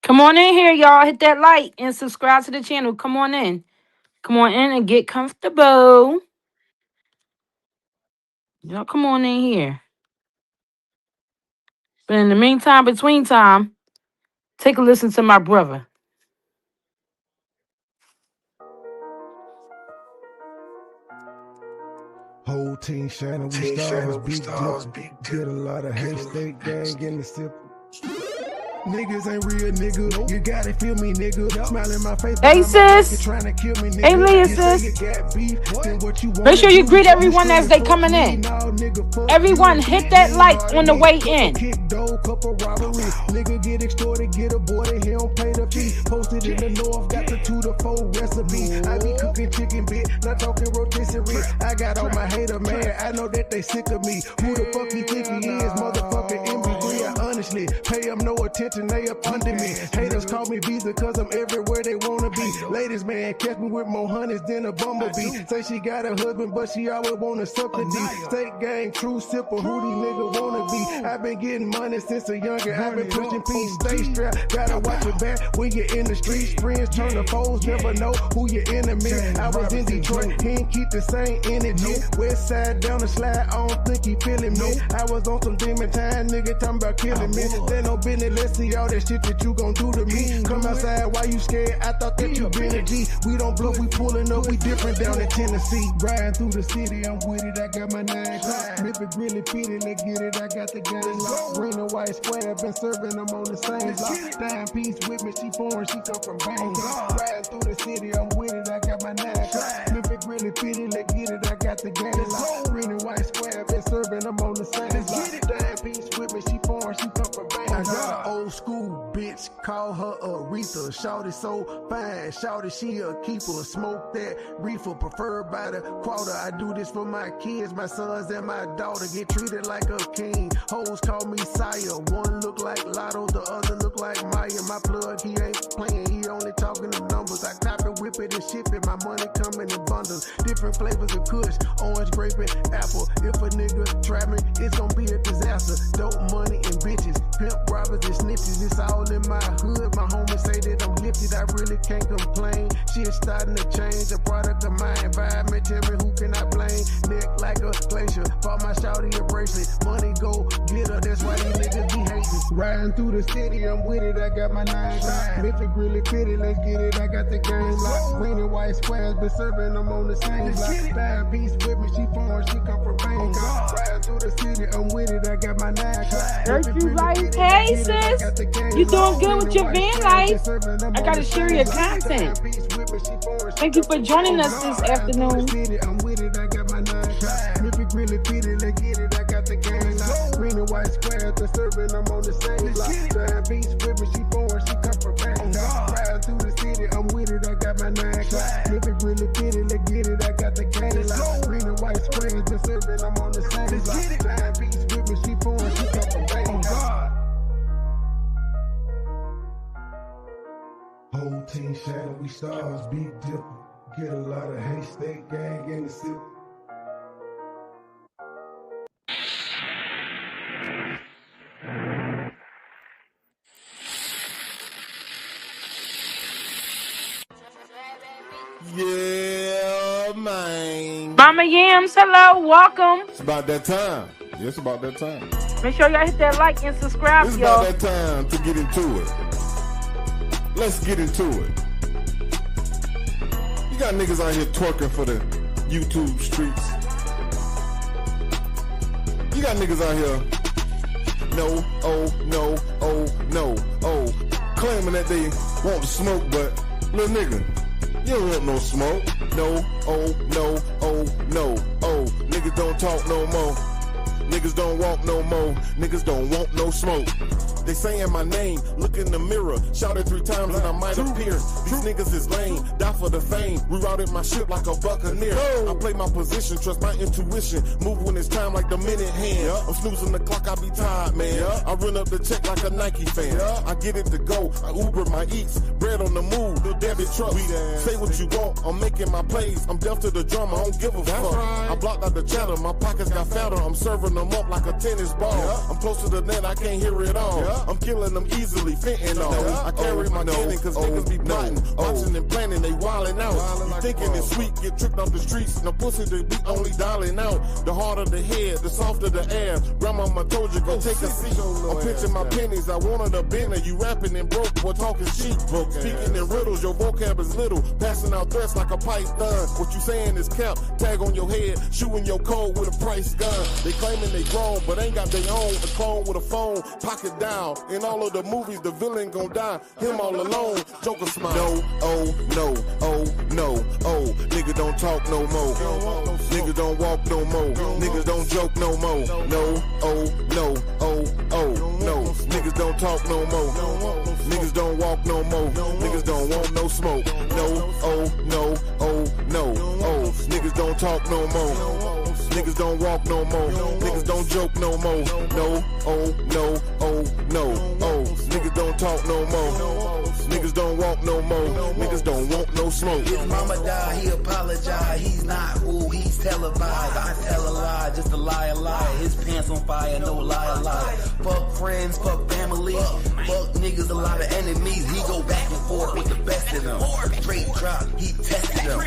Come on in here, y'all. Hit that like and subscribe to the channel. Come on in. Come on in and get comfortable. Y'all come on in here. But in the meantime, between time, take a listen to my brother. Whole team shining, we stars, big dip. Get a lot of hate, state gang in the sip. Niggas ain't real, nigga. You gotta feel me, nigga. Smile in my face. Hey, sis. Trying to kill me, nigga. Hey, Leah, sis. Make sure you greet everyone as they coming in. Everyone, hit that like on the way in. Nigga get extorted, get aborted. He don't pay the fee. Posted in the north, got the 2 to 4 recipe. I be cooking chicken bit, not talking rotisserie. I got all my hater, man. I know that they sick of me. Who the fuck he think he is? Motherfucking MB3. I honestly pay him no attention. They up under me. Haters call me Visa cause I'm everywhere they wanna be. Ladies, man, catch me with more honeys than a bumblebee. Say she got a husband, but she always wanna suck the D. State gang, true sipper, who these niggas wanna be. I've been getting money since a younger. I've been pushing peace, stay strapped. Gotta watch your back when you're in the streets. Friends turn to foes, never know who your enemy. I was in Detroit, he ain't keep the same energy. West side down the slide, I don't think he feeling me. I was on some demon time, nigga talking about killing me. They no business, let's see all that shit that you gon' do to me. Come outside, why you scared? I thought that you been a G. We don't bluff, we pulling up, we different down in Tennessee. Riding through the city, I'm with it, I got my 9 o'clock. Rip it, really pity, let's get it, I got the game locked. Green and white square, been serving them on the same block. Dime piece with me, she foreign, she come from Bangkok. Riding through the city, I'm with it, I got my 9 o'clock. Rip it, really pity, let's get it, I got the game locked. Green and white square, been serving them on the same block. Dime piece with me, she foreign, she come from Bangkok. I got an old school bitch, call her Aretha. Shawty so fine, shawty she a keeper. Smoke that reefer, preferred by the quarter. I do this for my kids, my sons and my daughter. Get treated like a king. Hoes call me sire. One look like Lotto, the other look like Maya. My plug, he ain't playing, he only talking the numbers. I copy, whip it and ship it. My money coming in bundles. Different flavors of kush, orange, grape, and apple. If a nigga try me, it's gonna be a disaster. Dope money and bitches, pimp robbers and snitches. It's all in my hood. My homies say that I'm lifted, I really can't complain. Shit starting to change, a product of my environment. Tell me who can I blame? Neck like a glacier, bought my shawty a bracelet. Money go get her, that's why these niggas be hating. Riding through the city, I'm with it, I got my 9 o'clock. If it really fitted, let's get it, I got the game locked. Green and white squares, been serving them on the same block. Dime piece with me, she foreign, she come from Bangkok. Riding through the city, I'm with it, I got my 9 o'clock. Hey, sis. You doing good with your van life? I gotta share your content. Thank you for joining us this afternoon. I'm with it, I got my 9 o'clock. If it really fitted, let's get it, I got the game locked. Green and white squares, been serving them on the same block. Dime piece with me, she foreign, she come from Bangkok. Riding through the city, I'm with it, I got my 9 o'clock. If it really fitted, let's get it, I got the game locked. Green and white squares, been serving them on the same block. Dime piece with me, she foreign, she come from Bangkok. Whole team shining, we stars, big dip. Get a lot of hate, state gang in the sip. Yeah, man. Mama Yams, hello, welcome. It's about that time. Yeah, it's about that time. Make sure y'all hit that like and subscribe, It's y'all. about that time to get into it. Let's get into it. You got niggas out here twerking for the YouTube streets. You got niggas out here, no, oh, no, oh, no, oh, claiming that they want to smoke, but little nigga, you don't want no smoke. No, oh, no, oh, no, oh. Niggas don't talk no more. Niggas don't walk no more. Niggas don't want no smoke. They saying my name, look in the mirror, shout it 3 times and I might appear. These niggas is lame, die for the fame. Rerouted my ship like a buccaneer. I play my position, trust my intuition. Move when it's time like the minute hand. I'm snoozing the clock, I be tired, man. I run up the check like a Nike fan. I get it to go, I Uber my eats. Bread on the move, the debit truck. Say what you want, I'm making my plays. I'm deaf to the drama, I don't give a fuck. I blocked out the chatter, my pockets got fatter. I'm serving them up like a tennis ball. I'm close to the net, I can't hear it all. I'm killing them easily, fentanyl. I carry my cannon cause niggas be plotting. Watching and planning, they wildin' out. You thinking it's sweet, get tricked off the streets. No pussy, they be only dialing out. The harder the head, the softer the air. Grandmama told you, go take a seat. I'm pinching my pennies, I wanted a bender. You rapping and broke, boy talking cheap. Speaking in riddles, your vocab is little. Passing out threats like a python. What you saying is cap, tag on your head. Shooting your code with a price gun. They claiming they grown, but ain't got their own. A clone with a phone, pocket down. In all of the movies, the villain gon' die. Him all alone, Joker smile. No, oh, no, oh, no, oh. Nigga don't talk no more. Niggas don't walk no more. Niggas don't joke no more. No, oh, no, oh, oh, no. Niggas don't talk no more. Niggas don't walk no more. Niggas don't want no smoke. No, oh, no, oh, no, oh. Niggas don't talk no more. Niggas don't walk no more. Niggas don't joke no more. No, oh, no, oh, no, oh. Niggas don't talk no more. Niggas don't walk no more. Niggas don't want no smoke. His mama died, he apologized. He's not who he's televised. I tell a lie, just a lie, a lie. His pants on fire, no lie, a lie. Fuck friends, fuck family. Fuck niggas, a lot of enemies. He go back and forth with the best of them. Straight drop, he tested them.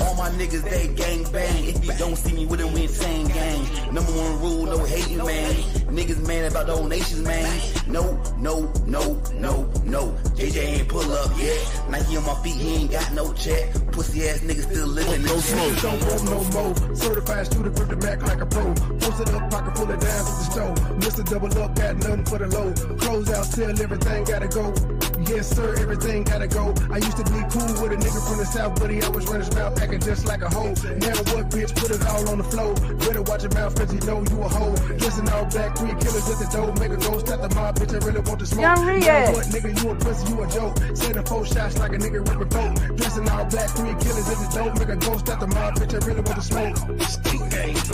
All my niggas, they gang bang. If you don't see me with them, we insane gang. Number one rule, no hating, man. Niggas mad about donations, man. No, no, no, no, no. JJ ain't pull up yet. Nike on my feet, he ain't got no check. Pussy ass niggas still living, no smoke. Don't want no more. Certified student, grip the Mac like a pro. Posted up, pocket full of dimes at the store. Mr. Double Up, got nothing for the low. Close out, sell, everything gotta go. Yes, sir, everything gotta go. I used to be cool with a nigga from the south, but he always run his mouth packing just like a hoe. Now what, bitch, put it all on the floor. Better watch your mouth, cause you know you a hoe. Dressing all black, 3 killers at the door. Make a ghost at the mob, bitch, I really want to smoke. Young Now what, nigga, you a pussy, you a joke. Sending 4 shots like a nigga with a boat. Dressing all black, 3 killers at the door. Make a ghost at the mob, bitch, I really want to smoke.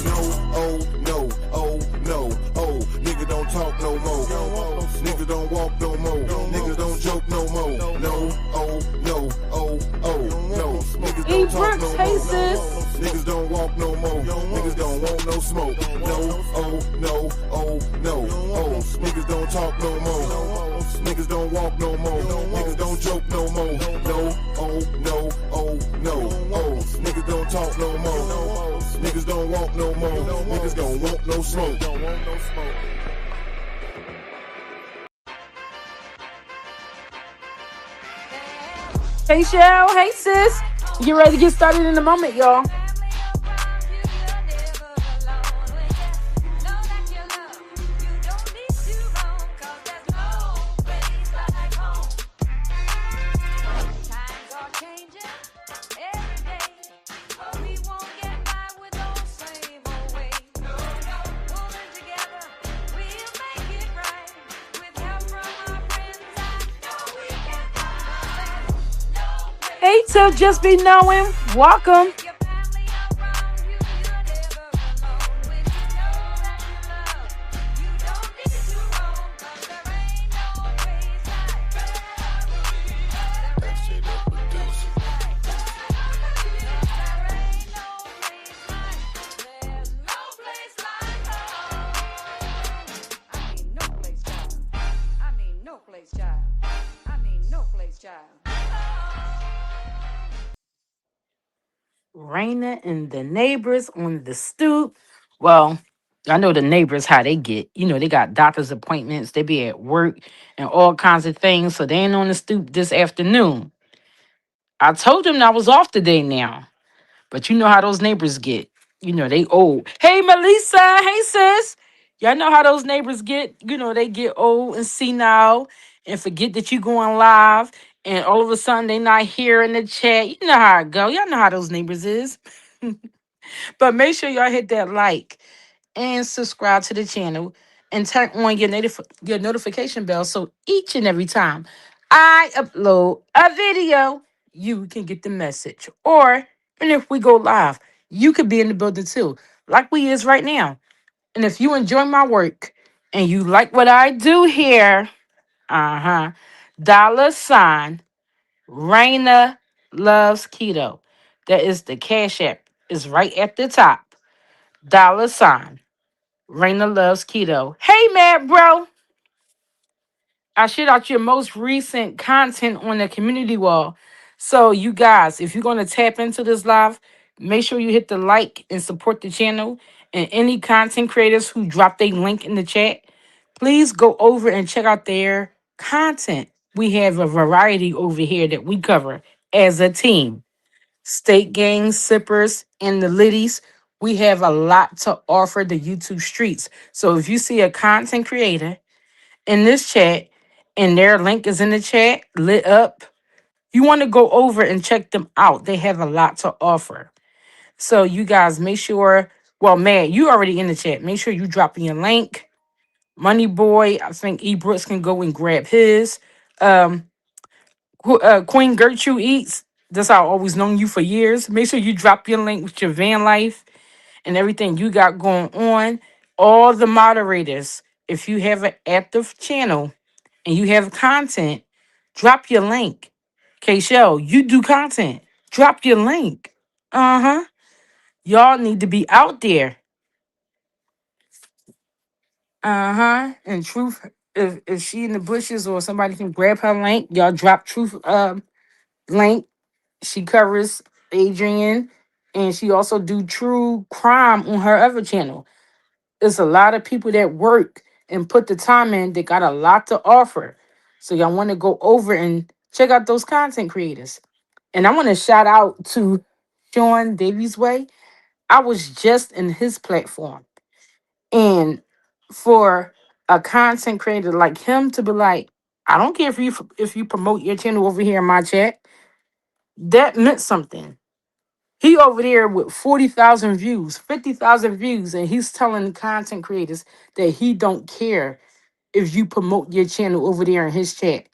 No, oh, no, oh, no, oh. Nigga don't talk no more. Niggas don't walk no more. Niggas don't joke no more. No, oh, no, oh, oh, no. Niggas don't talk no more. Niggas don't walk no more. Niggas don't want no smoke. No, oh, no, oh, no, oh. Niggas don't talk no more. Niggas don't walk no more. Niggas don't joke no more. No, oh, no, oh, no, oh. Niggas don't talk no more. Niggas don't walk no more. Niggas don't want no smoke. Hey, Shell. Hey, sis. Get ready to get started in a moment, y'all. Hey, to Just Be Knowing. Welcome. Raina and the neighbors on the stoop. Well, I know the neighbors how they get. You know, they got doctor's appointments. They be at work and all kinds of things. So they ain't on the stoop this afternoon. I told them I was off today now. But you know how those neighbors get. You know, they old. Hey, Melissa. Hey, sis. Y'all know how those neighbors get. You know, they get old and senile and forget that you going live. And all of a sudden, they not here in the chat. You know how it go. Y'all know how those neighbors is. But make sure y'all hit that like and subscribe to the channel. and turn on your notification bell so each and every time I upload a video, you can get the message. Or even if we go live, you could be in the building too, like we is right now. And if you enjoy my work and you like what I do here, $, Raina loves keto. That is the Cash App. Is right at the top. $, Raina loves keto. Hey, Matt, bro. I shared out your most recent content on the community wall. So, you guys, if you're going to tap into this live, make sure you hit the like and support the channel. And any content creators who drop their link in the chat, please go over and check out their content. We have a variety over here that we cover as a team. State gangs, sippers, and the liddies. We have a lot to offer the YouTube streets. So if you see a content creator in this chat and their link is in the chat, lit up, you want to go over and check them out. They have a lot to offer. So you guys make sure, well, man, you already in the chat. Make sure you drop in your link. Money Boy, I think E. Brooks can go and grab his. Um, Queen Gertrude Eats. That's how I've always known you for years. Make sure you drop your link with your van life and everything you got going on. All the moderators, if you have an active channel and you have content, drop your link. K-Shell, you do content. Drop your link. Uh-huh. Y'all need to be out there. Uh-huh. And Truth, if she in the bushes or somebody can grab her link, y'all drop Truth link. She covers Adrian, and she also do true crime on her other channel. There's a lot of people that work and put the time in. They got a lot to offer. So y'all want to go over and check out those content creators. And I want to shout out to Sean Davies Way. I was just in his platform. And for a content creator like him to be like, I don't care if you promote your channel over here in my chat, that meant something. He over there with 40,000 views, 50,000 views, and he's telling content creators that he don't care if you promote your channel over there in his chat.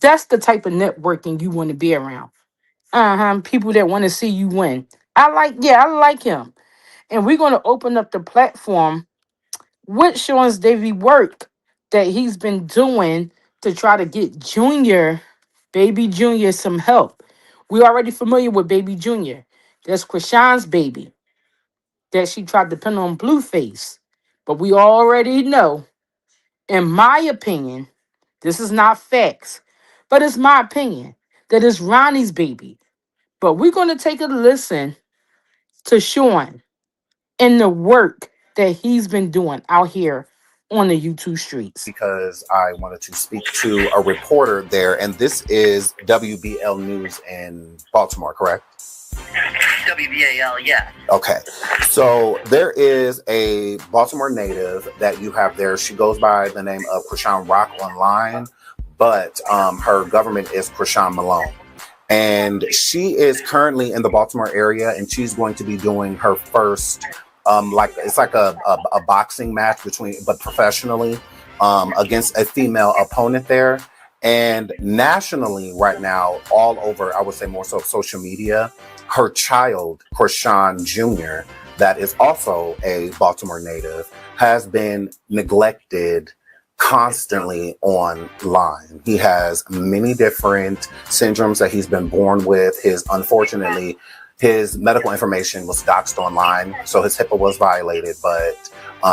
That's the type of networking you want to be around. People that want to see you win. I like him. And we're going to open up the platform with Sean's Davy work that he's been doing to try to get Baby Junior, some help. We already familiar with Baby Junior. That's Chrisean's baby that she tried to pin on Blueface. But we already know, in my opinion, this is not facts, but it's my opinion, that it's Ronnie's baby. But we're going to take a listen to Sean and the work that he's been doing out here on the YouTube streets. Because I wanted to speak to a reporter there, and this is WBL News in Baltimore, correct? WBAL, yeah. Okay, so there is a Baltimore native that you have there. She goes by the name of Chrisean Rock online, but her government is Chrisean Malone. And she is currently in the Baltimore area, and she's going to be doing her first it's like a boxing match but professionally, against a female opponent there. And nationally right now, all over, I would say more so social media, her child, Chrisean Jr., that is also a Baltimore native, has been neglected constantly online. He has many different syndromes that he's been born with. Unfortunately, his medical information was doxed online, so his HIPAA was violated, but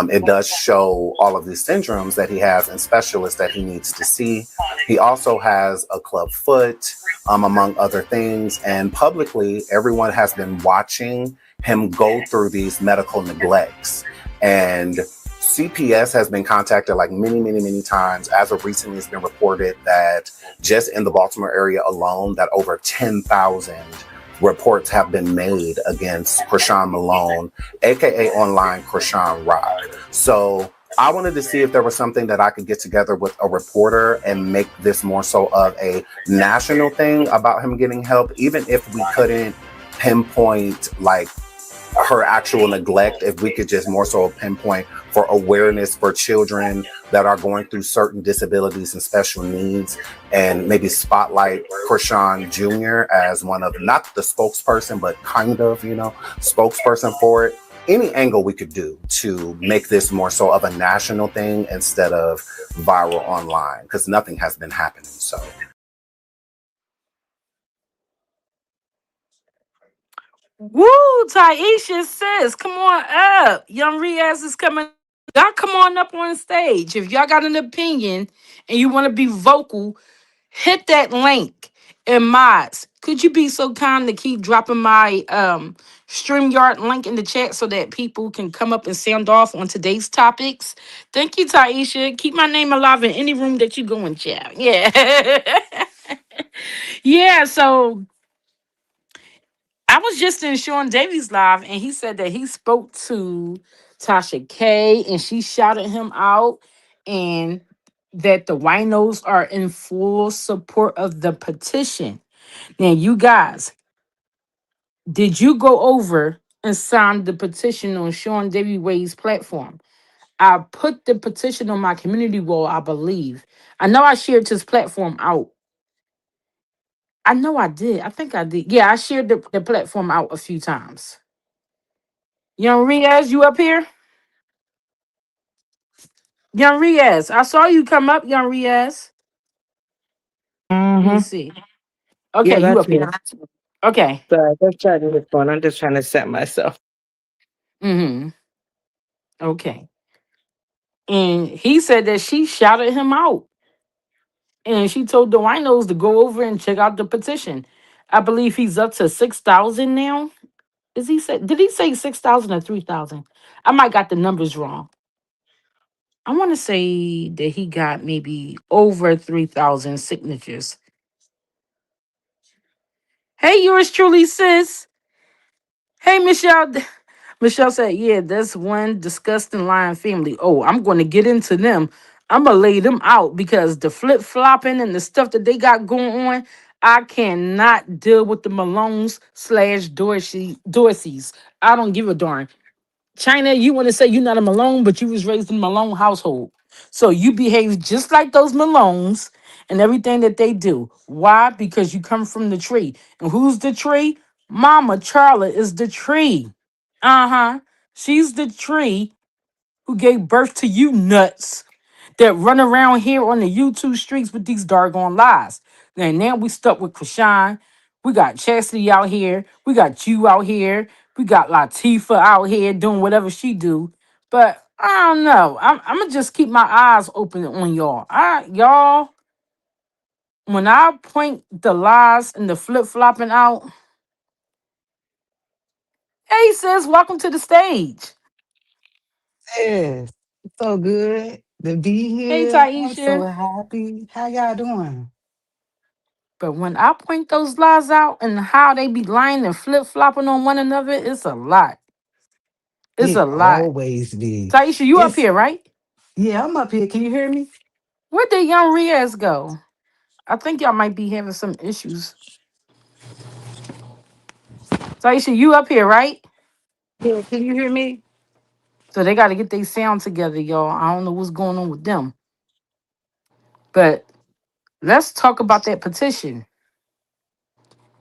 it does show all of these syndromes that he has and specialists that he needs to see. He also has a club foot, among other things, and publicly, everyone has been watching him go through these medical neglects. And CPS has been contacted like many times. As of recently, it's been reported that just in the Baltimore area alone, that over 10,000 reports have been made against Chrisean Malone, aka online Chrisean Rock. So I wanted to see if there was something that I could get together with a reporter and make this more so of a national thing about him getting help, even if we couldn't pinpoint like her actual neglect, if we could just more so pinpoint for awareness for children that are going through certain disabilities and special needs, and maybe spotlight Chrisean Jr. as one of, not the spokesperson, but kind of, spokesperson for it. Any angle we could do to make this more so of a national thing instead of viral online, because nothing has been happening. So Woo, Taisha says, come on up. Young Riaz is coming. Y'all come on up on stage. If y'all got an opinion and you want to be vocal, hit that link. And mods, could you be so kind to keep dropping my StreamYard link in the chat so that people can come up and sound off on today's topics? Thank you, Taisha. Keep my name alive in any room that you go in, chat. Yeah. Yeah, so I was just in Sean Davies live, and he said that he spoke to Tasha K, and she shouted him out, and that the winos are in full support of the petition. Now, you guys, did you go over and sign the petition on Sean Davies Way's platform? I put the petition on my community wall, I believe. I know I shared his platform out. I know I did. I think I did. Yeah, I shared the platform out a few times. Young Riaz, you up here? Young Riaz, I saw you come up, Young Riaz. Let me Mm-hmm. see. Okay, Yeah, you that's up me. here. Okay. Sorry, let's try to respond. I'm just trying to set myself. Mm-hmm. Okay. And he said that she shouted him out. And she told the winos to go over and check out the petition. I believe he's up to 6,000 now. Did he say 6,000 or 3,000? I might got the numbers wrong. I want to say that he got maybe over 3,000 signatures. Hey, yours truly, sis. Hey, Michelle. Michelle said, yeah, that's one disgusting lying family. Oh, I'm going to get into them. I'm going to lay them out because the flip flopping and the stuff that they got going on, I cannot deal with the Malones slash Dorseys. I don't give a darn. Chyna, you want to say you're not a Malone, but you was raised in a Malone household. So you behave just like those Malones and everything that they do. Why? Because you come from the tree. And who's the tree? Mama Charlotte is the tree. Uh-huh. She's the tree who gave birth to you nuts that run around here on the YouTube streets with these doggone lies. And now we stuck with Chrisean. We got Chasity out here. We got you out here. We got Latifah out here doing whatever she do. But I don't know. I'm gonna just keep my eyes open on y'all. Y'all, when I point the lies and the flip flopping out, hey sis, welcome to the stage. Yes, it's so good to be Hey here. I'm so Taisha. happy. How y'all doing? But when I point those lies out and how they be lying and flip flopping on one another, it's a lot. It's It a lot. always be. Taisha, you up It's here, right? yeah, I'm up here. Can you hear me? Where did young Riaz go? I think y'all might be having some issues. Taisha, you up here, right? Yeah, can you hear me? So they got to get their sound together, y'all. I don't know what's going on with them. But let's talk about that petition.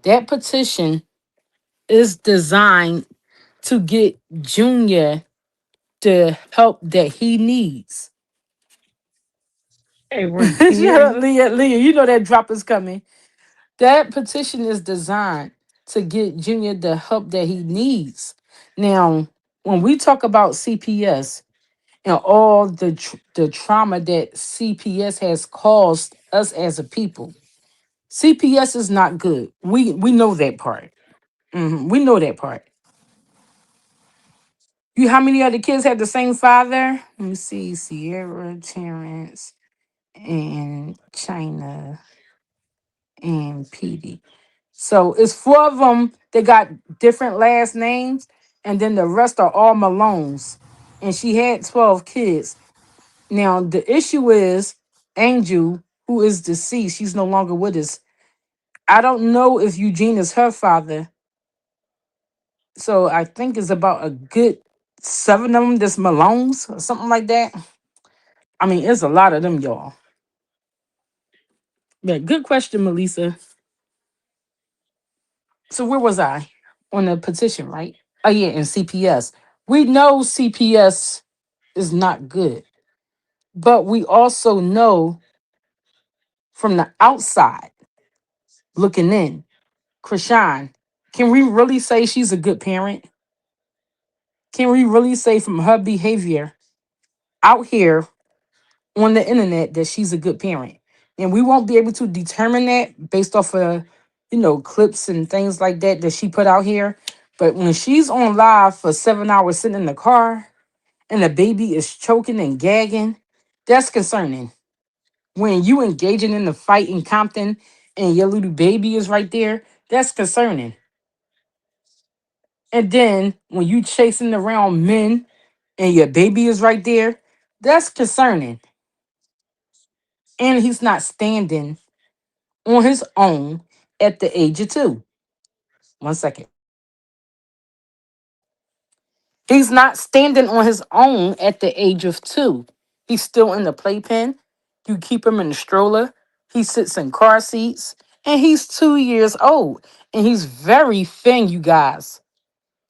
That petition is designed to get Junior the help that he needs. Hey, Ronnie, can you hear Yeah, me? Leah, you know that drop is coming. That petition is designed to get Junior the help that he needs. Now, when we talk about CPS and all the trauma that CPS has caused us as a people, CPS is not good. We know that part. We know that part. You, how many other kids had the same father? Let me see: Sierra, Terrence, and China, and Petey. So it's four of them. They got different last names, and then the rest are all Malones. And she had 12 kids. Now the issue is Angel, who is deceased. She's no longer with us. I don't know if Eugene is her father, So I think it's about a good seven of them that's Malones or something like that. I mean, it's a lot of them, y'all. Yeah, good question, Melissa. So where was I on the petition, right? Oh yeah, and CPS. We know CPS is not good, but we also know from the outside looking in, Chrisean, can we really say she's a good parent? Can we really say from her behavior out here on the internet that she's a good parent? And we won't be able to determine that based off of, clips and things like that that she put out here. But when she's on live for 7 hours sitting in the car and the baby is choking and gagging, that's concerning. When you engaging in the fight in Compton and your little baby is right there, that's concerning. And then when you chasing around men and your baby is right there, that's concerning. And he's not standing on his own at the age of 2. 1 second. He's not standing on his own at the age of 2. He's still in the playpen. You keep him in the stroller. He sits in car seats. And he's 2 years old. And he's very thin, you guys.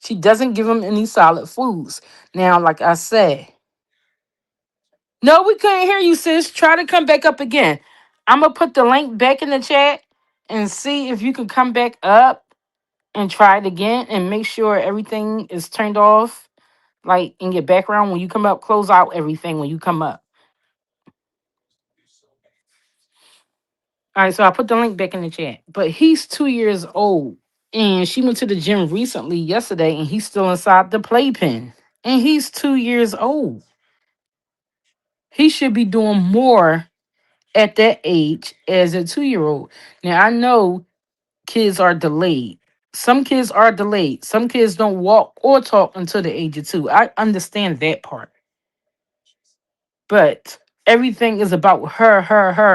She doesn't give him any solid foods. Now, like I said, no, we couldn't hear you, sis. Try to come back up again. I'm going to put the link back in the chat and see if you can come back up and try it again and make sure everything is turned off. Like in your background, when you come up, close out everything when you come up. All right, so I put the link back in the chat. But he's 2 years old. And she went to the gym recently, yesterday, and he's still inside the playpen. And he's 2 years old. He should be doing more at that age as a 2 year old. Now, I know kids are delayed. Some kids are delayed. Some kids don't walk or talk until the age of 2. I understand that part. But everything is about her,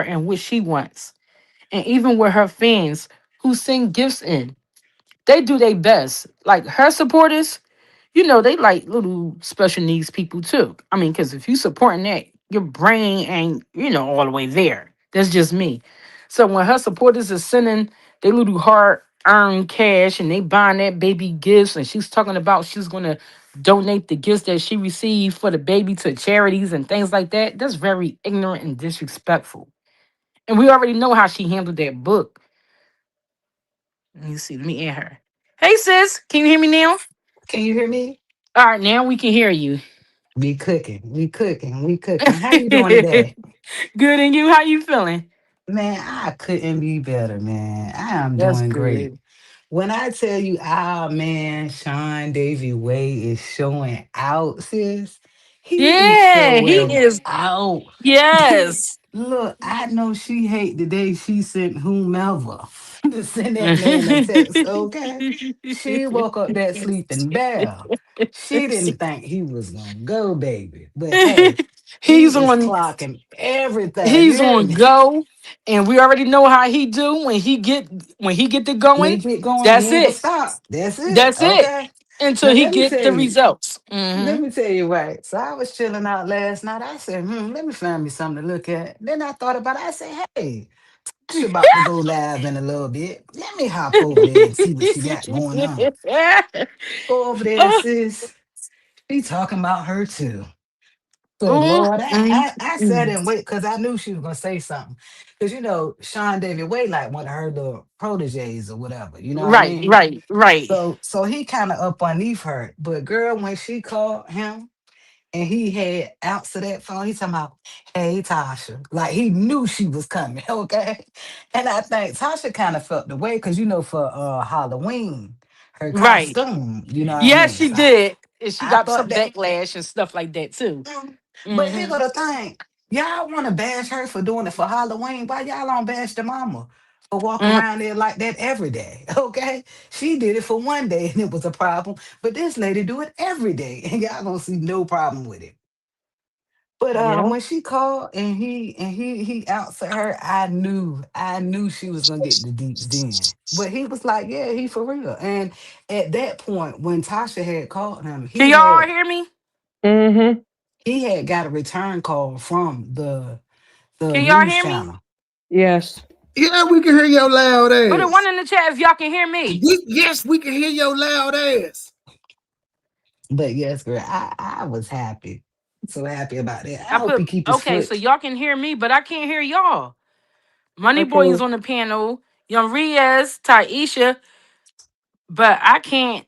and what she wants. And even with her fans who send gifts in, they do their best. Like her supporters, they like little special needs people too. I mean, because if you supporting that, your brain ain't, all the way there. That's just me. So when her supporters is sending they little hard earned cash and they buying that baby gifts, and she's talking about she's gonna donate the gifts that she received for the baby to charities and things like that, that's very ignorant and disrespectful. And we already know how she handled that book. Let me see. Let me add her. Hey sis, can you hear me now? Can you hear me? All right, now we can hear you. We cooking. We cooking. We cooking. How you doing today? Good, and you? How you feeling? Man, I couldn't be better, man. I am That's doing great. good. When I tell you, our man, Sean Davy Way is showing out, sis. He is Yeah, he showing is. out. Yes. Look, I know she hate the day she sent whomever to send that man a text, okay? She woke up that sleeping bear. She didn't think he was gonna go, baby. But hey, he's he is on. clocking everything. You He's hear on me? go, and we already know how he do when he get to When going. he get going, he That's ain't gonna it. stop. That's it. That's it. Okay. Until Now he let me get tell the you. results. Let me tell you right. So I was chilling out last night. I said, let me find me something to look at. Then I thought about it. I said, hey, she about to go live in a little bit. Let me hop over there and see what she got going on. Go over there, Oh, sis. She talking about her too. So oh, Lord, I sat and wait because I knew she was gonna say something. Because Sean David Way like one of her little proteges or whatever. You know what I right, mean? right, right, So he kind of up underneath her. But girl, when she called him and he had answered that phone, he talking about, hey Tasha. Like he knew she was coming, okay? And I think Tasha kind of felt the way because for Halloween, her right. costume, you know what I Yes, mean? she So did. And she I got thought some that. backlash and stuff like that too. But here Hmm. go the thing. Y'all want to bash her for doing it for Halloween. Why y'all don't bash the mama for walking Mm, around there like that every day? Okay. She did it for one day and it was a problem. But this lady do it every day. And y'all don't see no problem with it. But Yeah. when she called and he answered her, I knew she was gonna get the deeps then. But he was like, yeah, he for real. And at that point, when Tasha had called him, Can y'all hear me? Mm-hmm. he had got a return call from the Can y'all news hear me? channel. Yes. Yeah, we can hear your loud Put a ass. one in the chat if y'all can hear me. Yes, we can hear your loud ass. But yes, girl, I was happy. So happy about that. I I hope put he keep his okay, so foot. y'all can hear me, but I can't hear y'all. Money Boy is Okay. on the panel. Young Riaz, Taisha, but I can't.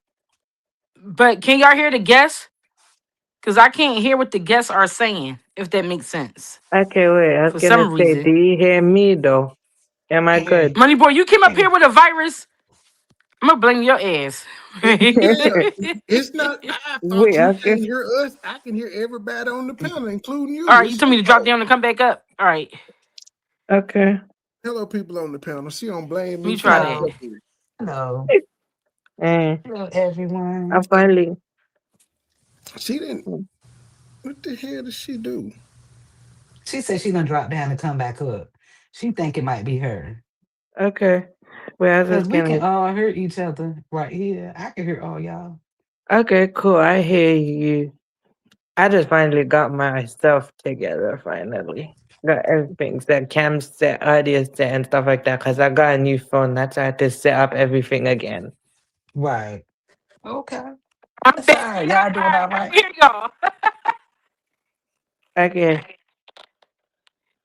But can y'all hear the guests? Because I can't hear what the guests are saying. If that makes sense. Okay, wait. I was For gonna some say, do reason, you hear me though? Am I Can't hear you. good? Money Boy, you came up Can't here with a virus. I'm gonna blame your ass. Yeah, it's not our fault Wait, you I was can't gonna, hear us. I can hear everybody on the panel, including All you. right, you It's told your me to drop fault. down and come back up. All right, okay. Hello, people on the panel. She don't blame let me me for try my that. Hello. fuckery. Hello. Mm, Hello, I everyone. finally. She didn't. What the hell did she do? She said she gonna drop down and come back up. She think it might be her. Okay. Wait, I was Cause just we can gonna. all hear each other right here. I can hear all y'all. Okay, cool. I hear you. I just finally got myself together. Finally, got everything set, cam set, audio set, and stuff like that. Cause I got a new phone. That's why I had to set up everything again. Right. Okay. I'm That's all back. right. Y'all doing all I right? hear y'all. Okay.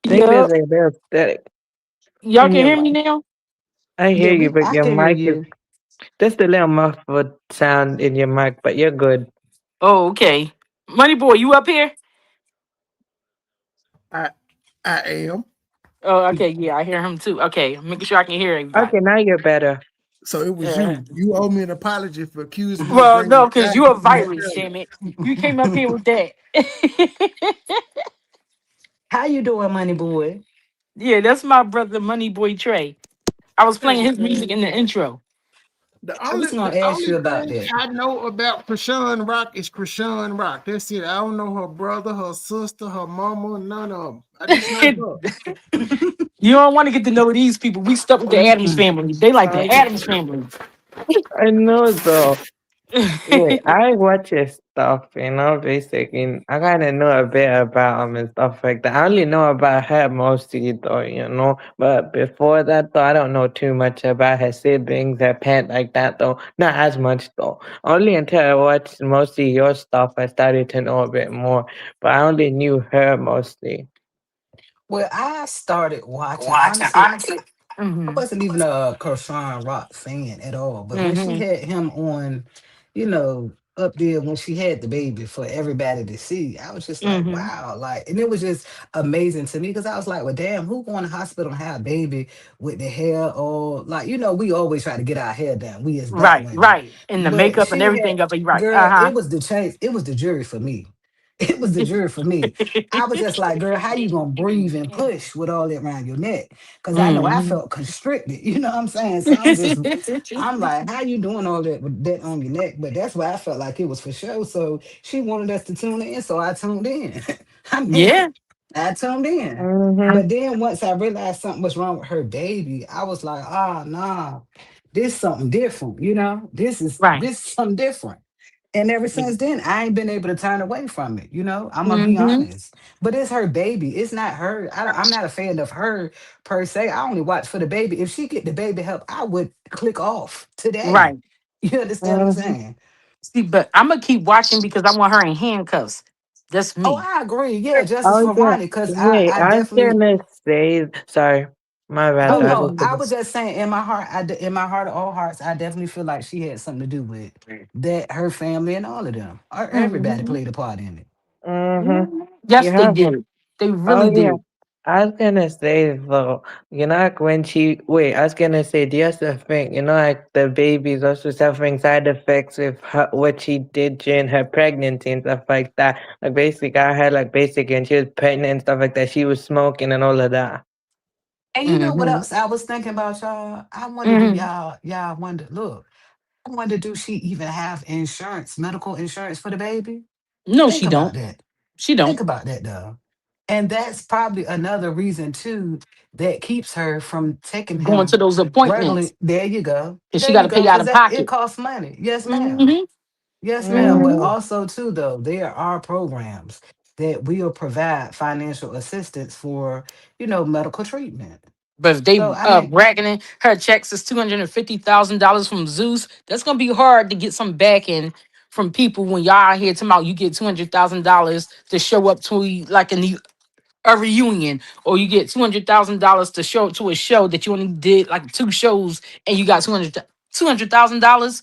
Think there's Yup. a bit of static Y'all in can your hear me mic. now. I Yeah, hear you, we but I your can hear mic is you. just a little muffled sound in your mic. But you're good. Oh, okay. Money Boy, you up here? I I am. Oh, okay. Yeah, I hear him too. Okay, making sure I can hear Okay, everybody. now you're better. So it was Uh, you. You owe me an apology for accusing me of well, bringing no, the because you faggot a to my virus, panel. damn it. You came up here with that. How you doing, money boy? Yeah, that's my brother, Money Boy Trey. I was playing Thanks, his music man. in the intro. I was The gonna ask only you about thing that. I know about Chrisean Rock is Chrisean Rock. That's it. I don't know her brother, her sister, her mama, none of them. I just know her. You don't want to get to know these people. We stuck with the Adams Mm-mm. family. They like the Okay, Adams family. I know though. Wait, I watch his stuff, basically. I kind of know a bit about him and stuff like that. I only know about her mostly, though. But before that, though, I don't know too much about her siblings, her parents, like that, though. Not as much, though. Only until I watched mostly your stuff, I started to know a bit more. But I only knew her mostly. Well, I started watching. Watching, Honestly, honestly. I Mm-hmm. wasn't even a Krishan Rock fan at all. But when she Mm-hmm. had him on, up there when she had the baby for everybody to see, I was just like, Mm-hmm. wow. Like, and it was just amazing to me because I was like, well, damn, who going to hospital and have a baby with the hair all like, we always try to get our hair done, we as black Right, women. right. And the But makeup and she had, everything up. Right. girl, Uh-huh. it was the jury for me. It was the jury for me. I was just like, girl, how you gonna breathe and push with all that around your neck? Because I know I Mm-hmm. felt constricted. You know what I'm saying? So I'm like, how you doing all that with that on your neck? But that's why I felt like it was for show. So she wanted us to tune in, so I tuned in. I mean, Yeah. I tuned in. Mm-hmm. But then once I realized something was wrong with her baby, I was like, ah, nah, this something different. This is Right. this something different. And ever since then, I ain't been able to turn away from it. I'm gonna be Mm-hmm. honest. But it's her baby. It's not her. I'm not a fan of her per se. I only watch for the baby. If she get the baby help, I would click off today. Right. You understand what I'm Mm-hmm. saying? See, but I'm gonna keep watching because I want her in handcuffs. That's Oh, me. I agree. Yeah, justice Oh, for yeah. Ronnie, because I, Wait, I I was definitely. gonna say, sorry, my bad. Oh I no, just I Mm-hmm. was just saying in my heart, in my heart of all hearts, I definitely feel like she had something to do with that. Her family and all of them, or everybody Mm-hmm. played a part in it. Mm-hmm. Mhm. You Yes, they have one. did. They Oh, really yeah. did. I was gonna say though, like when I was gonna say, just the thing, like the baby's also suffering side effects with what she did during her pregnancy and stuff like that. Like basically, I had like basically, and she was pregnant and stuff like that. She was smoking and all of that. And you know what Mm-hmm. else I was thinking about, y'all? I wonder, do Mm-hmm. y'all wonder? Look, I wonder, do she even have insurance, medical insurance for the baby? No, Think she about don't. that. She Think don't. about that though. And that's probably another reason too that keeps her from taking Going to him those regularly. appointments. There you go. And she There got you to go. pay out Because of that it pocket. costs money. Yes, ma'am. Hmm. Yes, ma'am. But Mm, also too though, there are programs that will provide financial assistance for, medical treatment. But if they So I mean, bragging in her checks is $250,000 from Zeus, that's gonna be hard to get some backing from people when y'all out here tomorrow. You get $200,000 to show up to like a reunion, or you get $200,000 to show up to a show that you only did like two shows, and you got $200,000.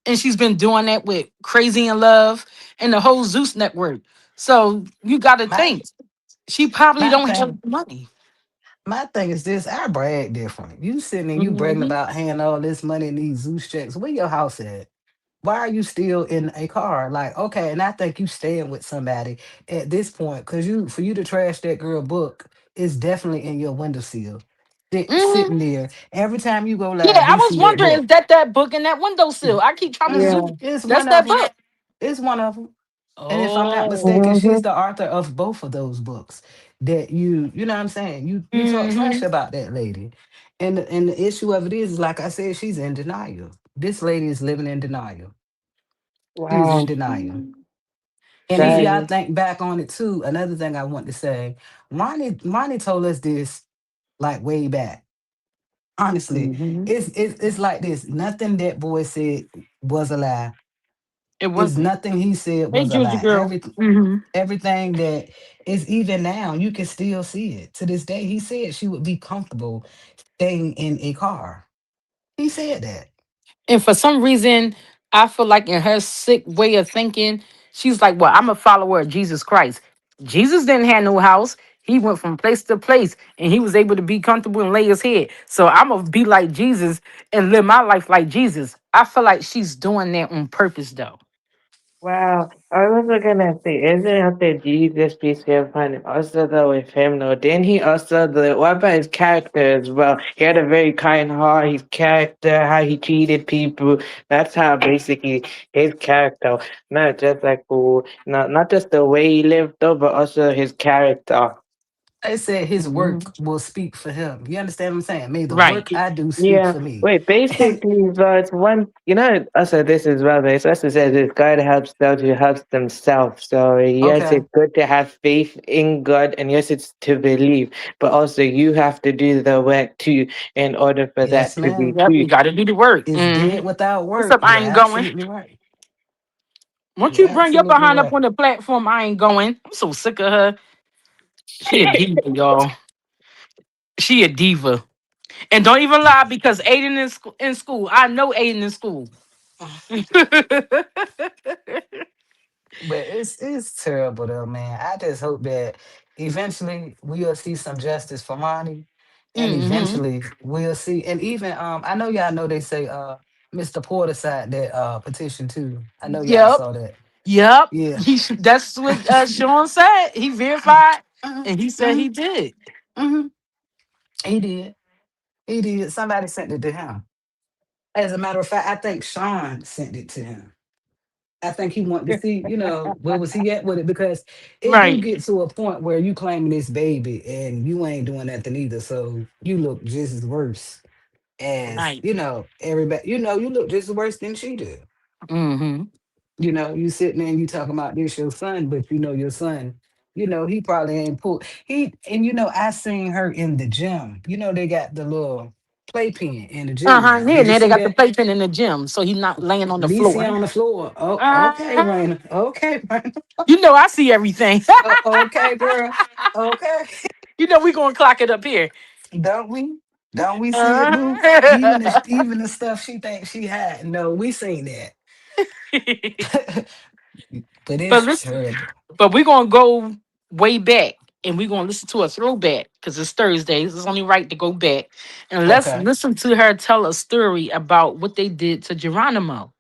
And she's been doing that with Crazy in Love and the whole Zeus network. So you got to my think she probably my don't have thing the money. my thing is this: I brag different. You sitting and you bragging Hmm. about having all this money and these Zeus checks. Where your house at? Why are you still in a car? Like, okay, and I think you staying with somebody at this point, because for you to trash that girl book is definitely in your windowsill. Sitting there. Every time you go Yeah, live, I we was see that wondering, book. is that book in that windowsill? I keep trying to Mm-hmm. yeah. zoom. It's That's one that of them. book. It's one of them. And if I'm not Oh. mistaken, Mm-hmm. she's the author of both of those books that you know what I'm saying? You talk trash Hmm. about that lady. And the issue of it is, like I said, she's in denial. This lady is living in denial. She's in Wow. denial. And if That y'all is. think back on it too, another thing I want to say, Ronnie told us this like way back. Honestly, Hmm. it's like this. Nothing that boy said was a lie. It Is wasn't. nothing he said Hey, was a Juju lie. girl. Hmm. Everything that is even now, you can still see it. To this day, he said she would be comfortable staying in a car. He said that. And for some reason, I feel like in her sick way of thinking, she's like, well, I'm a follower of Jesus Christ. Jesus didn't have no house. He went from place to place and he was able to be comfortable and lay his head. So I'm going to be like Jesus and live my life like Jesus. I feel like she's doing that on purpose, though. Wow. I was gonna say, isn't it the Jesus peace be upon him also though with him though? Didn't he also what about his character as well? He had a very kind heart, his character, how he treated people. That's how basically his character, not just like not just the way he lived though, but also his character. They said his Mhm. work will speak for him. You understand what I'm saying? May the Right. work I do speak Yeah, for me. wait, And basically, but one, also this is rather, it's also says that God helps those who helps themselves. So, yes, okay, it's good to have faith in God, and yes, it's to believe, but also you have to do the work too in order for yes, that to be ma'am. Yep. true. You got to do the work. It's Hmm. dead without What's work. up? I You're ain't going. absolutely right. Once You're you bring your absolutely behind up right. on the platform, I ain't going. I'm so sick of her. She a diva, y'all. She a diva. And don't even lie because Aiden is in school. I know Aiden in school. But it's terrible though, man. I just hope that eventually we'll see some justice for Ronnie, and Hmm. eventually we'll see. And even I know y'all know they say Mr. Porter signed that petition too. I know y'all Yep. saw that. Yep. Yeah. That's what Sean said. He verified Mhm, and he said mhm, he did. mhm. He did. He did. Somebody sent it to him. As a matter of fact, I think Sean sent it to him. I think he wanted to see, where was he at with it? Because it do Right. get to a point where you claiming this baby and you ain't doing nothing either. So you look just as worse as, Right. everybody, you look just as worse than she do. Hmm. You sitting there and you talking about this your son, but your son, he probably ain't pulled. And I seen her in the gym. They got the little playpen in the gym Uh-huh. now. Yeah, Did you now they see got the that? playpen in the gym, so he's not laying on At the least he floor. on the floor. Oh, okay, Uh-huh. Raina. Okay, Raina. You know I see everything. Okay, girl. Okay. You know we gonna clock it up here. Don't we? Don't we see it, boo? Even Uh-huh. the even the stuff she thinks she had. No, we seen that. But but it's listen, terrible. but we're gonna go way back and we're gonna listen to a throwback because it's Thursdays. It's only right to go back. And let's Okay. listen to her tell a story about what they did to Geronimo.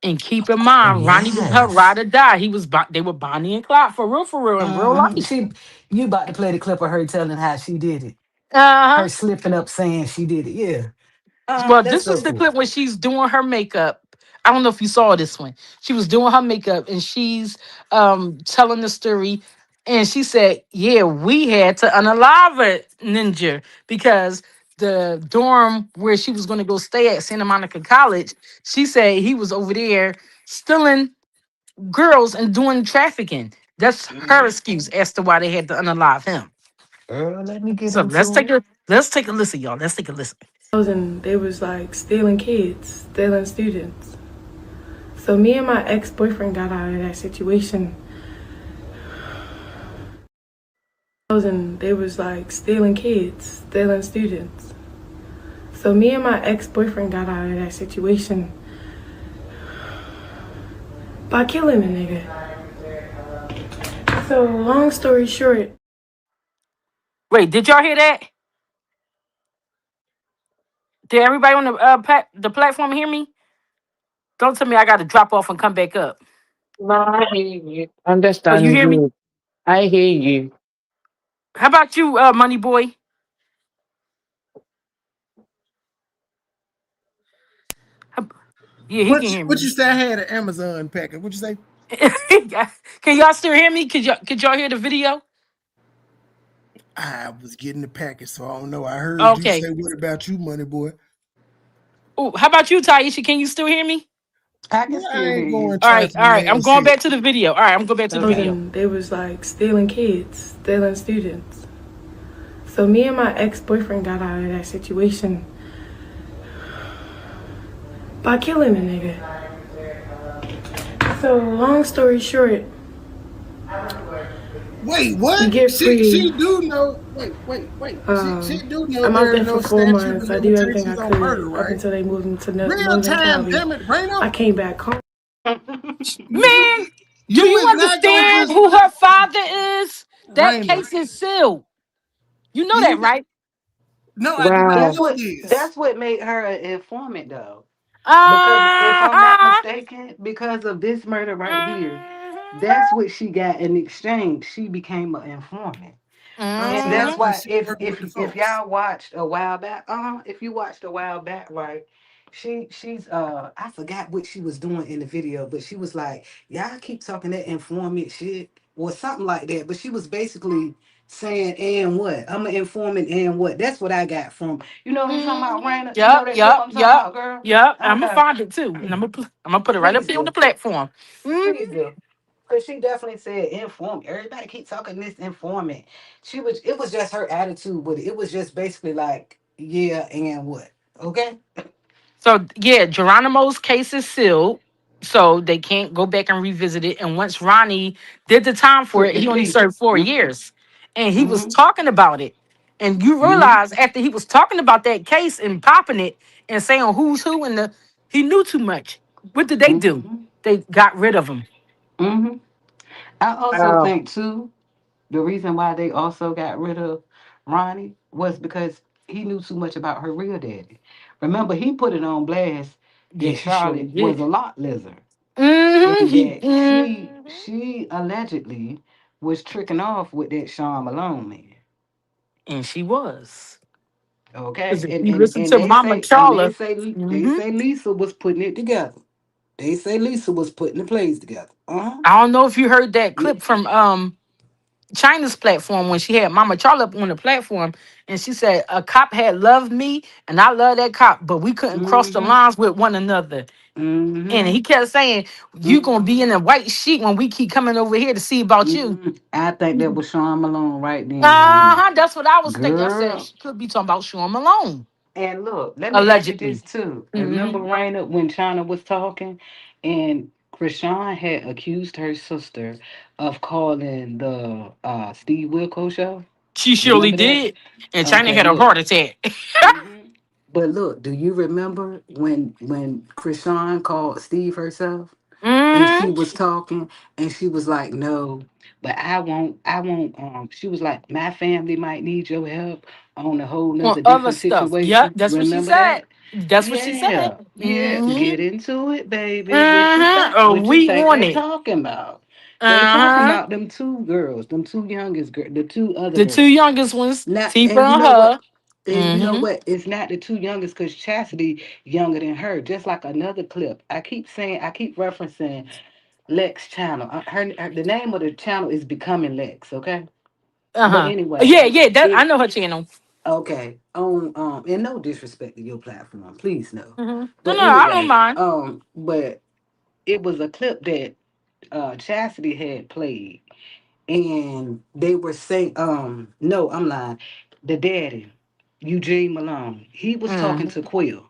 And keep in Oh mind, Ronnie was her yes. ride or die. They were Bonnie and Clyde for real, in real life. She you about to play the clip of her telling how she did it. Uh-huh. Her slipping up saying she did it. Yeah. Well, Let's this go is the for clip it. when she's doing her makeup. I don't know if you saw this one. She was doing her makeup and she's telling the story. And she said, yeah, we had to unalive a ninja because the dorm where she was going to go stay at Santa Monica College, she said he was over there stealing girls and doing trafficking. That's her Mhm. excuse as to why they had to unalive him. Girl, let me get So into it. let's take a listen, y'all. Let's take a listen. And they was like stealing kids, stealing students. So me and my ex-boyfriend got out of that situation. And they was like stealing kids, stealing students. So me and my ex-boyfriend got out of that situation by killing a nigga. So long story short, Wait, did y'all hear that? Did everybody on the the platform hear me? Don't tell me I got to drop off and come back up. No, I hear you. Oh, you Understand hear me? you. I hear you. How about you, Money Boy? How- Yeah, he can hear What me. you say? I had an Amazon package. What you say? Can y'all still hear me? Could y'all hear the video? I was getting the package, so I don't know. I heard you Okay. say, "What about you, money boy?" Oh, how about you, Taisha? Can you still hear me? I can Well, still I hear ain't you. going try to All right. I'm nail going shit. back to the video. All right, I'm going back to the Okay. video. and they was like stealing kids, stealing students. So me and my ex-boyfriend got out of that situation by killing a nigga. So long story short, Wait, we what? get free. She do know. Wait. She do know I'm out there are there no for 4 statute of months. I do everything I limitations on could murder, up right? until they moved me to Real Northern time, Cali. damn it, I Reno. came back home. Man, do You you is not gonna understand just who her father is? That Raina. case is sealed. You know that, You right? no, I do not Wow. That's know what this. that's what made her an informant though. Because if I'm not Uh-huh. mistaken, because of this murder right here, that's Mhm. what she got in exchange. She became an informant. And So that's Mhm. that's why why she working with the if folks. y'all watched a while back, if you watched a while back, right? She's I forgot what she was doing in the video, but she was like, y'all keep talking that informant shit or something like that. But she was basically saying, and what? I'm an informant and what? That's what I got from you know what I'm talking about, Mhm. Raina? You know Yep, that clip yep, I'm talking yep, about, girl? yep. I'm gonna Okay. find it too, and I'm gonna put it right up Please here on the do. platform. Mhm. Please do. Cause she definitely said informant. Everybody keep talking this informant. It was just her attitude with it. It was just basically like, yeah, and what? Okay? So yeah, Geronimo's case is sealed, so they can't go back and revisit it. And once Ronnie did the time for Took it, the he only plea. served 4 years, and he was Mm-hmm. talking about it. And you Mm-hmm. realize after he was talking about that case and popping it and saying who's who and he knew too much. What did they do? Mm-hmm. They got rid of him. Mm-hmm. I also Wow. think too, the reason why they also got rid of Ronnie was because he knew too much about her real daddy. Remember, he put it on blast Yeah, that he surely Charlotte was a did. lot lizard. Hmm And He that she allegedly was tricking off with that Sean Malone man. and she was. Okay, Because if you listen and to they Mama say and they Charla, say they hmm say Lisa was putting it together. They say Lisa was putting the plays together. Uh-huh. I don't know if you heard that Yeah. clip from China's platform when she had Mama Charla up on the platform, and she said a cop had loved me and I love that cop, but we couldn't cross the Mm-hmm. lines with one another. And Mm-hmm. he kept saying, "You gonna be in Mm-hmm. a white sheet when we keep coming over here to see about you." Mm-hmm. I think that was Sean Malone right then, Raina. Uh-huh. That's what I was thinking. I said Girl. she could be talking about Sean Malone, And look, let me ask you this allegedly. too. Remember, Hmm Raina, when Chyna was talking and Chrisean had accused her sister of calling the Steve Wilkos show? She surely Remember that? did, and China Okay, had a look. heart attack. Hmm. But look, do you remember when Chrisean called Steve herself? And Hmm she was talking and she was like, no, but I won't she was like, my family might need your help on a whole On nother other different stuff. Yep, situation. that's what she Remember said. that? That's what she said. Yeah, yeah. Hmm Get into it, baby. What you think? What you We think on they it. talking about? They talking Uh-huh. about them two girls, them two youngest girls, the two other The two girls. youngest ones, Now Tifa and you and know what? her. And you know Mm-hmm. what? It's not the two youngest because Chastity younger than her. Just like another clip. I keep referencing Lex channel. The name of the channel is Becoming Lex. Okay, but Uh-huh. anyway, Yeah, yeah, that I it know her channel. okay on and no disrespect to your platform, please no. Mm-hmm. No, But no, I don't anyway, mind. but it was a clip that Chastity had played, and they were saying, no, I'm lying. The daddy, Eugene Malone, he was talking Mm-hmm. to Quill,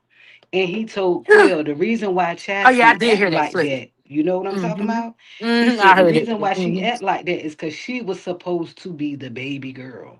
and he told Quill the reason why Oh yeah, I Chastity did act hear that like clip. that. You know what I'm talking Mm-hmm. about? He Mm-hmm. I said the heard it. reason why she Mm-hmm. act like that is because she was supposed to be the baby girl.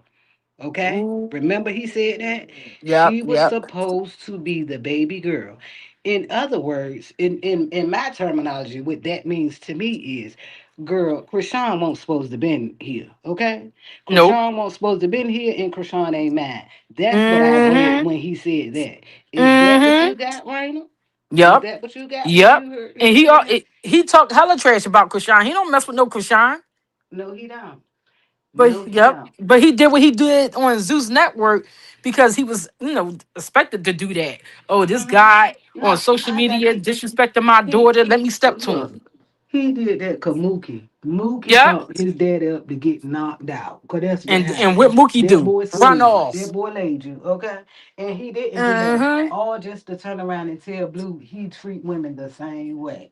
Okay? Remember he said that? Ooh. Yep, She was yep. supposed to be the baby girl. In other words, in my terminology, what that means to me is, girl, Krishan won't supposed to been here. Okay? Nope. Krishan won't supposed to been here and Krishan ain't mine. That's what I read Mm-hmm. when he said that. Is that what Mm-hmm. you got, Raina? Is Yep. that what you got when Yep. you heard And him say that? he talked hella trash about Krishan. He don't mess with no Krishan. No, he don't. But No, he yep. don't. But he did what he did on Zeus Network because he was, expected to do that. Oh, this Hmm. guy on No, social I think media disrespecting my he daughter. Let me step to him. look. He did that cause Mookie. Mookie Yep. pumped his daddy up to get knocked out. Cause that's what And happened. what Mookie That do? boy Run slayed you. That off. boy laid you. Okay. And he didn't do that. Mm-hmm. All just to turn around and tell Blue he treat women the same way.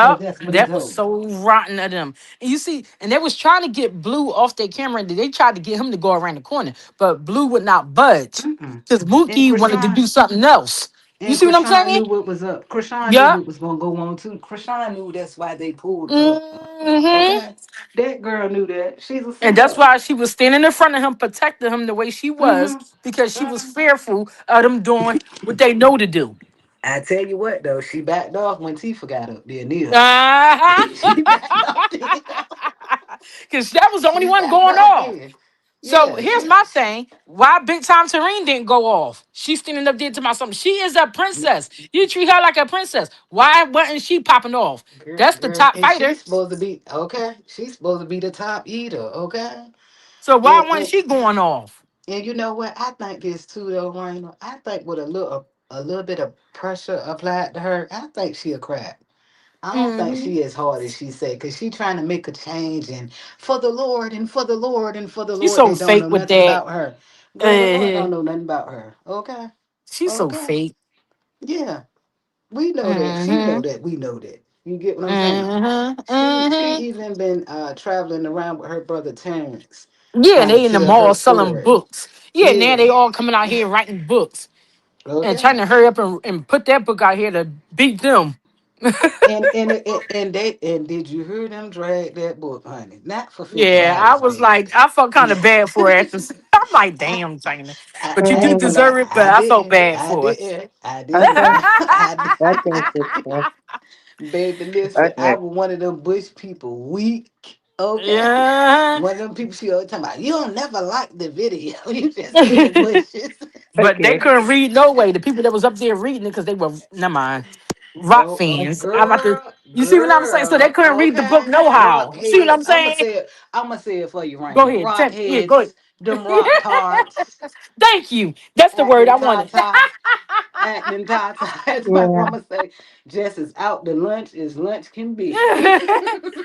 Cause Yep. that's what he That was told him. so rotten of them. And you see, and they was trying to get Blue off their camera, and they tried to get him to go around the corner, but Blue would not budge Mm-mm. because And Mookie wanted to Krishan do something else. You and see what I'm Krishan saying? knew what was up. Krishan knew Yep. what was gonna go on too. Krishan knew that's why they pulled her up. Hmm. Okay. That girl knew that. She's a And that's slut. why she was standing in front of him, protecting him the way she was, Mm-hmm. because she was Mm-hmm. fearful of them doing what they know to do. I tell you what though, she backed off when Tifa got up there near her. Uh-huh. She backed off there. Because that was the only She one backed going off off. there. So Yeah, here's she. my thing. Why Big Time Terine didn't go off? She's standing up there to my something. She is a princess. You treat her like a princess. Why wasn't she popping off? That's the Girl, top and fighter. she's supposed to be okay. She's supposed to be the top eater, okay. So why And wasn't she going off? you know what? I think this too, though, Raina. I think with a little bit of pressure applied to her, I think she'll crack. I don't think Hmm. she as hard as she said, because she trying to make a change and for the Lord and for the Lord and for the She's Lord. so They don't know fake with nothing that. about her. Girl, the Lord Uh, don't know nothing about her. Okay. she's so Okay. fake. Yeah. We know that. She know Hmm. that. We know that. You get what I'm saying? Hmm. She Hmm. even been traveling around with her brother Terrence, Yeah, trying to they in the tell her mall selling story. books. Yeah, now Yeah. they all coming out here writing books and Okay. trying to hurry up and put that book out here to beat them. And did you hear them drag that book, honey? Not for Yeah, I $50, was baby. like, I felt kind of bad for her. I'm like, I, damn, China. But you I do ain't gonna Mm, lie. deserve it, but I I felt didn't. bad I for her. didn't. I didn't. okay, I that's did. interesting. Baby, listen, I Okay. was one of them bush people. Weak. Okay. Yeah. One of them people she always talking about, you don't never like the video. You just in the bushes. But they Okay. couldn't read no way. The people that was up there reading it because they were, never mind, rock fans. I'm about to, Girl, you see what I'm saying? So they girl. couldn't read the book Okay. no how. Rock You see what I'm heads. saying? I'ma say it for you, Go Raina. ahead. Rock Yeah, go heads, ahead. them rock tarts, Thank you. That's the word acting I wanted. tata, acting tata, as my Yeah. mama say, just as out to lunch as lunch can be.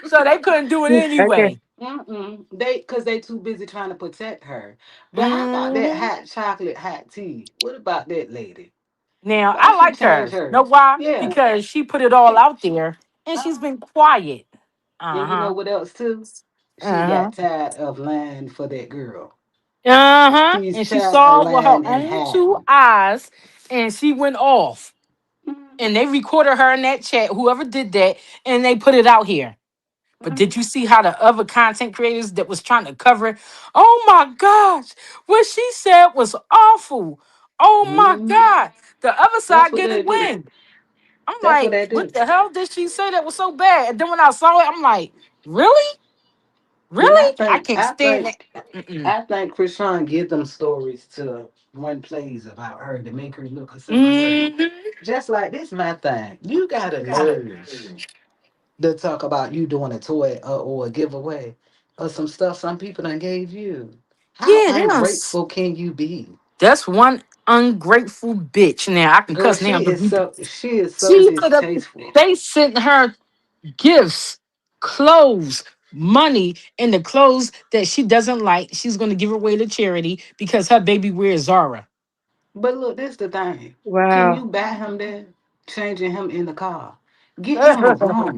So they couldn't do it Okay. anyway. Mm-mm. Cause they too busy trying to protect her. But how about that Hmm. hot chocolate hot tea? What about that lady? Now Why I she like changed her. Know hers? why? Yeah. Because she put it all out there and she's Uh-huh. been quiet. And you know Uh-huh. what else too? She Uh-huh. got tired of lying for that girl. Uh-huh. She's And she tired of saw with her lying and own two hiding. eyes and she went off. And Mhm. they recorded her in that chat, whoever did that, and they put it out here. But did you see how the other content creators that was trying to cover it? Oh my gosh, what she said was awful. Oh my Mhm. God. The other That's side what get a they do. win. I'm That's what like, they what do. the hell did she say that was so bad? And then when I saw it, I'm like, really? And I Really? I think can't I stand that. think Mm-mm. I think Krishan give them stories to run plays about her to make her look a certain way. Mm-hmm. Just like this, my thing. You got a nerve to talk about you doing a toy or a giveaway or some stuff some people done gave you. How Yeah, they don't. ungrateful can you be? That's one ungrateful bitch. Now I can Girl, cuss now because she is so she put up. distasteful. They sent her gifts, clothes, money, and the clothes that she doesn't like, she's going to give away to charity because her baby wears Zara. But look, this the thing. Can Wow. you buy him that? Changing him in the car. Get him a room.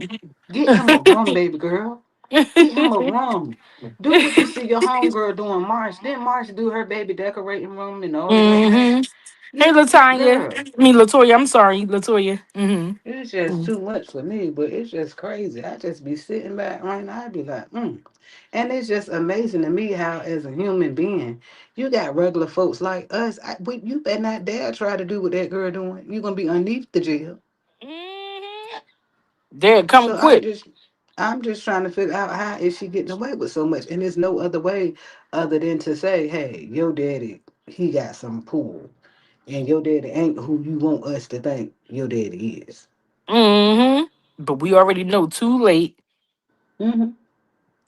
Get him a room, baby girl. Get him a room. Do what you see your homegirl doing March. Then March do her baby decorating room and all of that. Hmm. Hey, You Latanya. girl. I mean, Latoya. I'm sorry, Latoya. Hmm. It's just too much for me, but it's just crazy. I just be sitting back right now. I be like, And it's just amazing to me how, as a human being, you got regular folks like us. You better not dare try to do what that girl doing. You're gonna be underneath the jail. Hmm. They'll come So quick. I'm just trying to figure out how is she getting away with so much, and there's no other way other than to say, hey, your daddy, he got some pull, and your daddy ain't who you want us to think your daddy is. Hmm. But we already know too late. Mm-hmm.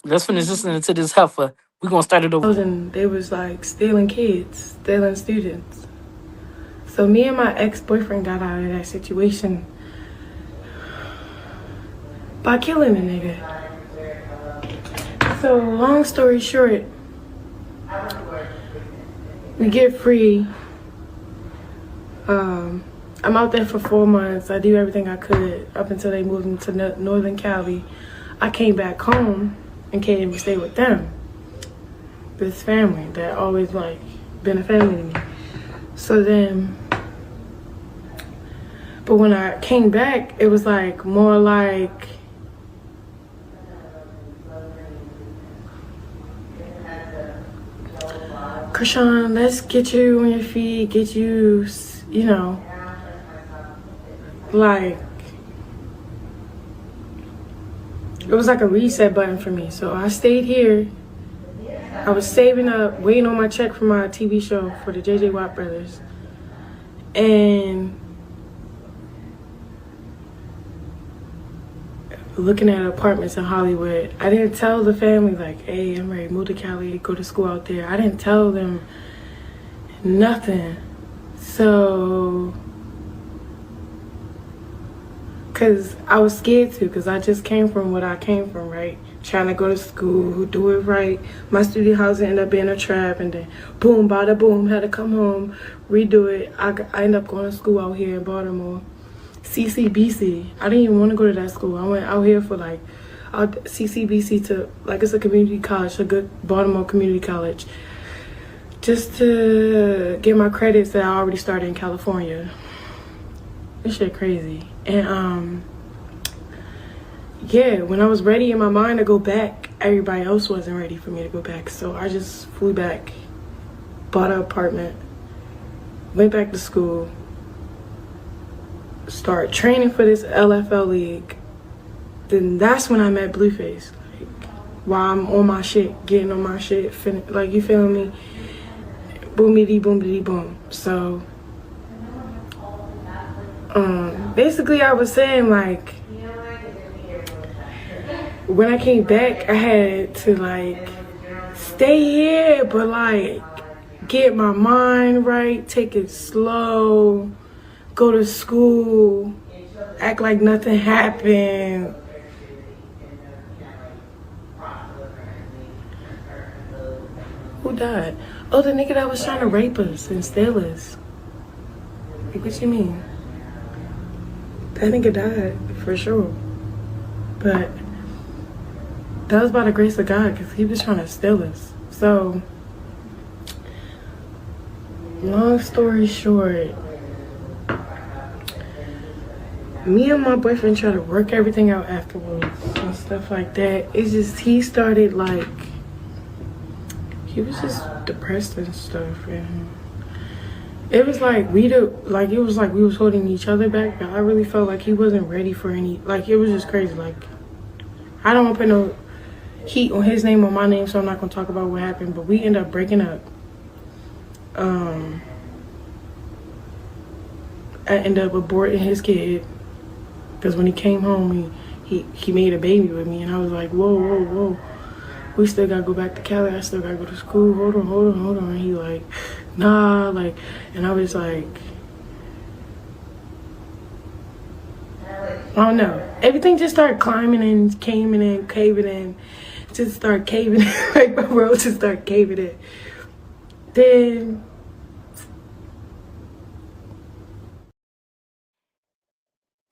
Let's finish listening to this heifer. We're going to start it over. And they was like stealing kids, stealing students. So me and my ex-boyfriend got out of that situation by killing a nigga. So long story short, we get free. I'm out there for 4 months. I do everything I could up until they moved into Northern Cali. I came back home and came to stay with them. This family that always like been a family to me. So then, but when I came back, it was like more like Chrisean, let's get you on your feet, get you, you know, like, it was like a reset button for me. So I stayed here. I was saving up, waiting on my check for my TV show for the JJ Watt brothers. And looking at apartments in Hollywood. I didn't tell the family, like, hey, I'm ready to move to Cali, go to school out there. I didn't tell them nothing. So, because I was scared to, because I just came from what I came from, right? Trying to go to school, do it right. My studio housing ended up being a trap, and then boom, bada boom, had to come home, redo it. I ended up going to school out here in Baltimore. CCBC. I didn't even want to go to that school. I went out here for like CCBC to, like, it's a community college, a good Baltimore community college, just to get my credits that I already started in California. This shit crazy. And yeah, when I was ready in my mind to go back, everybody else wasn't ready for me to go back. So I just flew back, bought an apartment, went back to school, start training for this LFL league. Then that's when I met Blueface. Like, while I'm on my shit, getting on my shit, like, you feel me? Boomity boomity boom. So basically I was saying, like, when I came back, I had to like stay here, but like get my mind right, take it slow, go to school, act like nothing happened. Who died? Oh, the nigga that was trying to rape us and steal us. Like, what you mean? That nigga died, for sure. But that was by the grace of God, because he was trying to steal us. So, long story short, me and my boyfriend tried to work everything out afterwards and stuff like that. It's just, he started like, he was just depressed and stuff, and it was like it was like we was holding each other back, but I really felt like he wasn't ready for any, like, it was just crazy. Like, I don't want to put no heat on his name or my name, so I'm not gonna talk about what happened, but we ended up breaking up. I ended up aborting his kid, because when he came home, he made a baby with me, and I was like, whoa, we still gotta go back to Cali, I still gotta go to school, hold on. And he like, nah, like, and I was like, I don't know. Everything just started climbing and caving in, caving in. Just start caving in. Like my world just started caving in. Then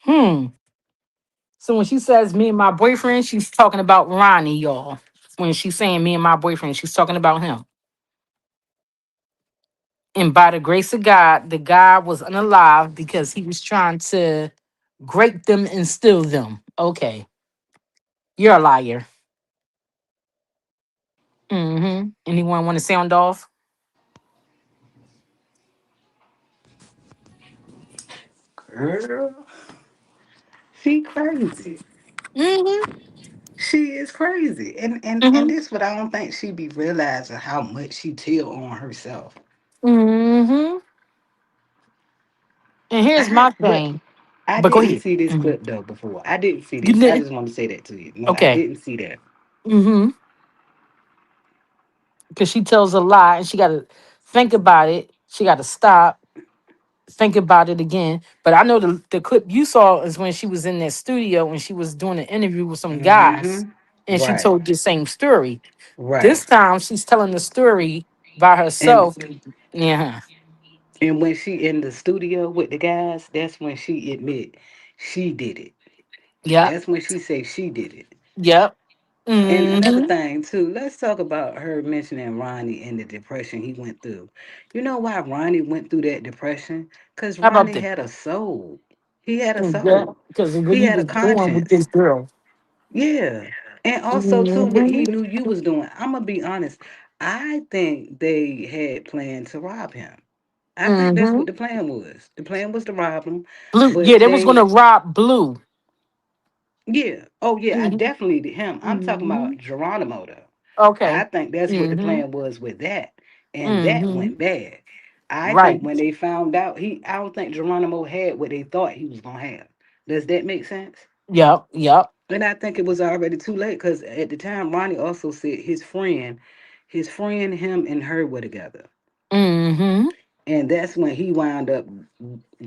Hmm. So when she says me and my boyfriend, she's talking about Ronnie, y'all. When she's saying me and my boyfriend, she's talking about him. And by the grace of God, the guy was unalive because he was trying to grape them and steal them. Okay. You're a liar. Mm-hmm. Anyone want to sound off? Girl, she crazy. Mm-hmm. She is crazy. And Mm-hmm. this what I don't think she be realizing how much she tell on herself. Mm-hmm. And here's my But thing. I But go didn't ahead. see this Mhm. clip though before. I didn't see You this. I didn't? just want to say that to you. No, I Okay. didn't see that. Mm-hmm. Because she tells a lie and she gotta think about it. She gotta stop, think about it again. But I know the clip you saw is when she was in that studio when she was doing an interview with some guys Mm-hmm. and she Right. told the same story. This Right. time she's telling the story by herself. And Yeah. and when she in the studio with the guys, that's when she admit she did it. Yep. That's when she say she did it. Yep. And another Mm-hmm. thing too, let's talk about her mentioning Ronnie and the depression he went through. You know why Ronnie went through that depression? Because How about Ronnie that? had a soul. He had a Yeah. soul. Because of what He he had a was doing with this conscience. girl. Yeah. And also too what Mm-hmm. he knew you was doing. I'm gonna be honest. I think they had planned to rob him. I think that's Mm-hmm. what the plan was. The plan was to rob him, Blue. Yeah, but they was gonna they rob Blue. yeah. Oh yeah, I Mm-hmm. definitely did him. I'm talking Mm-hmm. about Geronimo though. I Okay. think that's what the Mm-hmm. plan was with that. And that Mm-hmm. went bad. I Right. think when they found out I don't think Geronimo had what they thought he was gonna have. Does that make sense? Yep. Yep. And I think it was already too late because at the time Ronnie also said his friend, him and her were together. Mm-hmm. And that's when he wound up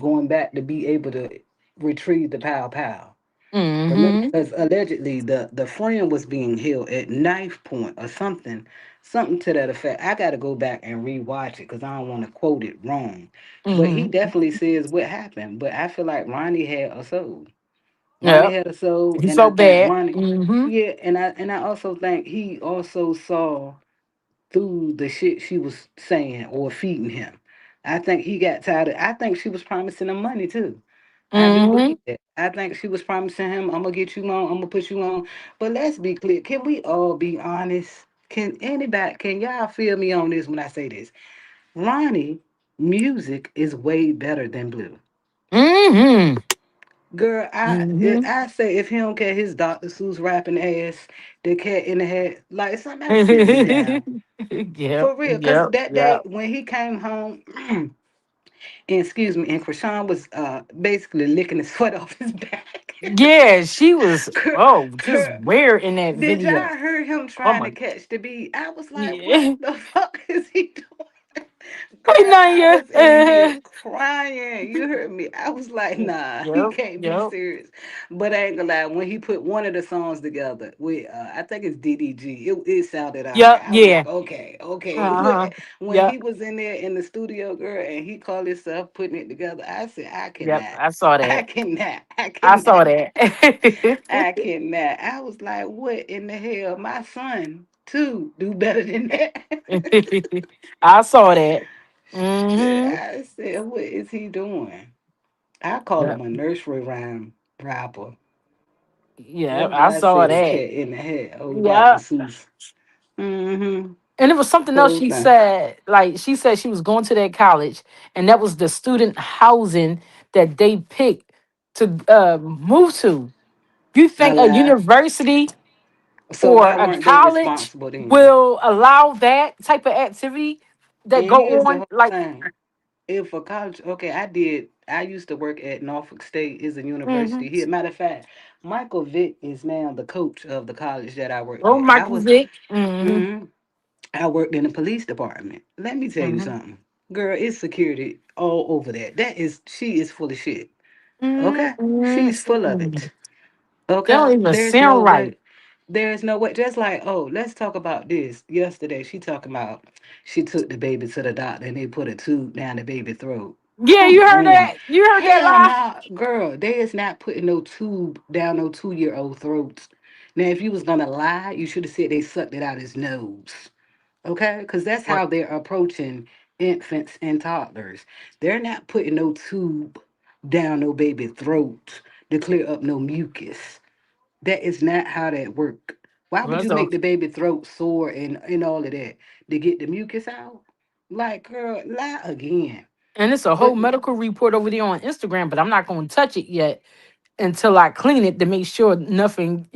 going back to be able to retrieve the pow pow. Remember, Mm-hmm. because allegedly the friend was being held at knife point or something to that effect. I got to go back and rewatch it because I don't want to quote it wrong. But he Mm-hmm. definitely says what happened. But I feel like Ronnie had a soul. Ronnie Yep. had a soul, He and I felt think bad. Ronnie, Mm-hmm. yeah, and I also think he also saw through the shit she was saying or feeding him. I think he got tired of I think she was promising him money too. I do Mm-hmm. believe that. I think she was promising him, I'm gonna get you on, I'm gonna put you on. But let's be clear. Can we all be honest? Can y'all feel me on this when I say this? Ronnie music is way better than Blue. Mm-hmm. Girl, Mm-hmm. I say if he don't care his Dr. Seuss rapping ass, the cat in the head, like somebody sit me down. Yep. For real, because Yep. that day Yep. when he came home, and excuse me, and Chrisean was basically licking the sweat off his back. Yeah, she was Girl, just girl, weird in that did video. y'all hear him Oh trying my to catch the beat? I was like, what yeah. the fuck is he doing? Hey Girl, I Nanya. was in here crying. You heard me. I was like, nah, he Yep. can't be Yep. serious. But I ain't gonna lie, when he put one of the songs together with, I think it's DDG, it sounded all right. Yep. I was Yeah. like, okay, okay. Uh-huh. But when Yep. he was in there in the studio, girl, and he called himself putting it together, I said, I Yep. cannot. I saw I that. cannot. I I cannot. saw that. I cannot. I was like, what in the hell? My son, too, do better than that. I saw that. Mm-hmm. I said, what is he doing? I call him Yep. a nursery rhyme rapper. Yep. That's I why I saw said it's that. cat in the head. Oh, Dr. Yeah. Seuss. Mm-hmm. And it was something else Whole she thing. said. Like she said she was going to that college, and that was the student housing that they picked to move to. You I think a lie. university So or why a weren't they college responsible then? will allow that type of activity that And go here's the on? whole Like, thing. If a college, okay, I used to work at Norfolk State is a mhm. university here. Matter of fact, Michael Vick is now the coach of the college that I worked Oh, at. Michael Vick. Mhm, I worked in the police department. Let me tell you Hmm. something. Girl, it's security all over that. She is full of shit. Okay? She's full of Mm-mm. it. They don't Okay? even sound right. There's no way. Just like, oh, let's talk about this. Yesterday, she talking about she took the baby to the doctor and they put a tube down the baby throat. Yeah, you Come heard on. that? You heard that Hell lie? nah, girl. They is not putting no tube down no 2-year old throats. Now, if you was gonna lie, you should have said they sucked it out his nose. Okay? Because that's Right. how they're approaching infants and toddlers. They're not putting no tube down no baby throat to clear up no mucus. That is not how that work. Why would Well, you so make the baby throat sore and all of that to get the mucus out? Like, girl, lie again. and it's a whole But medical report over there on Instagram, but I'm not going to touch it yet until I clean it to make sure nothing,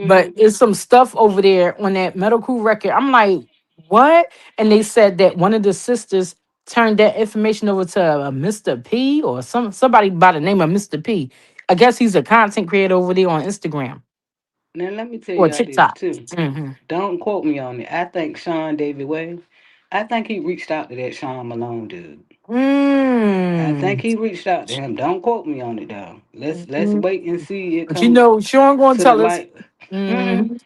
But mhm. it's some stuff over there on that medical record. I'm like, what? And they said that one of the sisters turned that information over to Mr. P or somebody by the name of Mr. P. I guess he's a content creator over there on Instagram Now let me tell or y'all this TikTok. too. Hmm. Don't quote me on it. I think Sean David Way, I think he reached out to that Sean Malone dude. I think Mm. he reached out to him. Don't quote me on it though. Let's Mm. wait and see it But you come know, Sean gonna to the tell us. light. Hmm. Mm,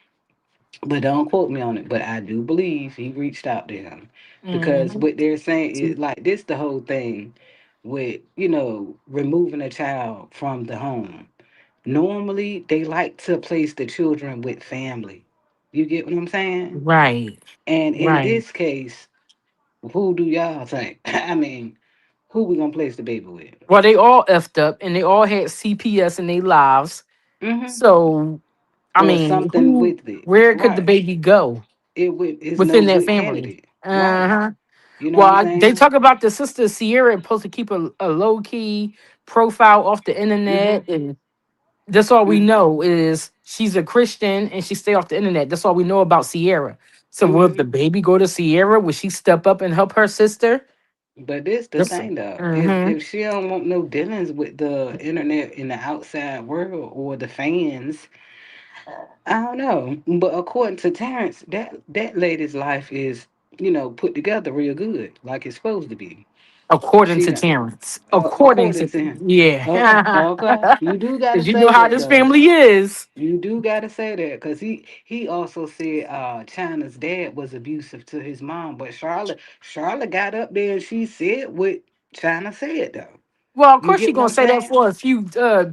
but don't quote me on it. But I do believe he reached out to him because Hmm. what they're saying is like this the whole thing with removing a child from the home. Normally they like to place the children with family. You get what I'm saying? Right, And in right. this case, who do y'all think? I mean, who we gonna place the baby with? Well, they all effed up and they all had CPS in their lives. Mm-hmm. So, I Or mean, something with it. where could the Right. baby go His within nose that with family? candidate. Right. Uh-huh. You know what Well, I'm they saying? talk about the sister Sierra supposed to keep a low key profile off the Mm-hmm. internet, and that's all we Mm-hmm. know is she's a Christian and she stay off the internet. That's all we know about Sierra. So, will Mm-hmm. the baby go to Sierra? Will she step up and help her sister? But this the That's. thing though. Mm-hmm. If she don't want no dealings with the internet in the outside world or the fans, I don't know. But according to Terrence, that lady's life is, put together real good, like it's supposed to be. According She to done, Terrence. According according to, to him. Okay, yeah. okay. You do gotta Because you know say how that this though. family is. You do gotta say that because he also said China's dad was abusive to his mom, but Charlotte got up there and she said what China said though. Well, of You course she get what gonna I'm say that saying? for a few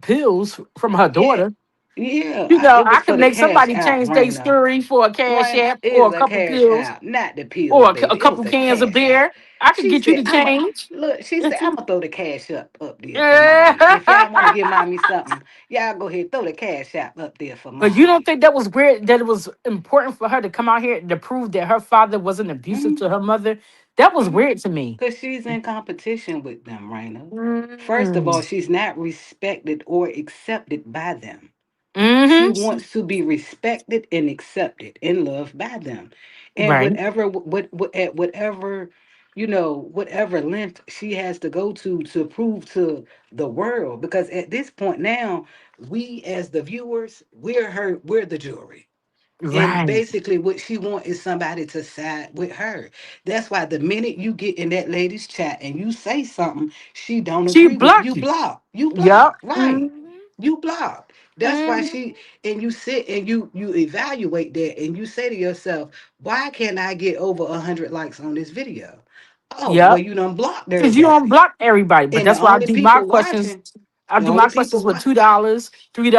pills from her Yeah, daughter. yeah. I It was I for could the make cash somebody out, change their Raina. story for a cash Raina app or is a a couple cash pills out, not the pills, or a baby. It couple was a cans of cash out. beer. I could She get you said, to "I'm a change. look." She said, "I'm gonna throw the cash up there for mommy. If y'all want to Yeah. give mommy something, y'all go ahead throw the cash out up there for But you don't mommy." think that was weird that it was important for her to come out here to prove that her father wasn't abusive Mm-hmm. to her mother? That was Mm-hmm. weird to me. Because she's in competition with them, Raina. First of Mm. all, she's not respected or accepted by them. She Mm-hmm. wants to be respected and accepted and loved by them. And Right. at whatever, whatever length she has to go to prove to the world. Because at this point now, we as the viewers, we're the jury. And Right. basically, what she want is somebody to side with her. That's why the minute you get in that lady's chat and you say something she don't She agree with, blocked you you. block. You Yep. block, right? Mm-hmm. You block. That's why Mm-hmm. she and you sit and you evaluate that and you say to yourself, why can't I get over 100 likes on this video? Oh, well, Yep. you done blocked Because you don't everybody, block everybody. But and the that's why I only do my people questions. watching, I the do only my questions people with watch. $2, $3,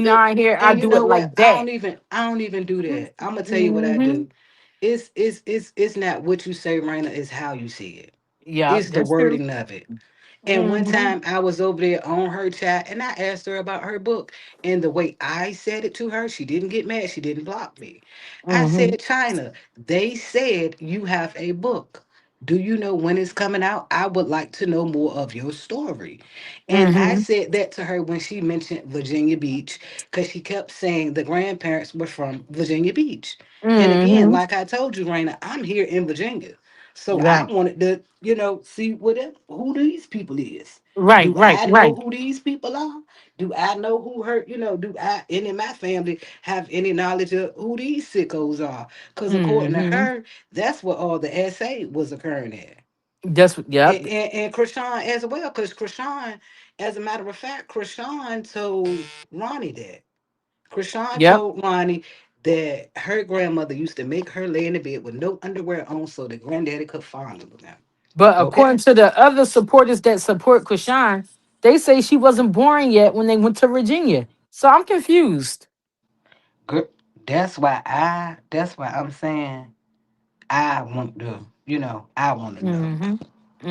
The, $4.99 here. I and you do it know what? like that. I don't even do that. I'm gonna tell you what I Mm-hmm. do. It's not what you say, Raina, it's how you see it. Yep. It's the That's true. wording of it. And one Mm-hmm. time I was over there on her chat and I asked her about her book. And the way I said it to her, she didn't get mad. She didn't block me. I Mm-hmm. said, China, they said you have a book. Do you know when it's coming out? I would like to know more of your story. And I Mm-hmm. said that to her when she mentioned Virginia Beach, because she kept saying the grandparents were from Virginia Beach. And again, Mm-hmm. like I told you, Raina, I'm here in Virginia. So I Right. wanted to, see who these people is. Right. Do Right. I know Right. who these people are? Do I know who hurt? Do I, any of my family, have any knowledge of who these sickos are? Because according to Mm-hmm. her, that's what all the SA was occurring at. That's yep. And Chrisean as well, because Chrisean, as a matter of fact, Chrisean told Ronnie that. Chrisean Yep. told Ronnie that her grandmother used to make her lay in the bed with no underwear on so that granddaddy could fondle them. But according Okay? to the other supporters that support Krishan, they say she wasn't born yet when they went to Virginia. So I'm confused. Gir- that's why I'm saying I want to, I want to know. Mm-hmm.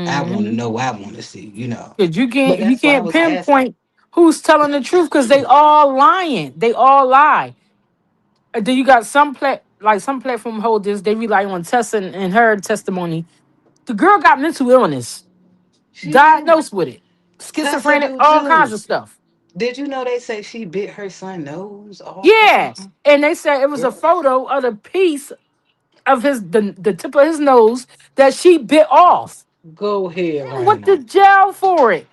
I want to Mm-hmm. know, I want to see. Because you But can't you that's why I can't was asking. pinpoint who's telling the truth because they all lying. They all lie. Then you got some platform holders, they rely on Tessa and her testimony. The girl got mental illness, She do. diagnosed with it, Tessa schizophrenic, do all kinds too. of stuff. Did you know they say she bit her son nose off or Yeah. something? And they said it was a Girl, photo of the piece of the tip of his nose that she bit off go ahead, and went to Ronnie. jail for it.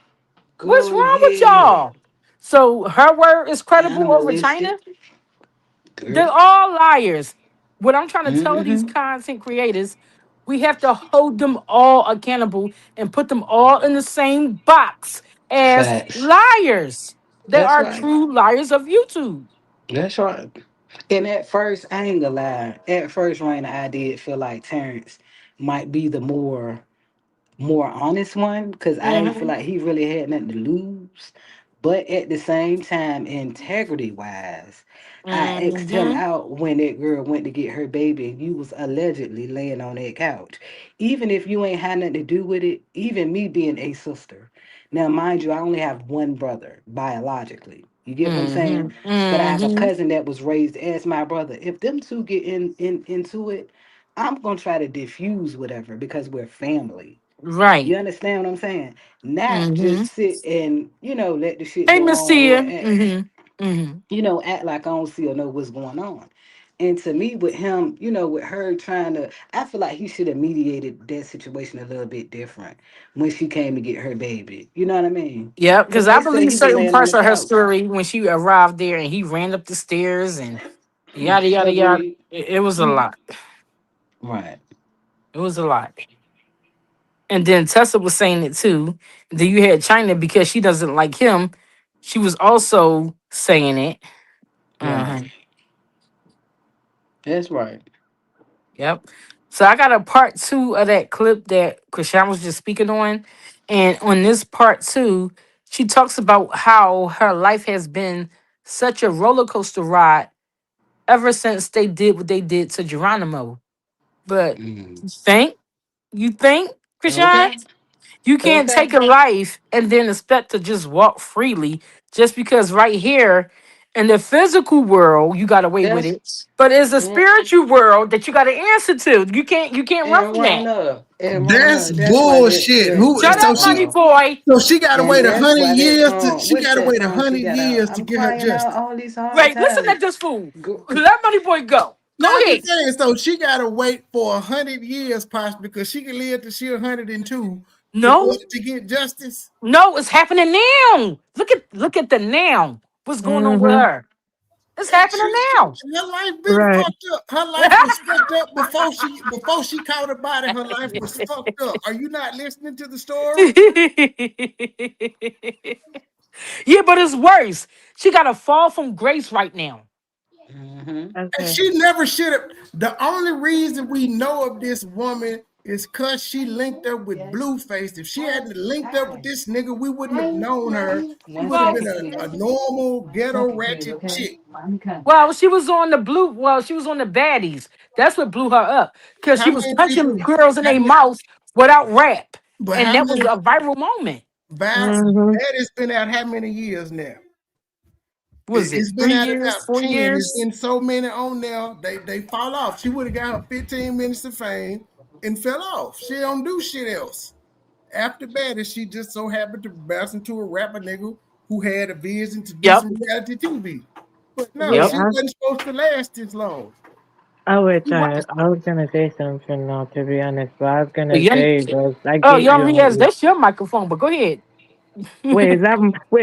What's Go wrong with ahead. y'all? So her word is credible over China? Animalistic. They're Girl. all liars. What I'm trying to tell these Mm-hmm. content creators, we have to hold them all accountable and put them all in the same box as Facts. liars. They That's are right. true liars of YouTube. That's right. And at first, I ain't gonna lie. At first, Raina, I did feel like Terrence might be the more honest one because I didn't feel Hmm. like he really had nothing to lose. But at the same time, integrity wise, I asked him Hmm. out when that girl went to get her baby and you was allegedly laying on that couch. Even if you ain't had nothing to do with it, even me being a sister. Now, mind you, I only have one brother biologically. You get what I'm saying? Hmm. But I have a Hmm. cousin that was raised as my brother. If them two get into it, I'm gonna try to diffuse whatever because we're family. Right. You understand what I'm saying? Not Hmm. just sit and, let the shit Hey, go Miss on or Tia. act, Hmm. Hmm. act like I don't see or know what's going on. And to me, with him, with her trying to, I feel like he should have mediated that situation a little bit different when she came to get her baby. You know what I mean? Yeah, because Because I they say believe he was certain laying on the parts of her couch. story when she arrived there and he ran up the stairs and yada yada yada. Agreed. It was a lot. Right. It was a lot. And then Tessa was saying it too. Then you had China because she doesn't like him. She was also saying it. Uh-huh. Right. That's right. Yep. So I got a part two of that clip that Krishan was just speaking on. And on this part two, she talks about how her life has been such a roller coaster ride ever since they did what they did to Geronimo. But Mm. you think, Krishan? Okay. You can't Okay. take a life and then expect to just walk freely just because right here in the physical world you got away with That's it. But it's a and, spiritual world that you got to answer to. You can't run and from that. run up. And run That's up. That's why bullshit. Who? Shut that So up, money she, song. boy. so she got to And wait a that's hundred why that years to. song, She what's got to that wait a song she hundred got out? years to I'm get her crying out justice. all these hard Wait, listen to times. this fool. Go, Let money boy go. No, Go I'm ahead. just saying. So she got to wait for 100 years, possibly, because she can live to she 102 in No, order to get justice. no, it's happening now. Look at the now. What's going on with Mm-hmm. her? It's happening now. Her life been Right. fucked up. Her life was fucked up before she caught her body. Her life was fucked up. Are you not listening to the story? Yeah, but it's worse. She got to fall from grace right now. mm-hmm. And Okay. she never should have. The only reason we know of this woman is because she linked up with Blueface. If she hadn't linked up with this nigga, we wouldn't have known her. She One would have Well, been second, please. a normal ghetto ratchet chick. she was on the baddies. That's what blew her up because How she was many punching people? girls in How their many? mouth without rap, But and how that was many? a viral moment. Mm-hmm. That has been out how many years now? Was it It's been three out years, about 4 10. It's years? been so many on there, they fall off. She would have got her 15 minutes of fame and fell off. She don't do shit else. After that, she just so happened to bounce into a rapper nigga who had a vision to do Yep, some reality TV. But no, Yeah. yep. she wasn't supposed to last this long. I was gonna say something now, to be honest, but I was But gonna you say, though, I oh, get you you only on what has you. that's your microphone, but go ahead. Wait,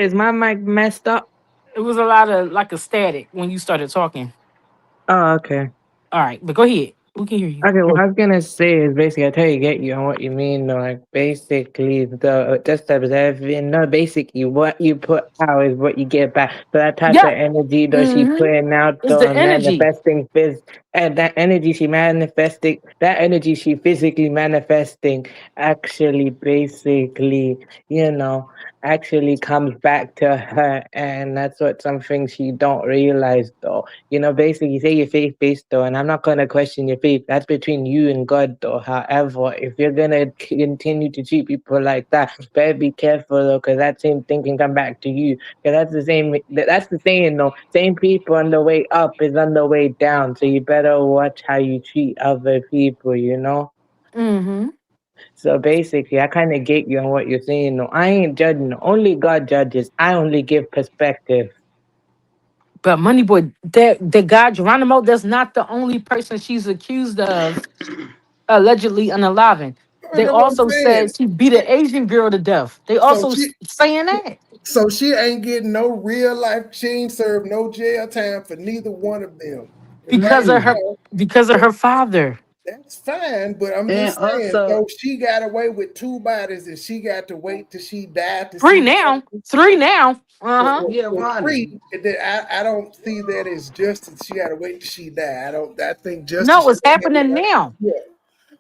is my mic messed up? It was a lot of like a static when you started talking. Oh, okay. All right, but go ahead. We can hear you. Okay, what I was gonna say is basically I totally get you on what you mean though. Like basically the just observing no basically what you put out is what you get back. So that type of Yeah. energy though she Mm-hmm. putting out It's though the and energy. manifesting and that energy she manifesting that energy she physically manifesting actually basically, you know, actually comes back to her, and that's what something she don't realize though. You know, basically, you say your faith based though, and I'm not gonna question your faith. That's between you and God though. However, if you're gonna continue to treat people like that, better be careful though, because that same thing can come back to you. Because that's the same. That's the saying though. Same people on the way up is on the way down. So you better watch how you treat other people. You know. Mm-hmm. So basically, I kind of get you on what you're saying. No, I ain't judging. Only God judges. I only give perspective. But Money Boy, that guy Geronimo, that's not the only person she's accused of allegedly unaliving. They That's what I'm also saying. said she beat an Asian girl to death. They So also she, saying that so she ain't getting no real life. She ain't served no jail time for neither one of them. And right because of her now, because of her father. that's fine, but I'm And just saying. also, So she got away with two bodies, and she got to wait till she died to Three see now. Three now. Uh-huh. yeah, well, three. Ronnie. That I don't see that as justice. She got to wait till she died. I don't. I think justice No, should it's have happening been. now. Yeah.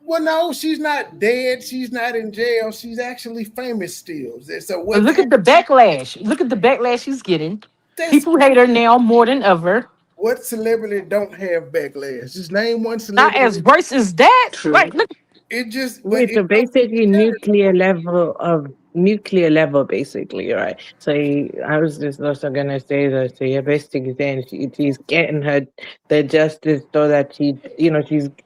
Well, no, she's not dead. She's not in jail. She's actually famous still. So But what look at the happened? backlash. Look at the backlash she's getting. That's People hate her now more than ever. what celebrity don't have backlash. Just name one Not celebrity. as worse as that. True. Like, look, It just, but Wait, it so don't basically matter no more. nuclear level, basically, right? So I was just also gonna say that. So you're basically saying she's getting the justice so that she's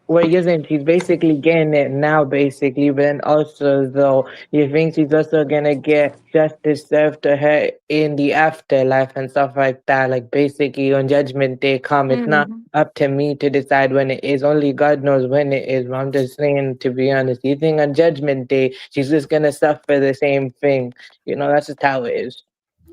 well, you're saying she's basically getting it now, basically, but then also though you think she's also gonna get justice served to her in the afterlife and stuff like that. Like basically on Judgment Day come, it's not mhm. up to me to decide when it is. Only God knows when it is. But I'm just saying, to be honest, you think on Judgment Day she's just gonna suffer the same thing? You know, that's just how it is.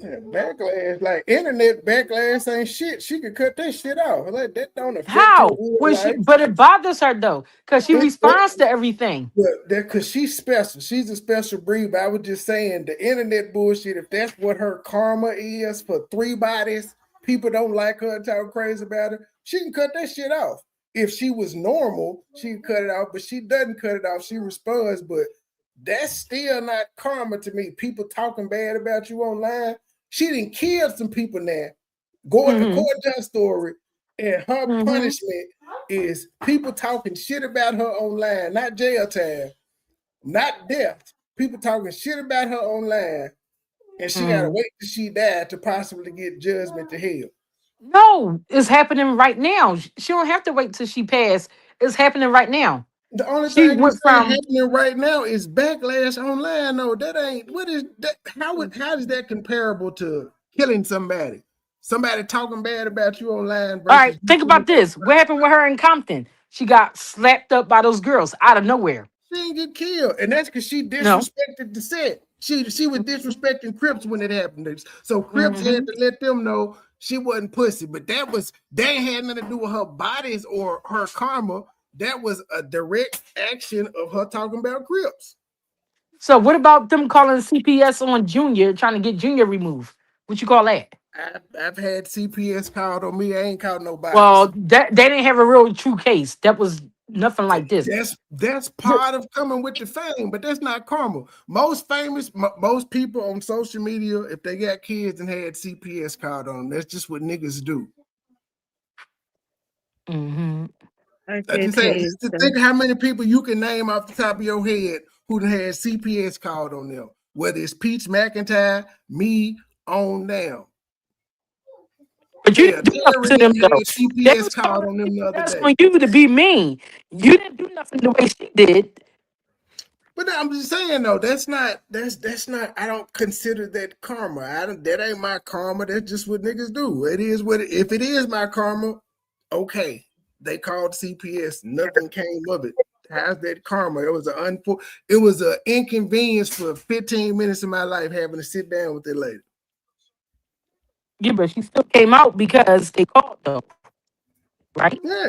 Yeah, backlash, like internet backlash ain't shit. She could cut that shit off. Like that don't affect her How? real When she life. but it bothers her though, because she It, responds to everything. but that because she's special. She's a special breed. But I was just saying the internet bullshit, if that's what her karma is for three bodies, people don't like her and talk crazy about her. She can cut that shit off. If she was normal, she can cut it off, but she doesn't cut it off. She responds, but that's still not karma to me. People talking bad about you online. She didn't kill some people now. Going Hmm. according to her story, and her Hmm. punishment is people talking shit about her online, not jail time, not death. People talking shit about her online, and she gotta Mm. wait till she died to possibly get judgment to hell. No, it's happening right now. She don't have to wait till she passed. It's happening right now. The only She thing you went say from happening right now is backlash online. No, that ain't what is that how is that comparable to killing somebody? Somebody talking bad about you online all right, versus you think killing about this. What happened with her in Compton? She got slapped up by those girls out of nowhere. she didn't get killed, and that's because she No. disrespected the set. She was disrespecting Crips when it happened. So Crips had Hmm. to let them know she wasn't pussy. But that ain't had nothing to do with her bodies or her karma. That was a direct action of her talking about Crips. So what about them calling CPS on Junior, trying to get Junior removed? What you call that? I've had CPS called on me. I ain't called no bodies. Well, that they didn't have a real true case. That was nothing like this. That's part of coming with the fame, but that's not karma. Most people on social media, if they got kids and had CPS called on them, that's just what niggas do. Hmm. I Okay, just saying, okay. just to think of how many people you can name off the top of your head who done had CPS called on them, whether it's Peach McIntyre, me, on down. But you Hell, didn't do nothing to Terry them though. had They CPS was called calling on them the other CPS day. on you to be mean. You didn't do nothing the way she did. But I'm just saying though, that's not. I don't consider that karma. That ain't my karma. That's just what niggas do. It is what. If it is my karma, okay, They called CPS. Nothing came of it. How's that karma? It was an inconvenience for 15 minutes of my life having to sit down with that lady. Yeah, but she still came out because they called though, right? Yeah.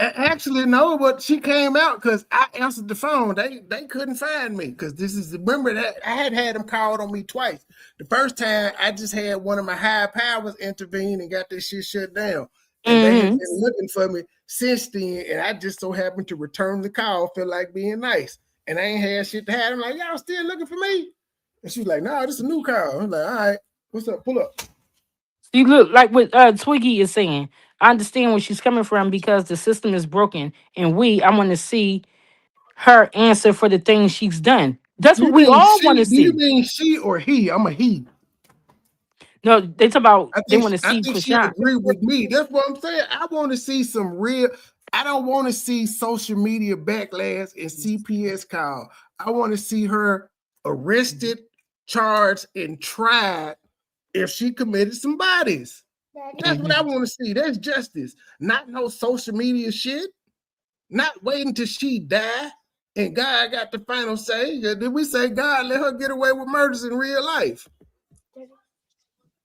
Actually, no, but she came out because I answered the phone. They couldn't find me because this is remember that I had them called on me twice. The first time I just had one of my high powers intervene and got this shit shut down. And they had Mm-hmm. been looking for me since then, and I just so happened to return the call, feel like being nice. And I ain't had shit to have. I'm like, y'all still looking for me? And she was like, nah, this is a new call. I'm like, all right, what's up? Pull up. See, look, like what Twiggy is saying. I understand where she's coming from because the system is broken, and I want to see her answer for the things she's done. That's what You we mean all want she? to Do you see. mean she or he? I'm a he. No, they talk about they want to I see think she Krishan. agreed with me. That's what I'm saying. I want to see some real. I don't want to see social media backlash and CPS call. I want to see her arrested, charged, and tried if she committed some bodies. That's what I Mhm. want to see. That's justice. Not no social media shit. Not waiting till she die and God got the final say. Did we say God let her get away with murders in real life?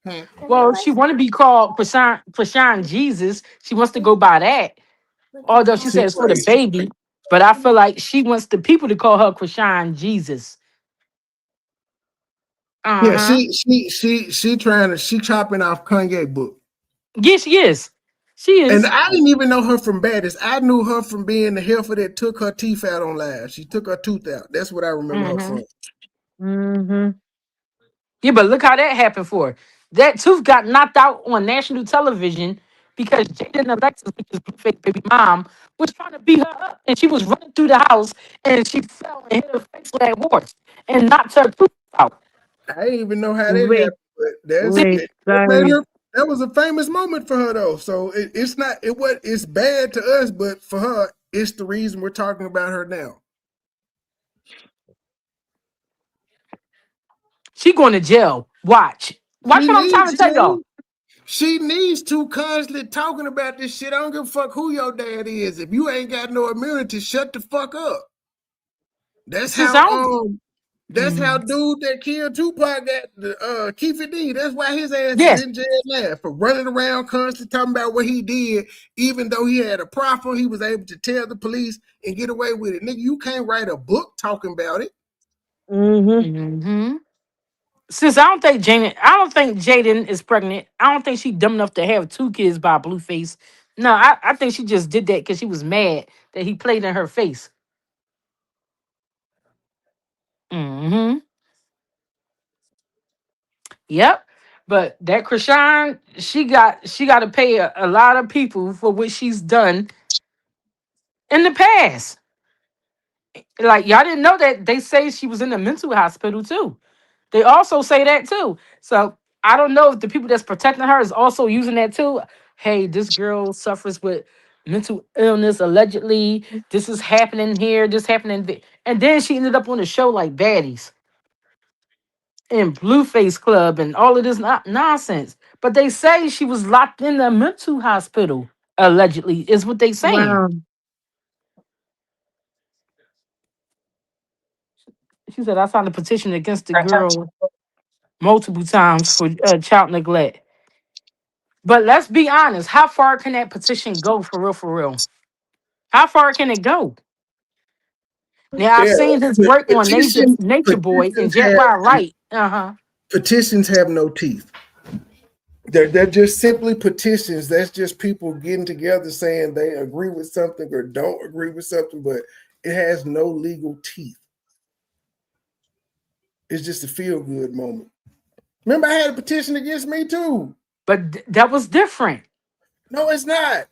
Hmm. Well, she want to be called Krishan Jesus. She wants to go by that. Although she See, says for the baby, but I feel like she wants the people to call her Krishan Jesus. Uh yeah, huh. she chopping off Kanye book. Yes, she is. She And is. I didn't even know her from Baddest. I knew her from being the heifer that took her teeth out on live. She took her tooth out. That's what I remember her Mm-hmm. from. Mm-hmm. Yeah, but look how that happened for her. That tooth got knocked out on national television because Jaden Alexis, which is fake baby mom, was trying to beat her up, and she was running through the house, and she fell and hit her face with that horse and knocked her tooth out. I didn't even know how that Wait, happened, but wait, that made sorry. her. That was a famous moment for her though. So it's not it's bad to us, but for her, it's the reason we're talking about her now. She going to jail. Watch She what I'm trying needs to tell y'all. to. She needs to constantly talking about this shit. I don't give a fuck who your dad is. If you ain't got no immunity, shut the fuck up. That's Since I how don't, that's how mm, dude that killed Tupac got the Keefe D. That's why his ass is yes, in jail now for running around constantly talking about what he did, even though he had a proffer, he was able to tell the police and get away with it. Nigga, you can't write a book talking about it. Mm-hmm. hmm since I don't think Jaden is pregnant. I don't think she dumb enough to have two kids by Blueface. No, I think she just did that because she was mad that he played in her face. hmm Yep. But that Krishan, she got to pay a lot of people for what she's done in the past. Like y'all didn't know that they say she was in a mental hospital too. They also say that too. So I don't know if the people that's protecting her is also using that too. Hey, this girl suffers with mental illness allegedly. This is happening here. This happening there. And then she ended up on the show like baddies in Blueface Club and all of this nonsense. But they say she was locked in the mental hospital allegedly. Is what they saying. Wow. She said I signed a petition against the girl multiple times for child neglect. But let's be honest, how far can that petition go for real? For real, how far can it go? Now I've Yeah, seen his work on Nature Boy and petitions Jet have Wild Right. Uh huh. petitions have no teeth. They're just simply petitions. That's just people getting together saying they agree with something or don't agree with something, but it has no legal teeth. It's just a feel good moment. Remember, I had a petition against me too. But that was different. No, it's not.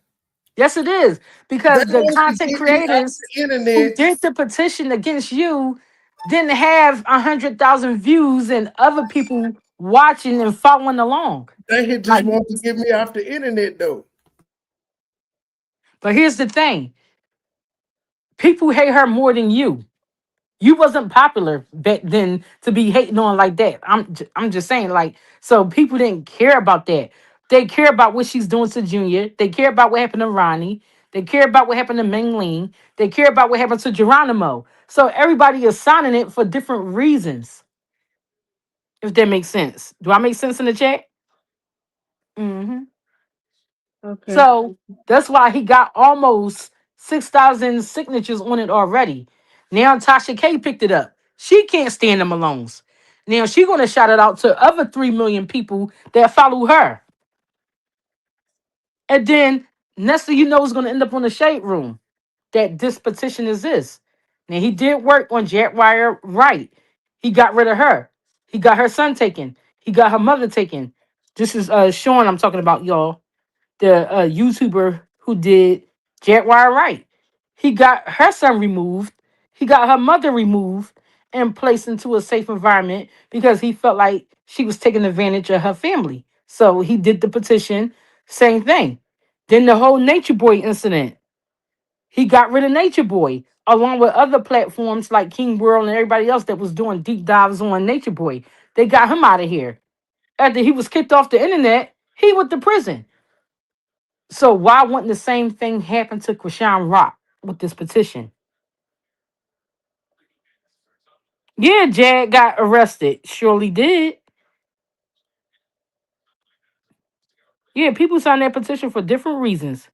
Yes, it is They because the want to content get me off creators the who internet. did the petition against you didn't have 100,000 views and other people watching and following along. They just Like, want to get me off the internet though. but here's the thing: people hate her more than you. You wasn't popular back then to be hating on like that. I'm just saying, like, so people didn't care about that. They care about what she's doing to Junior. They care about what happened to Ronnie. They care about what happened to Meng Ling. They care about what happened to Geronimo. So everybody is signing it for different reasons. If that makes sense. Do I make sense in the chat? Hmm. Okay. So that's why he got almost 6,000 signatures on it already. Now Tasha K picked it up. She can't stand the Malones. Now she's gonna shout it out to other 3 million people that follow her. And then next thing you know is gonna end up on the shade room that this petition exists. Now he did work on Jetwire right. He got rid of her. He got her son taken. He got her mother taken. This is Sean I'm talking about, y'all. The YouTuber who did Jetwire right. He got her son removed. He got her mother removed and placed into a safe environment because he felt like she was taking advantage of her family. So he did the petition, same thing. Then the whole Nature Boy incident. He got rid of Nature Boy along with other platforms like King World and everybody else that was doing deep dives on Nature Boy. They got him out of here. After he was kicked off the internet, he went to prison. So why wouldn't the same thing happen to Chrisean Rock with this petition? Yeah, Jag got arrested. Surely did. Yeah, people signed that petition for different reasons.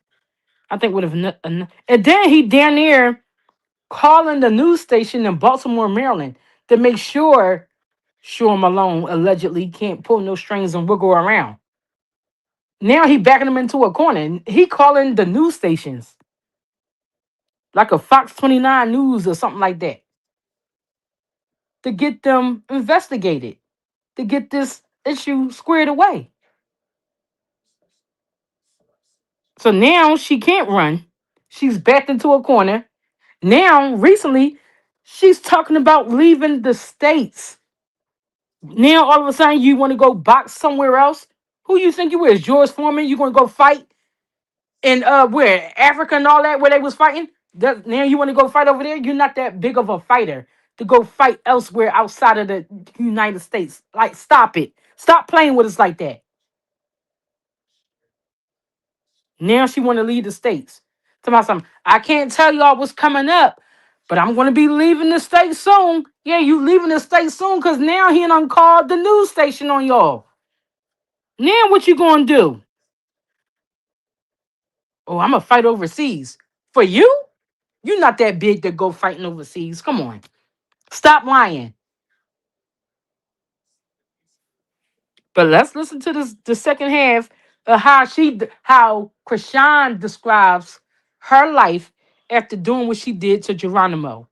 I think would have, and then he down there calling the news station in Baltimore, Maryland, to make sure Sean Malone allegedly can't pull no strings and wiggle around. Now he backing him into a corner. He calling the news stations like a Fox 29 News or something like that to get them investigated, to get this issue squared away. So now she can't run. She's backed into a corner. Now, recently, she's talking about leaving the States. Now, all of a sudden, you want to go box somewhere else? Who you think you is? George Foreman? You going to go fight in where? Africa and all that, where they was fighting? Now you want to go fight over there? You're not that big of a fighter to go fight elsewhere outside of the United States. Like, stop it. Stop playing with us like that. Now she want to leave the States. Tell me something. I can't tell y'all what's coming up, but I'm going to be leaving the state soon. Yeah, you leaving the state soon because now he done called the news station on y'all. Now what you going to do? Oh, I'm going to fight overseas. For you? You're not that big to go fighting overseas. Come on. Stop lying. But let's listen to this, the second half of how Chrisean describes her life after doing what she did to Geronimo.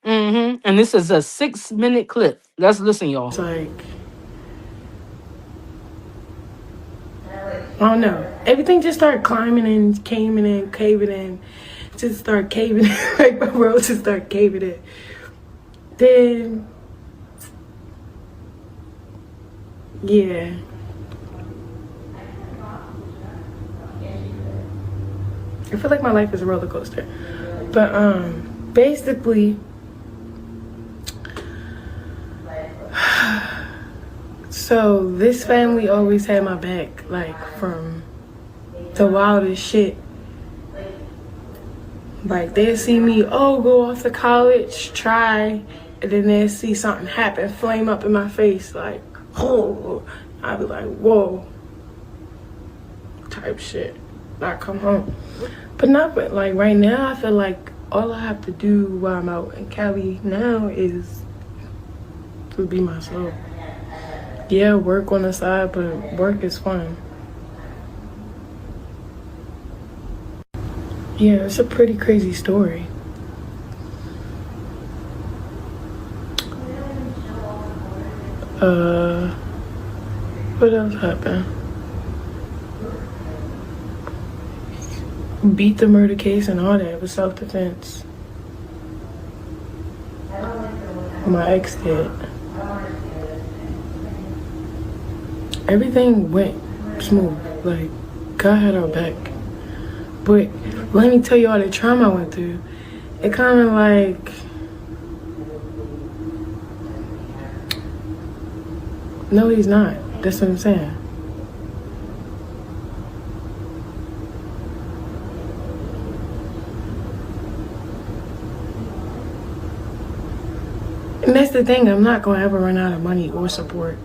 And this is a 6-minute clip. Let's listen, y'all. It's like, I don't know. Everything just started climbing and caving in. Just start caving in. Like my world just started caving in. Then, yeah. I feel like my life is a roller coaster. But basically, so this family always had my back, like from the wildest shit. Like they'll see me, go off to college, try, and then they'll see something happen, flame up in my face, like, oh, I'll be like, whoa, type shit. I come home. But not, but like right now, I feel like all I have to do while I'm out in Cali now is to be myself. Yeah, work on the side, but work is fun. Yeah, it's a pretty crazy story. What else happened? Beat the murder case and all that. It was self-defense. My ex did. Everything went smooth. Like, God had our back. But let me tell you all the trauma I went through. It kind of like, no, he's not. That's what I'm saying. the thing. I'm not gonna ever run out of money or support.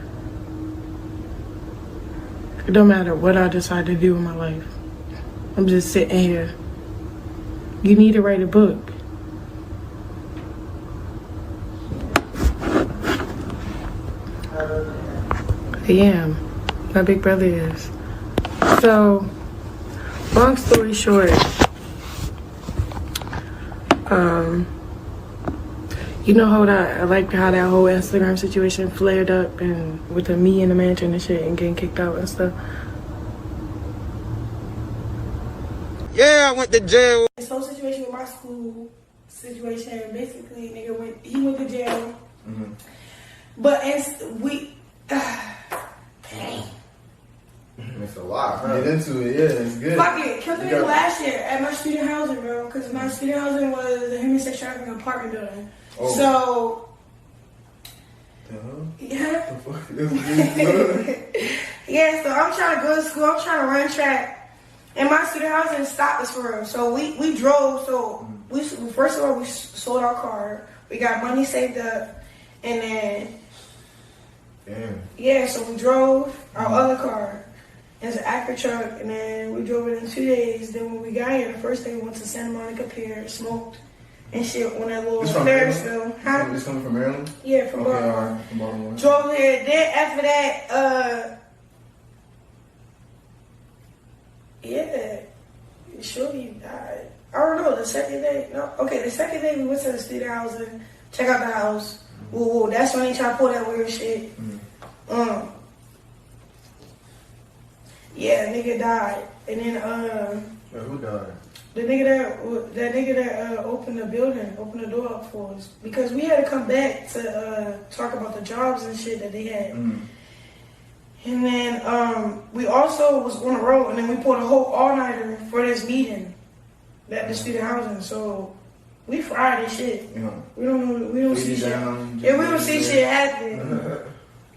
It don't matter what I decide to do in my life. I'm just sitting here. You need to write a book. I am. My big brother is. So, long story short, you know how that, I like how that whole Instagram situation flared up and with the me in the mansion and shit and getting kicked out and stuff. Yeah, I went to jail. This whole situation with my school situation, basically, nigga he went to jail. Mm-hmm. But dang. It's a lot. Get into it, yeah, it's good. Fuck it, killed me last year at my student housing, bro, because my student housing was a human sex trafficking apartment building. Oh. So, yeah. Yeah, so I'm trying to go to school, I'm trying to run track, and my student housing stopped us for real. So we drove, so first of all, we sold our car, we got money saved up, and then, yeah, so we drove our other car. It's an Acura truck, and then we drove it in 2 days. Then when we got here, the first day we went to Santa Monica Pier, smoked and shit on that little Ferris wheel. This coming from Maryland? Yeah, from Baltimore. Right, from Baltimore. Drove here. Then after that, yeah, shorty died. I don't know, the second day, the second day we went to the student housing, check out the house. Ooh, that's when they try to pull that weird shit. Yeah, nigga died, and then who died? The nigga that opened the building, opened the door up for us, because we had to come back to talk about the jobs and shit that they had. And then we also was on the road, and then we pulled a whole all-nighter for this meeting at the student housing. So we fried this shit. Yeah. We don't see shit. Yeah, we don't see shit happen.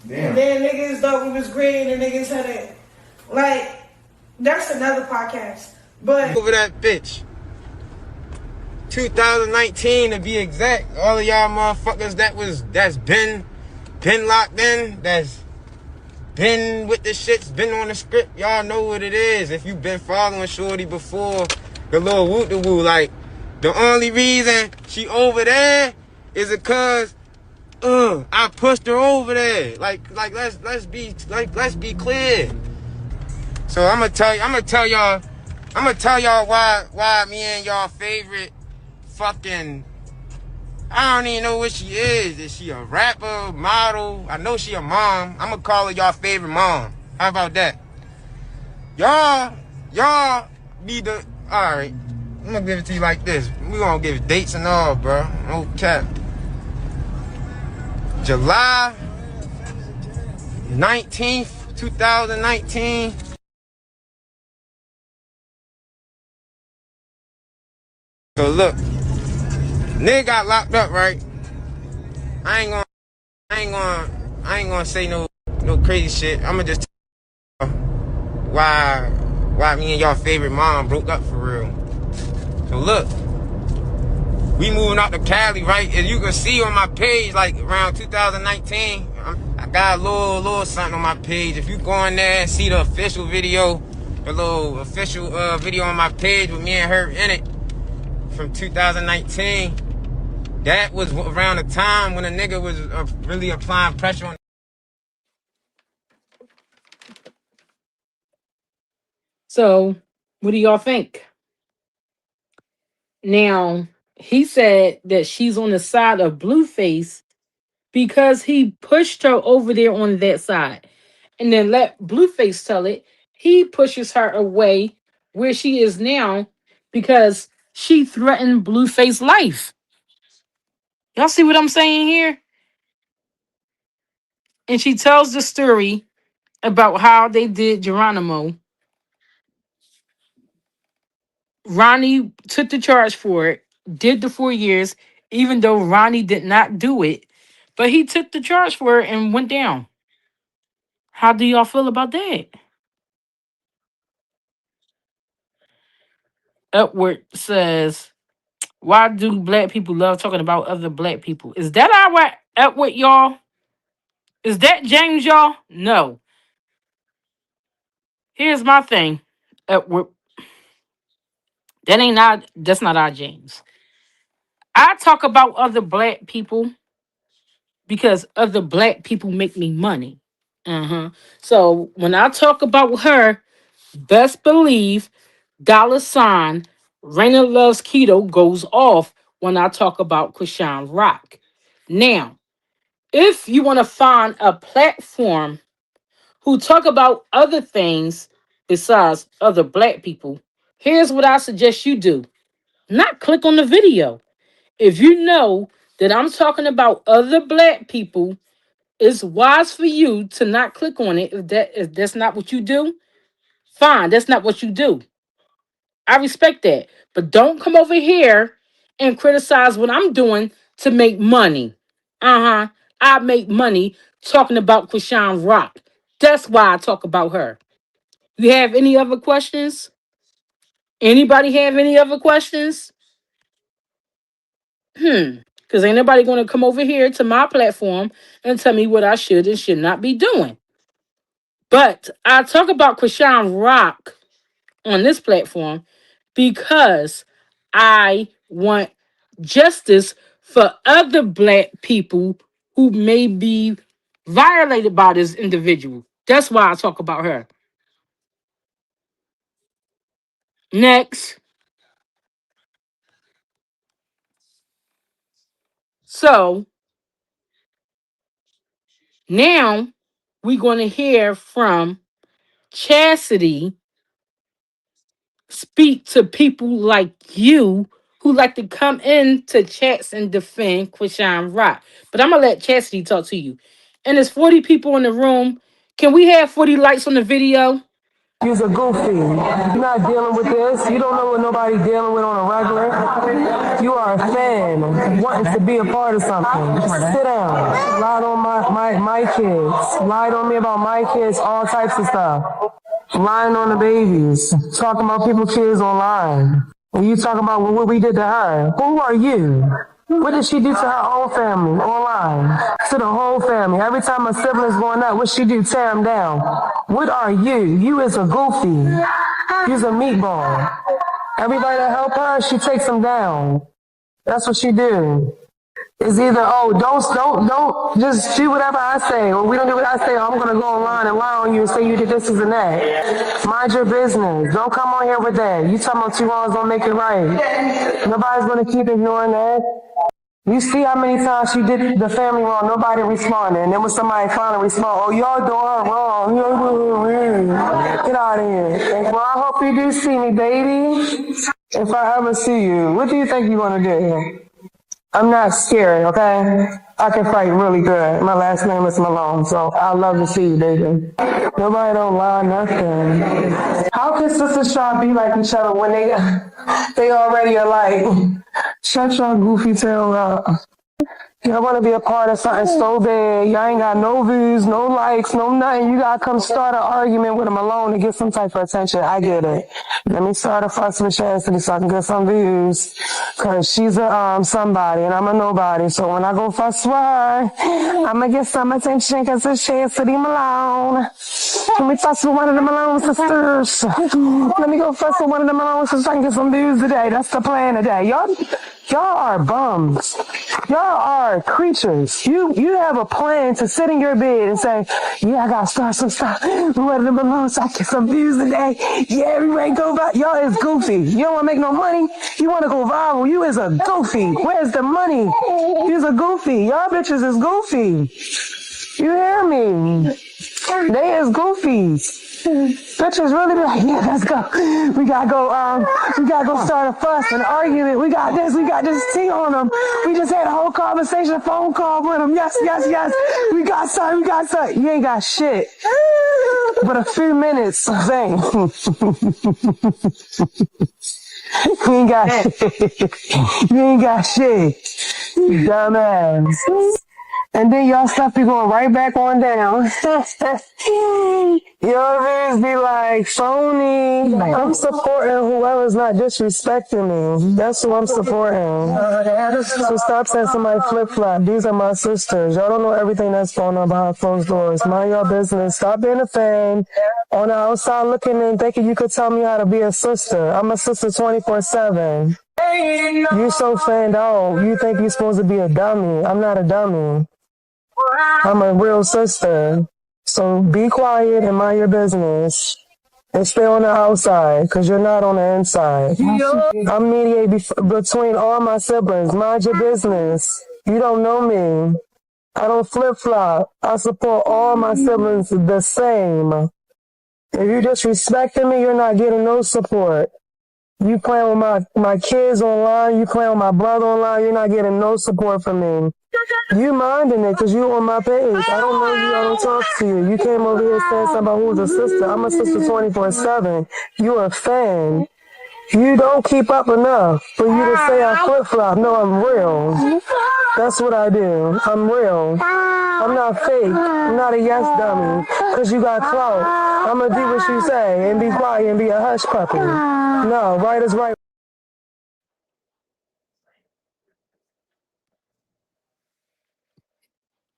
Damn. And then niggas thought we was great, and niggas had it. Like, that's another podcast. But over that bitch. 2019 to be exact. All of y'all motherfuckers that's been locked in, that's been with the shits, been on the script, y'all know what it is. If you been following Shorty before the little woo-de-woo, like, the only reason she over there is because I pushed her over there. Let's be clear. So I'm gonna tell y'all why me and y'all favorite fucking, I don't even know what she is. Is she a rapper, model? I know she a mom. I'm gonna call her y'all favorite mom. How about that? Y'all need to, alright, I'm gonna give it to you like this. We gonna give dates and all, bro. No cap. July 19th, 2019. So look, nigga got locked up, right? I ain't gonna say no crazy shit. I'ma just tell you why me and y'all favorite mom broke up for real. So look, we moving out to Cali, right? As you can see on my page, like around 2019, I got a little something on my page. If you go in there and see the official video, the little official video on my page with me and her in it, from 2019, that was around the time when a nigga was really applying pressure on. So, what do y'all think? Now, he said that she's on the side of Blueface because he pushed her over there on that side. And then let Blueface tell it. He pushes her away where she is now because she threatened Blueface's life. Y'all see what I'm saying here? And she tells the story about how they did Geronimo. Ronnie took the charge for it, did the 4 years, even though Ronnie did not do it. But he took the charge for it and went down. How do y'all feel about that? Upward says, why do black people love talking about other black people? Is that our Edward, y'all. Is that James, y'all? No. Here's my thing. Edward, that's not our James. I talk about other black people because other black people make me money. So when I talk about her, best believe $ Raina Loves Keto goes off when I talk about Chrisean Rock. Now, if you want to find a platform who talk about other things besides other black people, here's what I suggest you do. Not click on the video. If you know that I'm talking about other black people, it's wise for you to not click on it if that's not what you do. Fine, that's not what you do. I respect that. But don't come over here and criticize what I'm doing to make money. I make money talking about Chrisean Rock. That's why I talk about her. You have any other questions? Anybody have any other questions? Because ain't nobody going to come over here to my platform and tell me what I should and should not be doing. But I talk about Chrisean Rock on this platform because I want justice for other black people who may be violated by this individual. That's why I talk about her. Next. So now we're going to hear from Chasity speak to people like you who like to come in to chats and defend Chrisean Rock. But I'm going to let Chasity talk to you. And there's 40 people in the room. Can we have 40 likes on the video? You's a goofy. You're not dealing with this. You don't know what nobody's dealing with on a regular. You are a fan wanting to be a part of something. Sit down. Lied on my kids. Lied on me about my kids, all types of stuff. Lying on the babies. Talking about people's kids online. And you talking about what we did to her. Who are you? What did she do to her own family online? To the whole family. Every time a sibling's going up, what she do? Tear them down. What are you? You is a goofy. You's a meatball. Everybody that help her, she takes them down. That's what she do. It's either, don't just do whatever I say, or we don't do what I say, or I'm going to go online and lie on you and say you did this and that. Mind your business. Don't come on here with that. You talking about 2 wrongs don't make it right. Nobody's going to keep ignoring that. You see how many times she did the family wrong, nobody responded. And then when somebody finally respond, oh, y'all doing her wrong. Get out of here. Well, I hope you do see me, baby. If I ever see you, what do you think you're going to do? I'm not scared, okay? I can fight really good. My last name is Malone, so I'd love to see you, baby. Nobody don't lie, nothing. How can sisters try to be like each other when they already alike? Shut your goofy tail up. Y'all want to be a part of something so bad. Y'all ain't got no views, no likes, no nothing. You got to come start an argument with them alone to get some type of attention. I get it. Let me start a fuss with Chasity so I can get some views. Because she's a somebody and I'm a nobody. So when I go fuss with her, I'm going to get some attention because it's Chasity Malone. Let me fuss with one of the Malone sisters. Let me go fuss with one of the Malone sisters so I can get some views today. That's the plan today. Y'all are bums. Y'all are creatures. You have a plan to sit in your bed and say, yeah, I gotta start some stuff. One of them alone so I get some views today. Yeah, everybody go viral. Y'all is goofy. You don't wanna make no money. You wanna go viral. You is a goofy. Where's the money? You's a goofy. Y'all bitches is goofy. You hear me? They is goofies. Bitches really be like, yeah, let's go. We gotta go start a fuss and argument. We got this tea on them. We just had a whole conversation, phone call with them. Yes. We got something. You ain't got shit. But a few minutes of fame. You ain't got shit. You ain't got shit. You dumbass. And then y'all stuff be going right back on down. Y'all just be like, phony. I'm supporting whoever's not disrespecting me. That's who I'm supporting. So stop saying somebody flip-flop. These are my sisters. Y'all don't know everything that's going on behind closed doors. Mind your business. Stop being a fan. On the outside looking in, thinking you could tell me how to be a sister. I'm a sister 24/7. You so fanned out. You think you're supposed to be a dummy. I'm not a dummy. I'm a real sister. So be quiet and mind your business. And stay on the outside, because you're not on the inside. I mediate between all my siblings. Mind your business. You don't know me. I don't flip-flop. I support all my siblings the same. If you disrespecting me, you're not getting no support. You playing with my kids online, you playing with my brother online, you're not getting no support from me. You minding it because you on my page. I don't know you, I don't talk to you. You came over here saying something about who's a sister. I'm a sister 24/7. You're a fan. You don't keep up enough for you to say I flip-flop. No, I'm real. That's what I do. I'm real. I'm not fake. I'm not a yes dummy. Because you got clout. I'm going to do what you say and be quiet and be a hush puppy. No, right is right.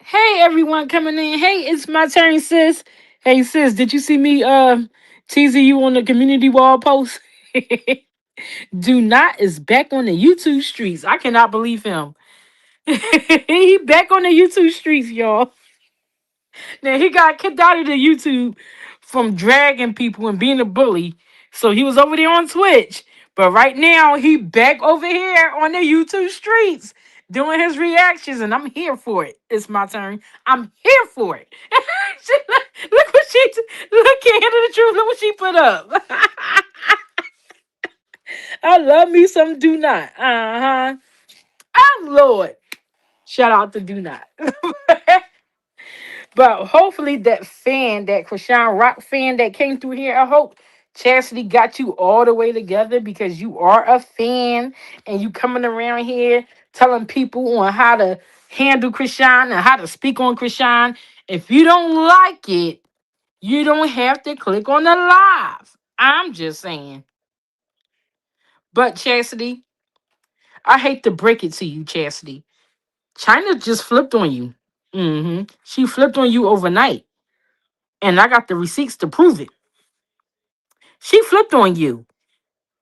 Hey everyone coming in. Hey, it's my turn, sis. Hey sis, did you see me teasing you on the community wall post? Do not is back on the YouTube streets. I cannot believe him. He back on the YouTube streets, y'all. Now he got kicked out of the YouTube from dragging people and being a bully. So he was over there on Twitch. But right now he back over here on the YouTube streets doing his reactions, and I'm here for it. It's my turn. I'm here for it. Look what look at the truth. Look what she put up. I love me some do not. Uh-huh. Oh Lord. Shout out to do not. But hopefully that fan, that Chrisean Rock fan that came through here, I hope Chasity got you all the way together because you are a fan and you coming around here telling people on how to handle Chrisean and how to speak on Chrisean. If you don't like it, you don't have to click on the live. I'm just saying. But Chasity, I hate to break it to you, Chasity. Chyna just flipped on you. She flipped on you overnight. And I got the receipts to prove it. She flipped on you.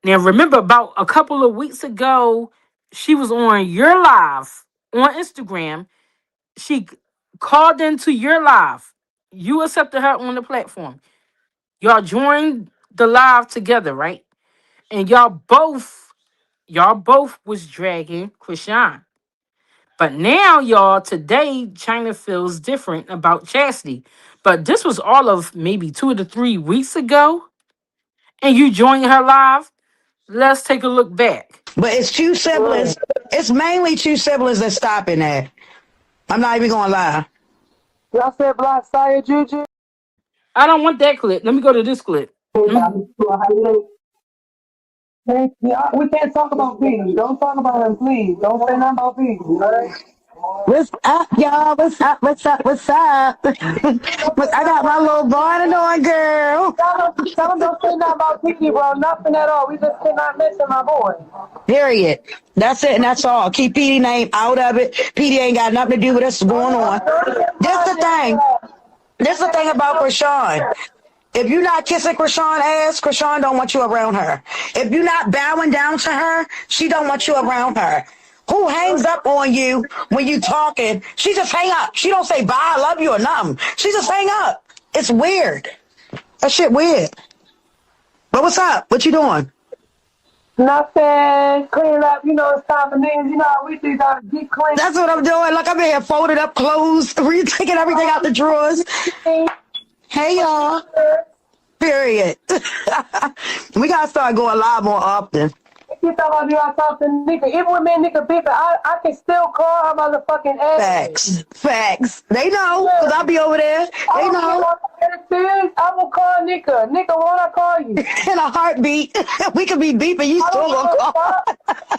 Now, remember, about a couple of weeks ago, she was on your live on Instagram. She called into your live. You accepted her on the platform. Y'all joined the live together, right? And y'all both was dragging Chrisean. But now, y'all, today, Chyna feels different about Chasity. But this was all of maybe 2 to 3 weeks ago. And you joined her live. Let's take a look back. But it's two siblings. It's mainly two siblings that's stopping that. I'm not even gonna lie. Y'all said Black Saya Juju? I don't want that clip. Let me go to this clip. Yeah, we can't talk about Petey. Don't talk about him, please. Don't say nothing about Petey, all right? What's up, y'all? What's up? What's up? What's up? Look, I got my little bonnet on, girl. Tell him don't say nothing about Petey, bro. Nothing at all. We just cannot mention my boy. Period. That's it, and that's all. Keep Petey name out of it. Petey ain't got nothing to do with what's going on. This the thing. This the thing about Chrisean. If you're not kissing Chrisean ass, Chrisean don't want you around her. If you're not bowing down to her, she don't want you around her. Who hangs up on you when you talking? She just hang up. She don't say bye, I love you or nothing. She just hang up. It's weird. That shit weird. But what's up? What you doing? Nothing. Clean up. You know it's time for niggas. You know how we do. Gotta get clean. That's what I'm doing. Look, I'm in here folded up clothes, taking everything out the drawers. Hey, y'all. Period. We gotta start going live more often. You talking about you out talking to nigga. Even with me and nigga beefing, I can still call her motherfucking ass. Facts. They know, because I'll be over there. They know. I will call nigga. Nigga, won't I call you? In a heartbeat. We could be beefing, you still gonna call.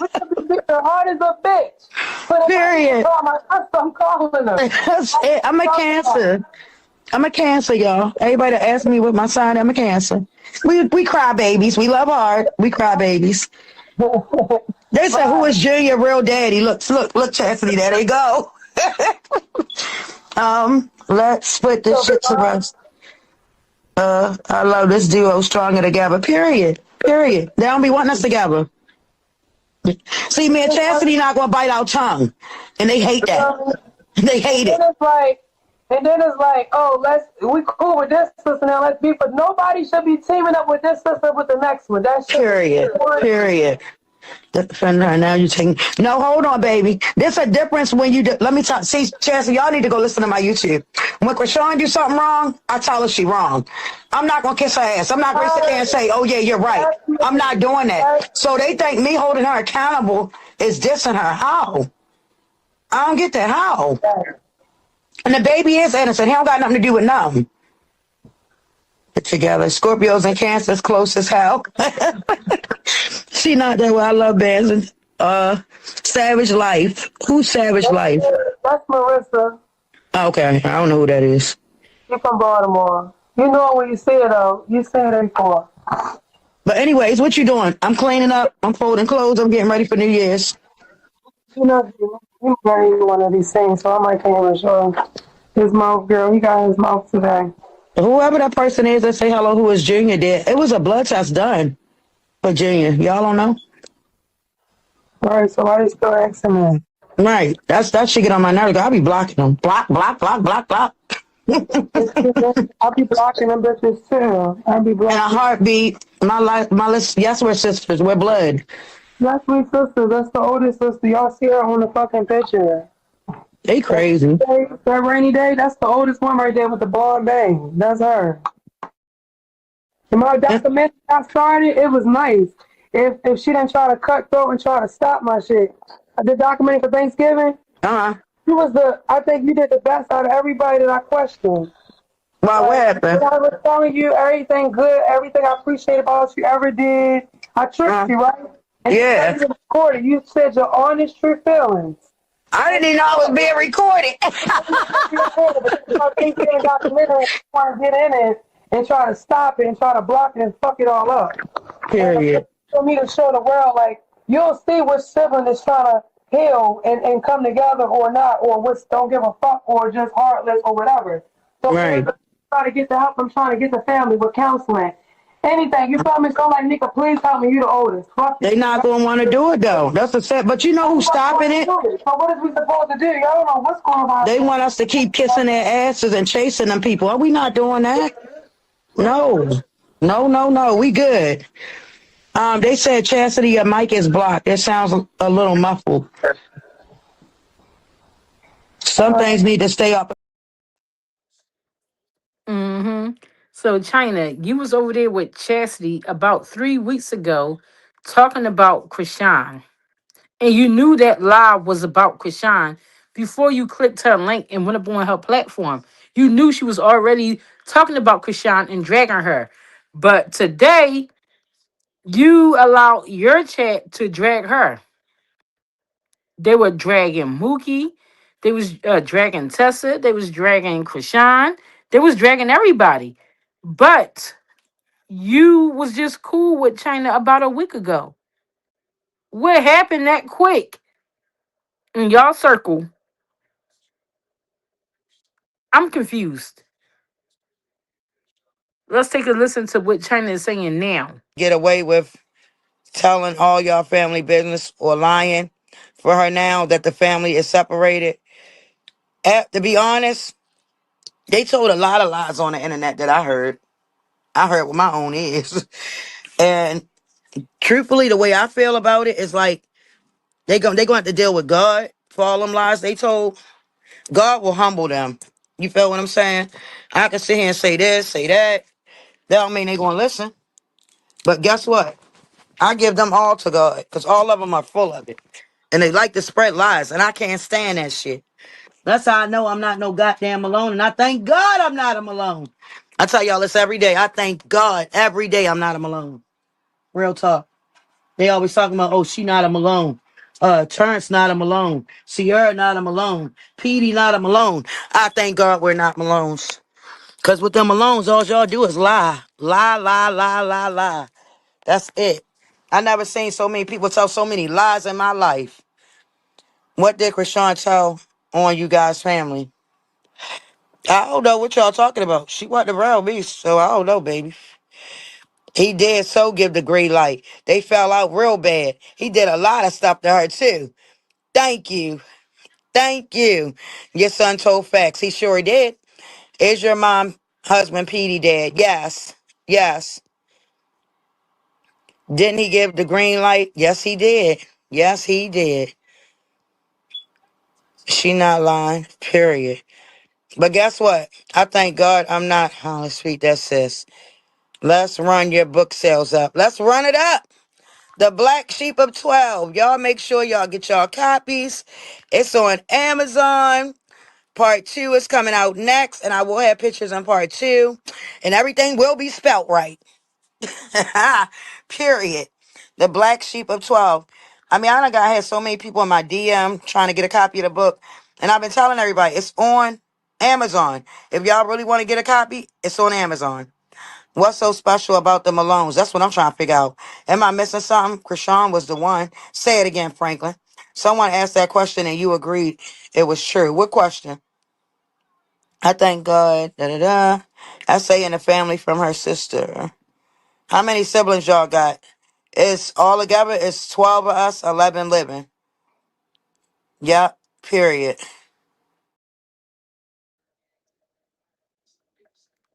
We could be bitch hard as a bitch. But if I need to Period. call my sister, I'm calling her. That's it. I'm a Cancer. I'm a Cancer, y'all. Everybody that asks me what my sign, I'm a Cancer. We cry babies. We love hard. We cry babies. They said, "Who is Junior real daddy?" Look, Chastity. There they go. Let's put this shit to rest. I love this duo stronger together. Period. They don't be wanting us together. See, me and Chastity not gonna bite our tongue, and they hate that. They hate it. And then it's like, oh, we cool with this sister now, let's be, but nobody should be teaming up with this sister with the next one. That shit. Period. Now you taking no. Hold on, baby. There's a difference when you let me talk. See, Chastity, y'all need to go listen to my YouTube. When Chrisean do something wrong, I tell her she wrong. I'm not gonna kiss her ass. I'm not gonna sit there and say, "Oh yeah, you're right." I'm not doing that. So they think me holding her accountable is dissing her. How? I don't get that. How? And the baby is innocent. He don't got nothing to do with nothing. Get together. Scorpios and Cancers close as hell. She not that way. I love bands. Savage Life. Who's Savage Life? That's Marissa. Okay, I don't know who that is. She's from Baltimore. You know when you see it though. You see it before. But anyways, what you doing? I'm cleaning up. I'm folding clothes. I'm getting ready for New Year's. You know, he's wearing one of these things, so I might come and show his mouth, girl. He got his mouth today. Whoever that person is that say hello, who is Junior did, it was a blood test done for Junior. Y'all don't know? Right, so why they still asking me? Right. That shit get on my nerves. I be blocking them. Block. I'll be blocking them bitches too. I'll be blocking. And a heartbeat. Yes, we're sisters. We're blood. That's my sister. That's the oldest sister. Y'all see her on the fucking picture. They crazy. That rainy day, that's the oldest one right there with the blonde bang. That's her. And my documentary I started, it was nice. If she didn't try to cut throat and try to stop my shit. I did documentary for Thanksgiving. Uh-huh. I think you did the best out of everybody that I questioned. Well, what happened? I was telling you everything good, everything I appreciate about you ever did. I tricked you, right? And yeah. You said your honest, true feelings. I didn't even know I was being recorded. I think you got committed trying to get in it and try to stop it and try to block it and fuck it all up. Period. For me to show the world, like, you'll see which sibling is trying to heal and come together or not, or which don't give a fuck or just heartless or whatever. So right. I'm trying to get the help. I'm trying to get the family with counseling. Anything. You feel me? So like, Nika, please help me. You the oldest. Fuck they not going to want to do it, though. That's a set. But you know who's stopping it? So what is we supposed to do? Y'all don't know what's going on. They want us to keep kissing their asses and chasing them people. Are we not doing that? No. We good. They said, Chastity, your mic is blocked. It sounds a little muffled. Some things need to stay up. Mm-hmm. So, Chyna, you was over there with Chasity about 3 weeks ago talking about Chrisean. And you knew that live was about Chrisean before you clicked her link and went up on her platform. You knew she was already talking about Chrisean and dragging her. But today, you allowed your chat to drag her. They were dragging Mookie. They was dragging Tessa. They was dragging Chrisean. They was dragging everybody. But you was just cool with Chyna about a week ago. What happened that quick in y'all circle? I'm confused. Let's take a listen to what Chyna is saying now. Get away with telling all y'all family business or lying for her now that the family is separated. To be honest, they told a lot of lies on the internet that I heard. I heard with my own ears. And truthfully, the way I feel about it is like they're going to have to deal with God for all them lies they told. God will humble them. You feel what I'm saying? I can sit here and say this, say that. That don't mean they're going to listen. But guess what? I give them all to God because all of them are full of it. And they like to spread lies. And I can't stand that shit. That's how I know I'm not no goddamn Malone. And I thank God I'm not a Malone. I tell y'all this every day. I thank God every day I'm not a Malone. Real talk. They always talking about, oh, she not a Malone. Terrence not a Malone. Sierra not a Malone. Petey not a Malone. I thank God we're not Malones. Cause with them Malones, all y'all do is lie. Lie, lie, lie, lie, lie. That's it. I never seen so many people tell so many lies in my life. What did Chrisean tell on you guys' family? I don't know what y'all talking about. She wasn't around me, so I don't know, baby. He did so give the green light. They fell out real bad. He did a lot of stuff to her too. Thank you. Thank you. Your son told facts. He sure did. Is your mom, husband, Petey dead? Yes. Yes. Didn't he give the green light? Yes, he did. Yes, he did. She not lying. Period. But guess what? I thank God I'm not. Oh, let's read that, sis. Let's run your book sales up. Let's run it up. The Black Sheep of 12. Y'all make sure y'all get y'all copies. It's on Amazon. Part 2 is coming out next, and I will have pictures on part 2. And everything will be spelt right. Period. The Black Sheep of 12. I mean, I done got had so many people in my DM trying to get a copy of the book. And I've been telling everybody, it's on Amazon. If y'all really want to get a copy, it's on Amazon. What's so special about the Malones? That's what I'm trying to figure out. Am I missing something? Chrisean was the one. Say it again, Franklin. Someone asked that question and you agreed it was true. What question? I thank God. Da da da. I say in the family from her sister. How many siblings y'all got? It's all together. It's 12 of us, 11 living. Yep. Period.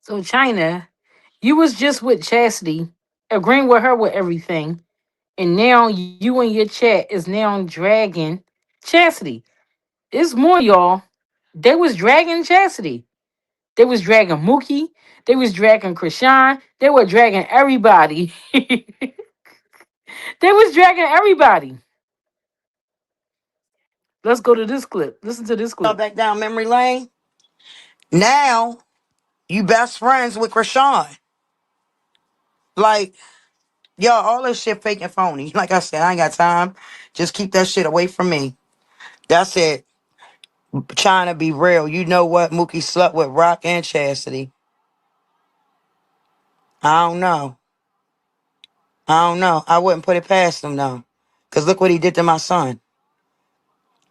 So China, you was just with Chasity, agreeing with her with everything, and now you and your chat is now dragging Chastity. It's more, y'all. They was dragging Chastity. They was dragging Mookie. They was dragging Chrisean. They were dragging everybody. They was dragging everybody. Let's go to this clip. Listen to this Y'all clip. back down memory lane. Now you best friends with Chrisean. Like, y'all, all this shit fake and phony. Like I said, I ain't got time. Just keep that shit away from me. That's it. Trying to be real. You know what? Mookie slept with Rock and Chastity. I don't know. I don't know. I wouldn't put it past him though. Cause look what he did to my son.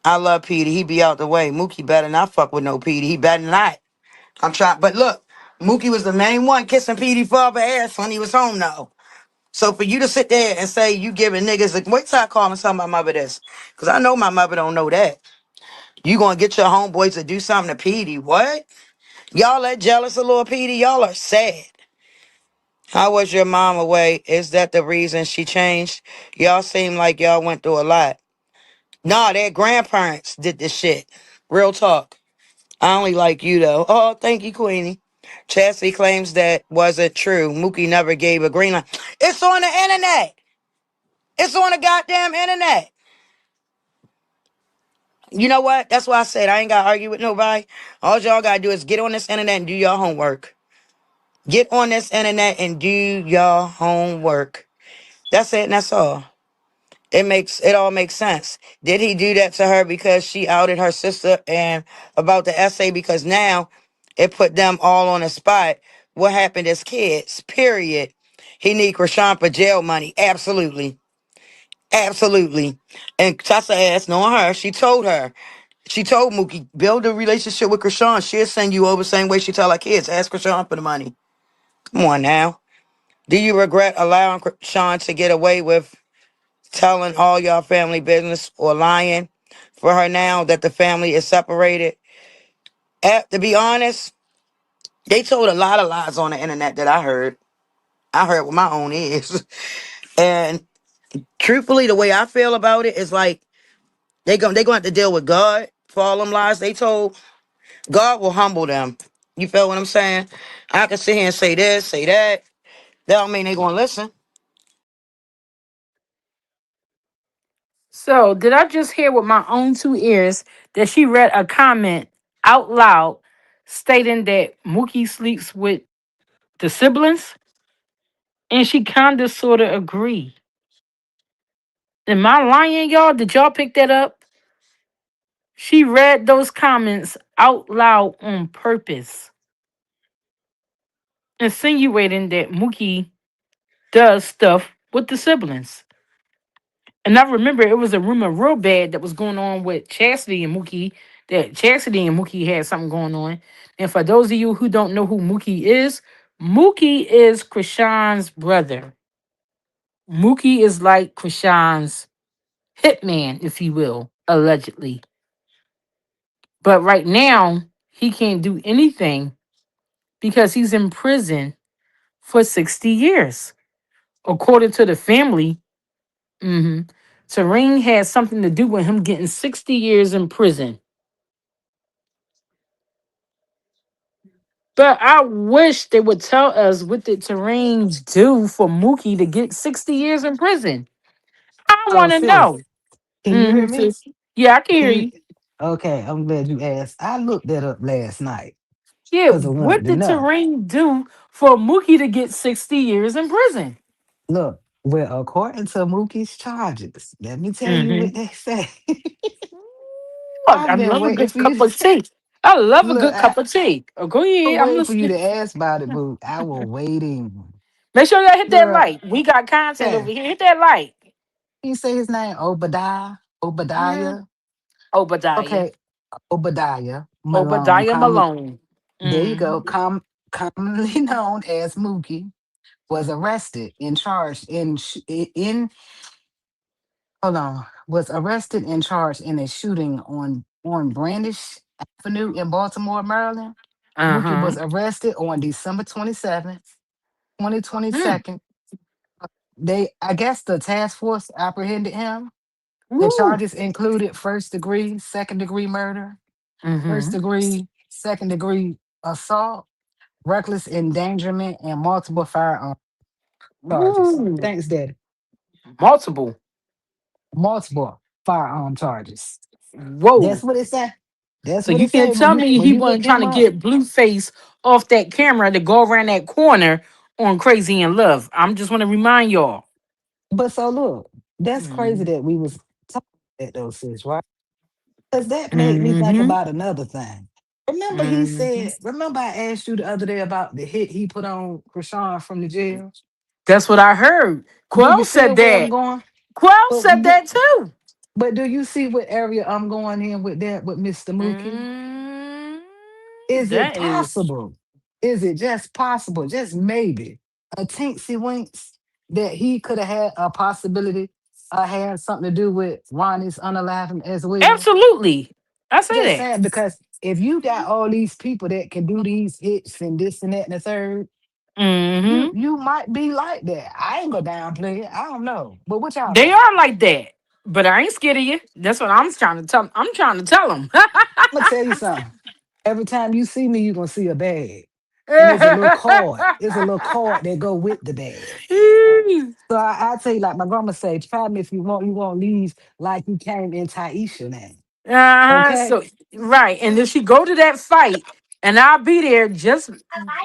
I love Petey. He be out the way. Mookie better not fuck with no Petey. He better not. I'm trying. But look, Mookie was the main one kissing Petey father ass when he was home though. So for you to sit there and say you giving niggas a wait till I call and tell my mother this. Cause I know my mother don't know that. You gonna get your homeboys to do something to Petey. What? Y'all that jealous of little Petey? Y'all are sad. How was your mom away? Is that the reason she changed? Y'all seem like y'all went through a lot. Nah, their grandparents did this shit. Real talk. I only like you though. Oh, thank you, Queenie. Chastity claims that wasn't true. Mookie never gave a green light. It's on the internet. It's on the goddamn internet. You know what? That's why I said I ain't gotta argue with nobody. All y'all gotta do is get on this internet and do your homework. Get on this internet and do your homework. That's it and that's all. It all makes sense. Did he do that to her because she outed her sister and about the essay? Because now it put them all on the spot. What happened as kids? Period. He need Chrisean for jail money. Absolutely. Absolutely. And Tessa asked, knowing her, she told her. She told Mookie, build a relationship with Chrisean. She'll send you over the same way she tell her kids. Ask Chrisean for the money. Come on now. Do you regret allowing Chrisean to get away with telling all y'all family business or lying for her now that the family is separated? To be honest, they told a lot of lies on the internet that I heard. I heard with my own ears. And truthfully, the way I feel about it is like they gonna have to deal with God for all them lies they told. God will humble them. You feel what I'm saying? I can sit here and say this, say that. That don't mean they gonna listen. So, did I just hear with my own two ears that she read a comment out loud stating that Mookie sleeps with the siblings? And she kind of sort of agreed. Am I lying, y'all? Did y'all pick that up? She read those comments out loud on purpose, insinuating that Mookie does stuff with the siblings. And I remember it was a rumor real bad that was going on with Chasity and Mookie, that Chasity and Mookie had something going on. And for those of you who don't know who Mookie is Chrisean's brother. Mookie is like Chrisean's hitman, if you will, allegedly. But right now, he can't do anything because he's in prison for 60 years. According to the family, Taring had something to do with him getting 60 years in prison. But I wish they would tell us what did Taring do for Mookie to get 60 years in prison. I Oh, want to sis, know. can you hear me? Sis. Yeah, I can Can hear you? you. Okay, I'm glad you asked. I looked that up last night Yeah, because I wanted what to did know. Taring do for Mookie to get 60 years in prison? Look, well, according to Mookie's charges, let me tell you Hmm. what they say. Look, I I've been love a waiting good for you. cup of tea. I love a Look, good cup of tea. Oh, go I'm ahead. I'm waiting for you listening. to ask about it, boo. I was waiting. Make sure y'all hit that Girl, like. We got content over yeah. here. Hit that like. You say his name? Obadiah? Mm. Obadiah? Obadiah. Okay, Obadiah Malone. Obadiah Malone. There you go. Mm. Commonly known as Mookie, was arrested and charged in hold on, was arrested and charged in a shooting on Brandish Avenue in Baltimore, Maryland. Mookie Uh-huh. was arrested on December 27th, Mm. 2022. I guess the task force apprehended him. The Woo. charges included first degree, second degree murder, first Mm-hmm. degree, second degree assault, reckless endangerment, and multiple firearm charges. Woo. Thanks, Daddy. Multiple. Multiple firearm charges. Whoa. That's what it said. That's So what you it can't say tell me when he you look wasn't trying him to up. get Blueface off that camera to go around that corner on Crazy in Love. I'm just want to remind y'all. But so look, that's crazy Mm-hmm. that we was talking about those sis, right? Because that made me think Mm-hmm. about another thing. Remember he said, remember I asked you the other day about the hit he put on Chrisean from the jail? That's what I heard. Do you Quell feel said where I'm that. going? Quell But said that too. but do you see what area I'm going in with that with Mr. Mookie? Mm, Is it that is possible? Is it just possible, just maybe, a teensy winks that he could have had a possibility had something to do with Ronnie's unaliving as well? absolutely. I say Just that. saying, because if you got all these people that can do these hits and this and that and the third, you Mm-hmm. you might be like that. I ain't gonna downplay it. I don't know. But what y'all They think? are like that. But I ain't scared of you. That's what I'm trying to tell. I'm trying to tell them. I'm gonna tell you something. Every time you see me, you're gonna see a bag. And there's a little card. It's a little card that go with the bag. So I tell you, like my grandma say, try me if you want, you won't leave like you came in Taisha now. Uh-huh. Okay? So right. And if she go to that fight and I'll be there, just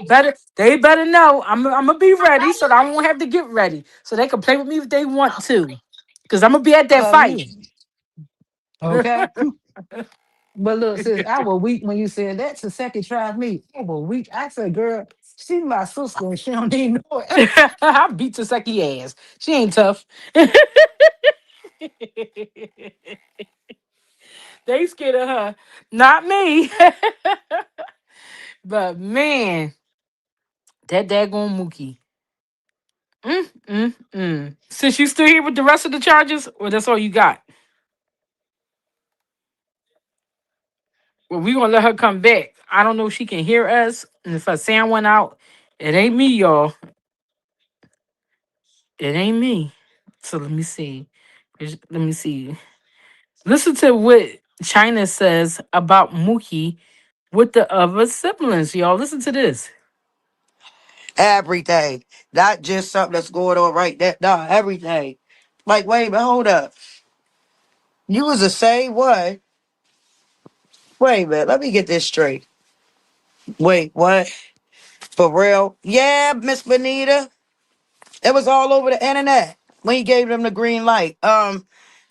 better they better know I'm gonna be ready so that I won't have to get ready. So they can play with me if they want to. Cause I'm gonna be at I that love fight. you. Okay? But look, sis, I was weak when you said that to second try me. I was weak. I said, girl, she's my sister and she don't even know it. I beat Taseki ass. She ain't tough. They scared of her. Not me. But man, that daggone Mookie. Since you still here with the rest of the charges, or that's all you got? Well, we gonna let her come back. I don't know if she can hear us. And if her sound went out, it ain't me, y'all. It ain't me. So let me see. Let me see. Listen to what China says about Mookie with the other siblings, y'all. Listen to this. Everything. Not just something that's going on right there. No, everything. Like, wait a minute, hold up. You was the same one. Wait a minute, let me get this straight. Wait, what? For real? Yeah, Miss Benita. It was all over the internet. when he gave them the green light.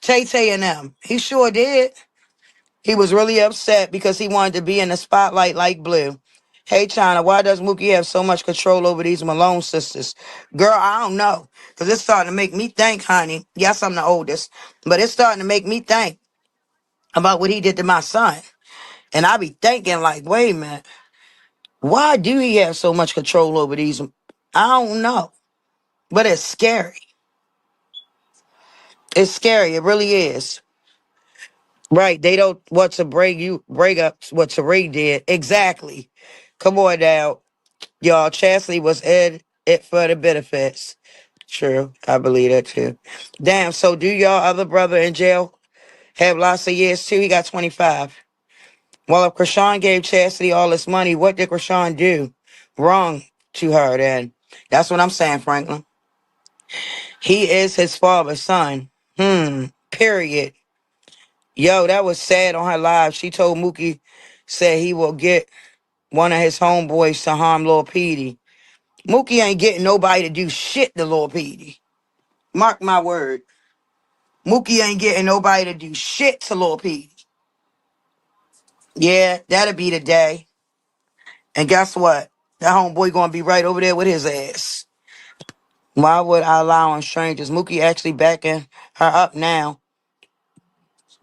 Tay Tay and them. He sure did. He was really upset because he wanted to be in the spotlight like Blue. Hey, China, why does Mookie have so much control over these Malone sisters? Girl, I don't know. Because it's starting to make me think, honey. Yes, I'm the oldest. But it's starting to make me think about what he did to my son. And I be thinking like, wait a minute. Why do he have so much control over these? I don't know. But it's scary. It's scary. It really is. Right. They don't want to break up what Tariq did. Exactly. Come on now. Y'all, Chastity was in it for the benefits. True. I believe that too. Damn, so do y'all other brother in jail have lots of years too? He got 25. Well, if Chrisean gave Chastity all this money, what did Chrisean do wrong to her then? That's what I'm saying, Franklin. He is his father's son. Period. Yo, that was sad on her live. She told Mookie, said he will get one of his homeboys to harm Lil Petey. Mookie ain't getting nobody to do shit to Lil Petey. Mark my word. Mookie ain't getting nobody to do shit to Lil Petey. Yeah, that'll be the day. And guess what? That homeboy gonna be right over there with his ass. Why would I allow on strangers? Mookie actually backing her up now.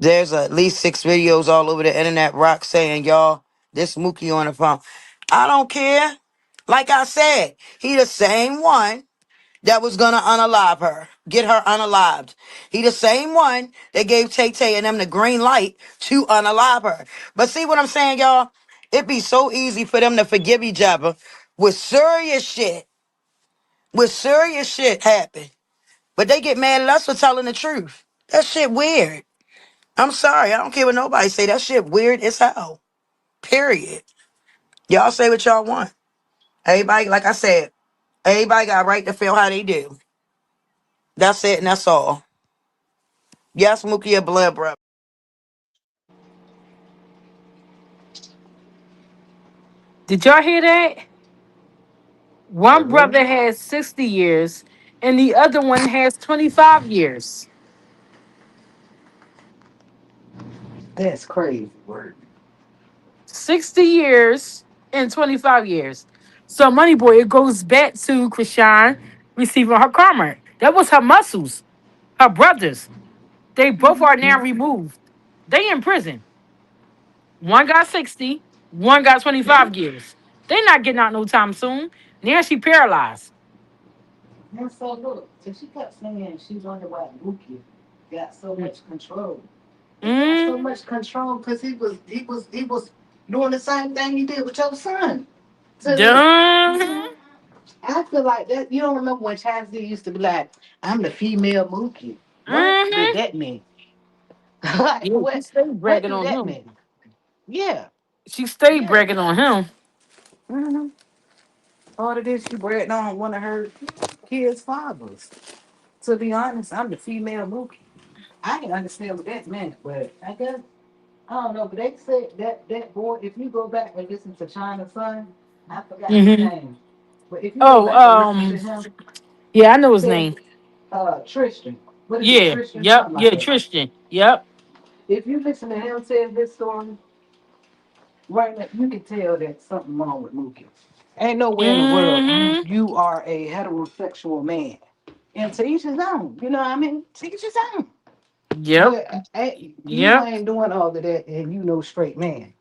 There's at least 6 videos all over the internet. Rock saying, y'all, this Mookie on the phone. I don't care. Like I said, he the same one that was gonna unalive her, get her unalived. He the same one that gave Tay Tay and them the green light to unalive her. But see what I'm saying, y'all? It'd be so easy for them to forgive each other with serious shit. With serious shit happen. But they get mad at us for telling the truth. That shit weird. I'm sorry. I don't care what nobody say. That shit weird as hell. Period. Y'all say what y'all want. Everybody, like I said, everybody got a right to feel how they do. That's it and that's all. Yes, Mookie a blood brother. Did y'all hear that? One Mm-hmm. brother has 60 years and the other one has 25 years. That's crazy work. 60 years and 25 years. So, Money Boy, it goes back to Chrisean receiving her karma. That was her muscles, her brothers. They both are now removed. They in prison. One got 60, one got 25 years. They not getting out no time soon. Now she paralyzed. And so look, so she kept saying she wondered why Mookie got so much control. He got so Mm-hmm. much control because he was doing the same thing he did with your son. To the Mm-hmm. I feel like that. You don't remember when Chasity used to be like, "I'm the female Mookie." What did Mm-hmm. that mean? Like Yeah, she what? stayed What bragging do on that him. mean? Yeah, She stayed yeah. bragging on him. Mm-hmm. All of this, she bragged on one of her kids' fathers. To be honest, I'm the female Mookie. I can understand what that meant, but I guess I don't know. But they said that boy, if you go back and listen to China's son, I forgot his Mm-hmm. name. But if you go Oh, back and listen to him, yeah, I know his tell name. Tristan. What is it, Yeah, Tristan? yep, Something like yeah, that. Tristan. Yep. If you listen to him tell this story, right now, you can tell that something wrong with Mookie. Ain't nowhere in the world Mm-hmm. you are a heterosexual man. And to each his own. You know what I mean? To each his own. Yep. But you Yep. ain't doing all of that, and you know straight man.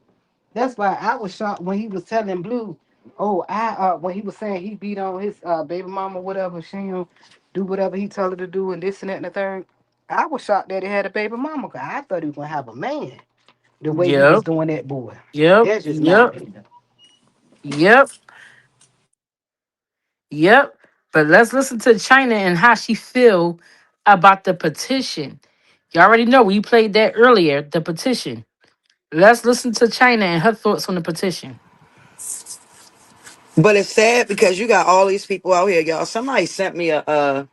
That's why I was shocked when he was telling Blue, oh, I when he was saying he beat on his baby mama, whatever, she don't do whatever he tell her to do, and this and that and the third. I was shocked that he had a baby mama, 'cause I thought he was gonna have a man. The way he was Yep. doing that boy, Yep. that's just my Yep. opinion. Yep. Yep. But let's listen to China and how she feel about the petition. You already know we played that earlier, the petition. Let's listen to China and her thoughts on the petition. But it's sad because you got all these people out here, y'all. Somebody sent me a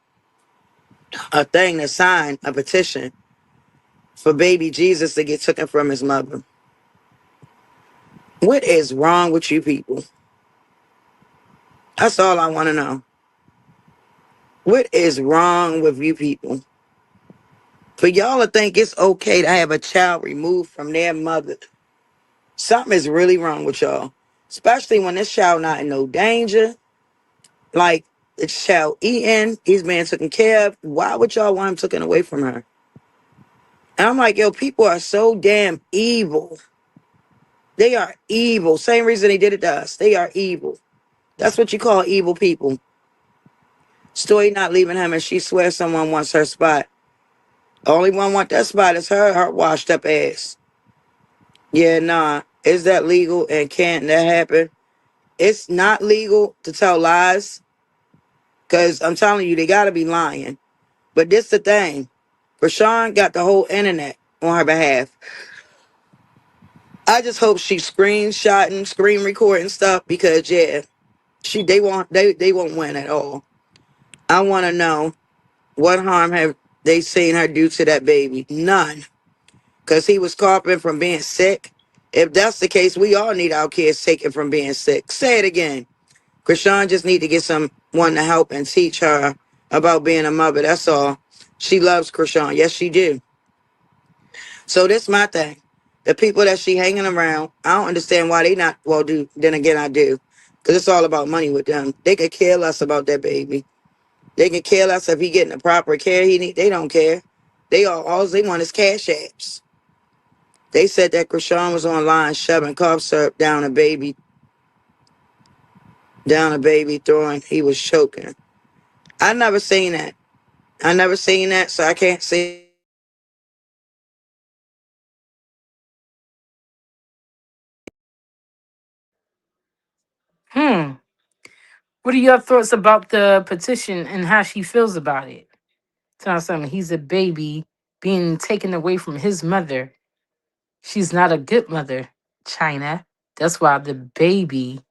thing to sign a petition for baby Jesus to get taken from his mother. What is wrong with you people? That's all I want to know. What is wrong with you people? For y'all to think it's okay to have a child removed from their mother. Something is really wrong with y'all. Especially when this child not in no danger. Like, the child eating, he's being taken care of. Why would y'all want him taken away from her? And I'm like, yo, people are so damn evil. They are evil. Same reason they did it to us. They are evil. That's what you call evil people. Story not leaving him and she swears someone wants her spot. Only one want that spot is her washed up ass. Yeah, nah. Is that legal and can't that happen? It's not legal to tell lies. Cause I'm telling you, they gotta be lying. But this the thing. Chrisean got the whole internet on her behalf. I just hope she screenshotting, screen recording stuff because yeah, they won't win at all. I wanna know what harm have they seen her do to that baby? None. Because he was coughing from being sick. If that's the case, we all need our kids taken from being sick. Say it again. Chrisean just need to get someone to help and teach her about being a mother. That's all. She loves Chrisean. Yes, she do. So this my thing. The people that she hanging around, I don't understand why they not, well, do. Then again, I do. Because it's all about money with them. They could care less about that baby. They can care less if he getting the proper care he need. They don't care. All they want is cash apps. They said that Chrisean was online shoving cough syrup down a baby, throwing, he was choking. I never seen that. So I can't say. Hmm. What are your thoughts about the petition and how she feels about it? Tell us something. He's a baby being taken away from his mother. She's not a good mother, Chyna. That's why the baby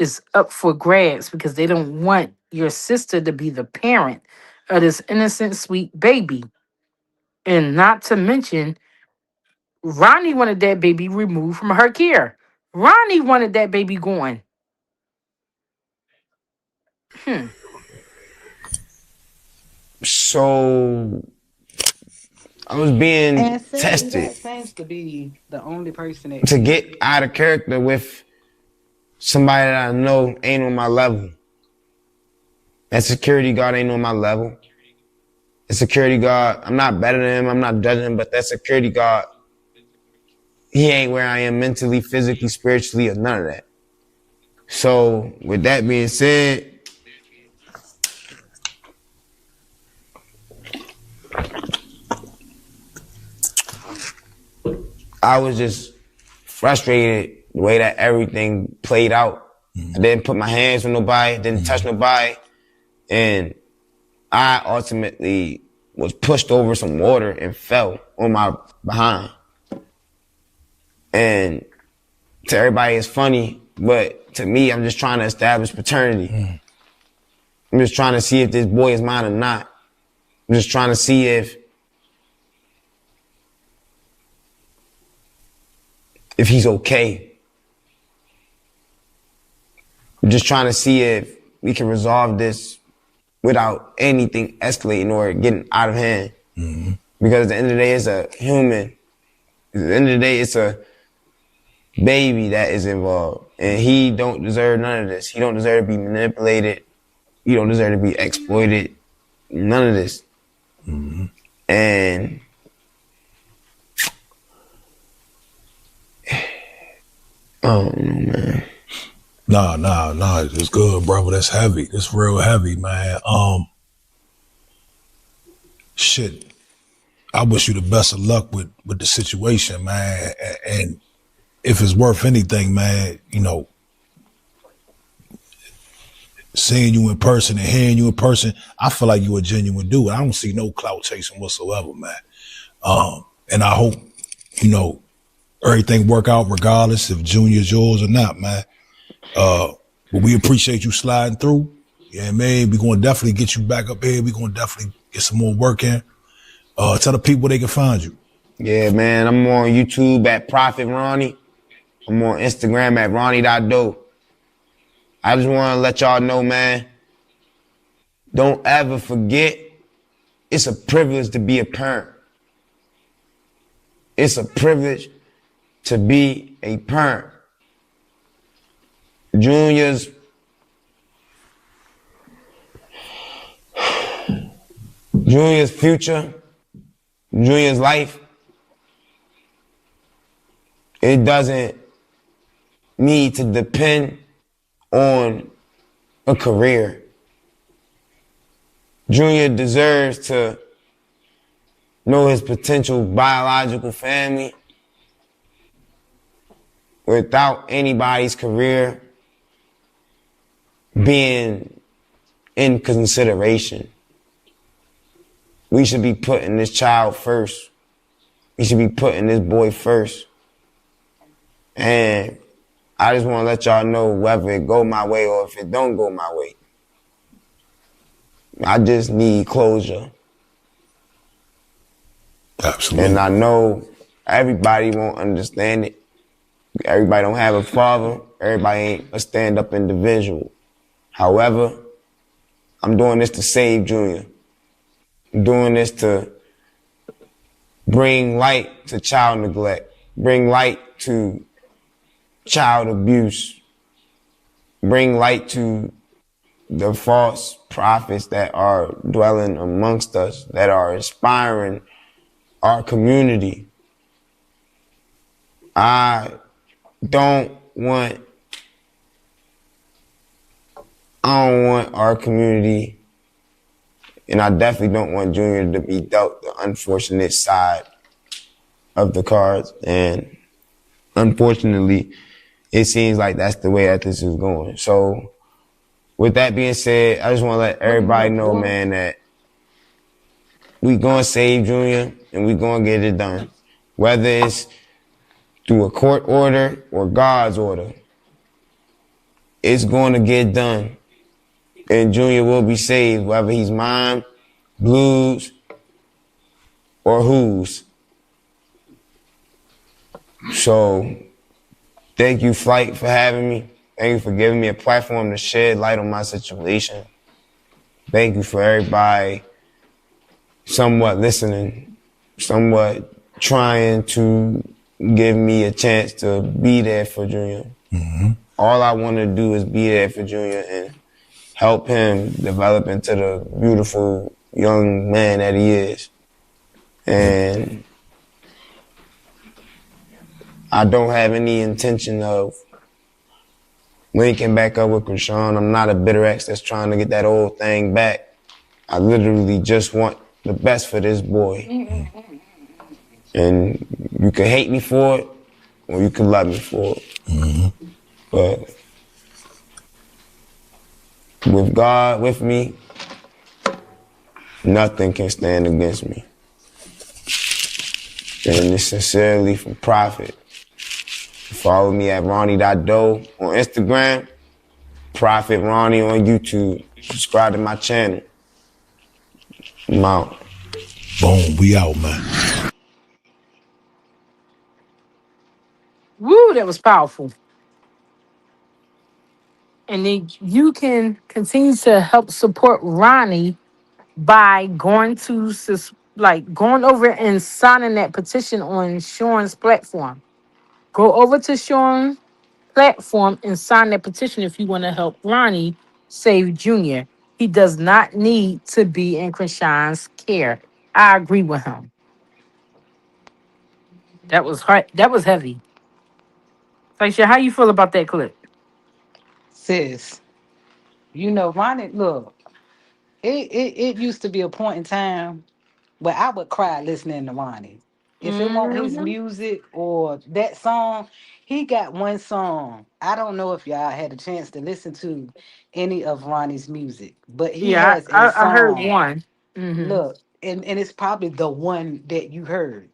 is up for grabs because they don't want your sister to be the parent of this innocent, sweet baby. And not to mention, Ronnie wanted that baby removed from her care. Ronnie wanted that baby going. Hmm. So I was being And see, tested that seems to be the only person that to can get out of character with somebody that I know ain't on my level. That security guard ain't on my level. The security guard, I'm not better than him, I'm not judging him, but that security guard, he ain't where I am mentally, physically, spiritually, or none of that. So with that being said, I was just frustrated the way that everything played out. I didn't put my hands on nobody, didn't touch nobody, and I ultimately was pushed over some water and fell on my behind. And to everybody it's funny, but to me, I'm just trying to establish paternity. I'm just trying to see if this boy is mine or not. I'm just trying to see if he's okay. I'm just trying to see if we can resolve this without anything escalating or getting out of hand. Because at the end of the day, it's a human. At the end of the day, it's a baby that is involved. And he don't deserve none of this. He don't deserve to be manipulated. He don't deserve to be exploited. None of this. And oh man. Nah. It's good, brother. That's heavy. It's real heavy, man. Shit. I wish you the best of luck with the situation, man. And if it's worth anything, man, you know, seeing you in person and hearing you in person, I feel like you a genuine dude. I don't see no clout chasing whatsoever, man. And I hope, you know, everything work out regardless if Junior's yours or not, man. But we appreciate you sliding through. Yeah, man, we're going to definitely get you back up here. We're going to definitely get some more work in. Tell the people they can find you. Yeah, man, I'm on YouTube at Prophet Ronnie. I'm on Instagram at Ronnie.do. I just want to let y'all know, man, Don't ever forget, it's a privilege to be a parent. It's a privilege to be a parent. Junior's future, Junior's life, it doesn't need to depend on a career. Junior deserves to know his potential biological family without anybody's career being in consideration. We should be putting this child first. We should be putting this boy first. And I just want to let y'all know whether it go my way or if it don't go my way. I just need closure. Absolutely. And I know everybody won't understand it. Everybody don't have a father. Everybody ain't a stand-up individual. However, I'm doing this to save Junior. I'm doing this to bring light to child neglect, bring light to child abuse, bring light to the false prophets that are dwelling amongst us, that are inspiring our community. I don't want our community, and I definitely don't want Junior to be dealt the unfortunate side of the cards. And unfortunately, it seems like that's the way that this is going. So with that being said, I just want to let everybody know, man, that we gonna save Junior and we gonna get it done. Whether it's through a court order or God's order, it's gonna get done. And Junior will be saved, whether he's mine, Blues, or whose. So thank you, Flight, for having me. Thank you for giving me a platform to shed light on my situation. Thank you for everybody somewhat listening, somewhat trying to give me a chance to be there for Junior. Mm-hmm. All I want to do is be there for Junior and help him develop into the beautiful young man that he is. And I don't have any intention of linking back up with Chrisean. I'm not a bitter ex that's trying to get that old thing back. I literally just want the best for this boy. And you can hate me for it, or you can love me for it. Mm-hmm. But with God with me, nothing can stand against me. And it's sincerely from Prophet. Follow me at Ronnie.do on Instagram, Prophet Ronnie on YouTube. Subscribe to my channel. I'm out. Boom, we out, man. Woo, that was powerful. And then you can continue to help support Ronnie by going to going over and signing that petition on Sean's platform. Go over to Sean's platform and sign that petition if you want to help Ronnie save Junior. He does not need to be in Chrisean's care. I agree with him. That was hard. That was heavy. Taisha, how you feel about that clip? Sis, Ronnie, look, it used to be a point in time where I would cry listening to Ronnie. If it won't his Mm-hmm. music or that song, he got one song. I don't know if y'all had a chance to listen to any of Ronnie's music, but he Yeah, has a I heard song. one. Mm-hmm. Look, and it's probably the one that you heard.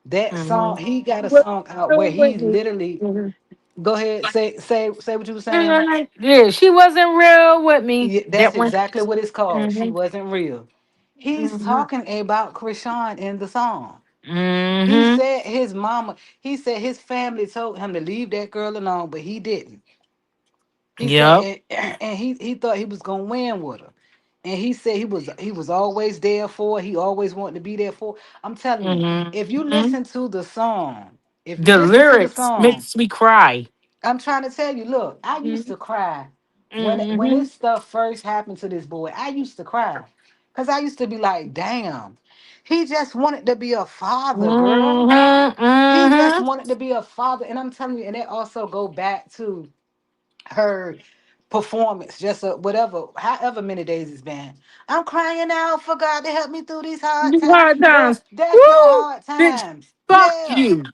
That song, Mm-hmm. he got a What, song out where so he wait. literally Mhm. go ahead, say what you were saying. Yeah, she wasn't real with me. Yeah, that's That one. exactly what it's called. She Mm-hmm. wasn't real. He's Mm-hmm. talking about Chrisean in the song. He Mm-hmm. said he said his family told him to leave that girl alone, but he didn't. He said, Yep. and he thought he was gonna win with her. and he said he was always there for. He always wanted to be there for. I'm telling you, if you Mm-hmm. listen to the song, if you The listen to the lyrics song, makes me cry. I'm trying to tell you. Look, I used to cry when Mm-hmm. this stuff first happened to this boy. I used to cry because I used to be like, damn, he just wanted to be a father, girl. Mm-hmm. He just Mm-hmm. wanted to be a father, and I'm telling you, and it also go back to her performance, just whatever, however many days it's been. I'm crying out for God to help me through these hard These times. hard Girl, times. that's not Woo! hard Bitch, times. fuck Yeah. you.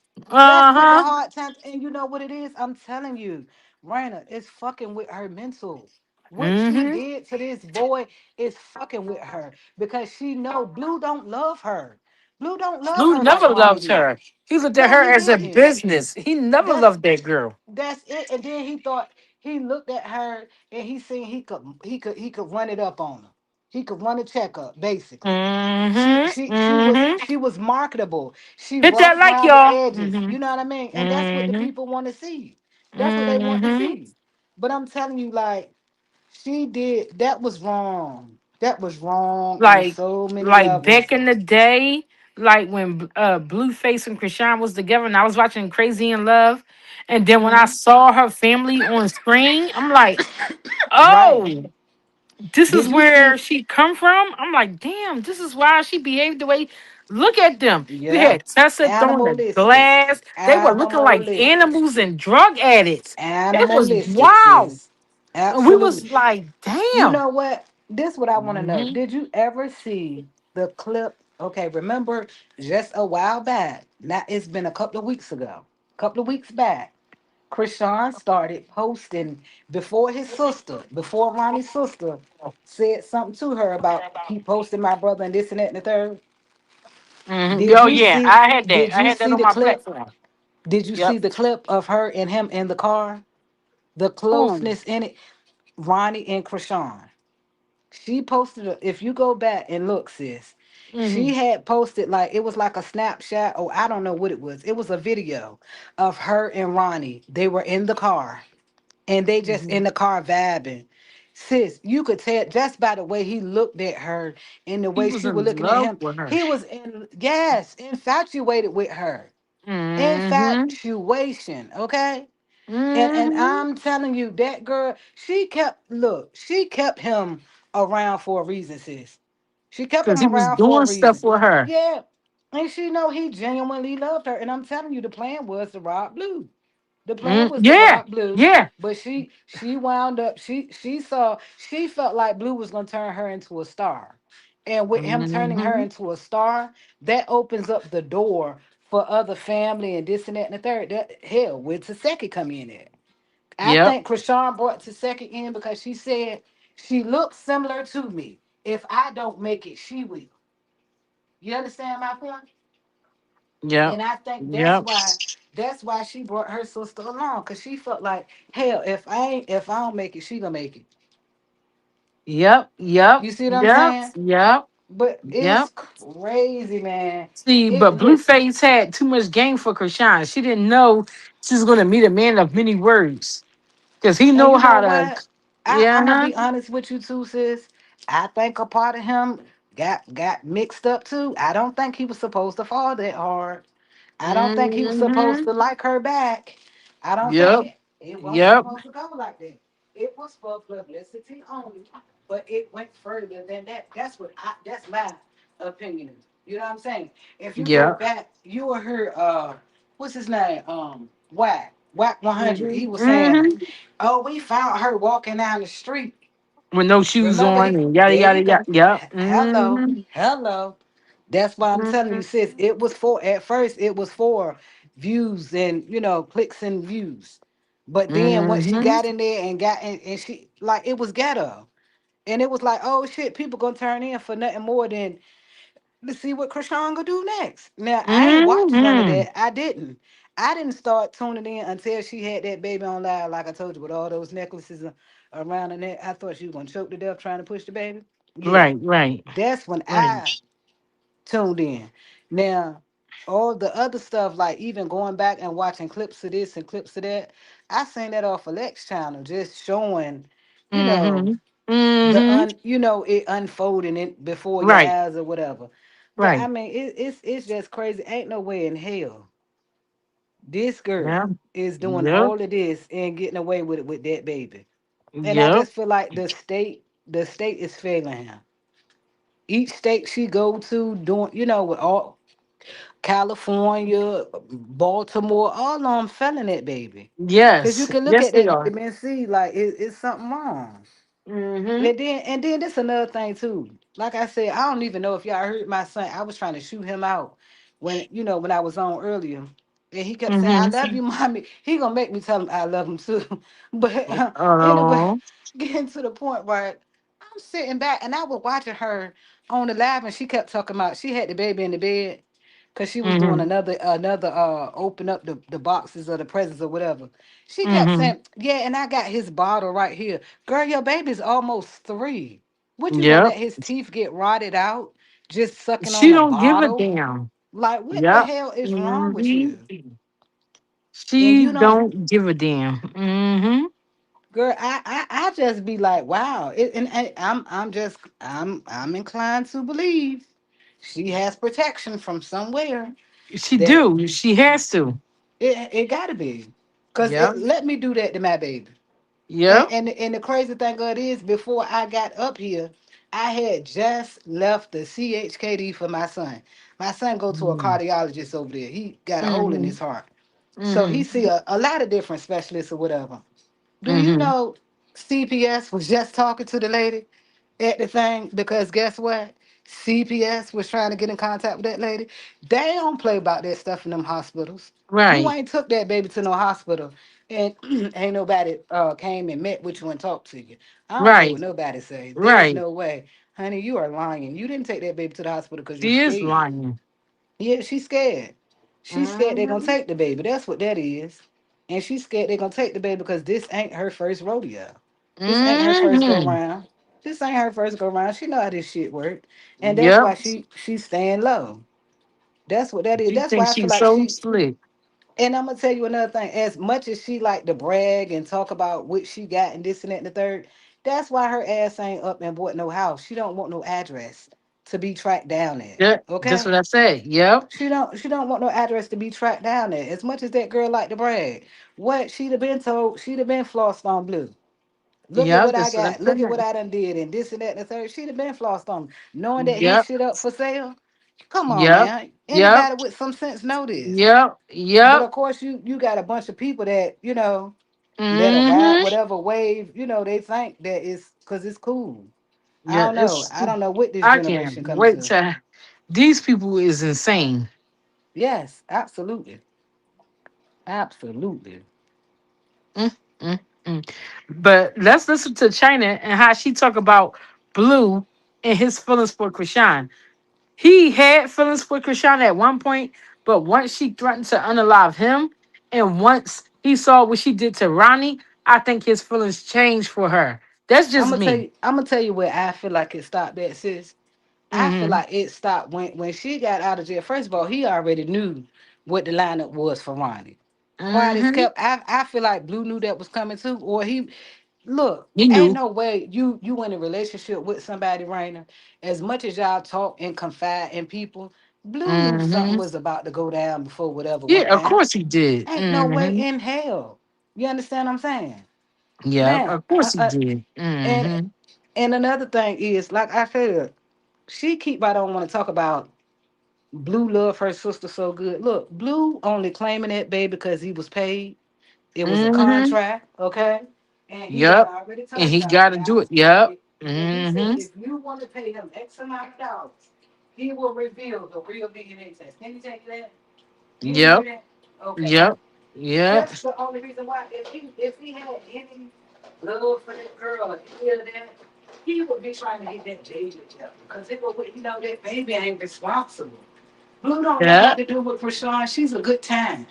That's not the Uh-huh. hard times. And you know what it is? I'm telling you, Raina, it's fucking with her mental. What she Mm-hmm. did to this boy is fucking with her because she know Blue don't love her. Blue don't love Blue her like never Ronnie loved did. her. He looked at No, her he as a didn't. business. He never That's loved that girl. that's it. And then he thought he looked at her and he seen he could run it up on her. He could run a checkup, basically. She Mm-hmm. she she was Mm-hmm. she was marketable. She Hit that rough like around the y'all. edges. Mm-hmm. You know what I mean? And that's what the Mm-hmm. people want to see. That's what they want to Mm-hmm. see. But I'm telling you, like, she did that was wrong. That was wrong on like so many like levels. back in the day, like when Blueface and Chrisean was together, and I was watching Crazy in Love, and then when I Mhm. saw her family on screen, I'm like, Right. oh, this is Did you where see? she come from. I'm like, damn, this is why she behaved the way. Look at them. You Yeah. had Tessa throwing the Animalistic. glass. They were looking like Animalistic. animals and drug addicts. It was Animalistic, wow. sis. And we Absolutely. was like, You damn. know what? This what I want to know. Mhm, Did you ever see the clip? Okay, remember just a while back. Now it's been a couple of weeks ago. Couple of weeks back. Krishan started posting before his sister, before Ronnie's sister said something to her about keep posting my brother and this and that and the third. mhm. Did Oh you yeah, see? I had that. Did I you had that see on the my clip? platform. Did you see Yep. the clip of her and him in the car? The Who? closeness in it. Ronnie and Krishan. She posted if you go back and look, sis, Hmm. she had posted like it was like a snapshot, or I don't know what it was. It was a video of her and Ronnie. They were in the car and they just Hmm. in the car vibing. Sis, you could tell just by the way he looked at her and the He way was she was in looking at love him. with her. He was infatuated with her. Mm-hmm. Infatuation, okay? And Mm-hmm. I'm telling you, that girl, she kept him around for a reason, sis. She kept Because him he was around for a doing reason. stuff with her. Yeah. And she know he genuinely loved her. And I'm telling you, the plan was to rob Blue. The plan Mm, was to yeah. rob Blue. Yeah. But she wound up, she felt like Blue was gonna turn her into a star. And with him turning her Mm-hmm. into a star, that opens up the door for other family and this and that and the third. That hell, where Taseki come in at? I Yep. think Krishan brought Taseki in because she said she looks similar to me. If I don't make it, she will. You understand my point? Yep. And I think that's Yep. why she brought her sister along because she felt like, hell, if I don't make it, she gonna make it. Yep. Yep. You see what I'm Yep. saying? Yep. But Yep. it's crazy, man. See, It but listen, Blueface had too much game for Krishan. She didn't know she was going to meet a man of many words because he and know you know how to. what? I'm gonna Yeah. be honest with you too, sis. I think a part of him got mixed up too. I don't think he was supposed to fall that hard. I don't think he was supposed Mm-hmm. to like her back. I don't Yep. think it wasn't Yep. supposed to go like that. It was for publicity only, but it went further than that. That's my opinion. You know what I'm saying? If you go Yep. back, you will hear what's his name? Whack 100. He was saying, Mm-hmm. "Oh, we found her walking down the street. With no shoes Remember on he and yada there yada you yada. go. Yep. Hello. Mm-hmm. Hello. That's why I'm telling you, Mm-hmm. sis, it was for at first it was for views and clicks and views. But then once she Mm-hmm. got in there and got in and she like it was ghetto. And it was like, oh shit, people gonna turn in for nothing more than to see what Krishan gonna do next. Now I ain't watched none of Mm-hmm. that. I didn't start tuning in until she had that baby on live, like I told you, with all those necklaces around her neck. I thought she was gonna choke to death trying to push the baby. Yeah, Right. Right. that's when Right. I tuned in. Now, all the other stuff, like even going back and watching clips of this and clips of that, I seen that off Alex channel, just showing, you Mm-hmm. know, Mm-hmm. It unfolding it before your Right. eyes or whatever. But I Right. mean, it's just crazy. Ain't no way in hell this girl Yeah. is doing Yep. all of this and getting away with it with that baby. And I Yep. just feel like the state is failing her. Each state she go to doing, with all California, Baltimore, all of them failing that baby. Cause you Yes. can look Yes, at they that are. baby and see like it's something wrong. Mm-hmm. And then this another thing too. Like I said, I don't even know if y'all heard my son. I was trying to shoot him out when I was on earlier. And he kept saying, I love Mm-hmm. you, mommy. He gonna make me tell him I love him too. But anyway, Oh. getting to the point where I'm sitting back and I was watching her on the live and she kept talking about she had the baby in the bed because she was doing Mm-hmm. another open up the boxes or the presents or whatever. She kept Mm-hmm. saying, yeah, and I got his bottle right here. Girl, your baby's almost 3. What you gonna Yep. let his teeth get rotted out just sucking She on a don't give a bottle? damn. Like, what the Yep. hell is wrong with Mm-hmm. you? And She you don't, don't give a damn. Mm-hmm. girl. I just be like, wow. And I'm inclined to believe she has protection from somewhere She that do. She has to. it gotta be, cause Yep. it let me do that to my baby. And, Yep. and and the crazy thing of it is, before I got up here, I had just left the CHKD for my son. My son go to a cardiologist over there. He got a hole in Mm-hmm. his heart, so he Mm-hmm. see a lot of different specialists or whatever. Do you Mm-hmm. know CPS was just talking to the lady at the thing because guess what? CPS was trying to get in contact with that lady. They don't play about that stuff in them hospitals. You Right. ain't took that baby to no hospital and ain't nobody came and met with you and talked to you. I don't care what Right. nobody say. There's Right. no way. Honey, you are lying. You didn't take that baby to the hospital because you're She is scared. lying. Yeah, she's scared. She's scared they're gonna Mm-hmm. take the baby. That's what that is. And she's scared they're gonna take the baby because this ain't her first rodeo. This ain't her first go Mm-hmm. round. This ain't her first go round. She know how this shit work. And that's Yep. why she's staying low. That's what that is. She That's why thinks I feel she's like so she, slick. and I'm gonna tell you another thing. As much as she like to brag and talk about what she got and this and that and the third, that's why her ass ain't up and bought no house. She don't want no address to be tracked down at. Yeah. That's Okay? what I said. Yep. She don't want no address to be tracked down there. As much as that girl like to brag, what she'd have been told, she'd have been flossed on blue. Look at Yep. what I That's what I got. Look at what said. I done did and this and that and the third. She'd have been flossed on, knowing that his Yep. shit up for sale. Come on, Yep. man. Yep. Anybody with some sense know this. Yep. But Yep. of course, you got a bunch of people that let her ride Mm-hmm. whatever wave they think that is because it's cool. I Yeah. don't know. It's. I don't know what this I can't generation coming wait to. to. These people is insane. Yes, absolutely, absolutely. Mm, mm, mm. But let's listen to China and how she talk about Blue and his feelings for Krishan. He had feelings for Krishan at one point, but once she threatened to unalive him, and once he saw what she did to Ronnie, I think his feelings changed for her. That's I'm just gonna tell me. you. I'm gonna tell you where I feel like it stopped at, sis. I feel Mm-hmm. like it stopped when she got out of jail. First of all, he already knew what the lineup was for Ronnie. Quiet as Mm-hmm. kept. I feel like Blue knew that was coming too, or he look. He Ain't knew. no way you in a relationship with somebody, Raina. As much as y'all talk and confide in people, Blue knew something Mm-hmm. was about to go down before whatever went Yeah, of down. course he did. Ain't no way Mm-hmm. in hell. You understand what I'm saying? Yeah, Now, of course he did. and Mm-hmm. and another thing is, like I said, she keep I don't want to talk about Blue love her sister so good. Look, Blue only claiming that baby because he was paid. It was a Mm-hmm. contract, okay? And he had Yep. already And told he y'all, got to do y'all, it. Yep. if, and he said, Mm-hmm. if you want to pay him X amount of dollars, he will reveal the real DNA test. Can you take that? You didn't hear Yep. that? Okay. Yep. Yep. That's the only reason why. If he had any love for that girl or any of that, he would be trying to get that baby together. Because it would, that baby ain't responsible. Blue don't got Yep. nothing to do with Chrisean. She's a good time.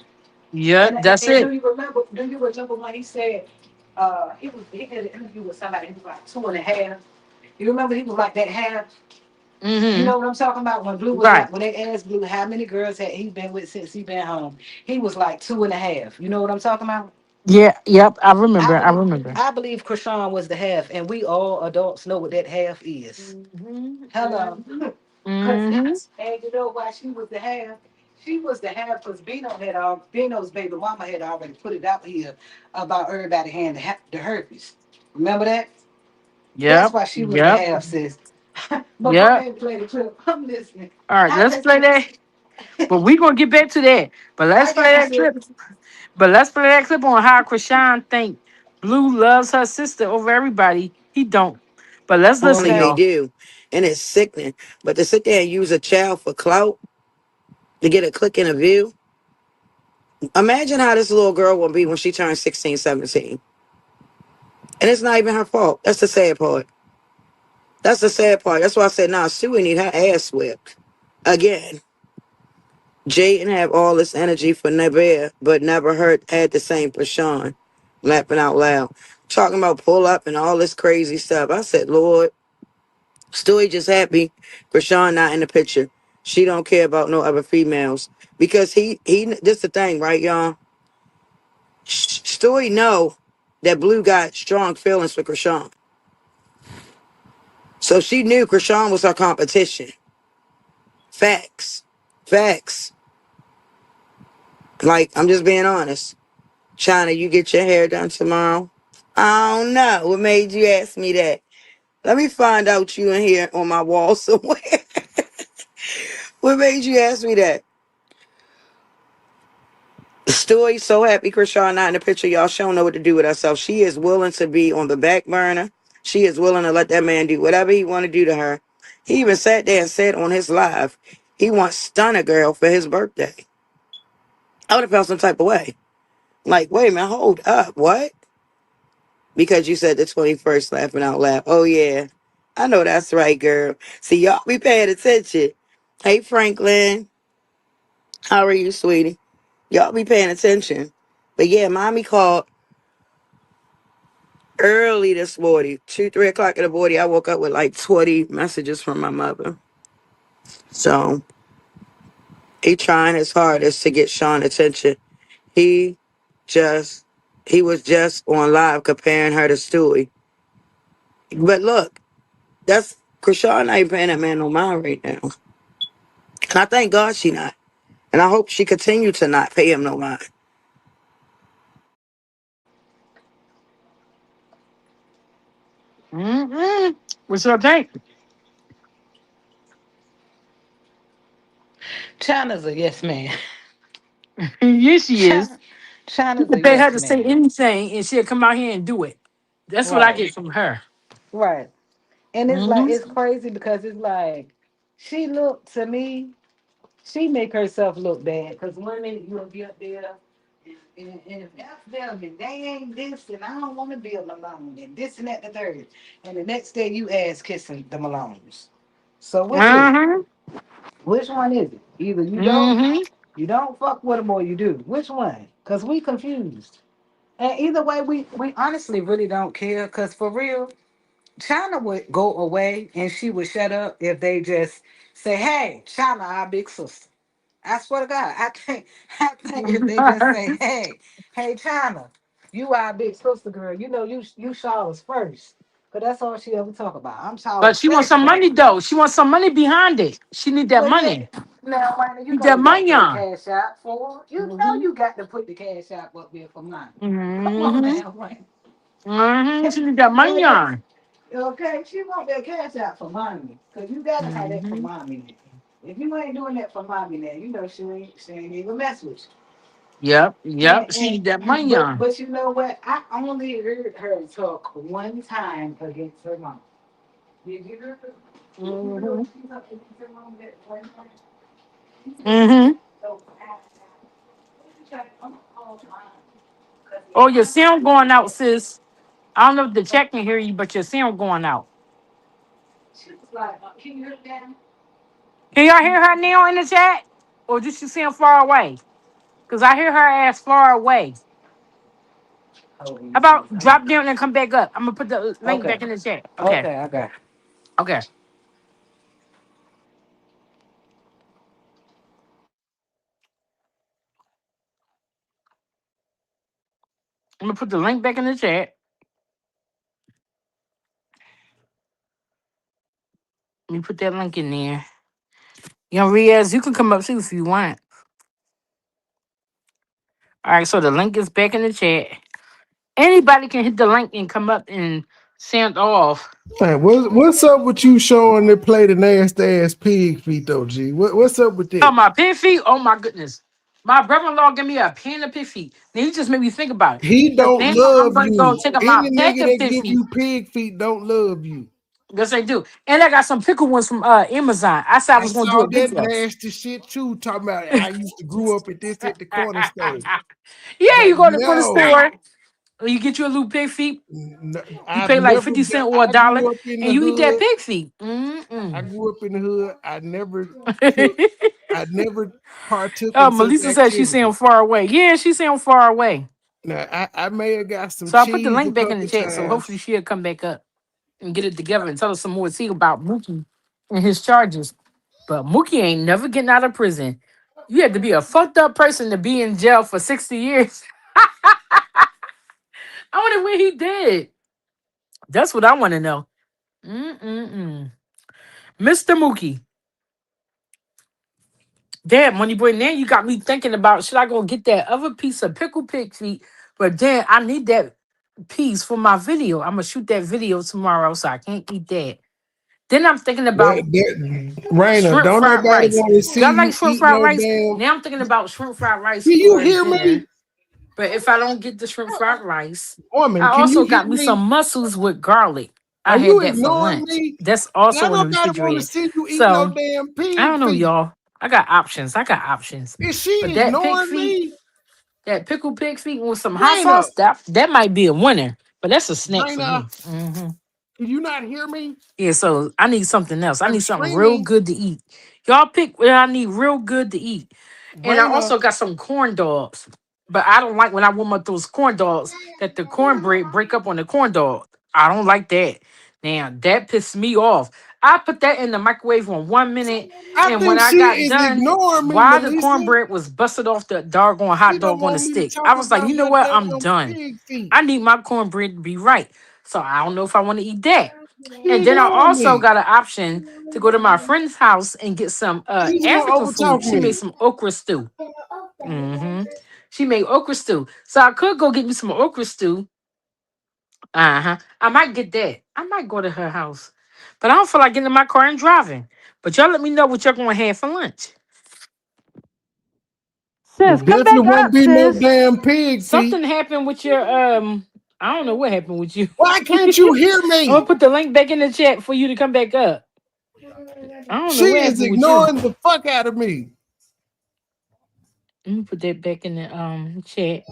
Yep. And, That's and do it. you remember? Do you remember when he said he did an interview with somebody? He was like 2.5. You remember he was like that half. You Mm-hmm. know what I'm talking about? When Blue was Right. like, when they asked Blue how many girls had he been with since he been home, he was like 2.5. You know what I'm talking about? Yeah, yep. I I remember. I believe remember. I believe Krishan was the half, and we all adults know what that half is. Mm-hmm. Hello. Cause Mm-hmm. and you know why she was the half? She was the half because Bino's baby mama had already put it out here about everybody having the herpes. Remember that? That's Yep. why she was the Yep. half, sis. But go Yep. ahead and play the clip. I'm listening. All right, I let's let play you. that. But we gonna get back to that. But let's I play got you, that sis. clip. But let's play that clip on how Krishan think Blue loves her sister over everybody. He don't. But let's listen, Okay. They y'all. do. And it's sickening. But to sit there and use a child for clout to get a click and a view, imagine how this little girl will be when she turns 16, 17. And it's not even her fault. That's the sad part. That's the sad part. That's why I said, nah, Suey need her ass whipped. Again, Jaden have all this energy for Nevaeh, but never had the same for Sean. Laughing out loud. Talking about pull up and all this crazy stuff. I said, Lord, Stewie just happy for Sean not in the picture. She don't care about no other females. Because this the thing, right, y'all? Stewie know that Blue got strong feelings for Krishan. So she knew Krishan was her competition. Facts. Facts. Like, I'm just being honest. Chyna, you get your hair done tomorrow? I don't know. What made you ask me that? Let me find out you in here on my wall somewhere. What made you ask me that? Story so happy Krishan not in the picture. Y'all, she don't know what to do with herself. She is willing to be on the back burner. She is willing to let that man do whatever he want to do to her. He even sat there and said on his live, he wants Stunner Girl for his birthday. I would have felt some type of way. Like, wait a minute, hold up. What? Because you said the 21st laughing out loud. Oh, yeah. I know that's right, girl. See, y'all be paying attention. Hey, Franklin. How are you, sweetie? Y'all be paying attention. But yeah, mommy called early this morning, 2, 3 o'clock in the morning. I woke up with like 20 messages from my mother. So he trying his hardest to get Sean attention. He just, he was just on live comparing her to Stewie. But look, that's Krishan ain't paying that man no mind right now. And I thank God she not. And I hope she continue to not pay him no mind. Mm-hmm. What's your think? China's a yes man. Yes, she is. China, You China's can a pay her yes to say man. anything and she'll come out here and do it. That's what I Right. get from her. Right. And it's like Mm-hmm. it's crazy because it's like she look to me, she make herself look bad. Cause one minute you'll be up there and if that's them and they ain't this and I don't want to be a Malone and this and that the third. And the next day you ass kissing the Malones. So which is it? Mm-hmm. Which one is it? Either Mm-hmm. you don't fuck with them or you do. Which one? Cause we confused. And either way, we honestly really don't care. Cause for real, China would go away and she would shut up if they just say, "Hey, China, our big sister." I swear to God, I think if they just say, "Hey, China, you our big sister, girl. You know you Charlotte's first." Cause that's all she ever talk about. I'm But Charlotte's she wants first, some money baby. though. She wants some money behind it. She need that Well, yeah. money. Now, Wayne, you Need know that we got to money put a on. cash out for. You know Mm-hmm. you got to put the cash out up there for mine. Come on Mm-hmm. now, Wayne. Mm-hmm. She need that money Okay. on. Okay, she want that cash out for mommy. Cause you gotta have that for Mm-hmm. mommy now. If you ain't doing that for mommy now, you know she ain't even mess with Yep. you. Yep. She need that And money on. but you know what? I only heard her talk one time against her mom. Did you hear her? Did you hear Mm-hmm. her she talked against her mom that one time? She said, Mm-hmm. "So I'm all mine. Cause if Oh, your mama sound did going out, that, sis. I don't know if the check can hear you, but your sound going out. she was like, can you hear that? Can y'all hear her now in the chat? Or does she sound far away? Because I hear her ass far away. Oh, let How me see. about drop down and come back up? I'm gonna put the link Okay. back in the chat. Okay. Okay, okay. Okay. I'm gonna put the link back in the chat. Let me put that link in there. Young Riaz, you can come up too if you want. All right, so the link is back in the chat. Anybody can hit the link and come up and sound off. Hey, what's up with you showing that play the nasty ass pig feet though, G? What's up with Oh, that? my pig feet? Oh my goodness. My brother-in-law gave me a pan of pig feet. Now he just made me think about it. He 'Cause don't now I'm love gonna go you. take out my Any pack nigga of that pig give feet. you pig feet don't love you. Yes, I do. And I got some pickle ones from Amazon. I said I I was gonna do saw a that video. nasty shit too. Talking about I used to grew up at this at the corner store. Yeah, Like, you go to the no, store, you get you a little pig feet. You I've pay like never 50 got. cents or a I dollar, grew up in and the you eat that hood. pig feet. I Mm-mm. grew up in the hood. I never partook Oh, in such Melissa said she activity. sound far away. Yeah, she sound far away. Now I may have got some So I put the cheese a link back in the couple chat. So hopefully times. she'll come back up and get it together and tell us some more tea about Mookie and his charges. But Mookie ain't never getting out of prison. You had to be a fucked up person to be in jail for 60 years. I wonder what he did. That's what I want to know. Mm-mm-mm. Mr. Mookie. Damn, money boy, now you got me thinking about should I go get that other piece of pickle pig feet? But then I need that piece for my video. I'm gonna shoot that video tomorrow, so I can't eat that. Then I'm thinking about Raina, shrimp don't fried nobody rice. want to see Y'all like you shrimp eat fried no rice? damn. Now I'm thinking about shrimp fried rice Can you for hear dinner. me, But if I don't get the shrimp fried rice, woman? I Can you also hear got me some me? mussels with garlic. I Are had you that for ignoring lunch. me? That's Now also in the nobody want to refrigerator. see you eat no So damn I pig don't know, feet. y'all. I got options. I got options. Is she But that pig ignoring feet, me? that pickled pig feet with some hot Raina, sauce, that might be a winner. But that's a snack for Raina, me. Hmm. can you not hear me? Yeah, so I need something else. I I'm need something real screaming. good to eat. Y'all pick what I need real good to eat. And I Raina, also got some corn dogs. But I don't like when I warm up those corn dogs that the cornbread break up on the corn dog. I don't like that. Now that pissed me off. I put that in the microwave for 1 minute, I and when think I she got is done, ignoring me, why the Melissa. cornbread was busted off the doggone hot She don't dog on the want me to stick. talk I was like, about you know my what? I'm damn done. pig feet. I need my cornbread to be right. So I don't know if I want to eat that. She And then I ignoring also me. got an option to go to my friend's house and get some She's gonna African food. overtalk She made me. some okra stew. She made okra stew. So I could go get me some okra stew. Uh-huh. I might get that. I might go to her house. But I don't feel like getting in my car and driving. But y'all let me know what y'all gonna have for lunch. Sis, It come definitely back won't up, be no sis. damn pig feet. Something happened with your I don't know what happened with you. Why can't you hear I'm gonna me? put the link back in the chat for you to come back up. I don't know She what is happened with you. ignoring the fuck out of me. Let me put that back in the chat.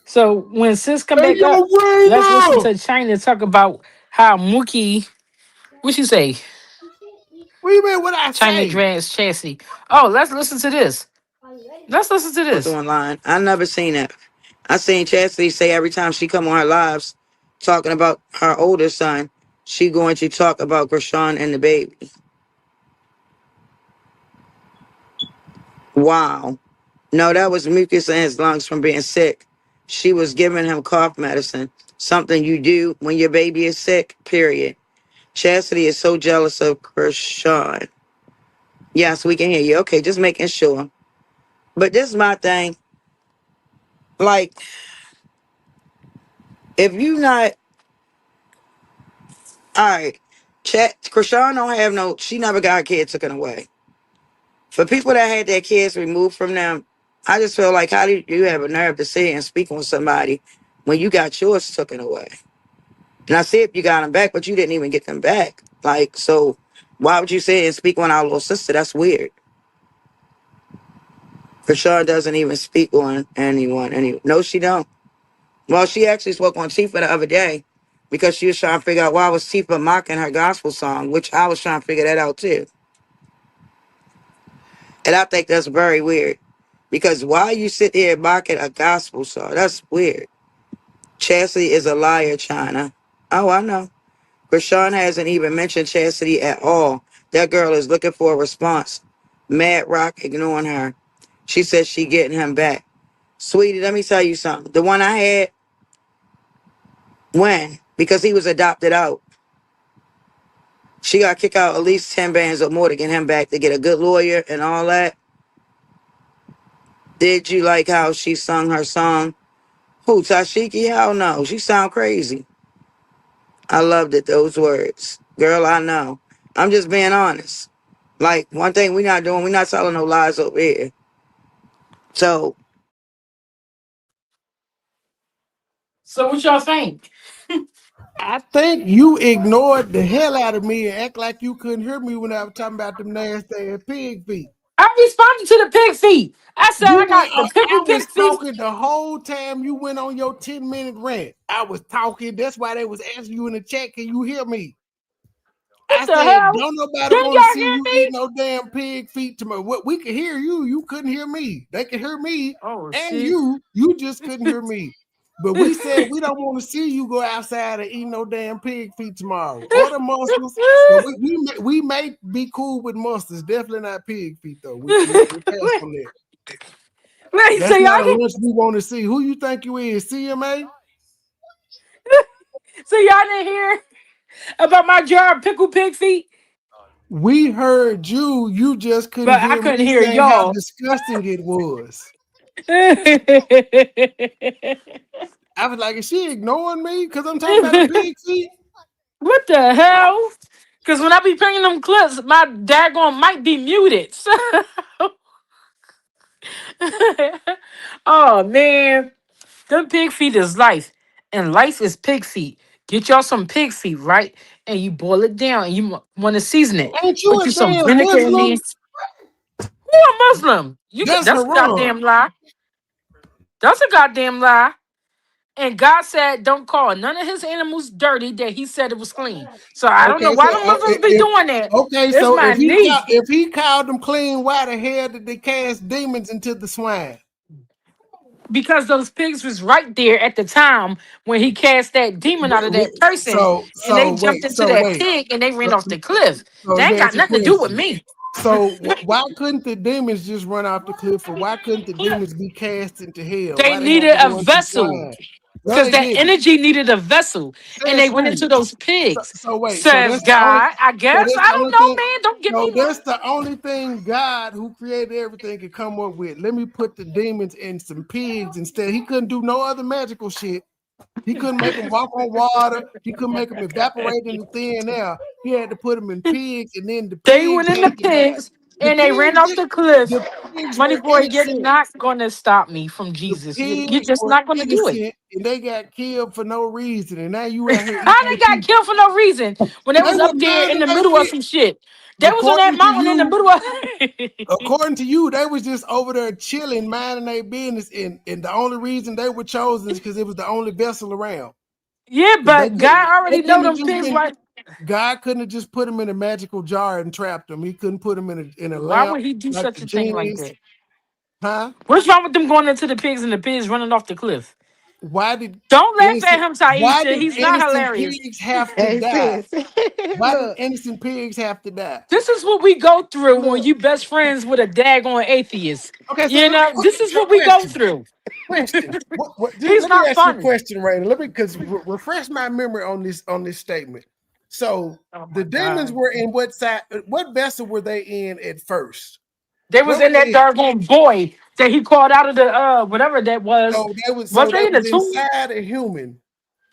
So when sis come Hey, back yo, up, let's listen to Raina! Chyna talk about how Mookie, what she say? What you mean what I Chyna say? drags Chasity. Oh, let's listen to this. Let's listen to Both this. online. I never seen it. I seen Chastity say every time she come on her lives talking about her older son, she going to talk about Chrisean and the baby. Wow. No, that was mucus in his lungs from being sick. She was giving him cough medicine, something you do when your baby is sick, period. Chastity is so jealous of Chrisean. Yes, we can hear you. Okay, just making sure. But this is my thing. Like, if you not, all right, Chrisean don't have no, she never got her kid taken away. For people that had their kids removed from them, I just feel like, how do you have a nerve to sit and speak on somebody when you got yours taken away? And I see if you got them back, but you didn't even get them back. Like, so why would you say and speak on our little sister? That's weird. Rashard doesn't even speak on anyone. No, she don't. Well, she actually spoke on Tifa the other day because she was trying to figure out why was Tifa mocking her gospel song, which I was trying to figure that out too. And I think that's very weird because why you sit there mocking a gospel song? That's weird. Chastity is a liar, Chyna. Oh, I know. Chrisean hasn't even mentioned Chastity at all. That girl is looking for a response. Mad Rock ignoring her. She says she getting him back. Sweetie, let me tell you something. The one I had, When? Because he was adopted out. She got kicked out at least 10 bands or more to get him back, to get a good lawyer and all that. Did you like how she sung her song? Who, Tashiki? Hell no. She sound crazy. I loved it, those words. Girl, I know. I'm just being honest. Like, one thing we not doing, we not telling no lies over here. So, So what y'all think? I think you ignored the hell out of me and act like you couldn't hear me when I was talking about them nasty ass pig feet. I responded to the pig feet. I said You I went. got the I pickle was pig feet. talking the whole time you went on your 10-minute rant. I was talking. That's why they was asking you in the chat. Can you hear me? What I the said, hell? don't nobody Can want to y'all see hear you eat me? no damn pig feet tomorrow. What we could hear you, you couldn't hear me. They could hear me, Oh and shit. you just couldn't hear me. But we said we don't want to see you go outside and eat no damn pig feet tomorrow or the mussels. But we may be cool with mussels, definitely not pig feet though. We passed on that. Wait, so That's not y'all a can, lunch we want to see. Who you think you is, CMA? so y'all didn't hear about my jar of pickle pig feet? We heard you. You just couldn't But I hear couldn't me hear saying how y'all. disgusting it was. What I was like, is she ignoring me because I'm talking about the pig feet? the hell? Because when I be playing them clips, my daggone might be muted. So oh man, them pig feet is life, and life is pig feet. Get y'all some pig feet, right? And you boil it down, and you want to season it. Ain't you Put a you some damn vinegar in there. Muslim? Who a Muslim? That's That's a haram. goddamn lie. That's a goddamn lie. And God said, don't call none of his animals dirty that he said it was clean. So I don't know Okay, why so the Muslims be doing that. It's so my niece. if he called them clean, why the hell did they cast demons into the swine? Because those pigs was right there at the time when he cast that demon out of that person. And they jumped into that Wait. pig and they ran So, off the cliff. so let They me ain't got ask you a nothing to do with question. me. So why couldn't the demons just run off the cliff, or why couldn't the demons be cast into hell? They Why they had needed to a go into vessel. swine? No, Because they that didn't. energy needed a vessel. And Says they went who? into those pigs. So wait. Says God. I guess. That's I the don't only know, thing. man. Don't get me No, wrong. that's the only thing God, who created everything, could come up with. Let me put the demons in some pigs instead. He couldn't do no other magical shit. He couldn't make them walk on water. He couldn't make them evaporate into thin air. He had to put them in pigs, and then the They went pigs in the had to die. pigs and they ran off the cliff. The pigs Money were boy, you're innocent. not going to stop me from The Jesus. You're pigs just were not going to do it. innocent, and they got killed for no reason. And now you out here How they eating got people. killed for no reason when they They was were up there mad in and the they middle of fit. some shit? They was on that According to mountain in the you, middle of. they was just over there chilling, minding their business, and the only reason they were chosen is because it was the only vessel around. Yeah, Because but God they already know couldn't have them just pigs. been. Like, God couldn't have just put them in a magical jar and trapped them. He couldn't put them in a why lamp would he do like the such a thing like genies, that? huh? What's wrong with them going into the pigs and the pigs running off the cliff? Why did Don't laugh at innocent? him, Why Taisha. did He's not innocent hilarious. pigs have to Hey die? sis, Why did look, innocent pigs have to die? This is what we go through when look. you best friends with a daggone atheist. Okay, so You let me know, this is so what we go through. question. Just He's let me not ask you a funny. question, Raina. Let me refresh my memory on this statement. So Oh the my demons God. were in what vessel were they in at first? They was Where were in that they? doggone boy that he called out of the whatever that was. So Was they they in the was tomb? inside a human.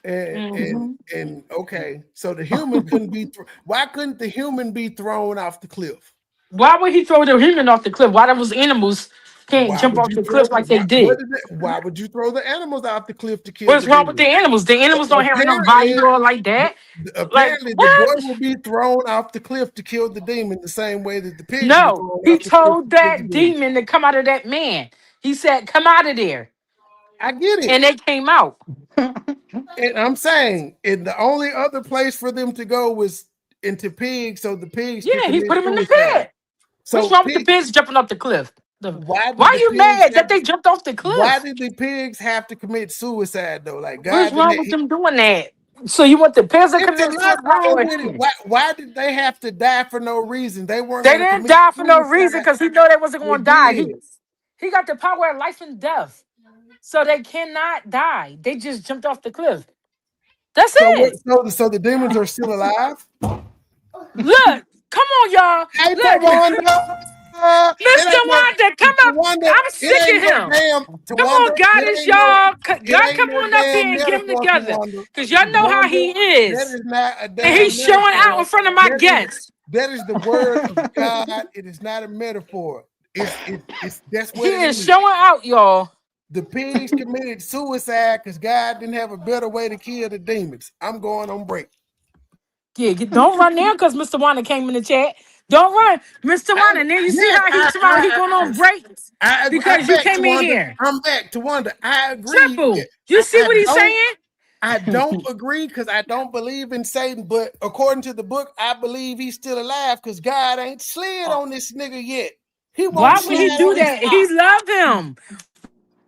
And and Hmm. and okay, so the human couldn't be. Why couldn't the human be thrown off the cliff? Why would he throw the human off the cliff? Why those animals can't Why jump would off you the throw? cliff like they did? Why would you throw the animals off the cliff to kill What's the wrong with the demon? animals? The animals don't have no Apparently, value or like that. Like the boy what? will be thrown off the cliff to kill the demon the same way that the pigs were No, thrown he off the cliff told to kill the that demon. demon to come out of that man. He said, "Come out of there," I get it. and they came out. And I'm saying, and the only other place for them to go was into pigs, so the pigs could Yeah, he commit put him in the suicide. pit. What's So wrong with the pig, pigs jumping off the cliff? why Why did are the you pigs mad that they jumped off the why cliff? did the pigs have to commit suicide though? Like What's God didn't. wrong with them doing that? So you want the pigs to It's a commit lot suicide wrong or with it. him? Why did they have to die for no reason? They weren't They going to didn't commit die for no reason suicide. because he know they wasn't They going to die. did. He got the power of life and death, so they cannot die. They just jumped off the cliff. That's So it. what? So the demons are still alive. Look, come on, y'all. Hey, Look, Tawanda. It Mr. ain't no Wanda, come up. Tawanda. I'm It sick ain't of no him. damn Come Tawanda. on, God It is ain't no. y'all. It God, ain't come no on up here damn and get them metaphor, together. Tawanda. Because y'all know how Tawanda, he that is. is not a And he's damn showing out in metaphor. front of my That is guests. the word of God. It is not a metaphor. It's that's He what it is is. showing out, y'all. The pigs committed suicide because God didn't have a better way to kill the demons. I'm going on break. Yeah, don't run now because Mr. Wanda came in the chat. Don't run, Mr. Wanda. And then you see Yes, how he tomorrow he going on breaks I'm because you back to came in wonder. here. I'm back to wonder. I agree. Triple. You see what he's saying? I don't agree because I don't believe in Satan, but according to the book, I believe he's still alive because God ain't slid on this nigga yet. He won't Why would he slide do on his that? He loved him.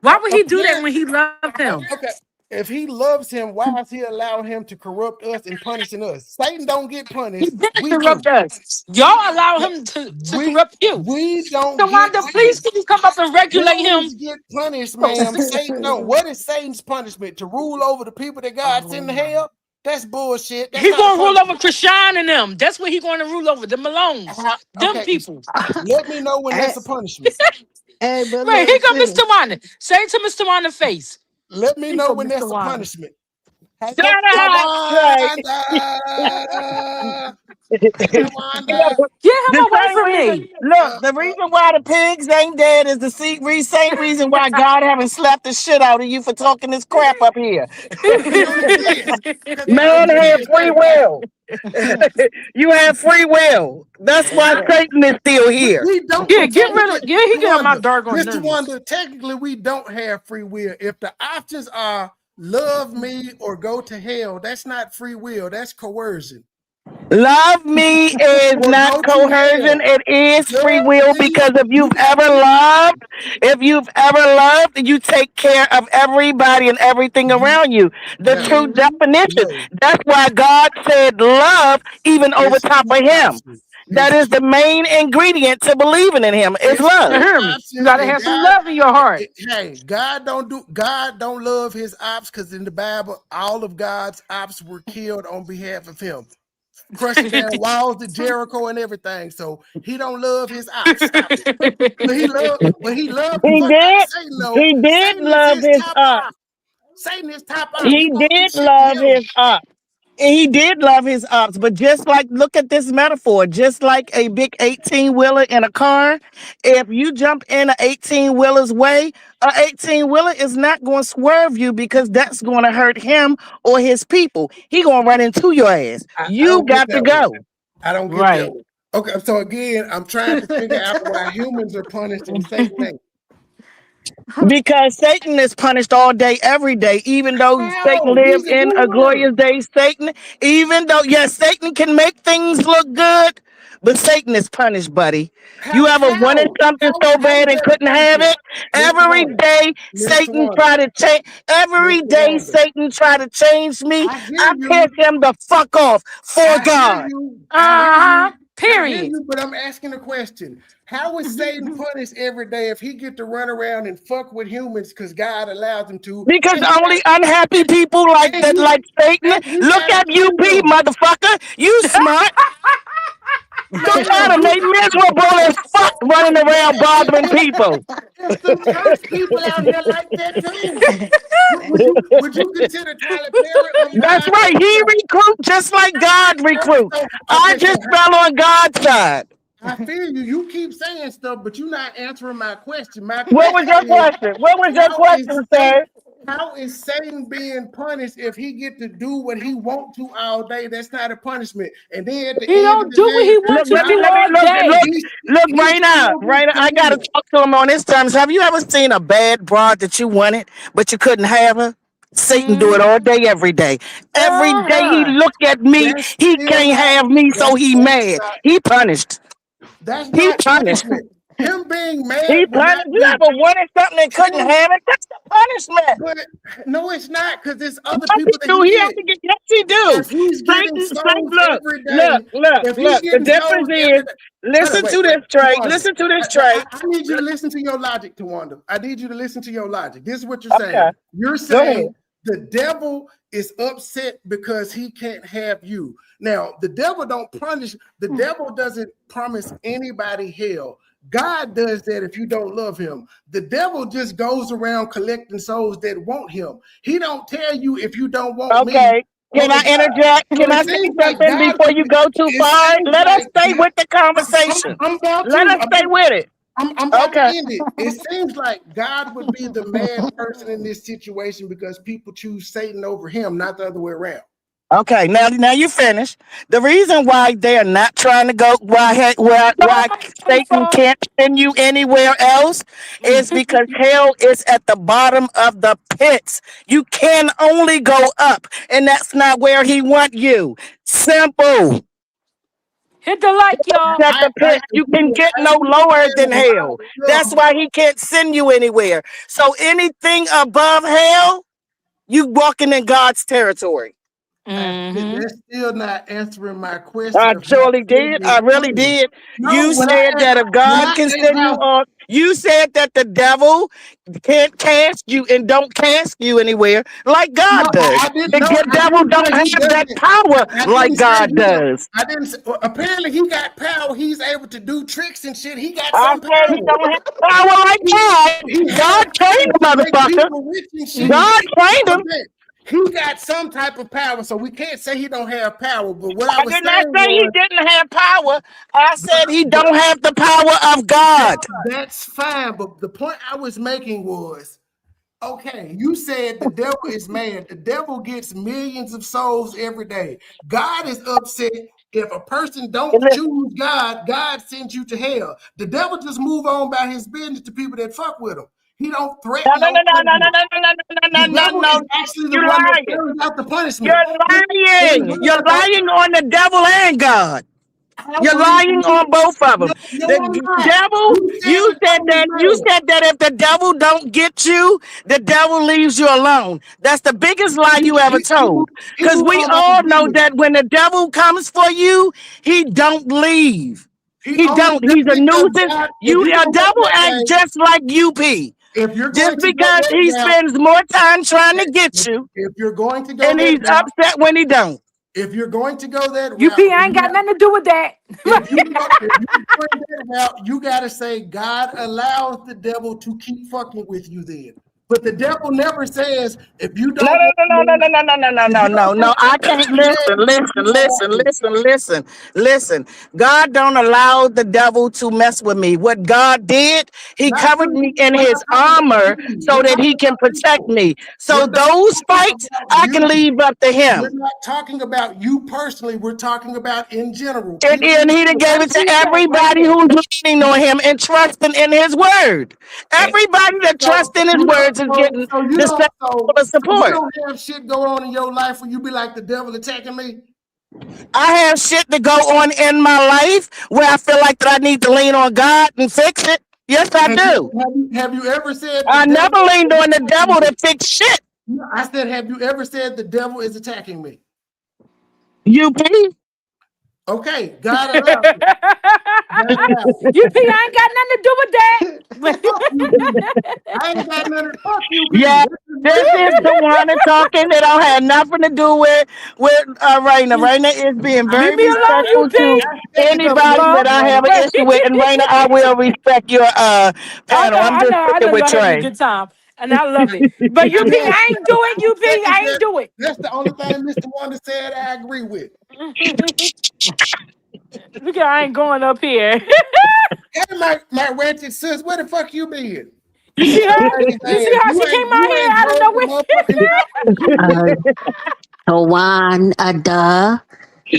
Why would he do that when he loved him? Okay. If he loves him, why is he allowing him to corrupt us and punishing us? Satan don't get He punished. didn't We do. corrupt us. Y'all allow him to corrupt you. We don't So get Wanda, please can you come up and regulate him? humans get punished, ma'am. Satan don't. What is Satan's punishment? To rule over the people that God sent to hell? That's bullshit. That's He not a gonna rule over punishment. Chrisean and them. That's what he gonna rule over. The Malones. Them Okay, people. let me know when that's a punishment. Hey, but Right, here look, go sis. Mr. Wanda. Say it to Mr. Wanda's face. Let me Here know go when Mr. that's a Wanda. punishment. Hey, Shut up! Right. Tawanda. Tawanda. Get him The away same from reason, me. look, the reason why the pigs ain't dead is the same reason why God haven't slapped the shit out of you for talking this crap up here. Because it is. Man Because it had is. free will. You have free will. That's why Satan is still here. We don't Yeah, get rid of. technically, Yeah, he get on my Wanda, doggone Mr. nerves. Wanda, technically we don't have free will. If the options are love me or go to hell, that's not free will, that's coercion. Love me is Or not go to coercion. hell. It is free Love will me, because you got if you've ever loved, you take care of everybody and everything around you. The true no, definition. no. That's why God said love even over It's top two of him. options. That It's is two, the main ingredient to believing in him is it's You love. two hear me? You options, gotta and have some love in your heart. hey, God don't love his ops because in the Bible, all of God's ops were killed on behalf of him. Crushing down walls to Jericho and everything. So he don't love his ops. Stop it. But he loved the He fuck out of did. Satan though. He did Satan is love his his top up. op. Satan is top op. He He won't do did shit to love him. his up. He did love his ops, but just like, look at this metaphor, just like a big 18 wheeler in a car, if you jump in a 18 wheeler's way, a 18 wheeler is not going to swerve you because that's going to hurt him or his people. He going to run into your ass. I You don't get got to that one. go. I don't get that Right. one. Okay, so again, I'm trying to figure out why humans are punished and Satan ain't. Because Satan is punished all day, every day, even though Satan How? live He's a in a ruler. glorious day. Satan, even though, yes, Satan can make things look good, but Satan is punished, buddy. You How? ever wanted something so How is bad and that a couldn't have punishment? it? Mr. Every Wanda. day, Mr. Satan Wanda. try to change. Every Mr. day, Wanda. Satan try to change me. I hear I piss you. him the fuck off for I hear God. you. I hear Uh-huh. you. I hear Period. you, but I'm asking a question. How is Satan punished every day if he get to run around and fuck with humans because God allows him to? Because And he only got unhappy people like and that, he like Satan. and he Look got a at you, P, kingdom. motherfucker. You smart. So Man, tired of me miserable as fuck running around bothering people. it's some cursed people out here like that too. Would you consider Tyler Perry of That's God? right. He recruit just like God recruit. I Okay, just fell on God's side. I feel you. You keep saying stuff, but you're not answering my question. My What was question your is, question? What was your how question, is Satan? sir? How is Satan being punished if he get to do what he want to all day? That's not a punishment. And then at the He end of don't the do what day, he Look, wants to let me do how all day. look he right now. still Right gets now. I to gotta live. talk to him on his terms. Have you ever seen a bad broad that you wanted, but you couldn't have her? Satan do it all day, every day. Every day he Uh-huh. look at me, That's he still can't not. have me, so he That's mad. not. He punished. That's He not punished. punishment. Him being mad He would not punished. You be ever wanted something and couldn't him. have it? That's the punishment. But no, it's not because there's other Yes, he people that do. he He have get. to get. Yes, he do. If he's getting Satan, souls look, every look, day, look, if he's look. The getting difference souls every is, day, hold on, listen wait, to this trait. Tawanda. Listen to this I trait. need you to listen to your logic, Tawanda. I need you to listen to your logic. This is what you're Okay, saying. You're go ahead. saying the devil is upset because he can't have you. Now, the devil don't punish. The devil doesn't promise anybody hell. God does that if you don't love him. The devil just goes around collecting souls that want him. He don't tell you if you don't want me. Okay. Can I interject? So Can it I say seems like something God. before you go too It far? seems Let us like stay with the conversation. I'm about Let us to. stay with it. I'm about to Okay. end it. It seems like God would be the mad person in this situation because people choose Satan over him, not the other way around. Okay, now you finish. The reason why they are not trying to go, why Satan can't send you anywhere else is because hell is at the bottom of the pits. You can only go up, and that's not where he want you. Simple. Hit the like, y'all. At the pit, you can get no lower than hell. That's why he can't send you anywhere. So anything above hell, you walking in God's territory. That's still not answering my question I of how surely Satan did. is I really punished. did. No, You said that if when God I can asked send you how on, you said that the devil can't cast you and don't cast you anywhere like no, God does. I didn't The know. I devil didn't don't say he have that doesn't. power I like didn't say God he don't. does. I didn't say, well, apparently he got power. He's able to do tricks and shit. He got I some said he power. don't have power like God. He God has trained power the to make motherfucker. people rich and shit. God trained him. Okay. He got some type of power, so we can't say he don't have power. But what I I was did not saying say he was, didn't have power. I said he but don't have the power of God. that's fine. But the point I was making was, okay, you said the devil is mad. The devil gets millions of souls every day. God is upset if a person don't choose God. God sends you to hell. The devil just move on by his business to people that fuck with him. He don't No, threaten no, no no, no, no, no, punishment. no, no, no, The no, no, devil no. is actually the You one that lying. carries out the punishment. You're lying. You're lying on the devil and God. I You're believe lying on both of them. no, The I'm not. devil, You said you the said devil is that you mad. said that if the devil don't get you, the devil leaves you alone. That's the biggest lie you ever told. He Because moved we on by his all know business. that when the devil comes for you, he don't leave. He He only don't. just He's a because nuisance. God, if You you a go that devil acts way, just like UP. if you're Just going to go because that he route, spends more time trying to get you, if you're going to go and that he's route, upset when he don't. if you're going to go that UP, route, I ain't got nothing to do with that. if you're going that route, you got to say God allows the devil to keep fucking with you. Then, but the devil never says if you No, don't no, want no, no, me, no, no, no, no, no, if no, you no, don't no. want I me, can't listen. you don't want me. Listen. God don't allow the devil to mess with me. What God did, he Not covered you. me in We're his not talking about armor you. so We're that talking he can about protect people. me. So We're not those talking fights about I can you. leave up to We're him. not talking about you personally. We're talking about in general. And he done gave I it to see that right everybody there. who's leaning on him and trusting in his word. Everybody that trusts in his words is getting the same level of So you support. don't have shit go on in your life where you be like the devil attacking me. I have shit to go on in my life where I feel like that I need to lean on God and fix it. Yes, I do. Have you ever said the I devil never leaned is on the attacking devil me? to fix shit. I said, have you ever said the devil is attacking me? UP. Okay, God allowed it. God allowed it. UP, I ain't got nothing to do with Fuck you, P. I ain't got nothing. Fuck you, P. Yeah, That's just this what it is is. the one that talking that don't have nothing to do with Raina. Raina is being I Leave very me alone, respectful UP. to said The something anybody to that fuck? I you, have an issue with. And Raina, I will respect your panel. I'm just I sticking know with y'all having a Trey. good time. And I love it. But UP, I ain't do it, UP. I ain't do it. That's the only thing Mr. Wonder said I agree with. Look, I ain't going up here. Hey, my ratchet sis, where the fuck you been? You see her? Crazy You see ass. how she came out You here ain't out of drove the nowhere? motherfucking Uh, Tawan, duh.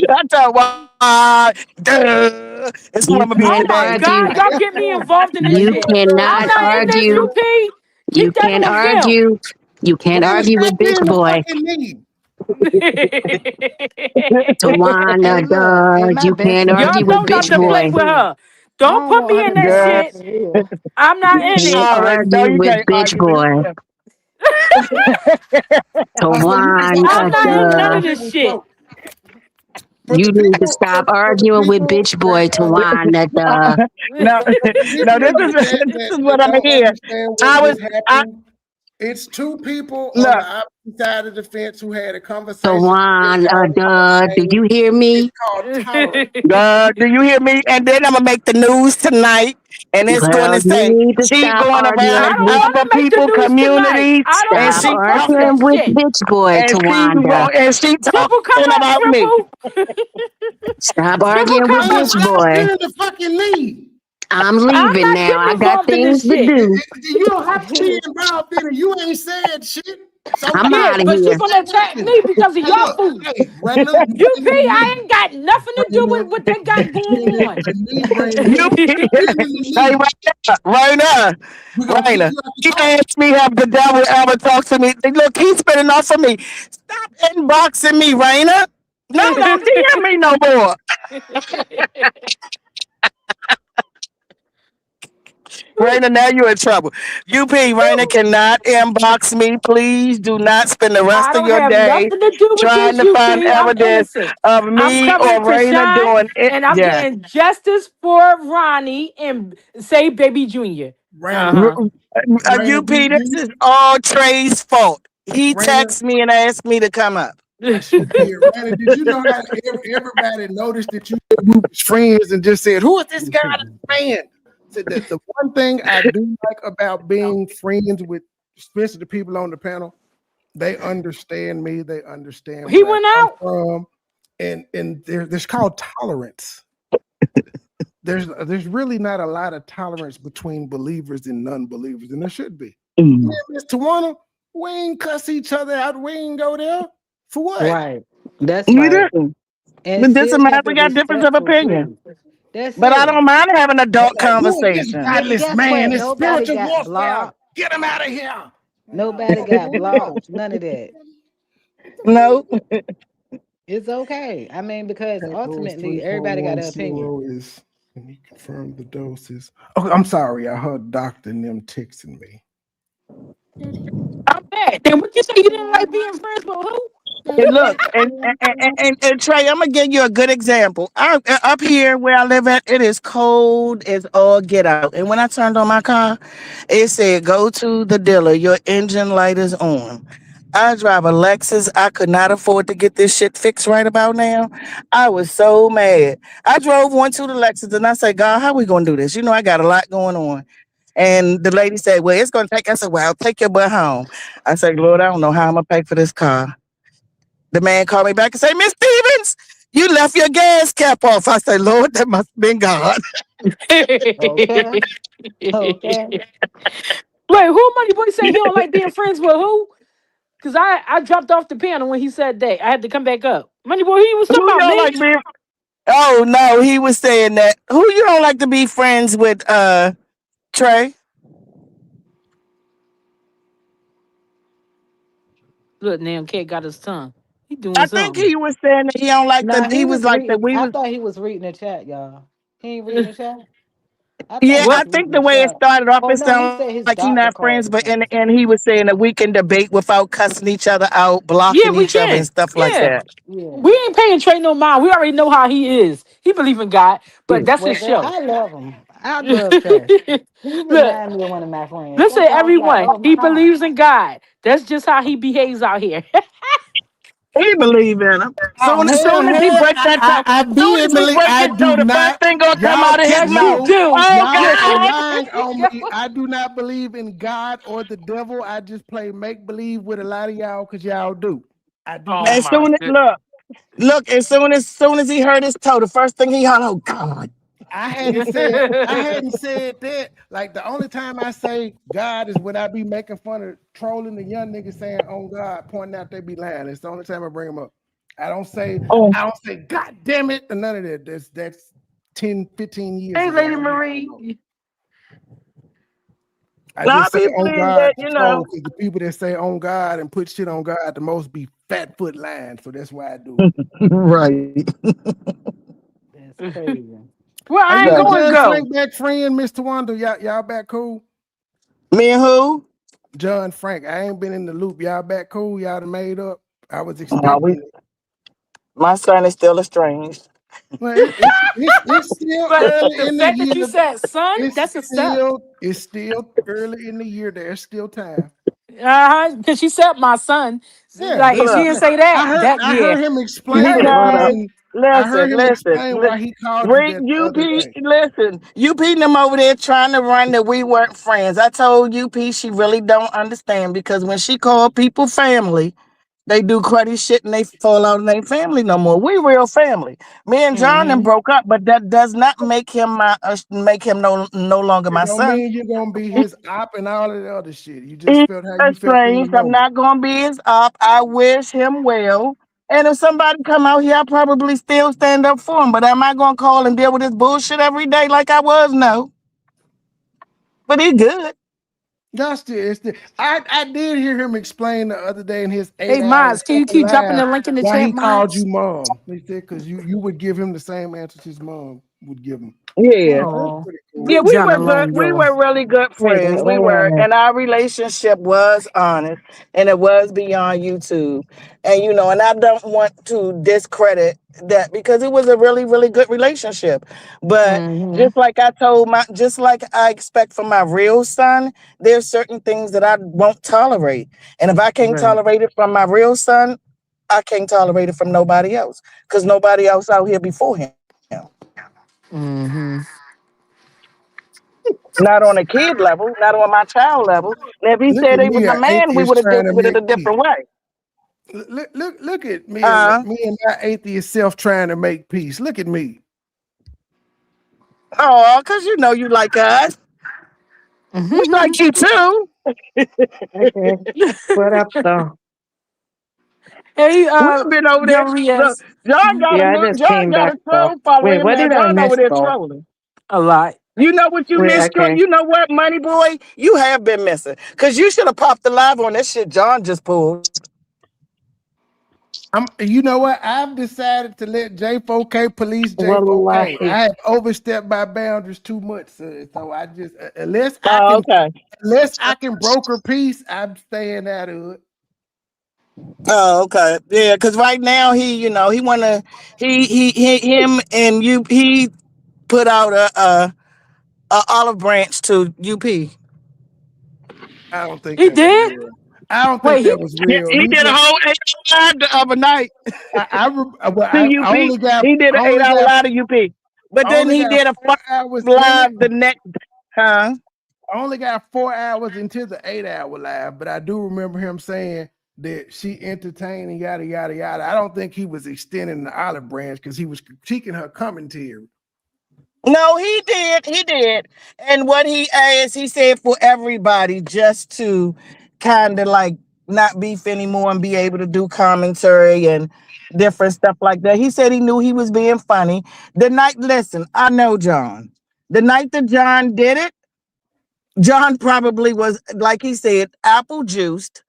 That's a why. Duh. It's You Mama Oh Bean can't my today. argue. God, y'all get me involved in this You shit. I'm cannot not in this, argue. UP. You Keep that can't on them. argue. You can't Why the argue fuck with you bitch in the boy. fucking need? Tawana, Hey, look, duh. and my You best can't friend Y'all argue just with know not bitch to texted me play boy. with too. her. I Don't don't put want me her in to that be Girl. shit. mad at hell. I'm not You in it. can't All right, no, argue you with can't bitch argue with boy. him. I'm Tawana, not in none duh. of this shit. For You the need to people, stop arguing with bitch boy, Tawana, duh. No, for the no, people in the chat this is that what I don't hear. understand what I was, just I, happened. It's two people on the Look, opposite side of the fence who had a conversation that Tawan, started off do the you same. hear It's me? called tolerance. do you hear me? And then I'm gonna make the news tonight, and it's going Well, to you say need to she stop going arguing around I don't with want other to make the people news tonight. communities, I don't and want stop to she be part of that arguing talking, with shit. bitch boy, and Tawanda. she Triple, come talking up, about me. triple. Stop Triple, arguing with come Man, bitch up. stop boy. scaring the fucking lead. I'm I'm leaving not now. getting I got involved in things this to shit. do. You don't have to be involved in it. You ain't said shit. So I'm Yeah, out of but you're here. gonna attack listen. me because of Hey, your look. food. Hey, Raina, you UP, bring the I knee. ain't got nothing to do Raina, with what they got bring going on. the knee, Raina. You, Bring the hey, knee. Raina, We're going to kick Raina. you out the He car. asked me have the devil ever talk to me. Look, he's spinning off of me. Stop inboxing me, Raina. No, don't DM me no more. Raina, now you're in trouble. UP, Raina cannot inbox me. Please do not spend the I rest of don't your have day nothing to do with trying this, to find UP. I'm evidence innocent. of I'm me coming or to Raina shine doing it. and I'm Yeah. getting justice for Ronnie and say baby Junior. Raina, Uh-huh. Raina, UP, this is all Trey's fault. He Raina, texted me and asked me to come up. I sure did. Raina, did you know how everybody noticed that you said we was friends and just said, who is this guy that's saying? Said that the one thing I do like about being friends with, especially the people on the panel, they understand me, they understand He where I went come out. from, and there's called tolerance. There's really not a lot of tolerance between believers and non-believers, and there should be. Mm. Miss Tawana, we ain't cuss each other out. We ain't go there for what? Right. That's We right. do. And But this still matter, kept we it got difference of respectful opinion. too. That's But I it. don't mind having adult Who is this conversation. godless Guess man? what? It's Nobody spiritual got warfare. blocked. Get him out of here. Nobody got No. blocked. None of that. No. It's okay. I mean, because Rose ultimately everybody got an opinion. 3410 is, can you confirm the doses? Oh, I'm sorry. I heard doctor and them texting me. I'm bad. Then what you say you didn't like being friends with who? And look, and Trey, I'm gonna give you a good example. Up here where I live at, it is cold as all get out. And when I turned on my car, it said, "Go to the dealer. Your engine light is on." I drive a Lexus. I could not afford to get this shit fixed right about now. I was so mad. I drove one to the Lexus and I said, "God, how we gonna do this? You know, I got a lot going on." And the lady said, "Well, it's gonna take us a while. Take your butt home." I said, "Lord, I don't know how I'm gonna pay for this car." The man called me back and said, "Miss Stevens, you left your gas cap off." I said, "Lord, that must have been God." Okay. Okay. Wait, who Money Boy say he don't like being friends with who? Cause I dropped off the panel when he said that. I had to come back up. Money Boy, he was Who talking you about don't me. like being? Oh no, he was saying that. Who you don't like to be friends with, Trey? Look, now cat got his tongue. He doing I think something. he was saying that he don't like the Nah, he he was was like that reading. we I was thought he was reading the chat, y'all. He ain't reading the chat. I thought yeah, he What? I was reading think the the way it chat. started off, Oh it no, he sounded said like his he not doctor friends, called but or something. and he was saying that we can debate without cussing each other out, Yeah, blocking we each other and can. stuff like Yeah. that. Yeah. We ain't paying Trey no mind. We already know how he is. He believe in God, but that's Well, his girl, show. I love him. I love Trey. He Look, remind me of one of my friends. listen, That's why I was like, everyone. oh He my. believes in God. That's just how he behaves out here. He believe in him. Oh Soon as he hell, break that toe, I soon as did he believe. break I his toe, do the first not. thing gonna come Y'all out of his Yes, you mouth. no, do. Oh y'all are Yes. God! lying on me. I do not believe in God or the devil. I just play make believe with a lot of y'all because y'all do. I do Oh not. As my soon as goodness. look, as soon as he heard his toe, the first thing he hollered, "Oh God!" I hadn't said that. Like the only time I say God is when I be making fun of trolling the young niggas saying on God, pointing out they be lying. It's the only time I bring them up. I don't say Oh, God damn it, and none of that. That's 10, 15 years Hey, ago. Lady I just don't know. Marie. I now just say people on believe God that to you troll know. because the people that say on God and put shit on God the most be fat foot lying. So that's why I do it. Right. That's crazy. Well, Are I you ain't and So going to John go. Frank back friend, Mr. Wonder? Y'all back cool? me and who? John Frank, I ain't been in the loop. Y'all back cool? Y'all done made up? I was No, expecting it. my son is still estranged. Well, it's still But early the in the fact that year. you said son, It's that's a step. still early in the year. There's still time. Because she said my son. Yeah, Like but if she Look, didn't say that, that I yeah. heard him What up? because explain. I heard listen, him listen, explain listen. why he called you Read that the other UP, day. listen. UP them over there trying to run that we weren't friends. I told UP she really don't understand because when she called people family, they do cruddy shit and they fall out and ain't family no more. We real family. Me and John them Mm-hmm. broke up, but that does not make him make him no longer It my don't son. mean you're gonna be He, his op and all of the other shit. You just he's felt how you felt in the estranged. I'm moment. not gonna be his op. I wish him well. And if somebody come out here, I probably still stand up for him. But am I gonna call and deal with this bullshit every day like I was? No. But he good. That's the I did hear him explain the other day in his Hey 8 hour Miles, can you fucking keep dropping live the link in the why chat, he called you Miles? mom. He said because you would give him the same answers his mom would give him. Yeah. That's Oh, pretty Yeah, leave cool. we John were good. alone, We yo. were really good Wait, friends. We wait a were, minute. and our relationship was honest, and it was beyond YouTube. And and I don't want to discredit that because it was a really, really good relationship. But Mm-hmm. just like I expect from my real son, there's certain things that I won't tolerate, and if I can't Right. tolerate it from my real son, I can't tolerate it from nobody else because nobody else out here before him. Mm-hmm. Not on a kid level, not on my child level. And if he Look said at he was me, a an man, we atheist would have trying dealt to with it make a peace. different way. Look at Uh, me and my atheist self trying to make peace. Look at me. oh, because you like us. We like you too. Okay. What up, though? Hey, We've been over there. young Look, Riaz. Yeah, I just John came got back, a though. troll following Wait, him. what Now did I John over miss, there though? trolling. A lot. You know what you Wait, missed, John? okay. You know what, money boy? You have been missing. Because you should have popped the live on that shit John just pulled. You know what? I've decided to let J4K police J4K. Wallahi. I have overstepped my boundaries too much, so I just Oh, okay. unless I can broker peace, I'm staying out of it. Oh, okay. Yeah, because right now he wanna he him and you he put out a olive branch to UP. I don't think He that was did? real. I don't think Wait, that was Yeah, real. he He did a just whole 8 hour live the other night well, to I UP. He did an I 8 hour live to UP, but then he did a 4 hours in it. live the next. Huh? I only got 4 hours into the 8 hour live, but I do remember him saying that she entertained and yada yada yada. I don't think he was extending the olive branch because he was critiquing her commentary. No, he did. He did. And what he asked, he said for everybody just to kind of like not beef anymore and be able to do commentary and different stuff like that. He said he knew he was being funny. Listen, I know John. The night that John did it, John probably was, like he said, apple juiced,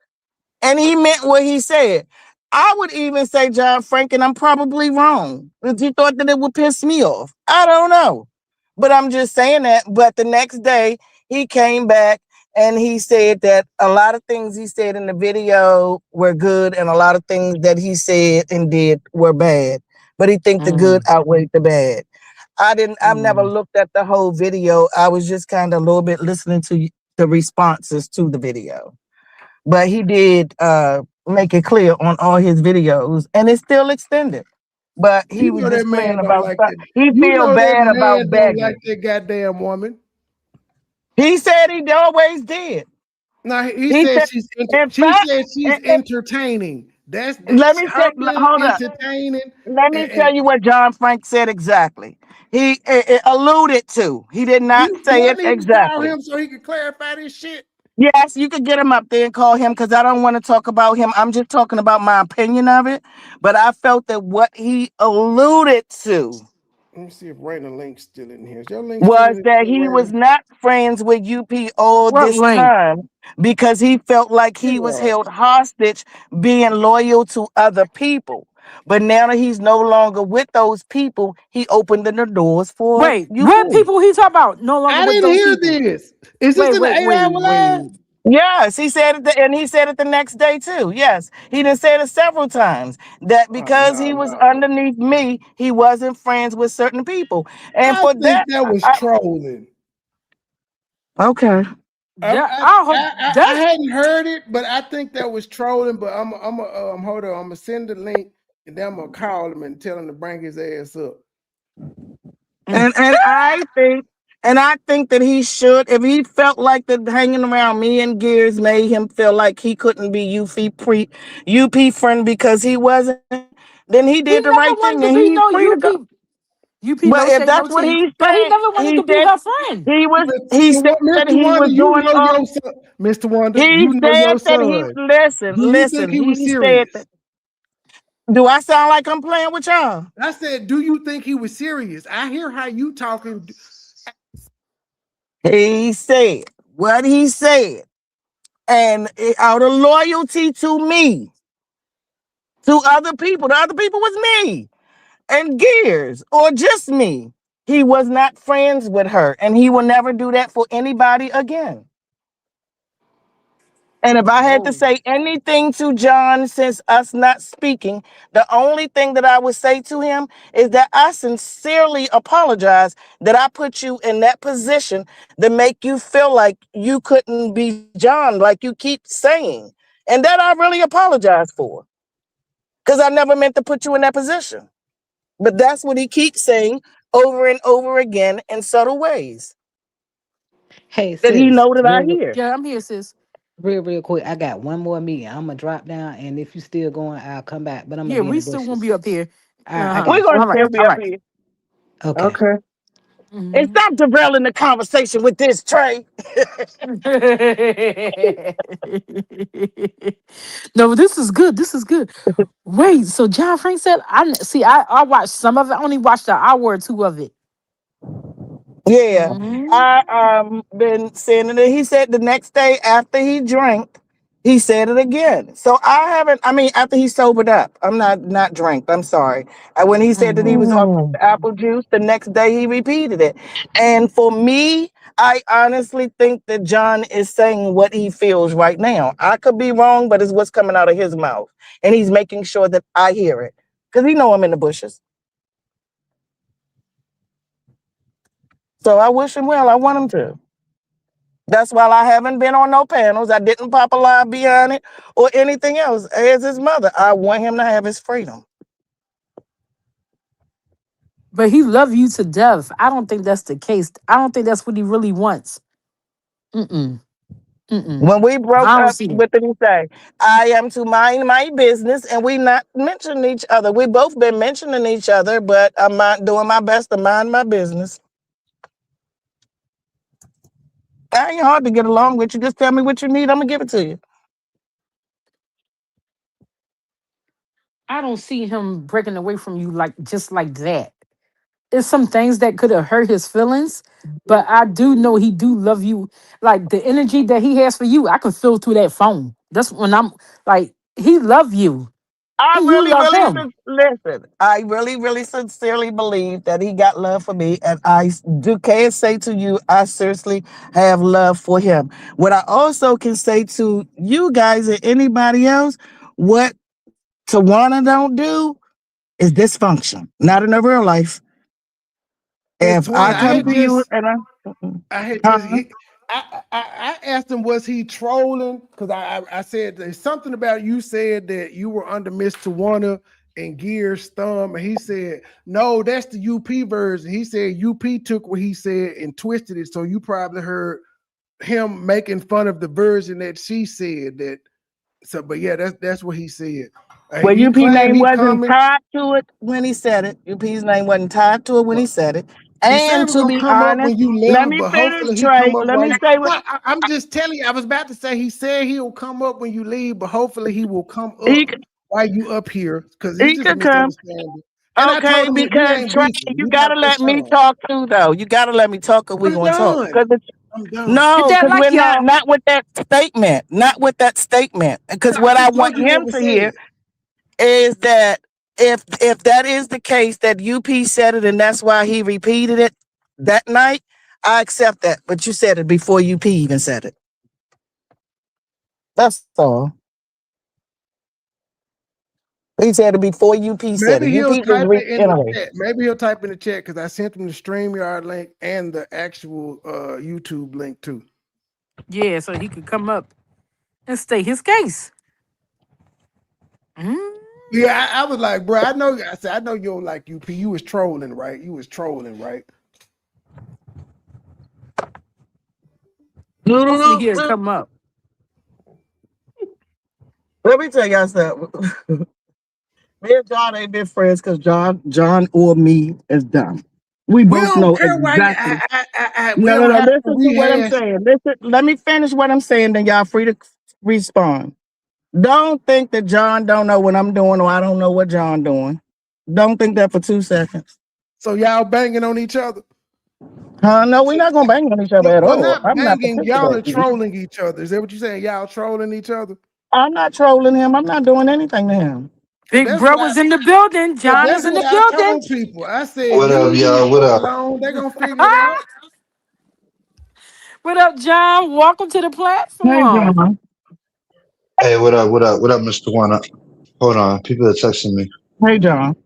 and he meant what he said. I would even say, John Frank, and I'm probably wrong, but you thought that it would piss me off. I don't know. But I'm just saying that. But the next day, he came back and he said that a lot of things he said in the video were good, and a lot of things that he said and did were bad. But he think the good mm, outweighed the bad. I've never mm, looked at the whole video. I was just kind of a little bit listening to the responses to the video. But he did make it clear on all his videos, and it's still extended. But he You was know that just man playing don't about like stuff. that. He You feel know that bad about man don't like begging. that goddamn woman. He said he always did. No, he He said said, in she fact, said she's entertaining. That's let me her say, being hold up. entertaining Let me and tell you what John Frank said exactly. He it alluded to. He did not do say I it need to call exactly. him so he can clarify this shit? Yes, you could get him up there and call him because I don't want to talk about him. I'm just talking about my opinion of it. But I felt that what he alluded to Let me see if Raina Link's still in here. Is your link still in was here, that he Raina? was not friends with UP all what this link? time because he felt like he was Yeah. held hostage being loyal to other people. But now that he's no longer with those people, he opened the doors for Wait, what UP. people he talking about? No longer I with didn't those hear people. this. Is this Wait, in the wait, 8 hour wait, live? wait. Yes, he said it, and he said it the next day too. Yes, he done said it several times that Oh because no, he was no. underneath me, he wasn't friends with certain people, and I for think that, that was trolling. okay. I hadn't heard it, but I think that was trolling. But I'm hold on. I'm gonna send the link, and then I'm gonna call him and tell him to bring his ass up. And I think that he should, if he felt like that hanging around me and Gears made him feel like he couldn't be UP friend because he wasn't, then he He did the never right thing wanted to and be he's no free to go. UP But no if shade, no that's what tea. he But he said, never wanted to be her friend. he said that Mr. he Wonder, was you doing know all. your son, Mr. Wonder. He You know said your that he son. Do you think listen. he was He said serious? that. Do I sound like I'm playing with y'all? I said, do you think he was serious? I hear how you talking. He said what he said, and out of loyalty to me, to other people, the other people was me and Gears, or just me. He was not friends with her, and he will never do that for anybody again. And if I had to Whoa. say anything to John since us not speaking, the only thing that I would say to him is that I sincerely apologize that I put you in that position to make you feel like you couldn't be John, like you keep saying. And that I really apologize for. Because I never meant to put you in that position. But that's what he keeps saying over and over again in subtle ways Hey that he sis, know that I hear. Yeah, I'm here, sis. real quick. I got one more meeting. I'm gonna drop down, and if you still going, I'll come back. But I'm gonna Yeah, be in we the still gonna bushes. be up here. All right, I Uh-huh. We're got going you. All to right, still be all up right. here. Okay. Okay. And Mhm. stop derailing the conversation with this, Trey. No, this is good. This is good. Wait, so John Frank said, see. I watched some of it. I only watched an hour or two of it. Yeah. Mhm. I been saying it. He said the next day after he drank, he said it again. So I haven't, I mean, after he sobered up. I'm not drank. I'm sorry. And when he said that he was off the apple juice, the next day he repeated it. And for me, I honestly think that John is saying what he feels right now. I could be wrong, but it's what's coming out of his mouth. And he's making sure that I hear it. Because he know I'm in the bushes. So I wish him well. I want him to. That's why I haven't been on no panels. I didn't pop a live behind it or anything else. As his mother, I want him to have his freedom. But he love you to death. I don't think that's the case. I don't think that's what he really wants. Mm-mm. Mm-mm. When we broke I don't up, see it. what did he say? I am to mind my business, and we not mention each other. We both been mentioning each other, but I'm not doing my best to mind my business. I ain't hard to get along with you. Just tell me what you need. I'm gonna give it to you. I don't see him breaking away from you like just like that. It's some things that could have hurt his feelings, but I do know he do love you. Like the energy that he has for you, I can feel through that phone. That's when I'm like, he love you I and you really, love him. listen. I really sincerely believe that he got love for me, and I do can say to you, I seriously have love for him. What I also can say to you guys and anybody else, what Tawana don't do is dysfunction. Not in the real life. Miss If I Twana, come to you and I had just huh? hit. I asked him, was he trolling? Because I said there's something about you said that you were under Mr. Warner and Gear's thumb, and he said, no, that's the UP version. He said UP took what he said and twisted it. So you probably heard him making fun of the version that she said that. So, but yeah, that's what he said. Well, He UP claimed name he wasn't coming. tied to it when he said it. UP's name wasn't tied to it when he said it. He said he And was to gonna be come up honest, when you let leave, me but finish, hopefully he Trey. come up Let while me you. say what No, I'm just telling you. I was about to say he said he'll come up when you leave, but hopefully he will come he up while you up here because it's he just a could come. misunderstanding. And I told Okay, him we because ain't Trey, beefing. you You not gotta his let me son. talk too, though. You gotta let me talk, or we I'm gonna talk. done. Because it's I'm done. Is no, that because like we're y'all? not with that statement. Not with that statement. Because No, I what I just told want you him what was to hear said. is that if that is the case that UP said it and that's why he repeated it that night, I accept that. But you said it before UP even said it. That's all. He said it before UP said Maybe it. he'll UP just type it in the reiterated. chat. Maybe he'll type in the chat because I sent him the StreamYard link and the actual YouTube link too. Yeah, so he could come up and state his case. Mm. Yeah, I was like, bro, I know. I said, I know you don't like UP. You was trolling, right? You was trolling, right? Hopefully he'll come up. Let me tell y'all something. Me and John ain't been friends because John or me is dumb. We We both don't know care why you. exactly. We No, no, don't no. have to Listen to what I'm rehash. saying. Listen, let me finish what I'm saying, then y'all free to respond. Don't think that John don't know what I'm doing or I don't know what John doing. Don't think that for 2 seconds. So y'all banging on each other? No, we're not gonna bang on each other at Well, all. not I'm not banging. Y'all are participating. trolling each other. Is that what you're saying? Y'all trolling each other? I'm not trolling him. I'm not doing anything to him. Cause Big that's what I. brother's in the building. Cause John that's is in what the I building. told people. I said, What up, leave these y'all? What folk up? alone. They gonna figure it out. What up, John? Welcome to the Hey, platform. John. Hey, what up? What up? What up, Mr. Warner? Hold on, people are texting me. Hey, John.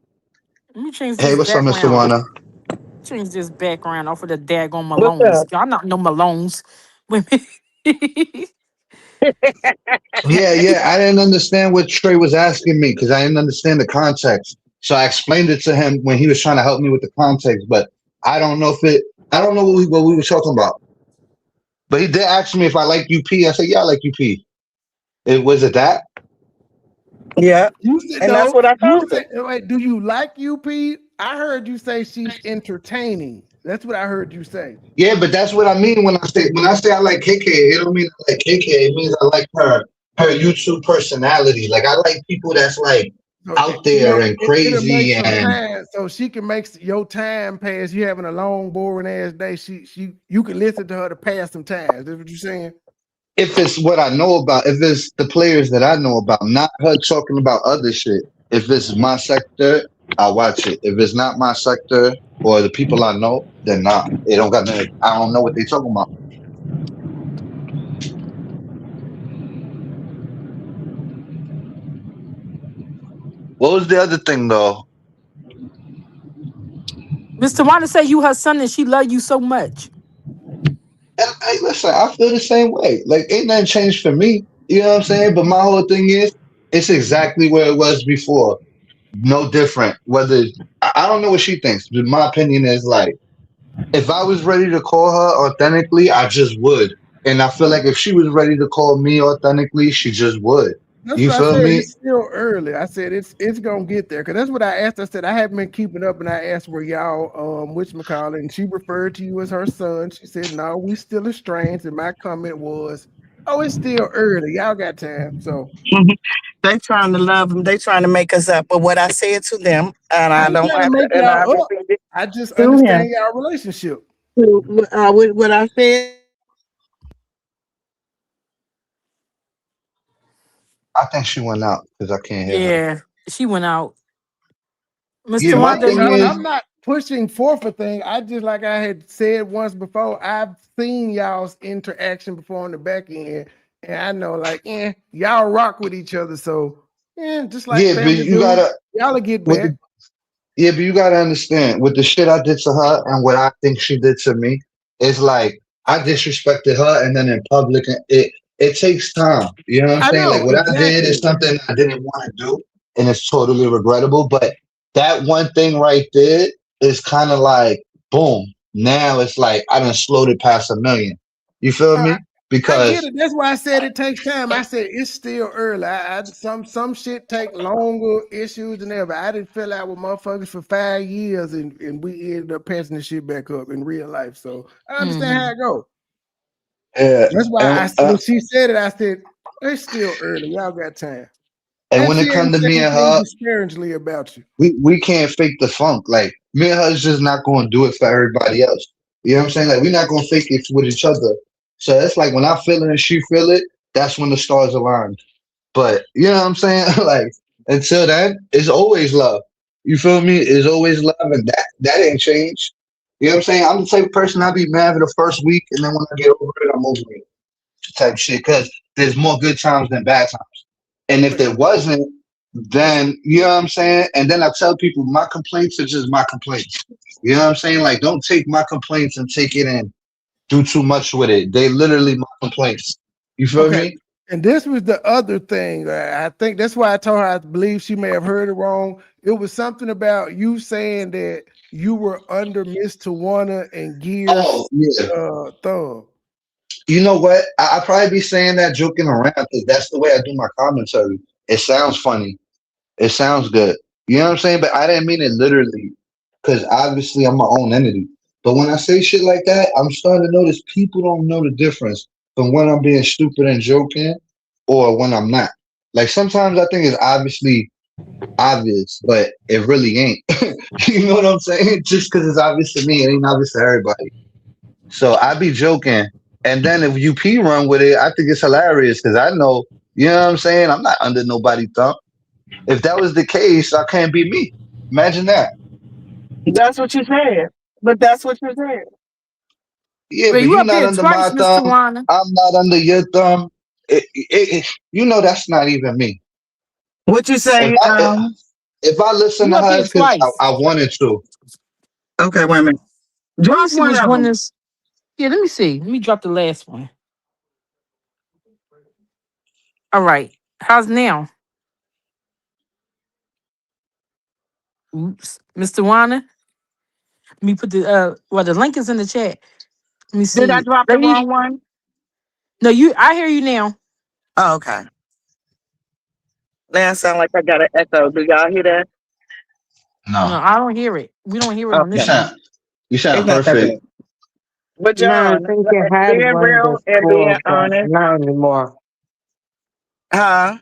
Let me change Hey, this what's up, Mr. background. Warner? Change this background off of the daggone What's Malones. up? Y'all not no Malones. Yeah, yeah. I didn't understand what Trey was asking me because I didn't understand the context. So I explained it to him when he was trying to help me with the context, but I don't know if it. I don't know what we were talking about. But he did ask me if I like UP. I said, yeah, I like UP. It was it that? Yeah. You said And that's no. what I You told him. said, wait. Do you like UP? I heard you say she's entertaining. That's what I heard you say. Yeah, but that's what I mean when I say I like KK. It don't mean I like KK. It means I like her YouTube personality. Like I like people that's like So out there and it'll make crazy some and time, so she can make your time pass. You having a long, boring ass day. You can listen to her to pass some time. That's what you're saying. if it's what I know about, if it's the players that I know about, not her talking about other shit. If it's my sector, I watch it. If it's not my sector or the people I know, then not. It don't got nothing. I don't know what they talking about. What was the other thing though? Mr. Wanda say you her son and she love you so much. Hey, listen, I feel the same way. Like, ain't nothing changed for me. You know what I'm saying? But my whole thing is, it's exactly where it was before. No different. Whether I don't know what she thinks, but my opinion is like, if I was ready to call her authentically, I just would. And I feel like if she was ready to call me authentically, she just would. That's You what I feel said. me? It's still early. I said it's gonna get there because that's what I asked. I said I haven't been keeping up, and I asked where y'all which McCall, and she referred to you as her son. She said no, we still estranged, and my comment was, oh, it's still early. Y'all got time. So They trying to love him. They trying to make us up. But what I said to them, and I I ain't don't trying to have to, make and I y'all up. repeat it I just to him. understand y'all relationship. What I said. I think she went out because I can't hear her. Yeah, she went out. Yeah, Mr. my Wanda, thing you is, I'm not pushing forth a thing. I just like I had said once before. I've seen y'all's interaction before on the back end, and I know like, y'all rock with each other. So just like yeah, but family you do, gotta y'all will get with back. the yeah, but you gotta understand with the shit I did to her and what I think she did to me. It's like I disrespected her, and then in public, it takes time. You know what I'm I saying? Like know what I did is exactly. something I didn't want to do, and it's totally regrettable. But that one thing right there is kind of like boom. Now it's like I done slowed it past 1 million. You feel I, me? I get Because it. That's why I said it takes time. I said it's still early. Some shit take longer issues than ever. I didn't fill out with motherfuckers for 5 years, and we ended up passing the shit back up in real life. So I understand how mhm. it go. yeah, That's why and when she said it, I said it's still early. Y'all got time. and And when she it come ain't to me saying and things her, disparagingly about you. we can't fake the funk. Like me and her's just not going to do it for everybody else. You know what I'm saying? Like we're not going to fake it with each other. So it's like when I feel it and she feel it, that's when the stars align. But you know what I'm saying? Like until then, it's always love. You feel me? It's always love, and that ain't changed. You know what I'm saying? I'm the type of person I be mad for the first week, and then when I get over it, I'm over it. Type shit. Because there's more good times than bad times. And if But there wasn't, then you know what I'm saying? And then I tell people my complaints are just my complaints. You know what I'm saying? Like don't take my complaints and take it and do too much with it. They literally my complaints. You feel Okay. me? And this was the other thing. I think that's why I told her I believe she may have heard it wrong. It was something about you saying that you were under Miss Tawana and Gear's Oh yeah. thumb. You know what? I probably be saying that joking around because that's the way I do my commentary. It sounds funny. It sounds good. You know what I'm saying? But I didn't mean it literally because obviously I'm my own entity. But when I say shit like that, I'm starting to notice people don't know the difference from when I'm being stupid and joking or when I'm not. Like sometimes I think it's obviously obvious, but it really ain't. You know what I'm saying? Just because it's obvious to me, it ain't obvious to everybody. So I be joking. And then if you P run with it, I think it's hilarious because I know, you know what I'm saying? I'm not under nobody's thumb. If that was the case, I can't be me. Imagine that. That's what you said. But that's what you said. Yeah, Well, but you you're up not here under twice, my Miss thumb. Tawana. I'm not under your thumb. You know that's not even me. What you If say? if I listen You to up her, here it's because twice. I wanted to. Okay, wait a minute. Let me Drop see one which of one them. is. Yeah, let me see. Let me drop the last one. All right. How's now? Oops. Mr. Tawana. Let me put the well, the link is in the chat. Let me Did I see. drop the Lady. wrong one? No, I hear you now. Oh, okay. Now I sound like I got an echo. Do y'all hear that? No, No, I don't hear it. We don't hear it on you this Okay. end. sound you It's sound not that bad. perfect. But No, I John, think you had being one real and being before, but honest, not anymore. huh?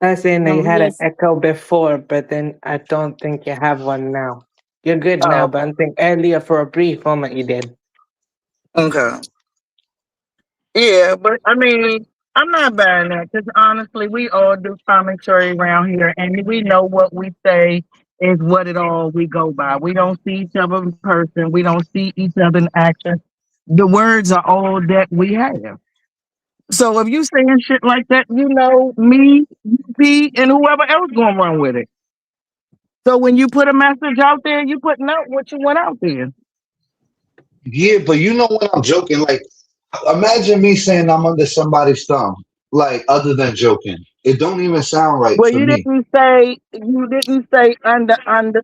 I was saying that No, you had an yes. echo before, but then I don't think you have one now. You're good now, Oh, but I think earlier for a brief moment you did. okay. Yeah, but I mean, I'm not buying that because honestly, we all do commentary around here, and we know what we say is what it all we go by. We don't see each other in person. We don't see each other in action. The words are all that we have. So if you saying shit like that, you know me, P, and whoever else gonna run with it. So when you put a message out there, you putting out what you want out there. Yeah, but you know when I'm joking, like imagine me saying I'm under somebody's thumb, like other than joking. It don't even sound right Well, to me. you didn't say under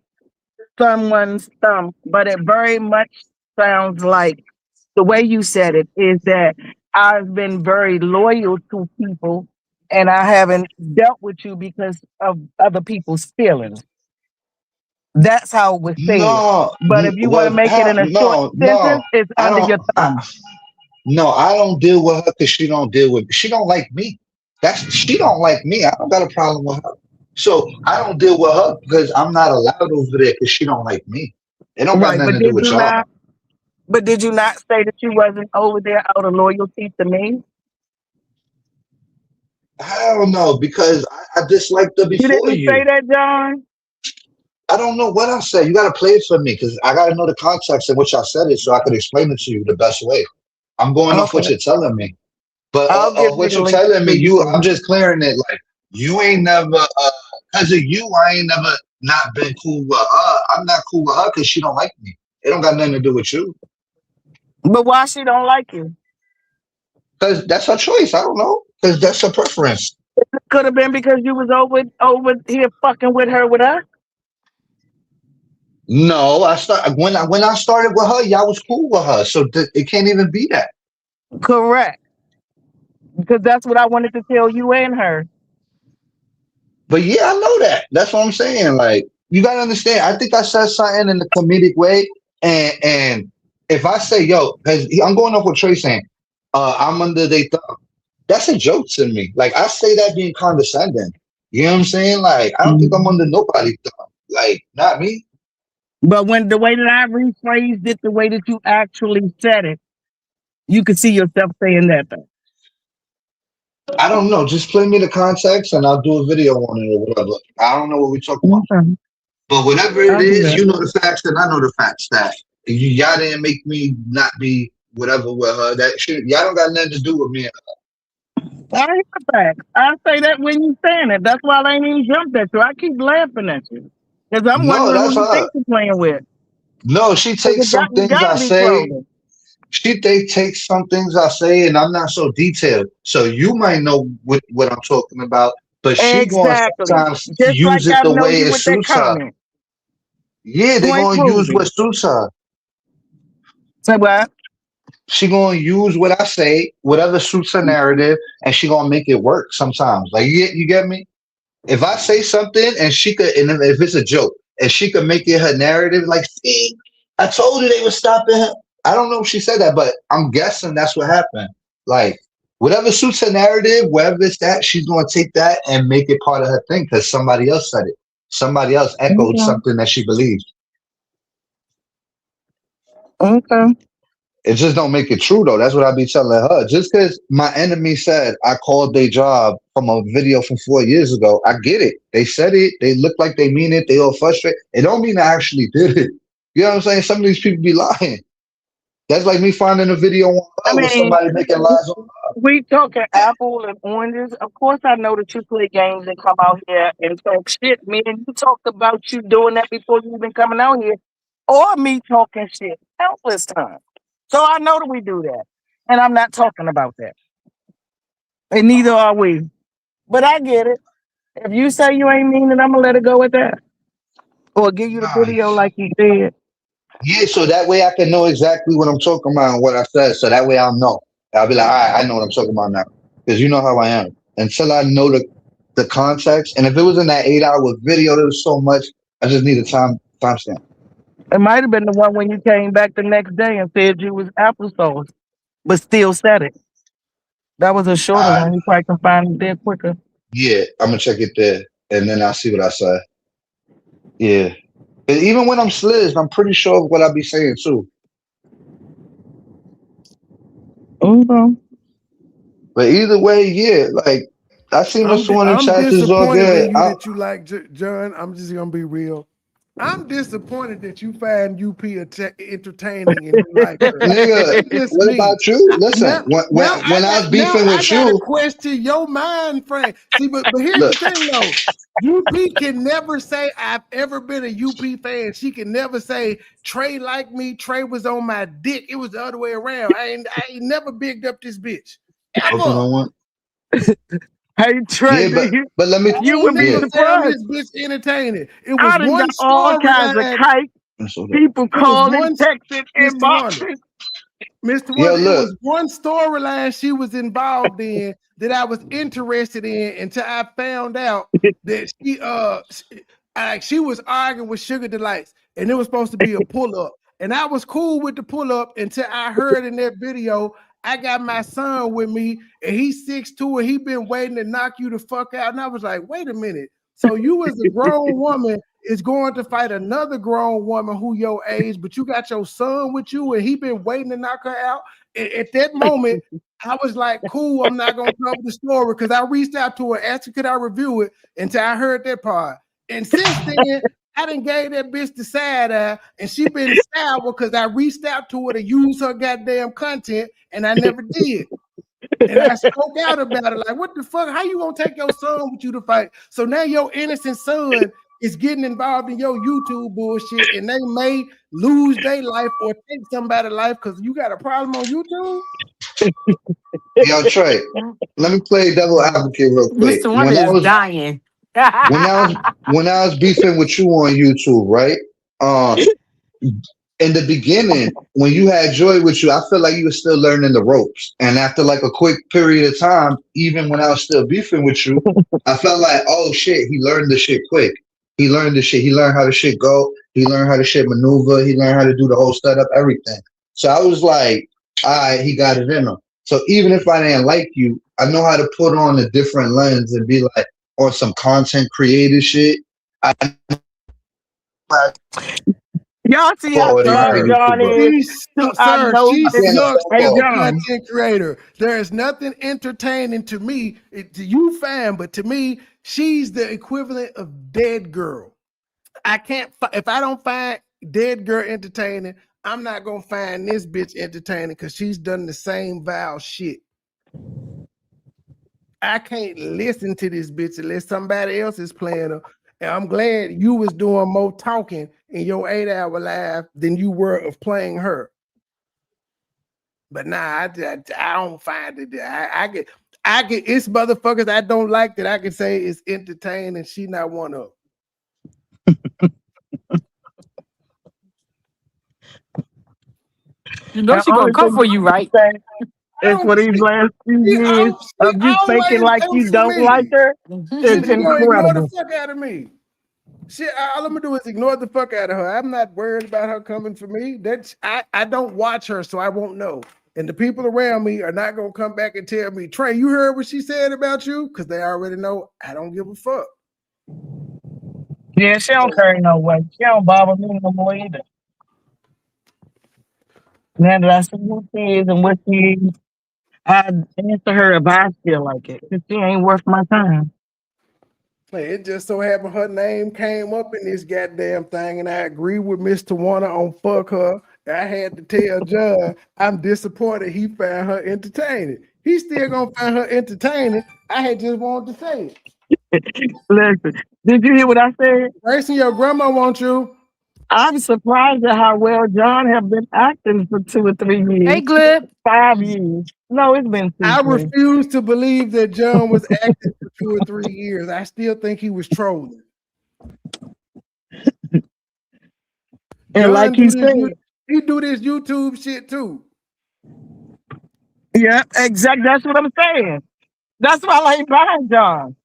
someone's thumb, but it very much sounds like the way you said it is that I've been very loyal to people and I haven't dealt with you because of other people's feelings. That's how it was said. No, But if you want to well, make it in a short no, no. sentence, it's I under don't. your thumb. No, I don't deal with her because she don't deal with me. She don't like me. She don't like me. I don't got a problem with her. So I don't deal with her because I'm not allowed over there because she don't like me. It don't got Right. nothing But to do with y'all. did you not say that you wasn't over there out of loyalty to me? Hell no, because I disliked her You before didn't say you. that, John? I don't know what I said. You got to play it for me because I got to know the context in which I said it so I could explain it to you the best way. I'm going off what Okay. you're telling me. But I'll give you what the you link telling so me, you I'm can. just clearing it. Like you ain't never, because of you, I ain't never not been cool with her. I'm not cool with her because she don't like me. It don't got nothing to do with you. But why she don't like you? Because that's her choice. I don't know. Because that's her preference. Could have been because you was over here fucking with her with us. No, when I started with her, y'all was cool with her, so it can't even be that. Correct. Because that's what I wanted to tell you and her. But yeah, I know that. That's what I'm saying. Like you gotta understand. I think I said something in a comedic way, and if I say yo, because I'm going off what Trey saying, I'm under they thumb. That's a joke to me. Like I say that being condescending. You know what I'm saying? Like I don't think I'm Mhm. under nobody's thumb. Like not me. But when the way that I rephrased it, the way that you actually said it, you could see yourself saying that thing. I don't know. Just play me the context, and I'll do a video on it or whatever. I don't know what we're talking about. Okay. But whatever it I'll do is, that. you know the facts, and I know the facts. That y'all didn't make me not be whatever with her. That shit, y'all don't got nothing to do with me. I hear the facts. I say that when you saying it. That's why I ain't even jumped at you. I keep laughing at you. Because I'm No, wondering who that's you her. think you're playing with. No, she Because takes some you things gotta I be say. trolling. they take some things I say and I'm not so detailed. So you might know what I'm talking about, but she going to Exactly. sometimes Just like use it I the know way you it with that suits her. comment. Yeah, they Point gonna use what proven. suits her. Say what? She gonna use what I say, whatever suits her narrative, and she gonna make it work sometimes. Like you get me? If I say something and she could, and if it's a joke, and she could make it her narrative, like, see, I told you they were stopping him. I don't know if she said that, but I'm guessing that's what happened. Like, whatever suits her narrative, wherever it's that, she's gonna take that and make it part of her thing because somebody else said it. Somebody else echoed Okay. something that she believed. Okay. It just don't make it true though. That's what I be telling her. Just because my enemy said I called their job from a video from 4 years ago, I get it. They said it. They look like they mean it. They all frustrated. It don't mean I actually did it. You know what I'm saying? Some of these people be lying. That's like me finding a video on I with mean, somebody making lies on. we talking apple and oranges. Of course, I know that you play games and come out here and talk shit. Me and you talked about you doing that before you even coming out here, or me talking shit countless times. So I know that we do that, and I'm not talking about that, and neither are we. But I get it. If you say you ain't mean it, I'm gonna let it go at that, or give you the Nah, video like you said. yeah, so that way I can know exactly what I'm talking about and what I said. So that way I'll know. I'll be like, all right, I know what I'm talking about now. Because you know how I am. Until I know the context. And if it was in that 8 hour video, there was so much. I just need a timestamp. It might have been the one when you came back the next day and said you was applesauce, but still said it. That was a shorter All right. one. You probably can find it there quicker. Yeah, I'm gonna check it there. And then I'll see what I say. Yeah. And even when I'm slizzed, I'm pretty sure of what I be saying too. Mm-hmm. But either way, yeah, like I see Mr. One in I'm chats is all disappointed in good. you that you like John. I'm just gonna be real. I'm disappointed that you find UP entertaining and you like her. Nigga, That's just what me. about you? Listen, Now, now I when I got was now beefing I with gotta you, question your mind frame. See, but here's the look, thing though. UP can never say I've ever been a UP fan. She can never say Trey liked me. Trey was on my dick. It was the other way around. I ain't never bigged up this bitch okay, ever. no one. Hey Trey, Yeah, but let me. I you ain't would be Yeah, never found surprised. this bitch entertaining. It was I done one got all kinds of storyline. kite that's what up. people It was calling, one, texting, Mr. Wonder. inboxing. Mr. Yo, Wonder, it look, was one storyline she was involved in that I was interested in until I found out that she was arguing with Sugar Delights and it was supposed to be a pull-up. And I was cool with the pull-up until I heard in that video, I got my son with me and he's 6'2" and he been waiting to knock you the fuck out. And I was like, wait a minute. So you as a grown woman is going to fight another grown woman who your age, but you got your son with you and he been waiting to knock her out. And at that moment, I was like, cool, I'm not gonna cover the story because I reached out to her, asked her could I review it until I heard that part. And since then, I done gave that bitch the side eye, and she been sour because I reached out to her to use her goddamn content, and I never did. And I spoke out about it, like, what the fuck? How you gonna take your son with you to fight? So now your innocent son is getting involved in your YouTube bullshit, and they may lose their life or take somebody's life because you got a problem on YouTube. yo, Trey, let me play devil advocate real quick. Mr. Wonder is dying. When I was when I was beefing with you on YouTube, right? In the beginning, when you had Joy with you, I felt like you were still learning the ropes. And after like a quick period of time, even when I was still beefing with you, I felt like, oh shit, he learned the shit quick. He learned the shit. He learned how the shit go. He learned how the shit maneuver. He learned how to do the whole setup, everything. So I was like, all right, he got it in him. So even if I didn't like you, I know how to put on a different lens and be like, on some content creative shit. I Y'all see how forward smart into John YouTuber. is? I Sir, know she that. Yeah, no, sucks Hey as a John, content creator. There is nothing entertaining to me. To you, fine, but to me, she's the equivalent of dead girl. I can't. If I don't find dead girl entertaining, I'm not gonna find this bitch entertaining because she's done the same vile shit. I can't listen to this bitch unless somebody else is playing her. And I'm glad you was doing more talking in your 8 hour live than you were of playing her. But nah, I don't find it. I get it's motherfuckers I don't like that I can say is entertaining, and she not one of them. You know And she gonna only come thing for you, you right? say I is don't for these care. last few She, years she of you faking always like you comes for don't like me. her She is ignore the incredible. fuck out of me. Shit, all I'm gonna do is ignore the fuck out of her. I'm not worried about her coming for me. That's I don't watch her, so I won't know. And the people around me are not gonna come back and tell me, Trey, you heard what she said about you? Because they already know I don't give a fuck. Yeah, she don't carry no weight. She don't bother me no more either. Now that I see who she is and what she is, I answer her if I feel like it. 'Cause she ain't worth my time. Like, it just so happened her name came up in this goddamn thing, and I agree with Mr. Warner on fuck her. I had to tell John I'm disappointed he found her entertaining. He's still gonna find her entertaining. I had just wanted to say it. Listen, did you hear what I said? Racing your grandma wants you. I'm surprised at how well John have been acting for 2 or 3 years, Hey, Glib. 5 years. No, it's been I 2, 3. refuse to believe that John was acting for 2 or 3 years. I still think he was trolling. And like John he do this. said, He do this YouTube shit too. yeah, exactly. That's what I'm saying. That's why I like buying John.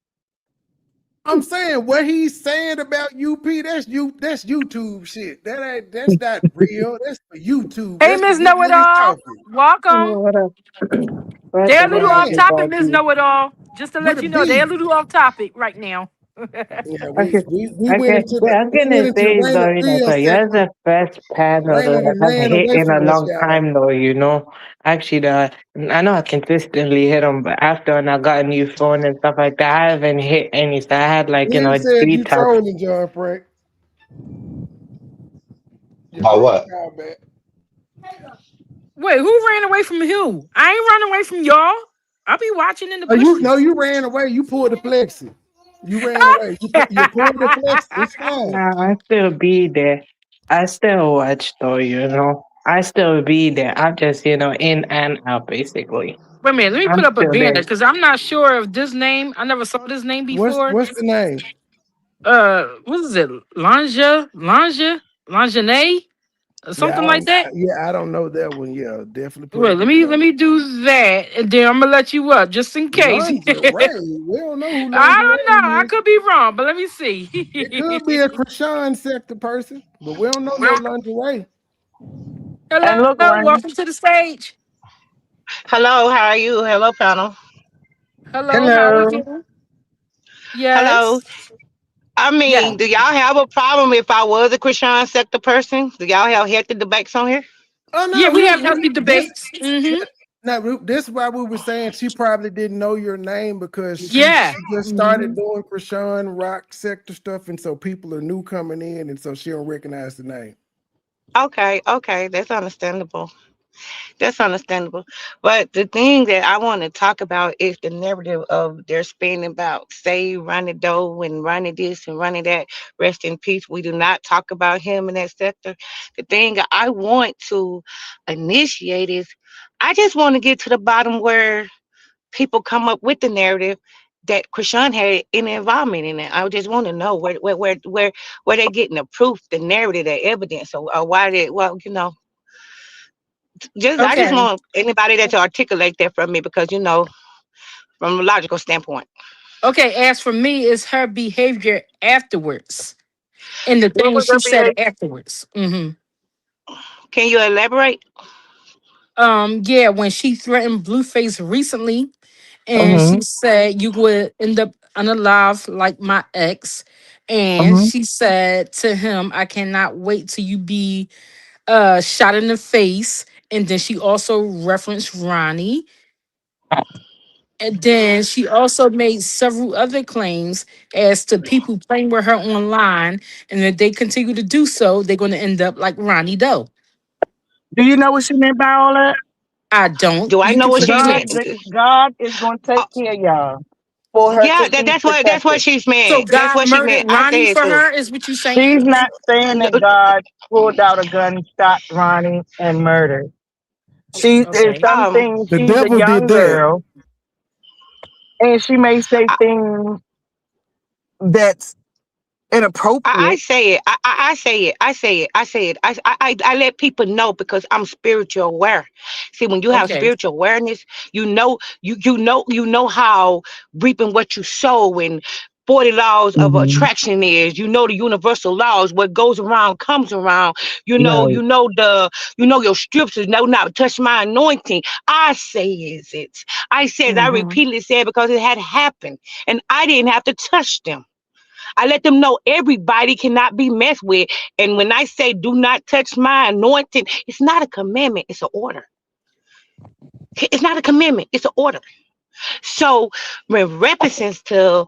I'm saying what he's saying about UP. That's you. That's YouTube shit. That's not real. That's for YouTube. Hey, That's for Miss big Know It niggas All. talking. Welcome. What up? What's They're a up, little off Yeah, topic, Miss everybody? Know It All. Just to with let a you know, they're a B. little off topic right now. Yeah, Okay, we went okay. into What I was we went gonna into say is Raina though, so Field you're segment. the first panel Raina that done I've ran hit away in a from us, long y'all. time though, you know. Actually, I know I consistently hit them, but after when I got a new phone and stuff like that, I haven't hit any. So I had like, Then said you detox. trolling, John Frank. Your About phone what? call back. Wait, who ran away from who? I ain't running away from y'all. I'll be watching in the Oh, bushes. you ran away. You pulled the flexi. You ran away. You pulled the flex. It's fine. Nah, I still be there. I still watch though, you know. I still be there. I'm just, in and out basically. Wait a minute, let me I'm put up a still banner there. because I'm not sure of this name. I never saw this name before. What's the name? What is it? Lingerie, or Yeah, something like that. I don't know that one. Yeah, definitely put Well, it let together. me do that, and then I'm gonna let you up just in case. Lingerie. We don't know who I don't know. lingerie I is. could be wrong, but let me see. It could be a Chrisean sector person, but we don't know no lingerie. And Hello, look, Ronnie. welcome to the stage. Hello, how are you? Hello, panel. Hello, how are Hello. you? Hello. Yes, I yeah, mean, do y'all have a problem if I was a Christian sector person? Do y'all have healthy debates on here? Oh yeah. no, We have we healthy this debates. Mm-hmm. no, this is why we were saying she probably didn't know your name because she Yeah. just started Mm-hmm. doing Chrisean rock sector stuff, and so people are new coming in, and so she don't recognize the name. Okay, okay, that's understandable. That's understandable. But the thing that I want to talk about is the narrative of they're spinning about say Ronnie Doe and Ronnie this and Ronnie that. Rest in peace. We do not talk about him in that sector. The thing I want to initiate is I just want to get to the bottom where people come up with the narrative that Krishan had any involvement in it. I just want to know where they getting the proof, the narrative, the evidence, or why they just I just Okay. want anybody that to articulate that from me because from a logical standpoint. Okay. As for me, it's her behavior afterwards and the What things was she her said behavior? afterwards. Mm-hmm. Can you elaborate? Yeah, when she threatened Blueface recently, and she Mm-hmm. said you would end up unalive like my ex, and Mm-hmm. she said to him, "I cannot wait till you be shot in the face." And then she also referenced Ronnie. And then she also made several other claims as to people playing with her online, and if they continue to do so, they're going to end up like Ronnie Doe. Do you know what she meant by all that? I don't. Do I You know can what fill she's me meant? in. God is going to Uh, take care of y'all for her yeah, to be that's what protected. she's So meant. That's God what she murdered meant. I Ronnie said for too. her, is what you saying? She's not saying No, that God pulled out a gun, shot Ronnie, and murdered. She is Okay. some Um, things. The She's a devil did young that. girl, and she may say I, things that's I inappropriate. say it. I say it. I say it. I say it. I let people know because I'm spiritual aware. See, when you have Okay. spiritual awareness, you know how reaping what you sow and 40 laws of Mm-hmm. attraction is. You know the universal laws. What goes around comes around. You know. Right. You know the. You know your scriptures. No, not touch my anointing. I say is it. I said I Mm-hmm. repeatedly said because it had happened, and I didn't have to touch them. I let them know everybody cannot be messed with. And when I say do not touch my anointing, it's not a commandment, it's an order. It's not a commandment, it's an order. So when reference to,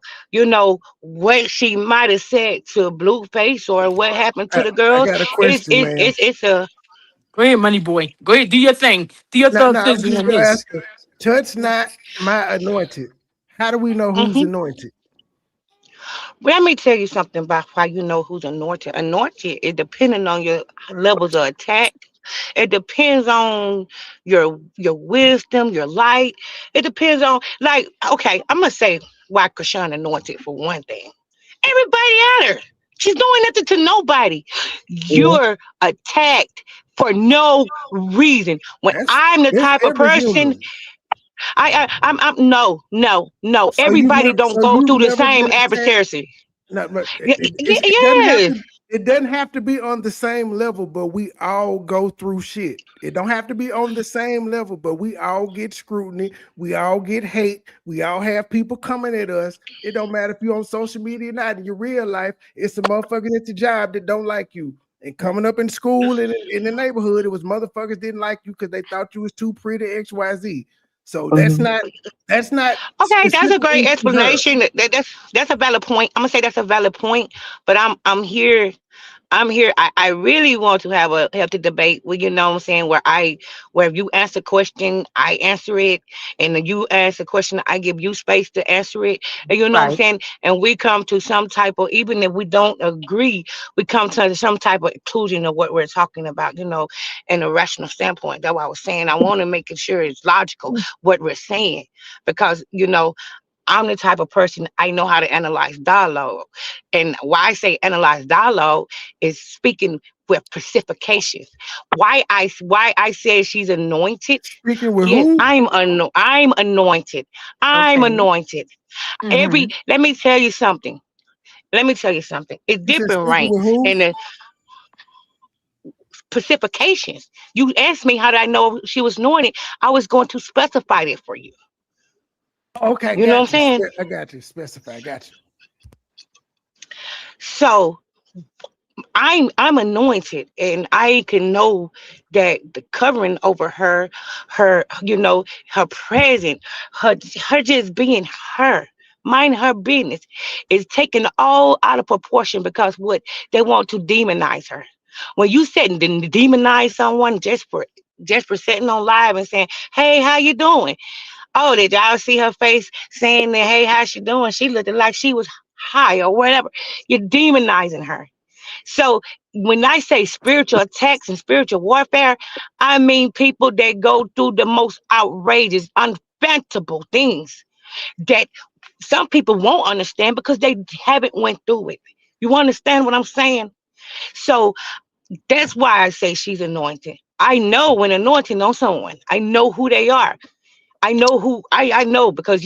what she might have said to Blueface or what happened to I, the I girls, got a it's question, it's ma'am. it's it's a Go ahead, money boy. Go ahead. Do your thing. Do your Now, thug I'm thizzle just on gonna this. ask her. Touch not my anointed. How do we know who's mhm. anointed? Let me tell you something about how you know who's anointed. Anointed is depending on your levels of attack. It depends on your wisdom, your light. It depends on like okay, I'm gonna say why Chrisean anointed for one thing. Everybody at her. She's doing nothing to nobody. Yeah. You're attacked for no reason. When That's I'm the that's type of every person, human. I'm no, no, no. So you Everybody never, don't so go you've through the never same been attacked. adversary. No, but it doesn't have Yes. to. It doesn't have to be on the same level, but we all go through shit. It don't have to be on the same level, but we all get scrutiny. We all get hate. We all have people coming at us. It don't matter if you're on social media or not. In your real life, it's a motherfucker at the job that don't like you. And coming up in school and in the neighborhood, it was motherfuckers didn't like you because they thought you was too pretty, XYZ. So Mm-hmm. that's not Okay, that's a great specifically to her. explanation. That's a valid point. I'm gonna say that's a valid point, but I'm here. I'm here. I really want to have a healthy debate where what I'm saying, where if you ask a question, I answer it, and then you ask a question, I give you space to answer it. And what I'm Right. saying, and we come to some type of, even if we don't agree, we come to some type of conclusion of what we're talking about, in a rational standpoint. That's what I was saying. I want to make sure it's logical what we're saying because I'm the type of person I know how to analyze dialogue. And why I say analyze dialogue is speaking with pacification. Why I say she's anointed? Speaking with Yes, who? I'm anointed. I'm Okay. anointed. Mm-hmm. Let me tell you something. Let me tell you something. It's You said different speaking with ranks who? and the pacifications. You asked me how did I know she was anointed. I was going to specify it for you. Okay, You know what I'm got you. saying? I got you. Specify. Got you. So I'm anointed and I can know that the covering over her present, her just being her, mind her business, is taken all out of proportion because what they want to demonize her. When you said demonize someone just for sitting on live and saying, "Hey, how you doing?" Oh, did y'all see her face saying that? Hey, how she doing? She looked like she was high or whatever. You're demonizing her. So when I say spiritual attacks and spiritual warfare, I mean people that go through the most outrageous, unfathomable things that some people won't understand because they haven't went through it. You understand what I'm saying? So that's why I say she's anointed. I know when anointing on someone. I know who they are. I know who I know because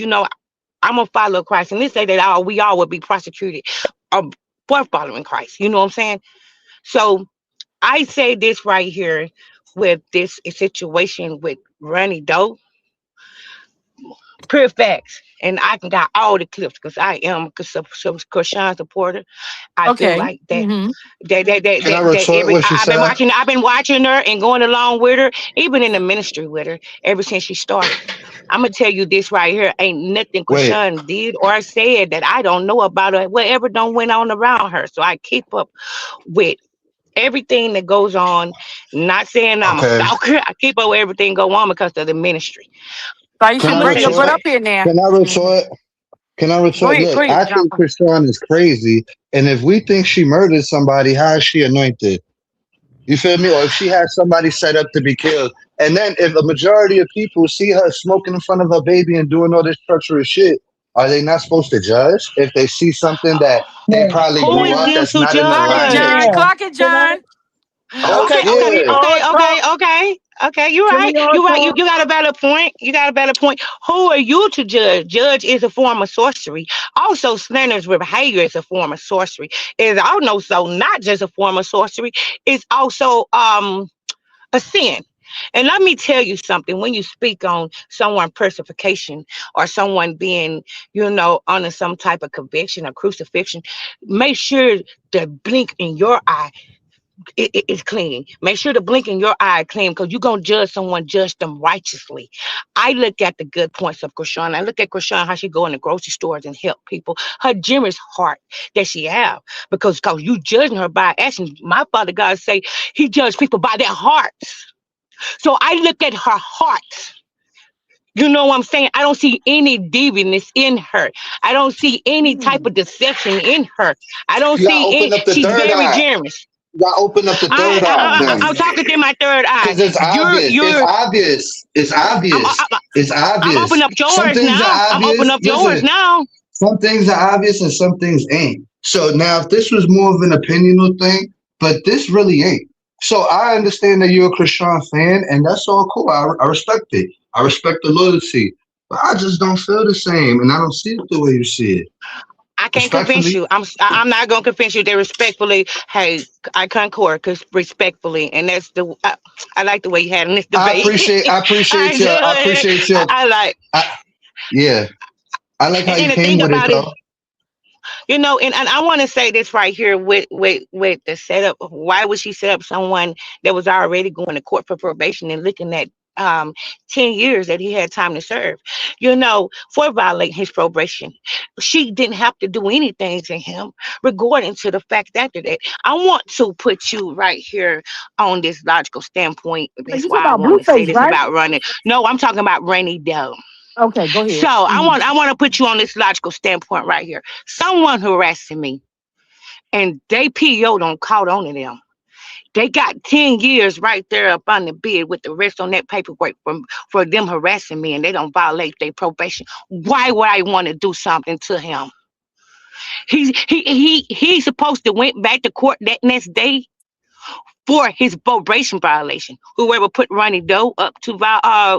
I'm a follower of Christ, and they say that we all would be prosecuted for following Christ. You know what I'm saying? So I say this right here with this situation with Ronnie Doe, pure facts. And I can got all the clips because I am a Chrisean supporter. I feel Okay. like that Mm-hmm. Can I retort what she said? I've been watching her and going along with her, even in the ministry with her, ever since she started. I'm gonna tell you this right here. Ain't nothing Wait, Chrisean did or said that I don't know about her, whatever don't went on around her. So I keep up with everything that goes on. Not saying I'm a okay. stalker. I keep up with everything go on because of the ministry. Can Taisha, I'm I gonna bring say your this butt retort? up right. here now. Can I Mm-hmm. retort? Can I Go retort? ahead. Go Look, ahead, I jump. think Chrisean is crazy. And if we think she murdered somebody, how is she anointed? You feel me? Or if she has somebody set up to be killed, And then if a majority of people see her smoking in front of her baby and doing all this treacherous shit, are they not supposed to judge if they see something that they Can, probably can Who grew is I up them that's to not in Clock it, judge? John. alignment? Chrisean, Clock it, can I John. Oh Okay, can okay, we yeah. all talk? okay. You're Can right. we all You're right. talk? You got a valid point. You got a valid point. Who are you to judge? Judge is a form of sorcery. Also, slanderous behavior is a form of sorcery. Is also not just a form of sorcery. It's also a sin. And let me tell you something. When you speak on someone personification or someone being, under some type of conviction or crucifixion, make sure the blink in your eye is clean. Make sure the blink in your eye clean because you're going to judge them righteously. I look at the good points of Chrisean. I look at Chrisean, how she go in the grocery stores and help people. Her generous heart that she have because you judging her by action. My Father God say he judged people by their hearts. So I look at her heart. You know what I'm saying? I don't see any deviance in her. I don't see any type of deception in her. I don't You gotta see open any. up the She's third very eye. generous. You gotta open up the third eye then. I'm talking to my third eye. Because it's obvious. It's You're. obvious. It's I'm. obvious. It's I'm obvious. opening up Some yours things now. are I'm opening obvious. up yours Listen, now. some things are obvious and some things ain't. So now, if this was more of an opinional thing, but this really ain't. So I understand that you're a Chrisean fan, and that's all cool. I respect it. I respect the loyalty, but I just don't feel the same, and I don't see it the way you see it. I can't convince Respectfully, you. I'm not gonna convince you. They respectfully. Hey, I concord because respectfully, and that's I like the way you had in this I debate. appreciate. I I appreciate your. enjoy I it. appreciate your. I like. I, yeah, I like how you And the came thing with it, about it, though. and I want to say this right here with the setup. Why would she set up someone that was already going to court for probation and looking at 10 years that he had time to serve, for violating his probation? She didn't have to do anything to him regarding to the fact that I want to put you right here on this logical standpoint. You That's talking why I about want to say Blueface, this right? about running. No, I'm talking about Rainy Doe. Okay, go So ahead. I want to put you on this logical standpoint right here. Someone harassing me and they PO don't caught on to them. They got 10 years right there up on the bid with the rest on that paperwork for them harassing me and they don't violate their probation. Why would I want to do something to him? He's supposed to went back to court that next day for his probation violation. Whoever put Ronnie Doe up to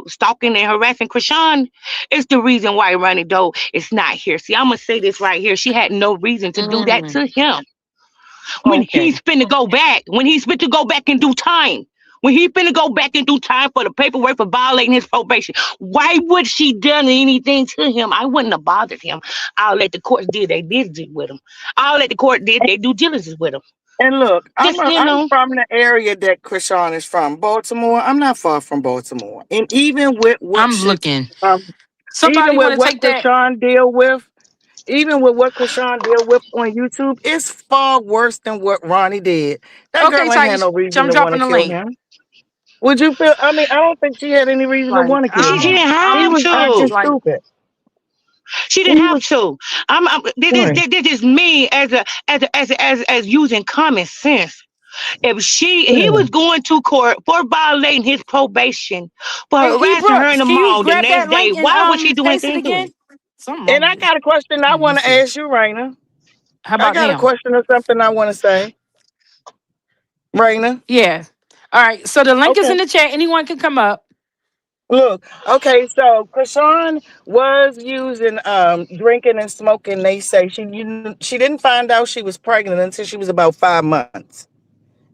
stalking and harassing Chrisean is the reason why Ronnie Doe is not here. See, I'm gonna say this right here. She had no reason to do that Mm, to him. When okay. he's finna go back, when he's fit to go back and do time, when he finna go back and do time for the paperwork for violating his probation, why would she done anything to him? I wouldn't have bothered him. I'll let the courts do their business with him. I'll let the court did their due diligence with him. And look, Just I'm from the area that Chrisean is from, Baltimore. I'm not far from Baltimore, and I'm looking. um, even Somebody with want to what take that? Chrisean deal with, even with what Chrisean deal with on YouTube, it's far worse than what Ronnie did. That Okay, girl ain't had Taisha. no reason I'm to want to dropping the kill link. him. Would you feel? I mean, I don't think she had any reason to Like, want to kill she him. didn't He have was to. acting like, stupid. She He didn't have was to. right. This is me as using common sense. If he Yeah. was going to court for violating his probation for hey, E harassing her in Brooks, the can you mall the grab next that day, link and why would she do paste it anything to again? him? Something And wrong I with it. got a question I Let me want to see. ask you, Raina. How I about got a now? question or something I want to say, Raina. Yeah. All right. So the link is Okay. in the chat. Anyone can come up. Look, okay, so Chrisean was using drinking and smoking. They say she didn't find out she was pregnant until she was about 5 months.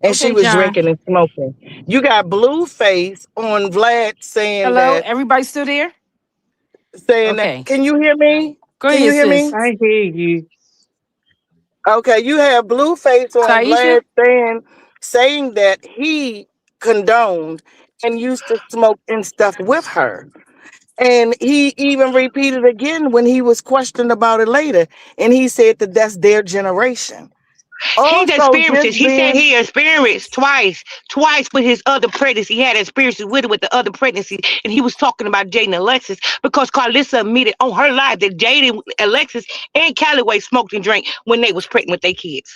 And she Okay, was John. drinking and smoking. You got Blueface on Vlad Hello. Everybody still there? saying that. Okay. Can you hear me? Go Can you ahead, hear me? sis. I hear you. Okay, you have Blueface on Taisha. Vlad saying that he condoned and used to smoke and stuff with her. And he even repeated again when he was questioned about it later. And he said that that's their generation. He's Also, experiences. just He said being, he experienced twice with his other pregnancy. He had experiences with the other pregnancy, and he was talking about Jade and Alexis because Carlissa admitted on her live that Jade and Alexis and Calloway smoked and drank when they was pregnant with their kids.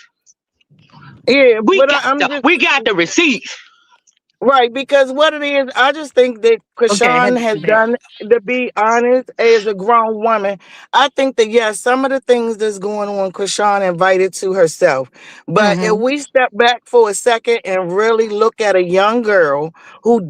yeah, We but got I'm the just we got the receipts. Right, because what it is, I just think that Okay, I had Chrisean to has see that. done, to be honest, as a grown woman. I think that, yes, some of the things that's going on, Chrisean invited to herself. But if Mm-hmm. we step back for a second and really look at a young girl who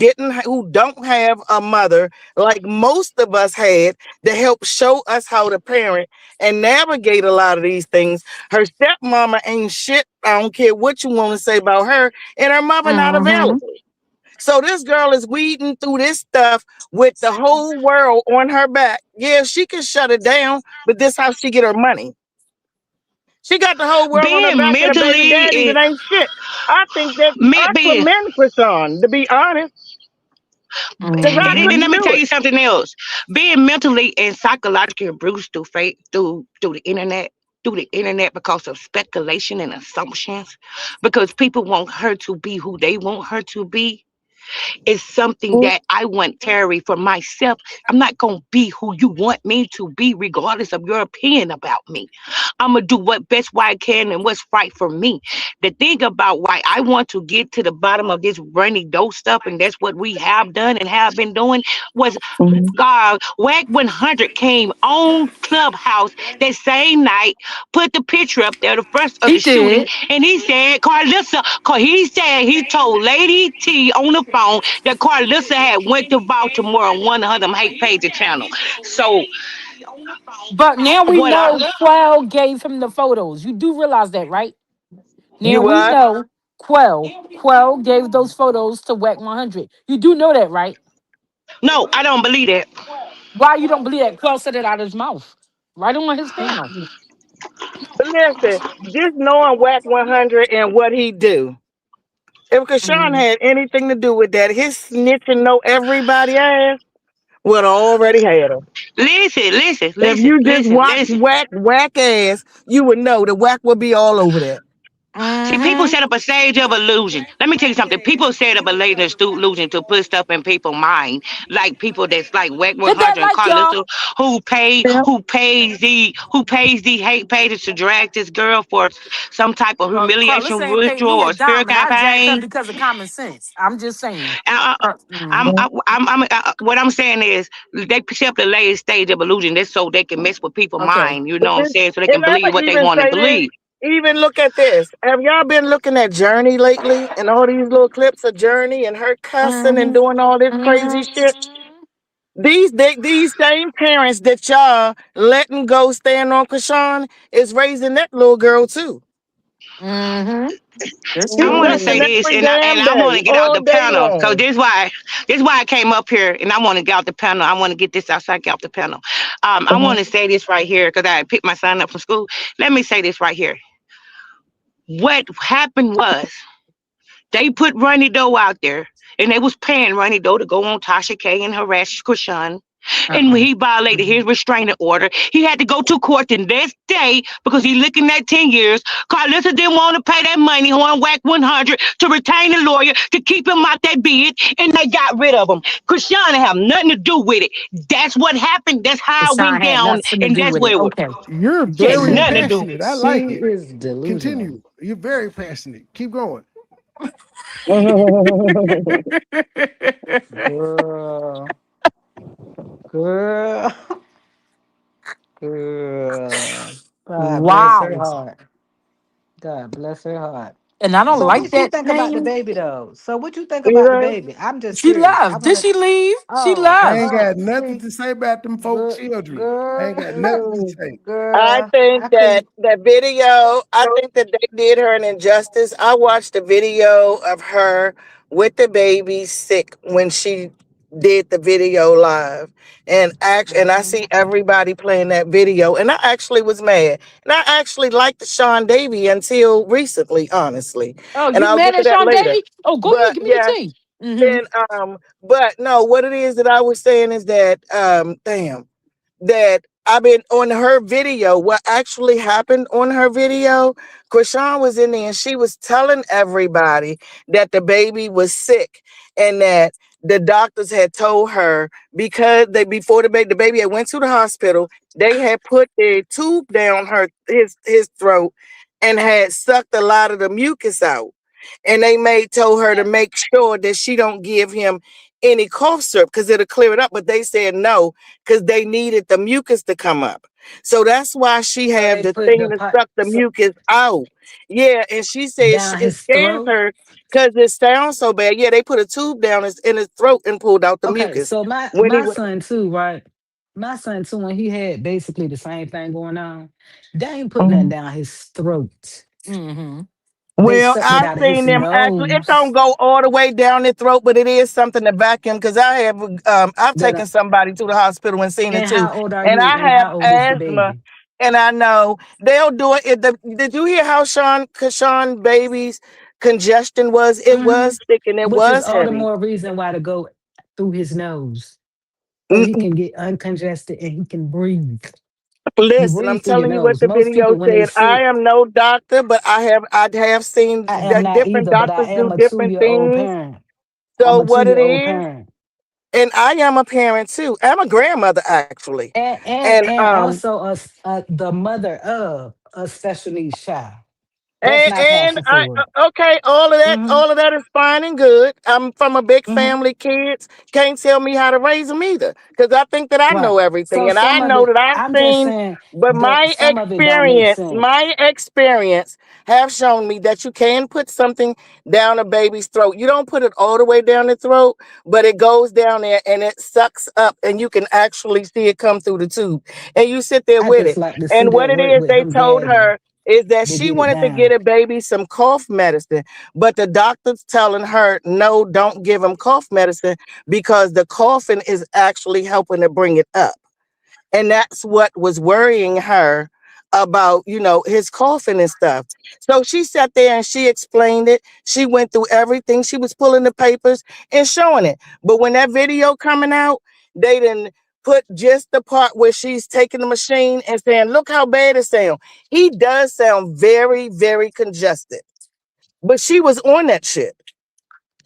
don't have a mother like most of us had to help show us how to parent and navigate a lot of these things, her stepmama ain't shit. I don't care what you want to say about her, and her mother not Mm-hmm. available. So this girl is weeding through this stuff with the whole world on her back. Yeah, she can shut it down, but this how she get her money. She got the whole world on her Being back and a baby daddy mentally, that ain't shit. I think that me I being commend Krishan, to be honest, because I and then Mm-hmm. let couldn't me do tell it. you something else. Being mentally and psychologically abused through fake through the internet because of speculation and assumptions, because people want her to be who they want her to be, is something that I want Terry for myself. I'm not gonna be who you want me to be, regardless of your opinion about me. I'm gonna do what best way I can and what's right for me. The thing about why I want to get to the bottom of this runny dough stuff, and that's what we have done and have been doing, was God, WAC 100 came on Clubhouse that same night, put the picture up there, the first of He the shooting, did. and he said, Carlissa, he said he told Lady T on the phone that Carlissa had went to Baltimore on one of them hate page channel. So But now we what I know Quell gave him the photos. You do realize that, right? Now You we what? know Quell gave those photos to WAC 100. You do know that, right? no, I don't believe that. Why you don't believe that? Quell said it out of his mouth, right on his panel. But listen, just knowing WAC 100 and what he do. If Krishan Mhm. had anything to do with that, his snitching know everybody ass would have already had her. Listen, listen, If listen, you just listen, watch listen. whack ass, you would know the whack would be all over that. See, people Mhm. set up a stage of illusion. Let me tell you something. People set up a latent illusion to put stuff in people's mind, like people that's like WAC Hit that 100 and like, y'all. Carlissa, who pays the hate pages to drag this girl for some type of Carlos humiliation ain't paid ritual me a or smear dime, and I jacked her campaign. because of common sense. I'm just saying. Uh, uh, Mhm. what I'm saying is they set up the latest stage of illusion. That's so they can mess with people's Okay. mind. You know what I'm saying? So they And can I believe would what they even want to say this, believe. even look at this. Have y'all been looking at Journey lately and all these little clips of Journey and her cussing and Mhm. doing all this crazy shit? Mhm. These same parents that y'all letting go stand on Krishan is raising that little girl too. Mhm. That's She I want true. to say cussing this, every and damn I want day, to get out all the day panel because long. this why I came up here, and I want to get out the panel. I want to get this outside, get out the panel. I want to say this right here because I picked my son up from school. Let me say this right here. What happened was they put Ronnie Doe out there, and they was paying Ronnie Doe to go on Tasha K and harass Krishan. And when Uh-uh. he violated his restraining order, he had to go to court the next day because he looking at 10 years. Carlissa didn't want to pay that money on WAC 100 to retain a lawyer to keep him out that bid, and they got rid of him. Christiana have nothing to do with it. That's what happened. That's how it Sean went had down, nothing to and do that's with it. where it was. Okay. You're Had very nothing to do. passionate. I She like it. is delusional. Continue. You're very passionate. Keep going. Girl. Girl. Girl. God bless her Wow. heart. God bless her heart. And I don't So like what you that think about the name. baby though? So what you think You about the know? baby? I'm just She curious. I left. Did wanna. she leave? She Oh, I ain't left. got oh, nothing see, to say about them folk girl, children. I ain't girl, got nothing to look, say. I girl. think I that couldn't. that video, I think that they did her an injustice. I watched the video of her with the baby sick when she did the video live. And I Mhm. see everybody playing that video. And I actually was mad. And I actually liked Sean Davy until recently, honestly. Oh, And you I'll mad get to at that Sean later. Davy? Oh, go ahead. But Give me the yeah, tea. Mm-hmm. and but no, what it is that I was saying is that that I've been on her video. What actually happened on her video, Krishan was in there and she was telling everybody that the baby was sick and that the doctors had told her because they before the baby had went to the hospital, they had put a tube down his throat and had sucked a lot of the mucus out. and they told her to make sure that she don't give him any cough syrup because it'll clear it up. But they said no because they needed the mucus to come up. So that's why she So had they the put thing the to pot suck the mucus out. Yeah, and she said down it his scares throat. her because it sounds so bad. Yeah, they put a tube down in his throat and pulled out the Okay, mucus so my when he my was. son too, right? My son too, when he had basically the same thing going on, they ain't put nothing Mhm. down his throat. Mm-hmm. They Well, sucked it I've out of his seen them actually. It don't nose. go all the way down the throat, but it is something to vacuum. Because I've That taken somebody to the hospital and seen it and too. how old are And you? I And have how old is the asthma, baby? and I know they'll do it. Did you hear how Sean baby's congestion was? It Hmm. was thick and it Which is was all the heavy. more reason why to go through his nose so he Mm, can get uncongested and he can breathe. You Listen, I'm breathe through your telling you what nose. the Most video people, when they said. I sick, am no doctor, but I have seen I am not different either, but I doctors do am a different 2-year old things. parent. So I'm a two what year it old is. parent. And I am a parent too. I'm a grandmother actually. And And also the mother of a special needs child. That's my and passion I for it. okay, Hmm. all of that is fine and good. I'm from a big Hmm. family. Kids can't tell me how to raise them either, because I think that I Right. know everything, So and I some of know it, that I've I'm just seen. saying But that some of it don't make sense. my experience have shown me that you can put something down a baby's throat. You don't put it all the way down the throat, but it goes down there and it sucks up, and you can actually see it come through the tube, and you sit there I with just it. like to see And what that it work is, with they him told daddy her is that to she get it wanted to get down. a baby some cough medicine, but the doctor's telling her, no, don't give him cough medicine because the coughing is actually helping to bring it up. And that's what was worrying her about, his coughing and stuff. So she sat there and she explained it. She went through everything. She was pulling the papers and showing it. But when that video coming out, they didn't put just the part where she's taking the machine and saying, look how bad it sounds. He does sound very, very congested. But she was on that shit.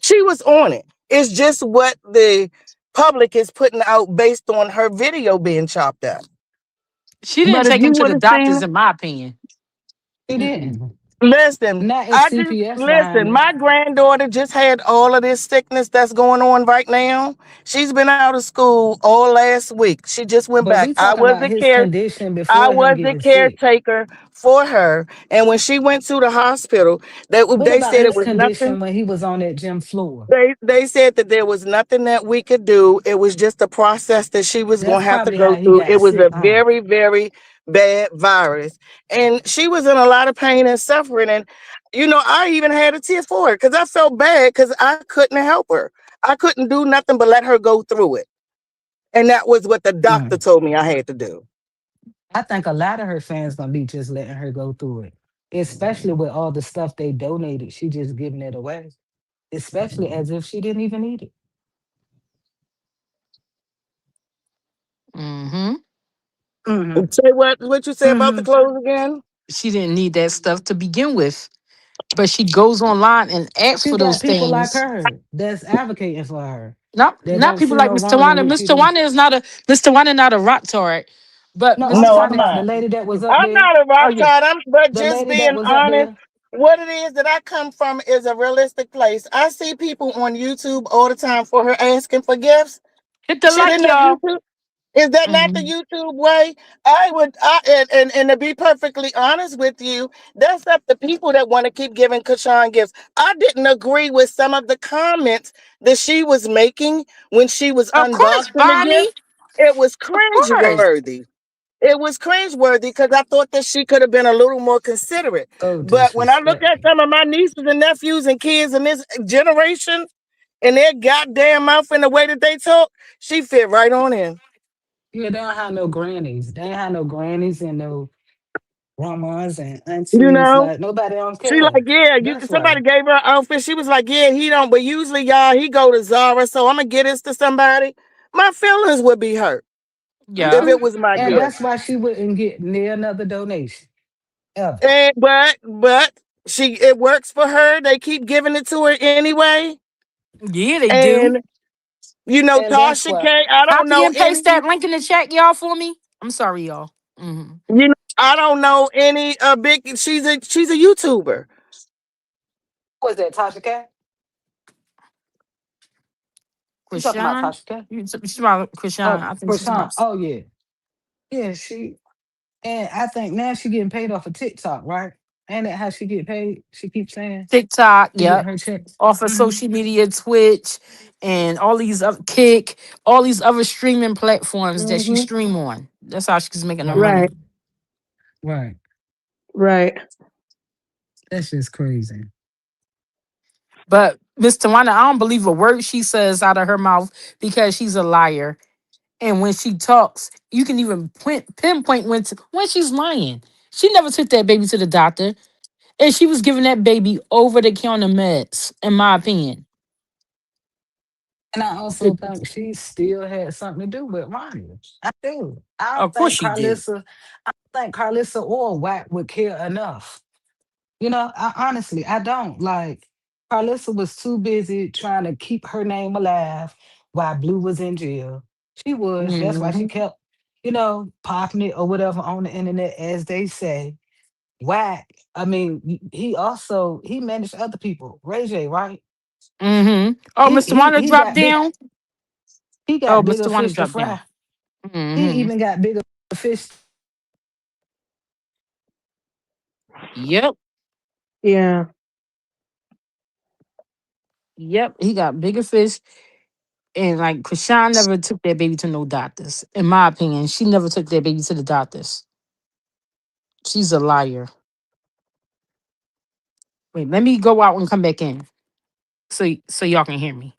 She was on it. It's just what the public is putting out based on her video being chopped up. She didn't But if take you him to would the have seen doctors, it, in my opinion. He Mm-mm. didn't. listen, Not if I just CPS behind listen. it. My granddaughter just had all of this sickness that's going on right now. She's been out of school all last week. She just went But back. we talking about his condition I before him was the getting sick. caretaker for her. And when she went to the hospital, What they about said it his was nothing. condition when he was on that gym floor? They said that there was nothing that we could do. It was just a process that she was going That's to have to probably go how he through. It got was sick, a huh? very, very bad virus. And she was in a lot of pain and suffering. And, I even had a tear for her because I felt bad because I couldn't help her. I couldn't do nothing but let her go through it. And that was what the doctor Mm. told me I had to do. I think a lot of her fans gonna be just letting her go through it, especially with all the stuff they donated. She just giving it away, especially as if she didn't even need it. Mm-hmm. Hmm. Say what you say about the Hmm. clothes again? She didn't need that stuff to begin with. But she goes online and asks She for those got people like things. her that's advocating for her. Not They not don't people see like no Miss wrong in Tawana. what Miss she do. Tawana is not a Miss Tawana not a rock tart. But No, Miss I'm No, talking I'm about the Tawana, not. lady that was up I'm there. not a oh rock yeah. tart. But The just lady that being was up honest, there. what it is that I come from is a realistic place. I see people on YouTube all the time for her asking for gifts. Hit the Shit like, in that y'all. YouTube. Is that not the Hmm. YouTube way? And to be perfectly honest with you, that's up to people that want to keep giving Kashawn gifts. I didn't agree with some of the comments that she was making when she was Of course, unboxing the Bonnie. gift. It was Of course. cringeworthy. It was cringeworthy because I thought that she could have been a little more considerate. So But when I look at disrespectful. some of my nieces and nephews and kids in this generation and their goddamn mouth and the way that they talk, she fit right on in. Yeah, they don't have no grannies. They ain't have no grannies and no grandmas and You aunties. know? Like nobody don't She like, care. yeah, That's somebody why. gave her an outfit. She was like, yeah, he don't, but usually y'all, he go to Zara, so I'm gonna get this to somebody. My feelings would be hurt if Yeah. Hmm. it was my And gift. that's why she wouldn't get near another donation ever. And but it works for her. They keep giving it to her anyway. Yeah, they do. And And that's Tasha why. K, I don't Copy know and paste any, that link in the chat, y'all, for me. I'm sorry, y'all. Hmm. I don't know any big she's a YouTuber. Was that Tasha K? You talking about Chrisean, Tasha K? she's about Chrisean. I think she's Krishan. about. Oh yeah. Yeah, and I think now she getting paid off of TikTok, right? Ain't that how she get paid? She keeps saying TikTok, she get yep. her checks. Off of Hmm. social media, Twitch, and all these other Kick, all these other streaming platforms that she Mm-hmm. stream on. That's how she's making her Right, money. Right. right. Right. That's just crazy. But Miss Tawana, I don't believe a word she says out of her mouth because she's a liar. And when she talks, you can even pinpoint when she's lying. She never took that baby to the doctor, and she was giving that baby over the counter meds, in my opinion. And I also think she still had something to do with Ronnie. I do. I don't Of course think she did. Carlissa or Wack would care enough. I don't. Like, Carlissa was too busy trying to keep her name alive while Blue was in jail. She was. That's why she Hmm. kept, popping it or whatever on the internet, as they say. Wack, I mean, he managed other people. Ray J, right? Hmm. Oh, He Mr. he Wanda he dropped got big. down. He Oh, got bigger Mr. Wanda fish to dropped down. fry. He Hmm. even got bigger fish. Yep. Yeah. Yep. He got bigger fish. And like Krishan never took that baby to no doctors. In my opinion, she never took that baby to the doctors. She's a liar. Wait, let me go out and come back in so y'all can hear me.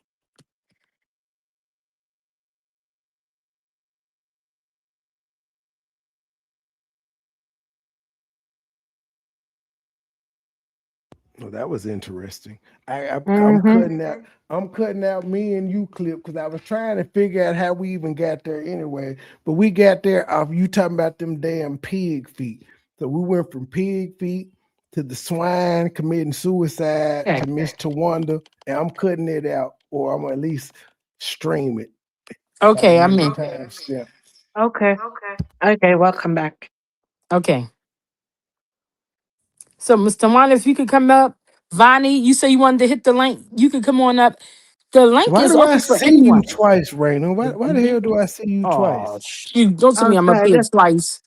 Well, that was interesting. I'm Mm-hmm. cutting out. I'm cutting out me and you clip because I was trying to figure out how we even got there anyway. But we got there off you talking about them damn pig feet. So we went from pig feet to the swine committing suicide Okay. to Miss Tawanda, and I'm cutting it out, or I'm gonna at least stream it so I can Okay, give I'm you in. time stamp. Okay. Okay. Welcome back. Okay. So Mr. Wanda, if you could come up, Vonnie, you say you wanted to hit the link. You could come on up. The link Why is do I open for see you anyone. twice, Raina? Why the hell do I see you Oh twice? shoot. Don't tell me I'm up Okay. here twice.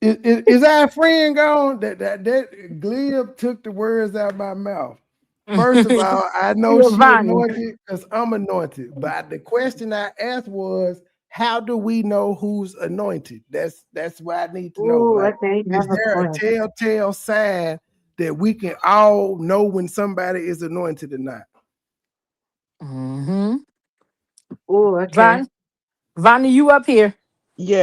Is our friend gone? That glib took the words out of my mouth. First of all, I know You're she Vonnie. anointed because I'm anointed. But the question I asked was, how do we know who's anointed? That's what I need to know. Ooh, Like, okay. You is have a there a point. telltale sign that we can all know when somebody is anointed or not? Mm-hmm. Ooh, okay. Vonnie, Vonnie, you up here.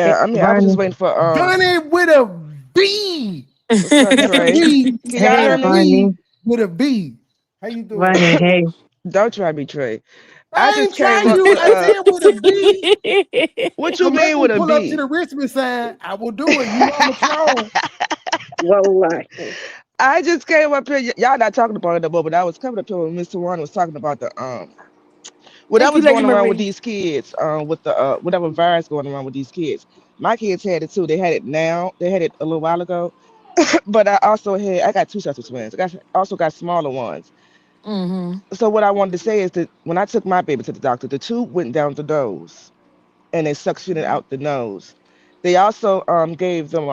Eh, Yeah, I mean, I was just Barney. waiting for Done it with a B. what's up, That's a Trey? B. Can y'all Hey, hear That's me? Barney. B with a B. How you doing, Barney. baby? Hey. Don't try me, Trey. I I just ain't came trying up you. to I said with a B. what you Don't make mean me with a pull up to B? the Richmond side. I will do it. You know I'm a troll. Wallahi. I just came up here. Y'all not talking about it no more, but I was coming up here when Mr. Warren was talking about the Thank you, whatever's Lady going around with Marie. these kids, with the whatever virus going around with these kids. My kids had it too. They had it now. They had it a little while ago. But I got two sets of twins. Also got smaller ones. Mm-hmm. So what I wanted to say is that when I took my baby to the doctor, the tube went down the nose and they suctioned it out the nose. They also gave them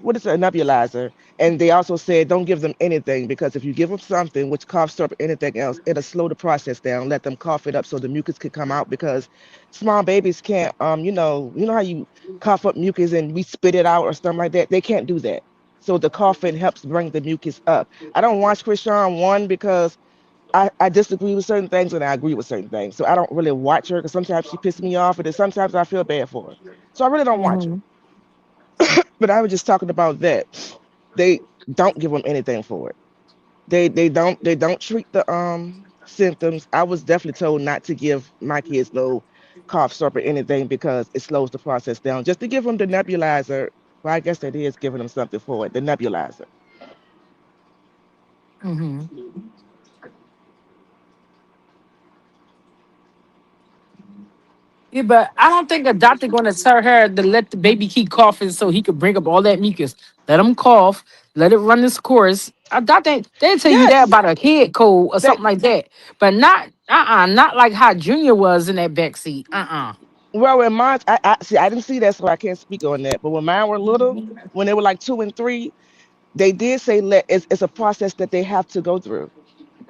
what is it, a nebulizer, and they also said don't give them anything because if you give them something, which cough syrup or anything else, it'll slow the process down. Let them cough it up so the mucus could come out because small babies can't how you cough up mucus and we spit it out or something like that. They can't do that. So the coughing helps bring the mucus up. I don't watch Chrisean one because I disagree with certain things and I agree with certain things. So I don't really watch her because sometimes she pisses me off and then sometimes I feel bad for her. So I really don't watch her. Mm-hmm. But I was just talking about that. They don't give them anything for it. They don't treat the symptoms. I was definitely told not to give my kids no cough syrup or anything because it slows the process down. Just to give them the nebulizer. Well, I guess that is giving them something for it. The nebulizer. Mm-hmm. Yeah, but I don't think a doctor gonna tell her to let the baby keep coughing so he could bring up all that mucus. Let him cough, let it run its course. I doubt they tell you that Yes, about a head cold or they something like that. But not like how Junior was in that backseat. well when mine I see I didn't see that so I can't speak on that. But when mine were little, when they were like 2 and 3, they did say it's a process that they have to go through.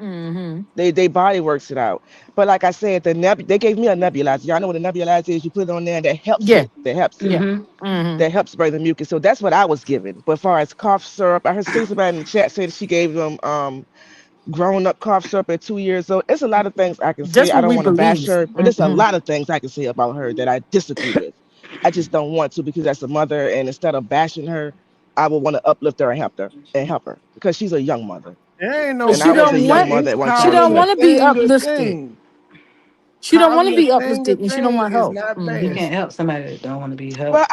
Mm-hmm. They body works it out. But like I said, they gave me a nebulizer. Y'all know what a nebulizer is? You put it on there and that helps Yeah, it. That helps it. yeah. Mm-hmm. Mm-hmm. That helps spray the mucus. So that's what I was given. But as far as cough syrup, I heard see somebody in the chat say that she gave them grown up cough syrup at 2 years old. It's a lot of things I can say. That's I what don't we want to bash believe. her, but it's a Mm-hmm. lot of things I can say about her that I disagree with. I just don't want to because that's a mother, and instead of bashing her, I would want to uplift her and help her because she's a young mother, There ain't But no and I she was a don't bashing. young want mother It's at one she time don't calling a too. want to be thing a uplifted. thing. She don't want to Calling be a uplifted and she don't thing want is help. not You Mm-hmm. can't bashing. help somebody that don't want to be Well, helped.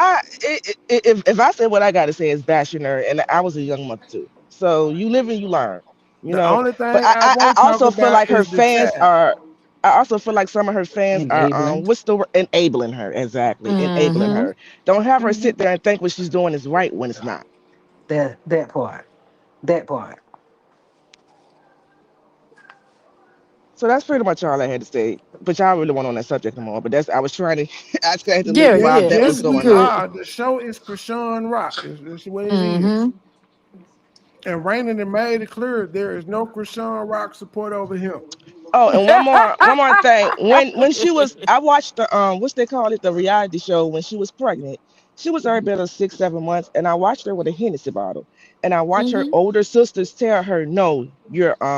if I say what I got to say is bashing her, and I was a young mother too. So you live and you learn, you The know. only But thing I, I I, I won't talk also feel about like her is the fans child. are. I also feel like some of her fans are Enabling. what's the word? Enabling her exactly, enabling Mm-hmm. her. Don't have her Mm-hmm. sit there and think what she's doing is right when it's not. That part. That part. So that's pretty much all I had to say. But y'all really want on that subject no more. But that's I was trying to I just had to Yeah, listen while yeah. that was We going on. good. The show is Chrisean Rock. It's the way it is. Mm-hmm. And Raymond and made it clear there is no Chrisean Rock support over him. Oh, and one more thing. When she was, I watched the what's they call it, the reality show when she was pregnant. She was every bit of 6, 7 months, and I watched her with a Hennessy bottle, and I watched her Mm-hmm. older sisters tell her, "No,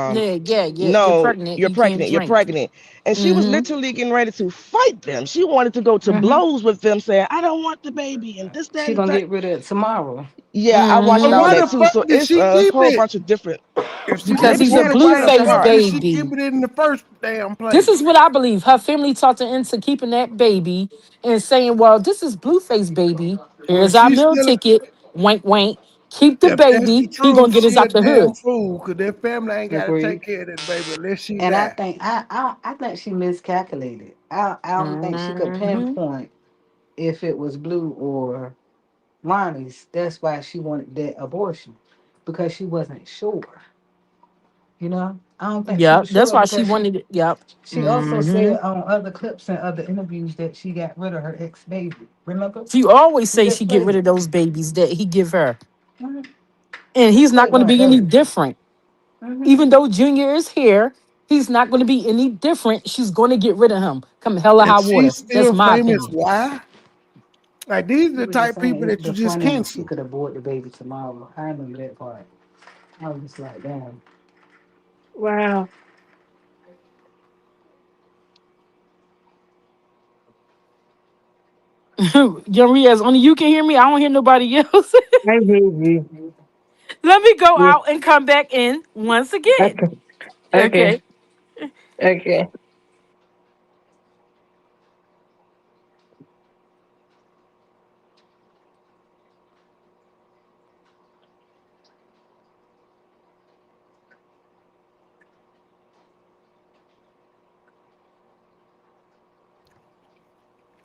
Yeah, yeah, yeah. You're no, pregnant. you're You can't pregnant, you're drink. pregnant," and she was Mm-hmm. literally getting ready to fight them. She wanted to go to Mm-hmm. blows with them, saying, "I don't want the baby," and this, that, She and gonna that. get rid of it tomorrow. Yeah, I watched But Mm-hmm. all why that the too. fuck So did it's she a keep whole it? bunch of different. If she Because Maybe didn't he's she a want had to a blue fight child it, faced why tomorrow. did she keep baby. it in the first damn This place? is what I believe. Her family talked her into keeping that baby and saying, well, this is Blueface baby. Well, Here's our she's meal still, ticket. Wank wank. Keep the if that's the baby. He gonna truth, get us she a out the damn hood. fool because their family ain't got to take Agreed. care of that baby unless she And I die. think I think she miscalculated. I don't think she could Mm-hmm. pinpoint if it was Blue or Ronnie's. That's why she wanted that abortion because she wasn't sure. You know, I don't think she Yep. was That's sure why she because wanted it. Yep. she also Mm-hmm. said on other clips and other interviews that she got rid of her ex baby. Remember? She always She say just she get rid played of it. those babies that he give her. Mhm. And She he's just not played gonna on be any everything. different. Even though Junior is here, he's not gonna be any different. She's gonna get rid of him. Come hell or And high she's water. That's still my famous. opinion. Why? Like, these are She the was just type of saying people that you the just front end. She cancel. could abort the baby tomorrow. I remember that part. I was just like, damn. Wow. Young Riaz, only you can hear me. I don't hear nobody else. I hear you. Let me go Yes. out and come back in once again. Okay. Okay. Okay. Okay.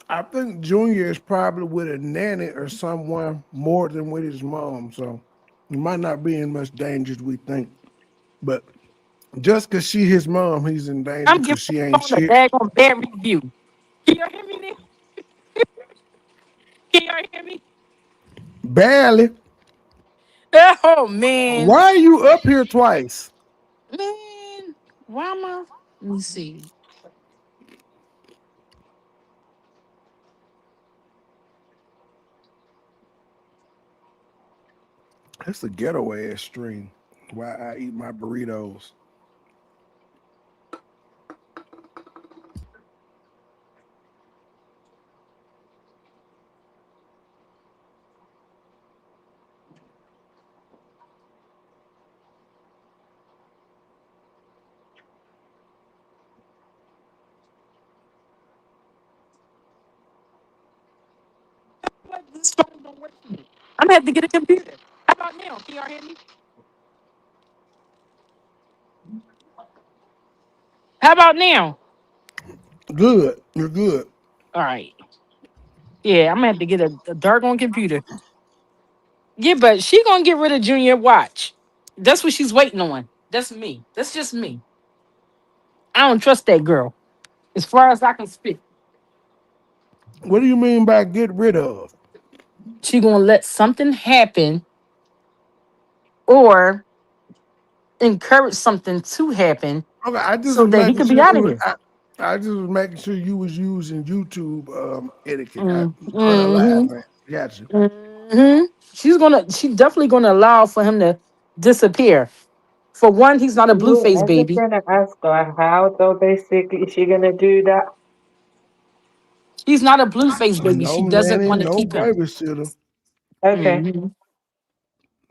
I think Junior is probably with a nanny or someone more than with his mom, so he might not be in much danger as we think. But just because she his mom, he's in danger I'm giving because she the ain't phone a shit. daggone bad review. Can y'all hear me now? Can y'all hear me? Barely. Oh man. Why are you up here twice? Man. Why am I? Let me see. That's a ghetto ass stream. Why I eat my burritos. What? This phone don't work for me. I'm gonna have to get a computer. How about now? Can y'all hear me? How about now? Good. You're good. All right. Yeah, I'm gonna have to get a dark on computer. Yeah, but she gonna get rid of Junior. Watch. That's what she's waiting on. That's me. That's just me. I don't trust that girl. As far as I can speak, What do you mean by get rid of? she gonna let something happen or encourage something to happen Okay, I just so was that he making could be sure out you of was, here. I just was making sure you was using YouTube etiquette. But alive, Mm-hmm. man. Got you. Mm-hmm. She's definitely gonna allow for him to disappear. For one, he's not a Yeah, blueface I just baby. gonna ask her how though basically is she gonna do that? He's not a blueface baby. No She doesn't nanny, want to no keep him. babysitter. Okay. Mm-hmm.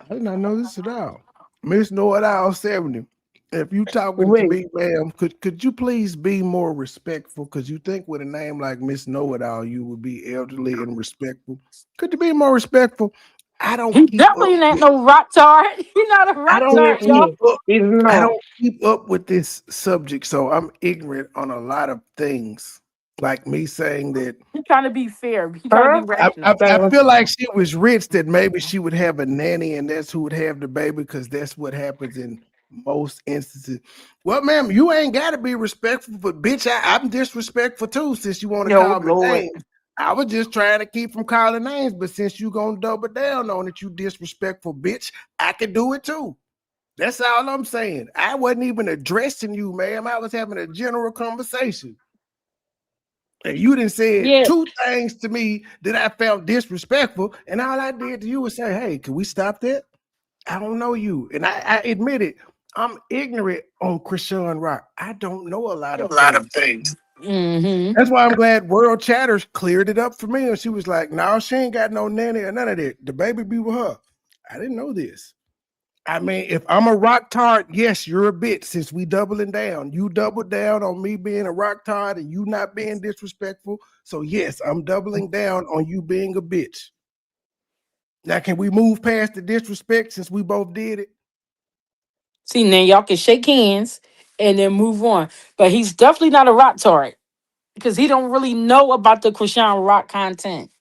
I did not know this at all. Miss Know It All 70. If you talking to Wait, me, ma'am, could you please be more respectful? Because you think with a name like Miss Know It All, you would be elderly and respectful. Could you be more respectful? I don't He keep up definitely ain't with no rock tart. He's not a I rock don't tart, keep y'all. he, up. he's I not. don't keep up with this subject, so I'm ignorant on a lot of things. Like me saying that He's trying to be fair. He's trying to be Huh? rational. I So feel like she was rich that maybe she would have a nanny and that's who would have the baby because that's what happens in most instances. Well, ma'am, you ain't got to be respectful, but bitch, I'm disrespectful too since you want to No, call me Lord. names. I was just trying to keep from calling names, but since you gonna double down on it, you disrespectful bitch, I can do it too. That's all I'm saying. I wasn't even addressing you, ma'am. I was having a general conversation. And you done said Yeah. two things to me that I found disrespectful, and all I did to you was say, "Hey, can we stop that? I don't know you." And I admit it, I'm ignorant on Chrisean Rock. I don't know a lot A of lot of things. things. Mm-hmm. That's why I'm glad World Chatters cleared it up for me. And she was like, "No, she ain't got no nanny or none of that. The baby be with her." I didn't know this. I mean, if I'm a rock tart, yes, you're a bitch. Since we doubling down, you doubled down on me being a rock tart and you not being disrespectful. So yes, I'm doubling down on you being a bitch. Now, can we move past the disrespect since we both did it? See, now y'all can shake hands and then move on. But he's definitely not a rock tart because he don't really know about the Krishan rock content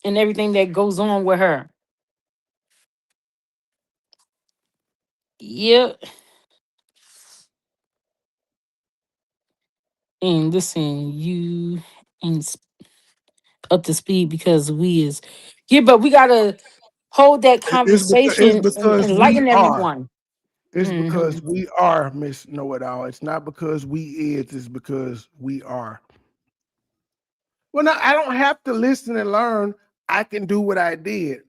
and everything that goes on with her. Yep. And listen, you ain't up to speed because we is. Yeah, but we gotta hold that It's conversation and because we enlighten are. everyone. It's Hmm. because we are Miss Know It All. It's not because we is. It's because we are. Well, no, I don't have to listen and learn. I can do what I did.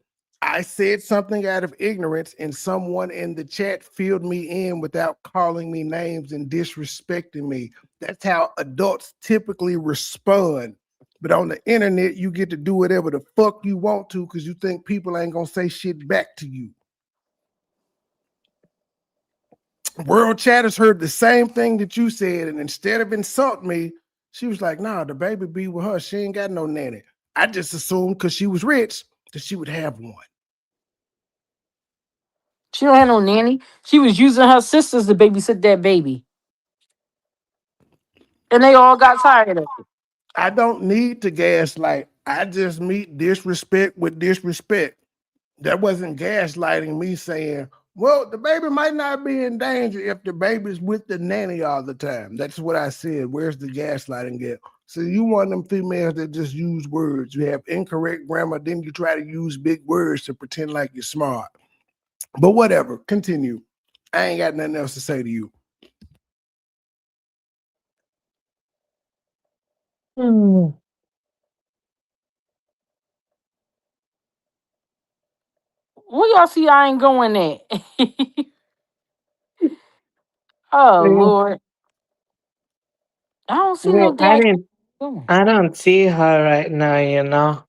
I said something out of ignorance, and someone in the chat filled me in without calling me names and disrespecting me. That's how adults typically respond. But on the internet, you get to do whatever the fuck you want to because you think people ain't gonna say shit back to you. World Chatters heard the same thing that you said, and instead of insulting me, she was like, "Nah, the baby be with her. She ain't got no nanny." I just assumed because she was rich that she would have one. She don't have no nanny. She was using her sisters to babysit that baby, and they all got tired of it. I don't need to gaslight. I just meet disrespect with disrespect. That wasn't gaslighting me saying, well, the baby might not be in danger if the baby's with the nanny all the time. That's what I said. Where's the gaslighting at? So you one of them females that just use words. You have incorrect grammar, then you try to use big words to pretend like you're smart. But whatever, continue. I ain't got nothing else to say to you. Hmm. Where y'all see I ain't going at? Oh Wait, Lord, I don't see wait, no dang going. I don't see her right now, you know.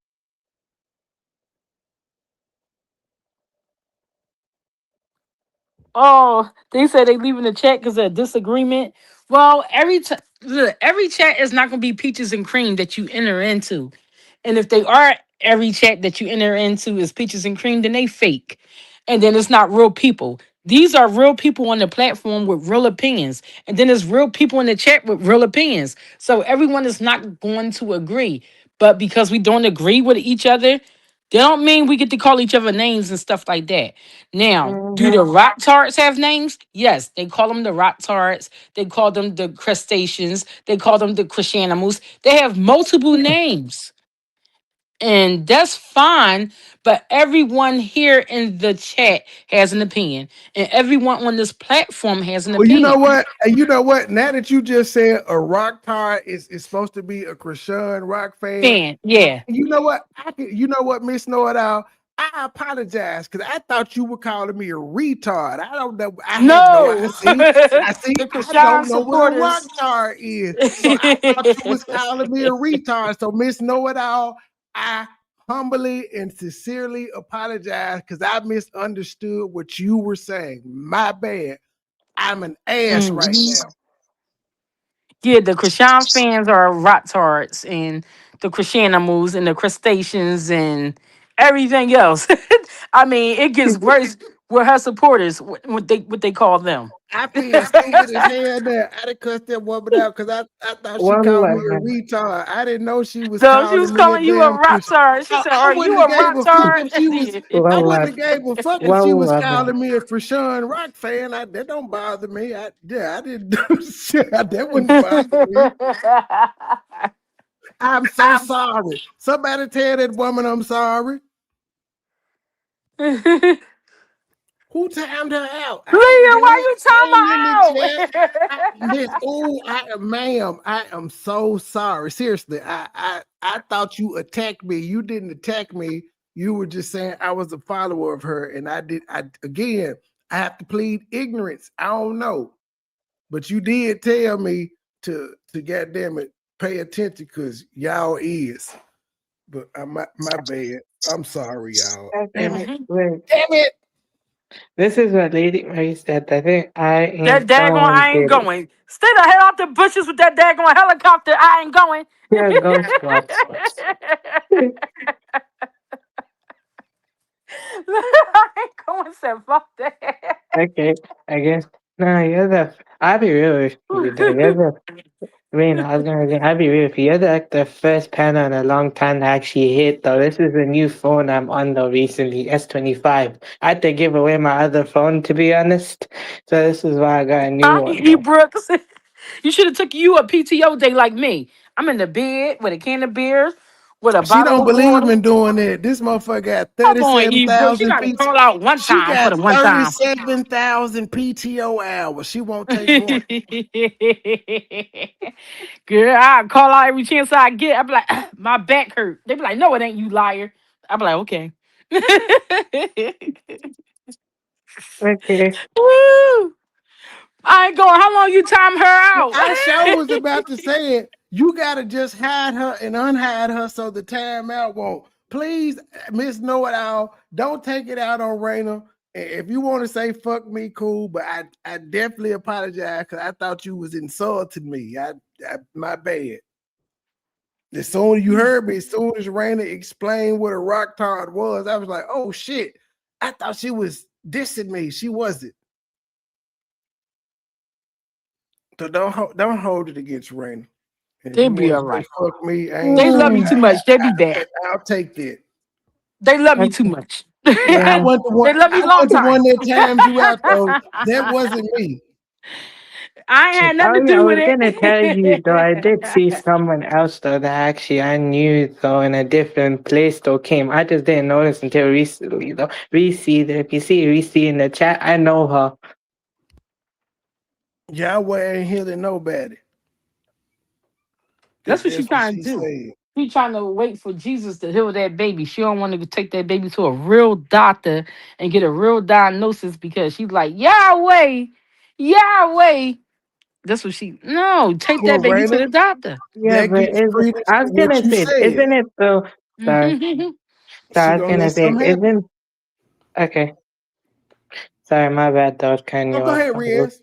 Oh, they said they leaving the chat because of disagreement. Well, every chat is not gonna be peaches and cream that you enter into. And if they are every chat that you enter into is peaches and cream, then they fake. And then it's not real people. These are real people on the platform with real opinions. And then there's real people in the chat with real opinions. So everyone is not going to agree. But because we don't agree with each other, they don't mean we get to call each other names and stuff like that. Now, do the rock tarts have names? Yes, they call them the rock tarts. They call them the crustaceans. They call them the crucianimals. They have multiple names. And that's fine, but everyone here in the chat has an opinion, and everyone on this platform has an Well, you know opinion. what? And you know what? Now that you just said a rock tar is supposed to be a Chrisean rock fan, Fan, yeah. you know what? You know what, Miss Know It All? I apologize because I thought you were calling me a retard. I don't know. I have no. I No, see. I see. the I Krishan don't know what a rock supporters. tar is. So I thought you was calling me a retard. So Miss Know It All, I humbly and sincerely apologize because I misunderstood what you were saying. My bad. I'm an ass right Mhm. now. Yeah, the Krishan fans are rock tarts, and the Krishanimals and the crustaceans and everything else. I mean, it gets worse with her supporters. What they call them. I feel stupid as hell now. I done cussed that woman out because I thought she called me a Wallahi. retard. I didn't know she was No, she was calling me a calling you a damn rock Christian. tart. She said, I "Are wouldn't you have a gave rock a fuck tart?" if she was. I wouldn't Wallahi. have gave a fuck if she was Wallahi. calling me a Krishan rock fan. That don't bother me. I didn't do shit. That wouldn't bother me. I'm so sorry. Somebody tell that woman I'm sorry. Leah, Who timed her out? I didn't do why it. you I talking ain't in the chat. about Miss, oh, ma'am, I am so sorry. Seriously, I thought you attacked me. You didn't attack me. You were just saying I was a follower of her, and I did. Again, I have to plead ignorance. I don't know, but you did tell me to goddamn it pay attention because y'all is. But my bad. I'm sorry, y'all. Damn it. Mhm. Wait, Damn it. this is what Lady Mary said. I think I That ain't daggone, going I ain't to. going. Stay the hell out the bushes with that daggone helicopter. I ain't going. Yeah, ghost watch. I ain't going. Said fuck that. Okay, I guess. No, you're the. I'll be real with you, though. You're the. I mean, I was gonna say, I'll be real with you. You're the first panel in a long time to actually hit, though. This is a new phone I'm on, though, recently, S25. I had to give away my other phone, to be honest. So this is why I got a new Hi, one, E. though. Brooks. You should have took you a PTO day like me. I'm in the bed with a can of beer, with a She bottle don't of believe water. in doing that. This motherfucker got Come on, E. Brooks. You 37,000 got to PT. call out one She time for got the one time. 37,000 PTO hours. She won't take one. Girl, I call out every chance I get. I be like, my back hurt. They be like, no, it ain't you, liar. I be like, okay. Okay. Woo! I ain't going. How long you time her out? I sure was about to say it. You gotta just hide her and unhide her so the timeout won't. Please, Miss Know It All, don't take it out on Raina. If you want to say fuck me, cool, but I definitely apologize because I thought you was insulting me. My bad. As soon as you heard me, as soon as Raina explained what a rock tart was, I was like, oh shit. I thought she was dissing me. She wasn't. So don't hold it against Raina. And if They you be want all to say right. fuck me, They love me too much. They be back. I'll take that. They love me too Okay. much. Yeah, I Yeah. wasn't the one. They love me I long wasn't the one time. that timed you out though. That wasn't me. I ain't had nothing Oh to yeah, I do with was gonna tell you though. I did see it. someone else though that actually I knew though in a different place though came. I just didn't notice until recently though. Reese, if you see Reese in the chat, I know her. Yahweh ain't healing nobody. That's what she That's what trying she to do. said. She trying to wait for Jesus to heal that baby. She don't want to take that baby to a real doctor and get a real diagnosis because she's like, Yahweh, Yahweh. That's what she no, take Well, that baby to Raina, the doctor. Yeah, that but gives is credence I to was what gonna you say, said. isn't it though? Sorry, She I was gonna gonna let say, something happen. isn't okay. Sorry, my bad. That was cutting Oh, you go off. ahead, Riaz.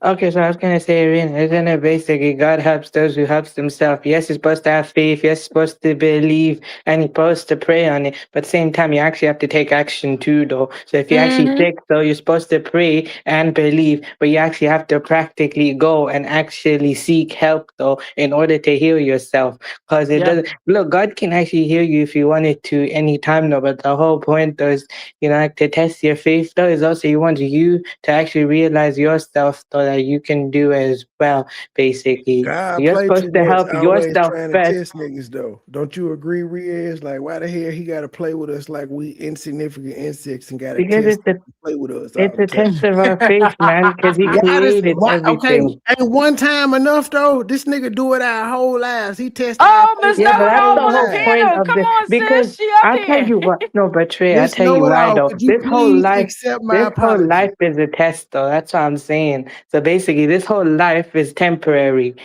Okay, so I was gonna say, Irene, isn't it basically God helps those who helps themselves? Yes, you're supposed to have faith. Yes, you're supposed to believe, and you're supposed to pray on it. But at the same time, you actually have to take action too, though. So if you're actually Mm-hmm. sick, though, you're supposed to pray and believe, but you actually have to practically go and actually seek help, though, in order to heal yourself. Because it Yep. doesn't look. God can actually heal you if you wanted to anytime, though. But the whole point is, like to test your faith, though, is also he wants you to actually realize yourself so that you can do as well, basically. God You're play supposed too to much, help always yourself trying to first. test niggas though. Don't you agree, Riaz? Like, why the hell he gotta play with us like we insignificant insects and gotta Because test and play with us all it's the a time? test of our faith, man, because he Why does created why okay, everything. ain't one time enough though? This nigga do it our whole lives. He tested our Oh, faith Miss Yeah, Know but our It that's All the whole on the whole lives. point panel. of Come this. on, Because sis. She up I'll tell here. you what, no, but Trey, I'll Miss tell you Know It why All, though. could you please accept my This whole apology? life is a test, though. That's what I'm saying. So basically, this whole life is temporary.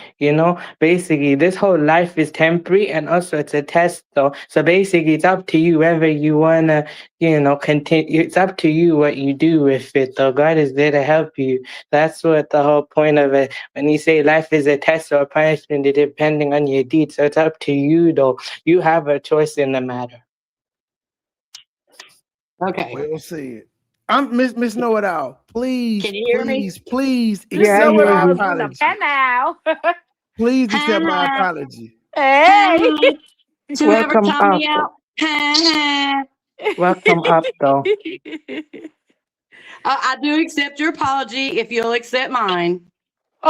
Basically, this whole life is temporary, and also it's a test, though. So basically, it's up to you whether you wanna, continue. It's up to you what you do with it. Though God is there to help you. That's what the whole point of it. When you say life is a test or a punishment, it depending on your deeds. So it's up to you, though. You have a choice in the matter. Okay. Well said. I'm Miss Know It All. Please, Can you hear me? please, please Miss Yeah, I accept Know It hear my All you. is on the apology. panel. Please Ha accept my ha. apology. Hey. Ha. To whoever Welcome taught up. me out. Ha ha. Welcome up, though. I do accept your apology if you'll accept mine.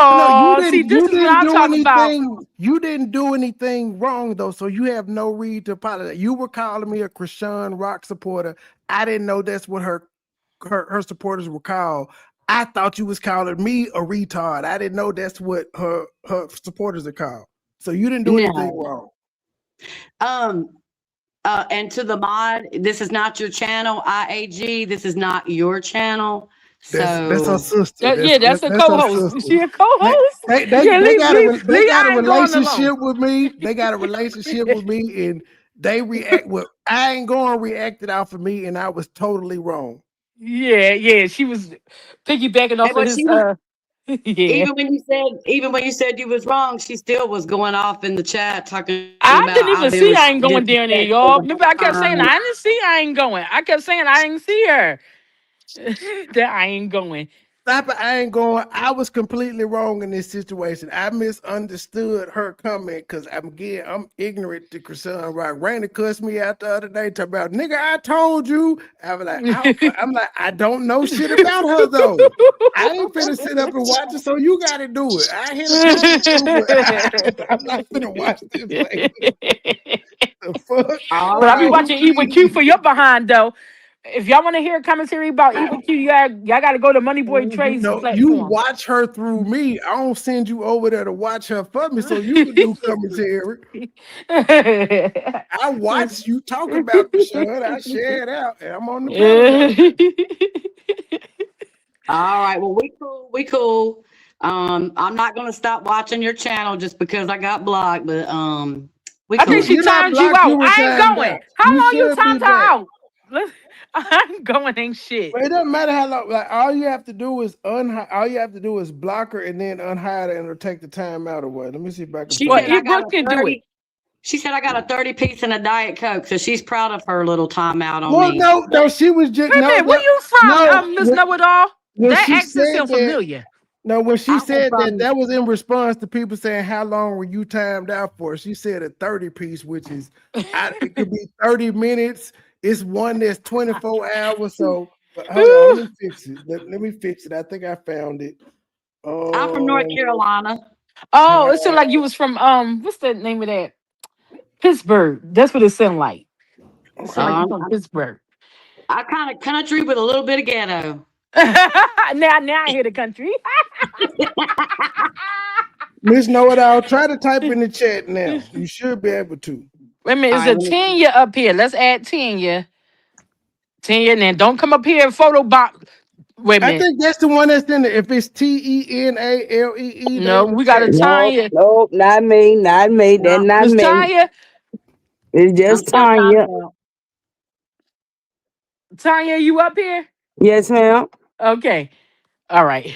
No, you Oh, see, didn't. this You is what didn't I'm do talking about. anything. You didn't do anything wrong though, so you have no reason to apologize. You were calling me a Chrisean rock supporter. I didn't know that's what her supporters were called. I thought you was calling me a retard. I didn't know that's what her supporters are called. So you didn't do anything No. wrong. Um. And to the mod, this is not your channel, IAG. This is not your channel. That's her So sister. Yeah, that's a That's her co-host. sister. She a They, co-host? Yeah, they leave got a I ain't going alone. relationship with me. They got a relationship with me, and they react. Well, I ain't going reacted off of me, and I was totally wrong. Yeah. She was piggybacking off of but his she was yeah. even when you said you was wrong, she still was going off in the chat talking about I I've didn't been even see I ain't going down there, disrespectful y'all. the Remember, whole I kept saying time. I didn't see I ain't going. I kept saying I didn't see her. That I ain't going. Stop it! I ain't going. I was completely wrong in this situation. I misunderstood her comment because I'm ignorant to Chrisean Rock. Randy cussed me out the other day talking about nigga. I told you. I was like, I'm like, I don't know shit about her though. I ain't finna sit up and watch it, so you got to do it. I hear the comments too, but I'm not finna watch this lady. The fuck? All But I'll be right. Oh, watching Evil Q please. for your behind though. If y'all want to hear a commentary about Evil Q, y'all got to go to Moneyboy Trey's No, you platform. watch her through me. I don't send you over there to watch her for me so you can do commentary. I watch you talk about Chrisean. I share it out, and I'm on the panel now. All right. Well, we cool. We cool. I'm not gonna stop watching your channel just because I got blocked, but we I think cool. she You're not timed you blocked. You out. were I ain't timed going. out. How You long you should be timed her back. out? I'm going ain't shit. But it doesn't matter how long. Like all you have to do is all you have to do is block her and then unhide her and it'll take the time out of what. Let me see if I can She Well, said find I it. E got Book a can do it. 30. She said I got a 30 piece and a Diet Coke, so she's proud of her little timeout on Well, me. no, she was just Wait a no, minute, where you from, no. Miss Know It All? When That she accent said sound that, familiar. no, when she I'm said that, from that was in response to people saying, "How long were you timed out for?" She said a 30 piece, which is, it could be 30 minutes. It's one that's 24 hours. So, but hold on, let me fix it. Let me fix it. I think I found it. I'm from North Um, Carolina. Oh, it sounded like you was from what's the name of that? Pittsburgh. That's what it sounded like. It sounded like you Um, from Pittsburgh. I kind of country with a little bit of ghetto. now I hear the country. Miss Know It All, try to type in the chat now. You should be able to. Wait a minute, All it's right, a let me see. Tanya up here. Let's add Tanya. Tanya, and then don't come up here and photo box. Wait a I minute. think that's the one that's in there. If it's TENALEE, they No, in the we got a chat. Nope, Tanya. nope, not me, not me. That's No, not Miss me. Tanya. It's I'm just still trying Tanya. to. Tanya, you up here? Yes, ma'am. Okay. All right.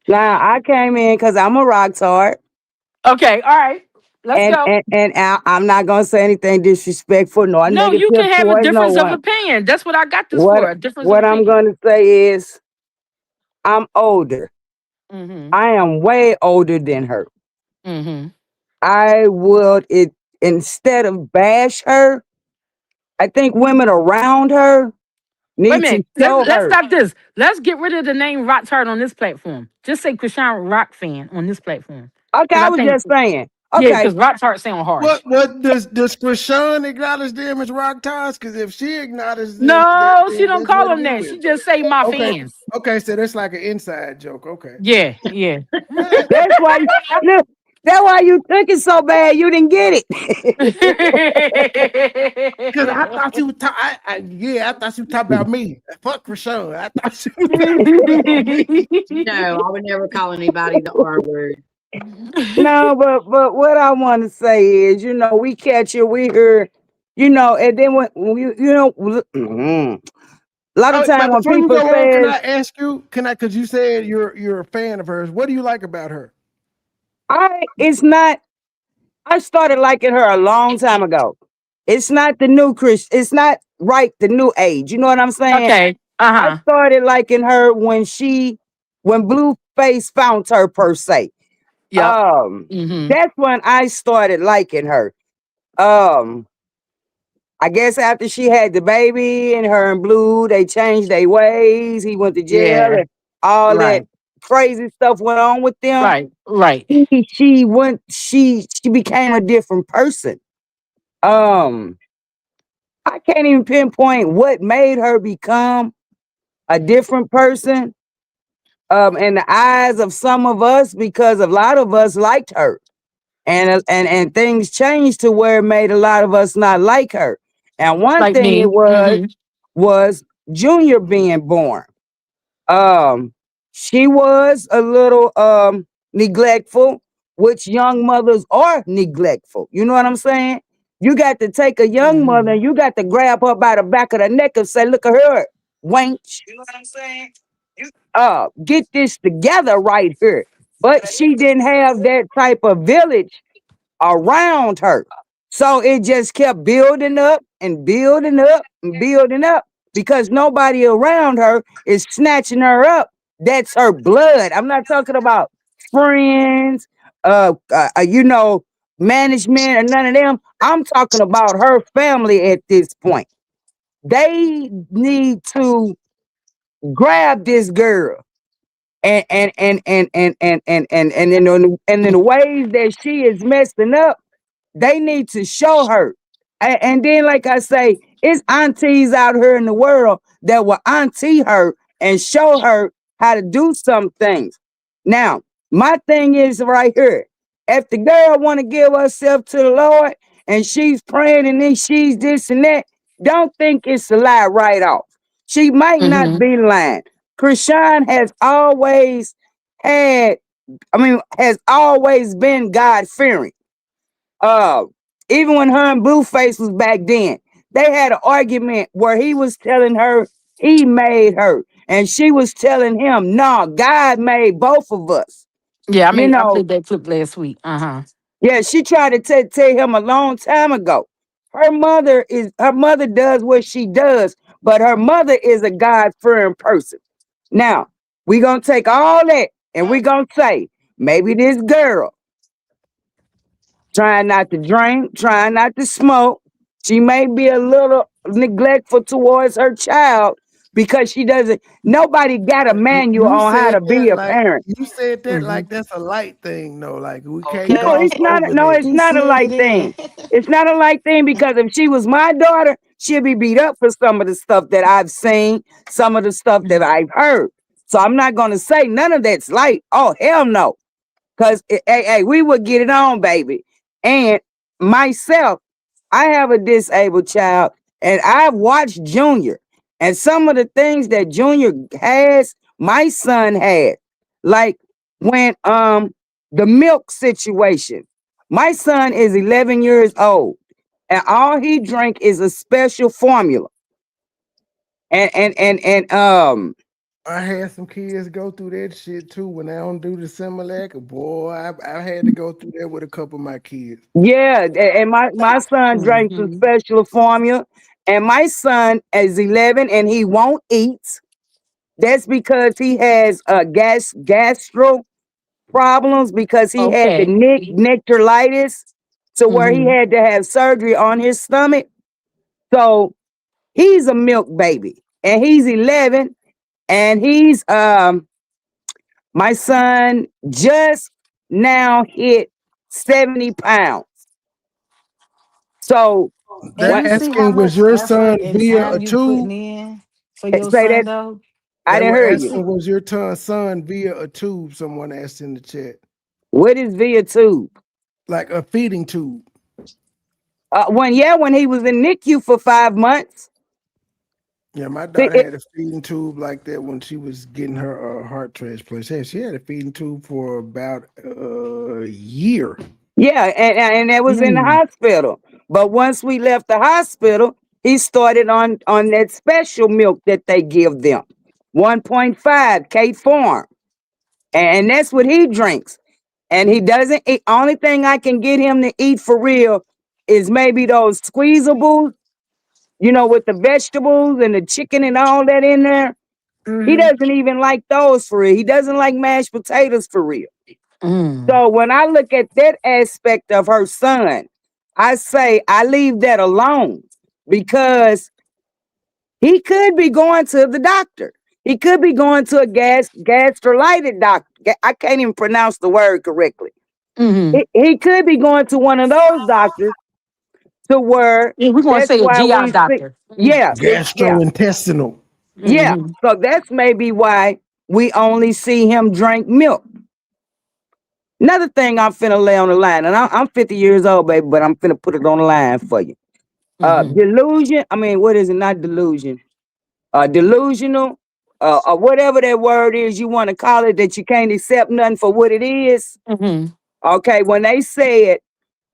Now I came in because I'm a rock tart, Okay, all right. Let's and go. I'm not gonna say anything disrespectful nor No, you negative can have a towards no difference of one. opinion. That's what I got this What for. A difference of what I'm opinion. gonna say is I'm older. Mm-hmm. I am way older than her. Mm-hmm. I would it instead of bash her, I think women around her Wait a need to minute. show Let's her. stop this. Let's get rid of the name Rock Tart on this platform. Just say Chrisean Rock fan on this platform. Okay, Because I I was think, just saying. yeah, Okay, because Rock Tart sound harsh. What does Chrisean acknowledge them as rock ties? Because if she acknowledges them, No, she then don't that's call what it them that. is. She just say my Okay, fans. okay, so that's like an inside joke. Okay. Yeah, yeah. that's why look, that's why you took it so bad you didn't get it. Because I thought you were talking. Yeah, I thought you were talking about me. Fuck Rashawn. I thought you were talking about me. No, I would never call anybody the R word. No, but what I want to say is, we catch it, we hear, and then when a lot of Oh, time but when before you people go on, can says I ask you? Can I? Because you said you're a fan of hers. What do you like about her? it's not, I started liking her a long time ago. It's not the new Chris, it's not right the new age. You know what I'm saying? Okay. I Uh-huh. started liking her when Blueface found her per se. Yep. Mm-hmm. That's when I started liking her. Um, I guess after she had the baby and her and Blue, they changed their ways. He went to jail Yeah. and all that Right. crazy stuff went on with them. Right. Right. She became a different person. Um, I can't even pinpoint what made her become a different person. In the eyes of some of us, because a lot of us liked her. And things changed to where it made a lot of us not like her. And one Like thing it me. Mm-hmm. was Junior being born. Um, she was a little neglectful, which young mothers are neglectful. You know what I'm saying? You got to take a young mother Mm-hmm. and you got to grab her by the back of the neck and say, "Look at her, wench. Get this together right here." But she didn't have that type of village around her. So it just kept building up and building up and building up because nobody around her is snatching her up. That's her blood. I'm not talking about friends, management or none of them. I'm talking about her family at this point. They need to grab this girl and in the ways that she is messing up, they need to show her. And then, like I say, it's aunties out here in the world that will auntie her and show her how to do some things. Now, my thing is right here. If the girl want to give herself to the Lord and she's praying and then she's this and that, don't think it's a lie right off. She might not Mm-hmm. be lying. Chrisean had, has always been God fearing. Uh, Even when her and Blueface was back then, they had an argument where he was telling her he made her, and she was telling him, "No, God made both of us." Yeah, You I know, played that clip last week. Uh-huh. yeah, she tried to tell him a long time ago. Her mother does what she does, but her mother is a God fearing person. Now we gonna take all that and we gonna say maybe this girl trying not to drink, trying not to smoke. She may be a little neglectful towards her child because she doesn't. Nobody got a manual You on how said to be that a like parent. Mm-hmm. that's a light thing though. Like we can't No, gloss Okay. it's not. over No, that. it's He not a slid it light in. thing. It's not a light thing because if she was my daughter, she'd be beat up for some of the stuff that I've seen, some of the stuff that I've heard. So I'm not gonna say none of that's light. Oh hell no. Cause hey, we would get it on, baby. And myself, I have a disabled child, and I've watched Junior, and some of the things that Junior has, my son had, like when the milk situation. My son is 11 years old, and all he drank is a special formula, and I had some kids go through that shit too when they don't do the Similac. Boy, I had to go through that with a couple of my kids. Yeah, and my son drank some Mm-hmm. special formula, and my son is 11 and he won't eat. That's because he has gastro problems because he had the Okay. nectarlitis to where he Mm-hmm. had to have surgery on his stomach. So he's a milk baby, and he's 11, and my son just now hit 70 pounds. So They're what? And you see how asking, was much your son effort and via a time you putting tube? in for your Say son that though. I They didn't were hear you. asking, was your son via a tube? Someone asked in the chat. What is via tube? Like a feeding tube. When he was in NICU for 5 months. Yeah, my See, daughter had a feeding tube like that when she was getting her heart transplant. She had a feeding tube for about a year. Yeah, and that was in the Mm. hospital. But once we left the hospital, he started on that special milk that they give them, 1.5 K form, and that's what he drinks. And he doesn't eat. Only thing I can get him to eat for real is maybe those squeezables, with the vegetables and the chicken and all that in there. He Hmm. doesn't even like those for real. He doesn't like mashed potatoes for real. Mm. So when I look at that aspect of her son, I say I leave that alone because he could be going to the doctor. He could be going to a gastrolitis doctor. I can't even pronounce the word correctly. Mm-hmm. He could be going to one of those doctors to where Yeah, we're gonna that's say a why GI we see. doctor. Yeah, yeah, Gastrointestinal. yeah. Mm-hmm. So that's maybe why we only see him drink milk. Another thing I'm finna lay on the line, and I'm 50 years old, baby, but I'm finna put it on the line for you. Mm-hmm. Delusion. I mean, what is it? Not delusion. Delusional. Or whatever that word is you want to call it, that you can't accept nothing for what it is. Mm-hmm. Okay, when they said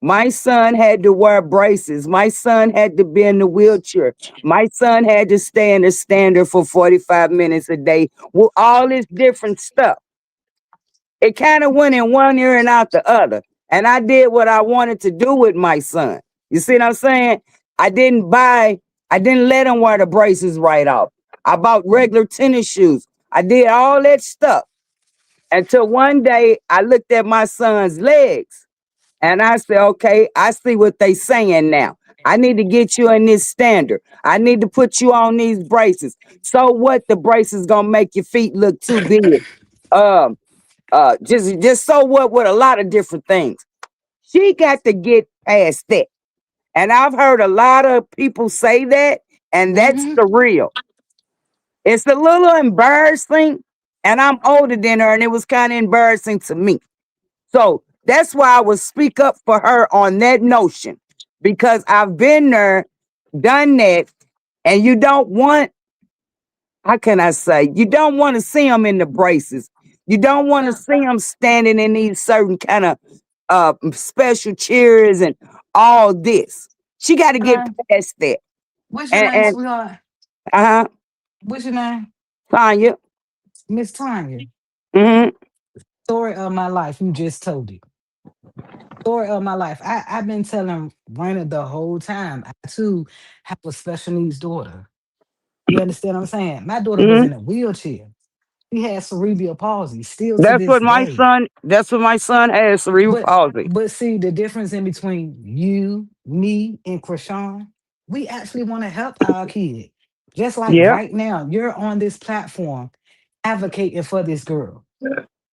my son had to wear braces, my son had to be in the wheelchair, my son had to stay in the standard for 45 minutes a day, with all this different stuff. It kind of went in one ear and out the other. And I did what I wanted to do with my son. You see what I'm saying? I didn't buy, I didn't let him wear the braces right off. I bought regular tennis shoes. I did all that stuff until one day I looked at my son's legs and I said, okay, I see what they saying now. I need to get you in this standard. I need to put you on these braces. So what? The braces gonna make your feet look too big. Um, just so what with a lot of different things. She got to get past that. And I've heard a lot of people say that, and that's Hmm. the real. It's a little embarrassing, and I'm older than her, and it was kind of embarrassing to me. So that's why I would speak up for her on that notion, because I've been there, done that, and you don't want, how can I say, you don't want to see them in the braces. You don't want to see them standing in these certain kind of special chairs and all this. She got to get Okay. past that. What's your And, name, and sweetheart? uh-huh, What's your name? Tanya. Miss Tanya. Mm-hmm. Story of my life. You just told it. Story of my life. I've been telling Raina the whole time. I too have a special needs daughter. You understand what I'm saying? My daughter was Mm-hmm. in a wheelchair. She had cerebral palsy still to That's this what my day. son. That's what my son has, cerebral But palsy. but see the difference in between you, me, and Chrisean, we actually want to help our kid. Just like Yeah. right now, you're on this platform advocating for this girl.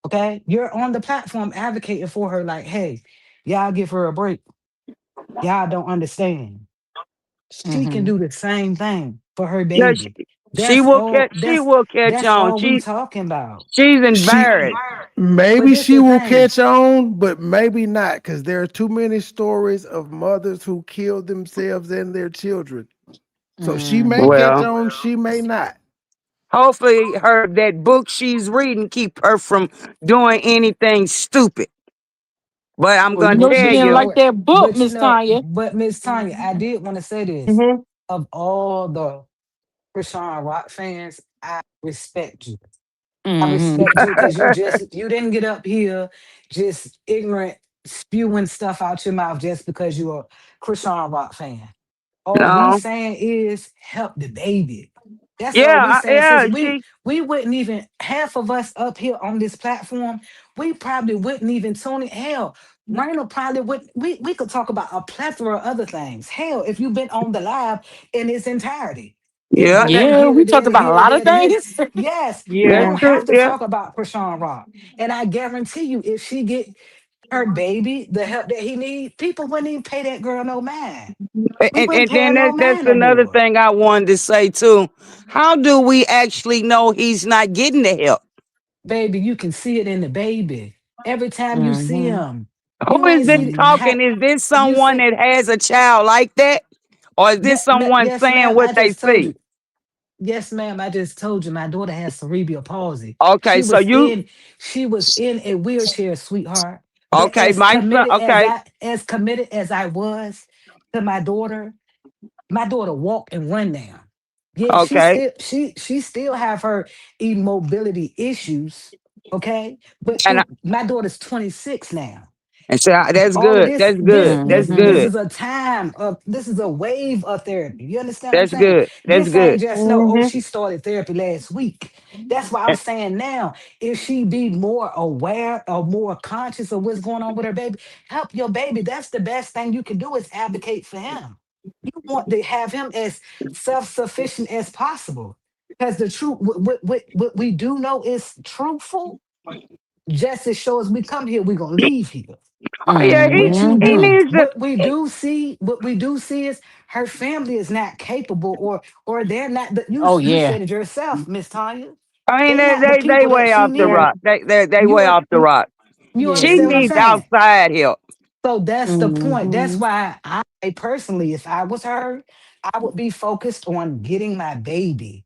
Okay? You're on the platform advocating for her, like, hey, y'all give her a break. Y'all don't understand. She can Mm-hmm. do the same thing for her Yeah. baby. She That's will all catch. She that's will catch that's on. all we talking about. She's She embarrassed. But maybe this she the will thing. catch on, but maybe not, because there are too many stories of mothers who killed themselves and their children. So she may Mm. catch Well, on, she may not. hopefully, her that book she's reading keep her from doing anything stupid. But I'm Well, you gonna know she tell But you didn't you. know like what? that book, Miss Tanya. But Miss Tanya, I did want to say this. Mhm. Of all the Chrisean Rock fans, I respect you. I Mm-hmm. respect you because you didn't get up here just ignorant spewing stuff out your mouth just because you're a Chrisean Rock fan. All we No. saying is help the baby. That's all we Yeah, saying. Since yeah. we wouldn't even half of us up here on this platform, we probably wouldn't even tune in. Hell, Raina probably would we could talk about a plethora of other things. Hell, if you've been on the live in its entirety. It Yeah, go that, from Yeah, here we to talked there to about a here to lot there of to here. things. Yes, we that's Yeah. don't true. have to Yeah. talk about Krishan Rock. And I guarantee you, if she get her baby the help that he need, people wouldn't even pay that girl no mind. We wouldn't And pay her then no that's mind no another more. thing I wanted to say too. How do we actually know he's not getting the help? Baby, you can see it in the baby. Every time you see Mm-hmm. him, Who you is ain't this see Mm-hmm. how talking? Is this you someone say, that has a child like that? Or is this someone yes, saying ma'am. what I they just told see? you. Yes, ma'am. I just told you my daughter has cerebral palsy. Okay, She so was you in she was in a wheelchair, sweetheart. But okay, my son, okay, as committed as I was to my daughter, my daughter walk and run now. Yeah, okay. she still have her immobility issues. Okay. But And my daughter's 26 now. and so that's All of good. this That's good. this That's this Mm-hmm. this good. is a time of this is a wave of therapy. You understand what I'm That's saying? good. That's This good. ain't just no, oh, Mm-hmm. she started therapy last week. That's why I'm saying now, if she be more aware or more conscious of what's going on with her baby, help your baby. That's the best thing you can do is advocate for him. You want to have him as self-sufficient as possible. Because the truth, what we do know is truthful. Just as sure as we come here, we're gonna leave here. Oh yeah, What you he do, needs to. what we do see is her family is not capable, or they're not. Oh You yeah. said it yourself, Miss Tanya. I mean, They're not the they people that way she off the Yeah. need. rock. They You way un- off the rock. you Yeah, She understand what I'm yeah. needs saying? outside help. So that's the point. That's Mm-hmm. why I personally, if I was her, I would be focused on getting my baby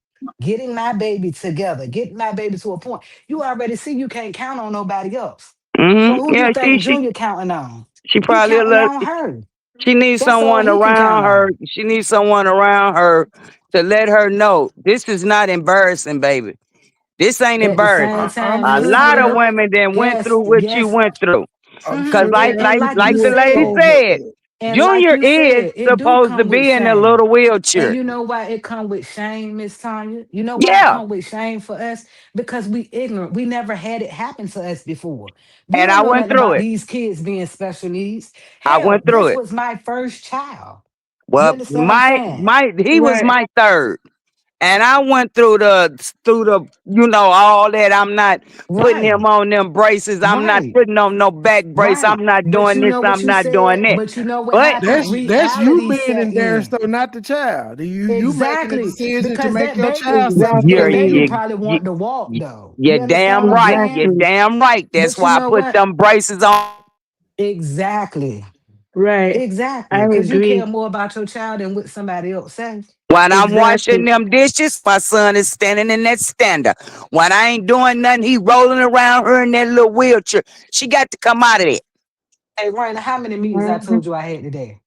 together, getting my baby to a point. You already see you can't count on nobody else. So who you Yeah, think Junior counting on? she He probably a counting little. on her. She needs That's all someone he can around count her. on. She needs someone around her to let her know this is not embarrassing, baby. This ain't At the same embarrassing. time, I'm A Miss lot of sure. Tanya, women then went yes, through what you yes, went through. I'm Cause sure and like like you the lady said, said, Junior you is said, it do supposed to come with be in a shame. little And wheelchair. you know why it come with shame, Miss Tanya? You know why it Yeah. come with shame for us? Because we ignorant. We never had it happen to us before. We And don't I know went nothing through about it. these kids being special needs. I Hell, went through this it. was my first child. You Well, understand what I'm saying? he was Right. my third. And I went through the all that. I'm not putting Right, him on them braces. I'm not right. putting on no back brace. Right. I'm not But doing you this. know what I'm you not doing said? that. But you know what But happened? That's you Reality being set embarrassed in. though, not the child. You making a Exactly. decision to Because make that your baby, child you're that baby self-sufficient. probably you, want to walk you though. you're You understand damn what I'm right. You're saying? Exactly. damn right. That's But you why I know put what? them braces on. Exactly. Right. Exactly. I Because you care agree. more about your child than what somebody else says. When I'm washing Exactly. them dishes, my son is standing in that stander. When I ain't doing nothing, he rolling around her in that little wheelchair. She got to come out of it. Hey, Ryan, how many meetings I Mm-hmm. told you I had today?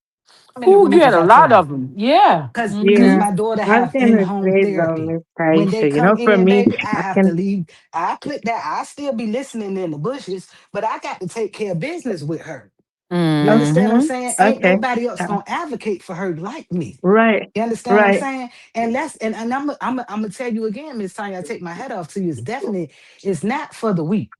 How many Who get meetings a I lot told you? of them? Yeah. Cause Yeah. Mm-hmm. my daughter I was have gonna in-home say though, therapy. Miss When they Taisha, come for in, me, baby, I I have to can leave. I click that. I still be listening in the bushes, but I got to take care of business with her. You oh, understand what I'm Mm-hmm. saying? Ain't okay. nobody else Uh, gonna advocate for her like me. right. You understand what I'm Right. saying? And I'm gonna tell you again, Miss Tanya, I take my head off to you. It's not for the weak.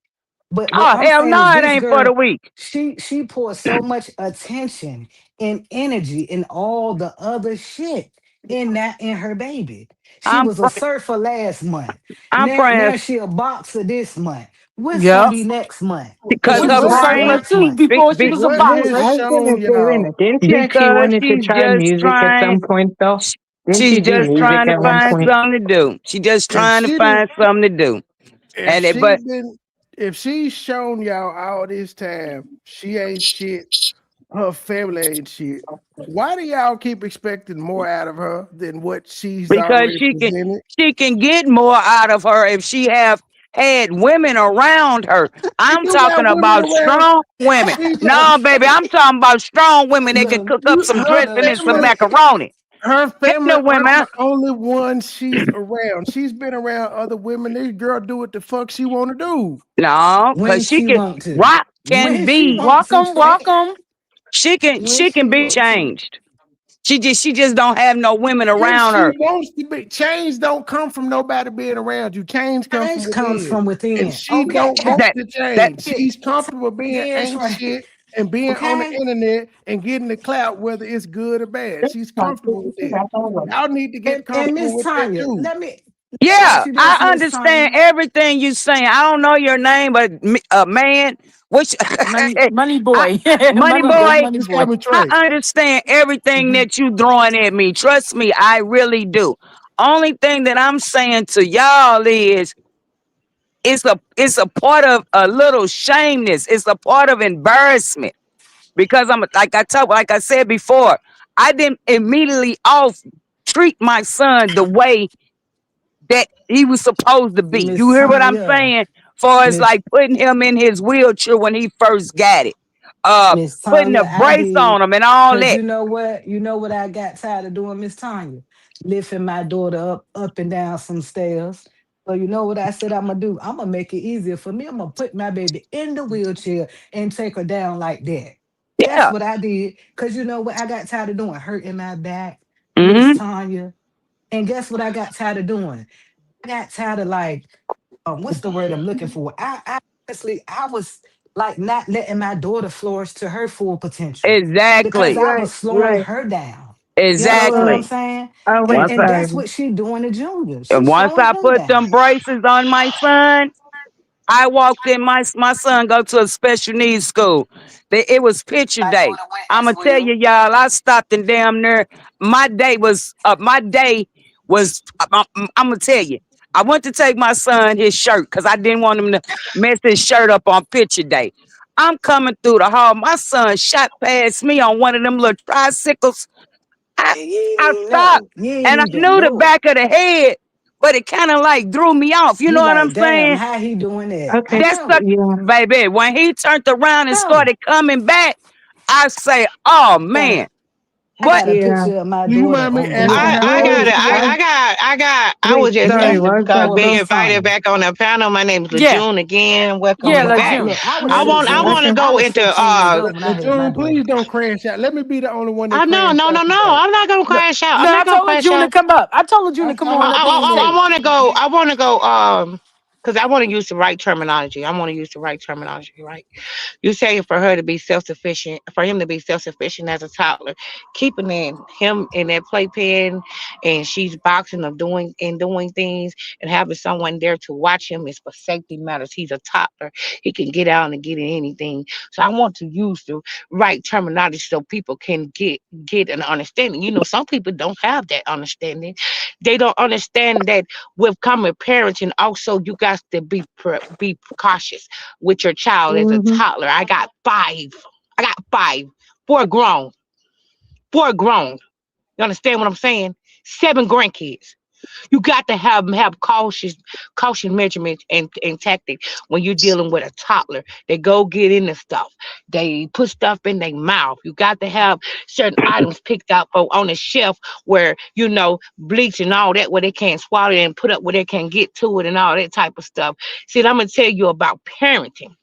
But what Oh I'm hell saying is no, it this ain't for the girl, weak. she pours so much attention and energy and all the other shit in her baby. She I'm was a pr- surfer last month. I'm praying Now she a boxer this month. What's gonna Yep. be next month? She because What was her a gonna What happen brain surfer next too month? before she was a what has boxer. I was shown gonna say, wait a y'all? minute. Didn't she actually because wanted to try music at some point though? Didn't she's she do just music trying to at one find point? something to do. She just If trying to she did, find something to do. if And it she but been, if she's shown y'all all this time, she ain't shit. Her family ain't shit. Why do y'all keep expecting more out of her than what she's because already presented? she can get more out of her if she have had women around her. If I'm you talking got women about around, strong women. she got No, baby, I'm talking about strong women that can Look, cook up some her dressing look, and some family. look. macaroni. Her Ain't family no aren't women. the only one she's around. She's been around other women. This girl do what the fuck she want to do. No, When cause she she can want to. rock can When she be. want to, Welcome, Trey. welcome. When She can she be want to. changed. She just don't have no women If around she her. wants to be, change don't come from nobody being around you. Change comes from Change comes within. from And within. she Okay. don't want That to that change. It, She's comfortable being yeah, ain't Trey. shit and being on the Okay. internet and getting the clout, whether it's good or bad. She's comfortable with that. Y'all need to get And comfortable Miss with that Tanya, too. let me ask Yeah, you this, I Miss understand Tanya. everything you saying. I don't know your name, but man, which Money I, boy. money Money Trey, boy, boy, money just call boy. me I Trey. understand everything that you throwing at me. Trust me, I really do. Only thing that I'm saying to y'all is it's a part of a little shameness. It's a part of embarrassment because like I said before, I didn't immediately off treat my son the way that he was supposed to be. You Miss hear what I'm Tanya. saying? For as Miss like putting him in his wheelchair when he first got it, Miss putting a Tanya, I brace did. on him and all Cause that. you know what? You know what I got tired of doing, Miss Tanya? Lifting my daughter up and down some stairs. So you know what I said I'm gonna do? I'm gonna make it easier for me. I'm gonna put my baby in the wheelchair and take her down like that. That's Yeah. what I did. Cause you know what I got tired of doing? Hurting my back, Miss Mm-hmm. Tanya. And guess what I got tired of doing? I got tired of like, what's the word I'm looking for? I honestly, I was like not letting my daughter flourish to her full potential because Exactly. I was Right, slowing right. her down. You understand what I'm So, Exactly. saying? wait, Once And I that's sorry. what she doing to Junior. and She's once slowing I him put them down. braces on my son, I walked in. My son go to a special needs school. It was picture My day. daughter went I'ma as tell you, well. y'all. I stopped and damn near my day was. I'm gonna tell you. I went to take my son his shirt because I didn't want him to mess his shirt up on picture day. I'm coming through the hall. My son shot past me on one of them little tricycles. I, And you I ain't stopped know. You ain't and I even knew the know. back of the head, but it kind of like threw me off. You You know what I'm like, damn, saying? how he doing that? I Okay, That's the know. yeah. baby. When he turned around and No. started coming back, I say, "Oh I got man!" a I But got a Yeah. picture of my Do you daughter mind me on asking blood. how I old got is it. the I, boy? I got, I got, I Wait, was just sorry, Me? what's after up? Miss being invited Tanya. back on the panel. My name is Yeah. LeJune again. Welcome Yeah, But back. Lejeune. look, I was I Right. want, I 15. want to Okay. I go was into, 15 years old when I had my June, daughter. please don't crash out. Let me be the only one that I no, crash no, out no, no. today. I'm not gonna No, crash out. I'm no, I not gonna told crash Lejeune to out. come up. I told Lejeune to I come saw on her up on the come I up. stage. want to go. I want to go. Because I want to use the right terminology. I want to use the right terminology. Right. You say for her to be self sufficient, for him to be self sufficient as a toddler, keeping him in that playpen, and she's boxing or doing things, and having someone there to watch him is for safety matters. He's a toddler; he can get out and get in anything. So I want to use the right terminology so people can get an understanding. Some people don't have that understanding. They don't understand that with common parenting, also you got to be cautious with your child as a Mm-hmm. toddler. I got five. I got five. Four grown. Four grown. You understand what I'm saying? Seven grandkids. You got to have caution measurements and tactics when you're dealing with a toddler. They go get into stuff. They put stuff in their mouth. You got to have certain items picked out on the shelf where bleach and all that where they can't swallow it and put up where they can get to it and all that type of stuff. See, I'm gonna tell you about parenting.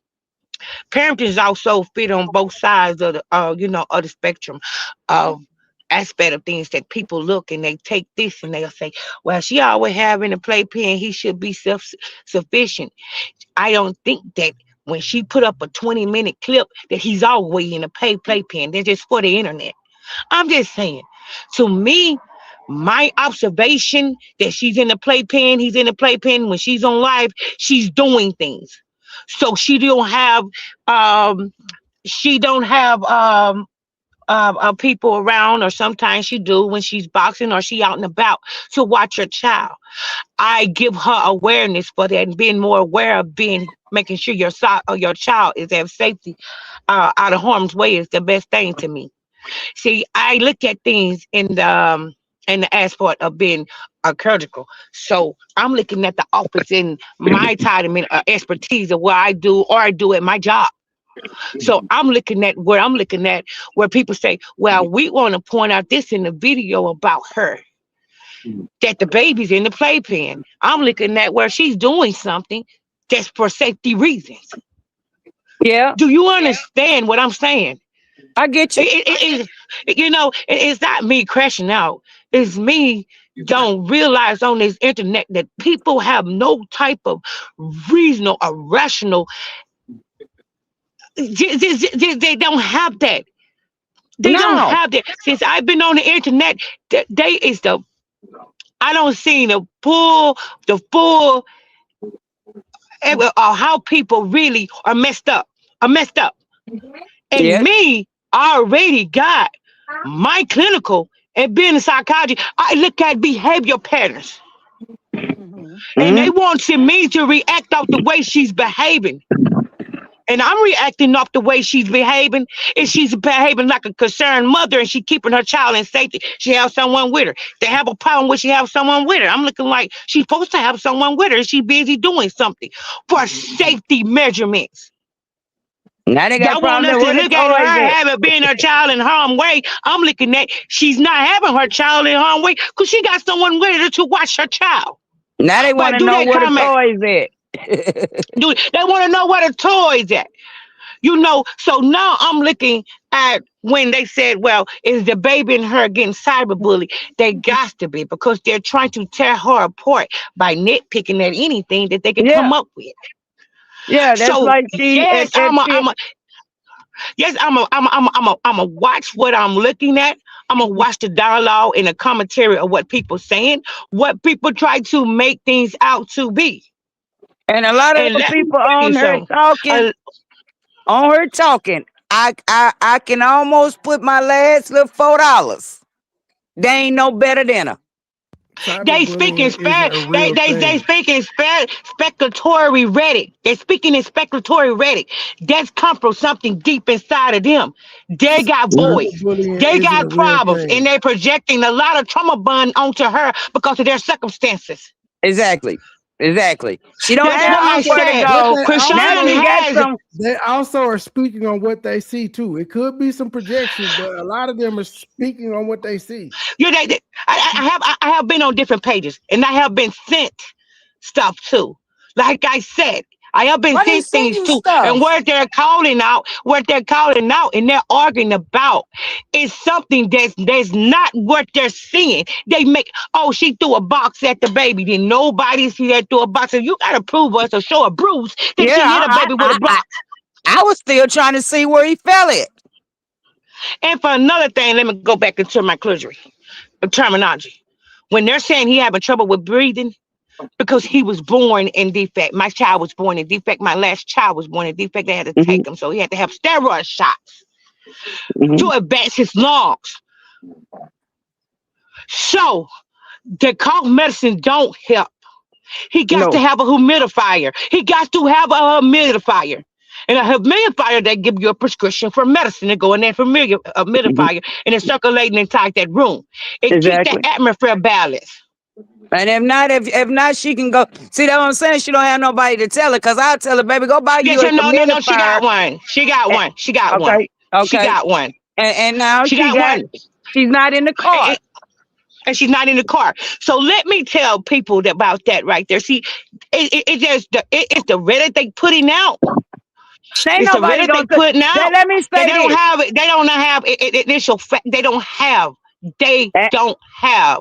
Parenting is also fit on both sides of the spectrum of aspect of things that people look and they take this and they'll say, well, she always having a playpen, he should be sufficient. I don't think that when she put up a 20-minute clip that he's always in a playpen. They're just for the internet. I'm just saying. To me, my observation that she's in the playpen, he's in the playpen when she's on live, she's doing things. So um she don't have people around, or sometimes she do when she's boxing or she out and about to watch her child. I give her awareness for that and being more aware of making sure your child is at safety, out of harm's way is the best thing to me. See, I look at things in the aspect of being critical. So I'm looking at the office in my time and expertise of what I do or I do at my job. So I'm looking at where people say, well, we want to point out this in the video about her, that the baby's in the playpen. I'm looking at where she's doing something that's for safety reasons. Yeah, Do you understand what I'm saying? I get you. It's not me crashing out. It's me don't realize on this internet that people have no type of reasonable or rational. They don't have that. They don't No. have that. Since I've been on the internet, they is the I don't see the full how people really are messed up. Are messed up. And Yes. me, I already got my clinical and being in psychology. I look at behavior patterns. And they Mm-hmm. wanted me to react off the way she's behaving. And I'm reacting off the way she's behaving. And she's behaving like a concerned mother and she keeping her child in safety. She has someone with her. They have a problem when she have someone with her. I'm looking like she's supposed to have someone with her and she's busy doing something for safety measurements. Now they got a Y'all want problem us there. to Where the look at toys her at? having been her child in harm's way. I'm looking at she's not having her child in harm's way because she got someone with her to watch her child. Now they want But to do know they where the comment? toys at. Do they want to know where the toys at? So now I'm looking at when they said, well, is the baby and her getting cyberbullied? They got to be because they're trying to tear her apart by nitpicking at anything that they can come Yeah, up with. yeah. That's So like she yes, at she. I'm a watch what I'm looking at. I'm gonna watch the dialogue and the commentary of what people saying, what people try to make things out to be. And a lot of And the let me people tell you on her something. talking, Uh, on her talking. I can almost put my last little $4. They ain't no better than her. They speaking Cyberbullying isn't spec. a They real they they thing. speaking speculatory rhetoric. They speaking in speculatory rhetoric. That's come from something deep inside of them. They got voice. Cyberbullying They isn't a got real problems, and thing. they're projecting a lot of trauma bond onto her because of their circumstances. Exactly. Exactly. She don't That's have why I nowhere to said But go. they Now Chrisean she also got has. some. they also are speaking on what they see too. It could be some projection, but a lot of them are speaking on what they see. I have been on different pages, and I have been sent stuff too. Like I said, I have been Why they sent send things you too, and stuff? what they're calling out, and they're arguing about is something that's not what they're seeing. They make she threw a box at the baby, then nobody see that threw a box. And you gotta prove us or show a bruise that Yeah, she hit a baby with a box. I was still trying to see where he fell at. And for another thing, let me go back into my clergy terminology. When they're saying he having trouble with breathing, because he was born in defect. My child was born in defect. My last child was born in defect. They had to Hmm. take him. So he had to have steroid shots Hmm. to advance his lungs. So the cough medicine don't help. He got to No. have a humidifier. He got to have a humidifier. And a humidifier, they give you a prescription for medicine to go in that Hmm. humidifier and it's circulating inside that room. It keeps that Exactly. atmosphere balanced. And if not, she can go. See that what I'm saying? She don't have nobody to tell her. Cause I'll tell her, baby, go buy you Yes, a no. She humidifier. got one. She got And, one. She got one. okay, She okay. got one. And now She got one. she's not in the car. And, and she's not in the car. So let me tell people about that right there. See, it's the Reddit they putting out. Ain't It's the nobody Reddit they gonna putting out. let me They say don't this. have it. They don't have initial fact. They don't have. They A- don't have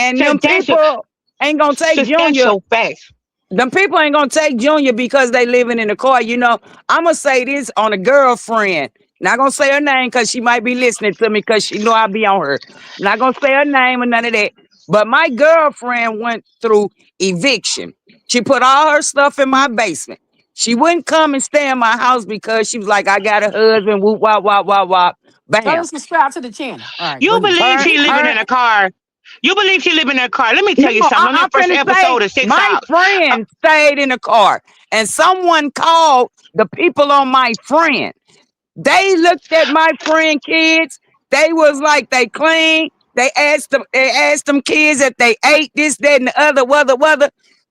And them substantial people ain't gonna take Junior. substantial facts. Them people ain't gonna take Junior because they living in the car. I'm gonna say this on a girlfriend. Not gonna say her name because she might be listening to me because she know I be on her. Not gonna say her name or none of that. But my girlfriend went through eviction. She put all her stuff in my basement. She wouldn't come and stay in my house because she was like, I got a husband, whoop, wop, wop, wop, wop. Tell Bam. us subscribe to the channel. All right, go You ahead. believe Her, she living her, in a car? You believe she living in a car? Let me no, tell you something. On I'm that first finna say episode of Six my Out, friend stayed in the car and someone called the people on my friend. They looked at my friend kids. They was like they clean. They asked them kids if they ate this, that, and the other, whether.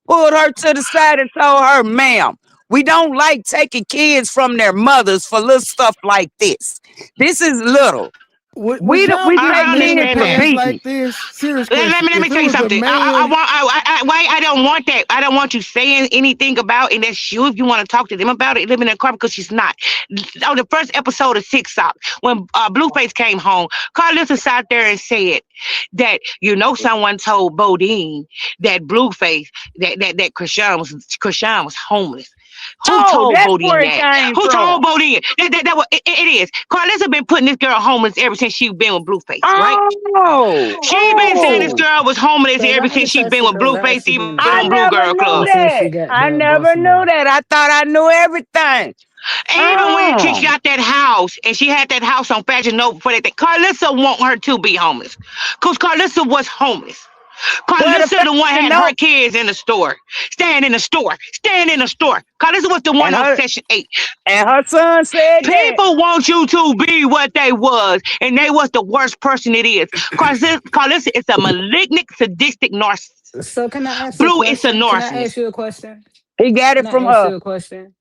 Pulled her to the side and told her, ma'am, We don't like taking kids from their mothers for little stuff like this. This is little. Would y'all We give a take I nigga a kids understand for that. pass like beating. this? Serious Let question. me let me If it tell you was a something. I man, want. Wait. I don't want that. I don't want you saying anything about. And that's you if you want to talk to them about it. Living in a car because she's not. On the first episode of Six Sock, when Blueface came home, Carlissa sat there and said that someone told Bodine that Blueface that Chrisean was homeless. Who Oh, told that's Bodine where it that? came Who told from. Bodine? It is. Carlissa been putting this girl homeless ever since she been with Blueface, right? Oh, She been saying this oh. girl was homeless So ever why the since she been Chasity with girl lie Blueface, she even been in been I on Blue never Girl Baltimore knew Club. and said she that. got I there in never knew Baltimore? that. I thought I knew everything. Even when she Oh. got that house and she had that house on Fashion Nova before that, Carlissa want her to be homeless. Because Carlissa was homeless. Well, the Carlissa the one fashion had note her kids in the store. Stand in the store. Stand in the store. Carlissa was the one and on her Section 8. and her son said that. People want you to be what they was, and they was the worst person it is. Carlissa is a malignant, sadistic narcissist. So can I ask a Blue is a question? Can I narcissist. ask you a question? He got Can it I from ask her. you a question?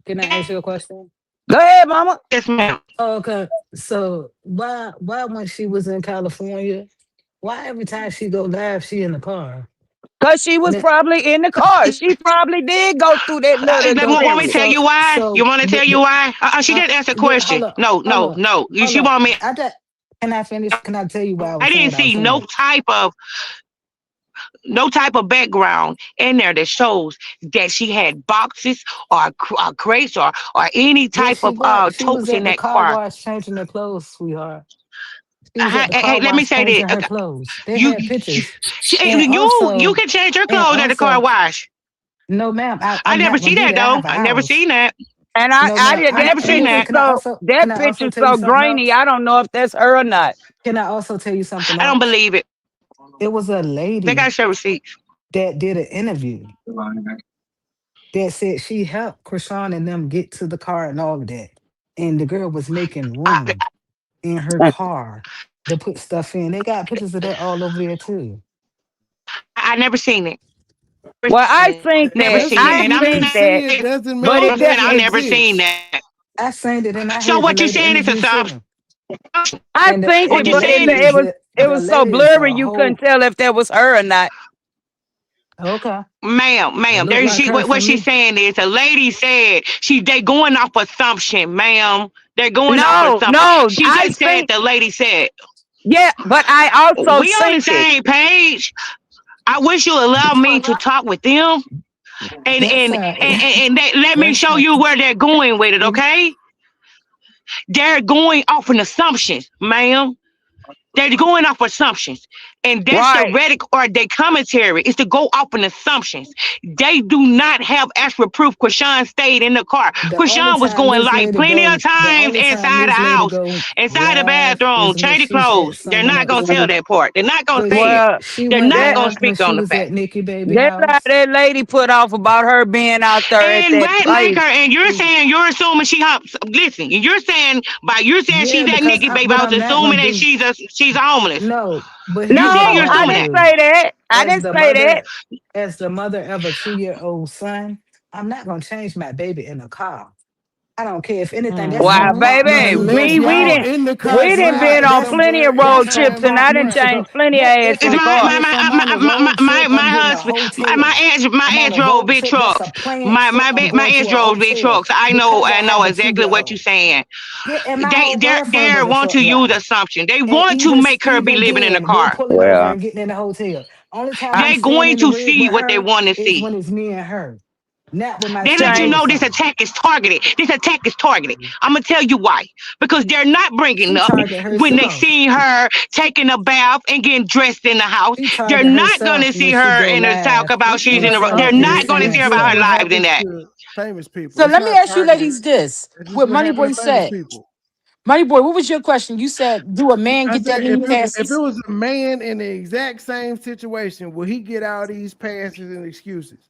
Can I ask you a question? Go ahead, mama. Yes, ma'am. Oh, okay. So why when she was in California, why every time she go live, she in the car? Cause she was Now, probably in the car. She probably did go through that little Want me to experience. tell you why? You want to tell you why? She didn't answer the yeah, question. No, hold no, up, no. hold She up. want me. I just can I finish? Can I tell you why I I was saying didn't what I was see no saying? type of background in there that shows that she had boxes or crates or any Yes, type of she was totes in at the that car car. wash changing her clothes, sweetheart. She was at the Hey, car let me wash say this. changing her clothes. They You, had pictures. And you also, can change your and clothes at the car also, wash. no, ma'am, I I'm never not see gonna do that that. I though. have a I never house. seen that. And No, I ma'am. did I that never seen Listen, that. that can I also picture's tell you so something grainy. else? I don't know if that's her or not. Can I also tell you something I don't else? believe it. It was a They got to lady show receipts. that did an interview that said she helped Krishan and them get to the car and all of that. And the girl was making I, room in her car to put stuff in. They got pictures of that all over there too. I never seen it. Well, I think Never that. that's seen it. for I And you I'm to think saying, see that. it doesn't But mean it I'm that saying it I doesn't. never seen exists. that. I seen it and I So heard the what you lady saying is a interview sub? too. I And think What it, you but saying is it the was so lady is blurry a you couldn't whole tell if that was her or not. okay. ma'am. It looked There like she her what for she's me. saying is a lady said they going off assumption, ma'am. They're going off No, assumption. no. She I just said think the lady said. yeah, but I also We on the think it. same page. I wish you allow me to talk with them That's how and let me that's show how you where they're going with it, okay? They're going off an assumptions, ma'am. They're going off assumptions. And that's the Right. rhetoric or their commentary is to go off on assumptions. They do not have actual proof Krishan stayed in the car. Krishan was going like plenty of the times only time inside the this lady house, go inside the live bathroom, is when changing she's at clothes. They're someone not going else. to tell that part. They're not going to But say it. Well, she They're went not that going to live when speak on she the was fact. at Nikki Baby that's how house. that lady put off about her being out there at And that what make place. her? And you're saying you're assuming she hops. Listen, you're saying Yeah, she's at because Nikki baby. what I was I'm not gonna assuming that do, she's homeless. no, but You here's said what No, I'm you're not I assuming gonna didn't that. do. say that. I didn't say that. As the mother of a 2-year-old son, I'm not gonna change my baby in a car. I don't care if anything. That's my Why, partner. baby, Unless That's y'all in the car we didn't been driving on that's plenty somewhere of and road that's her trips, something and I happen. didn't partner. change plenty of If ass It's in I'm the car. if I'm on a road trip, my I'm getting a husband hotel. I'm my on aunt a drove road big trip. That's a trucks. planned trip. I'm My going aunt to a drove big hotel trucks. I because I know have a exactly what 2-year-old. you're saying. Yeah, and my whole girlfriend They was a want truck to use driver. assumption. They And want to make her be even living in a then, we're car. pulling over Well, and getting in the hotel. Only time I I'm They're staying going in the to rig see with what they her want to is see. when it's me and her, not with my They let you changed. 2-year-old know this son. attack is targeted. This attack is targeted. I'm gonna tell you why. Because they're not bringing She up target when they herself. see her taking a bath and getting dressed in the house. She They're target not gonna herself see when she her go and talk live about she's and in the. say They're her not gonna It's see innocent her just about her what self. lives in happens that. to famous people. So It's let me not ask you targeted. ladies this. It's just What what happened Moneyboy to famous said. people. Moneyboy, what was your question? You said, do a man I get that said many if it passes? was a man in the exact same situation, will he get all these passes and excuses?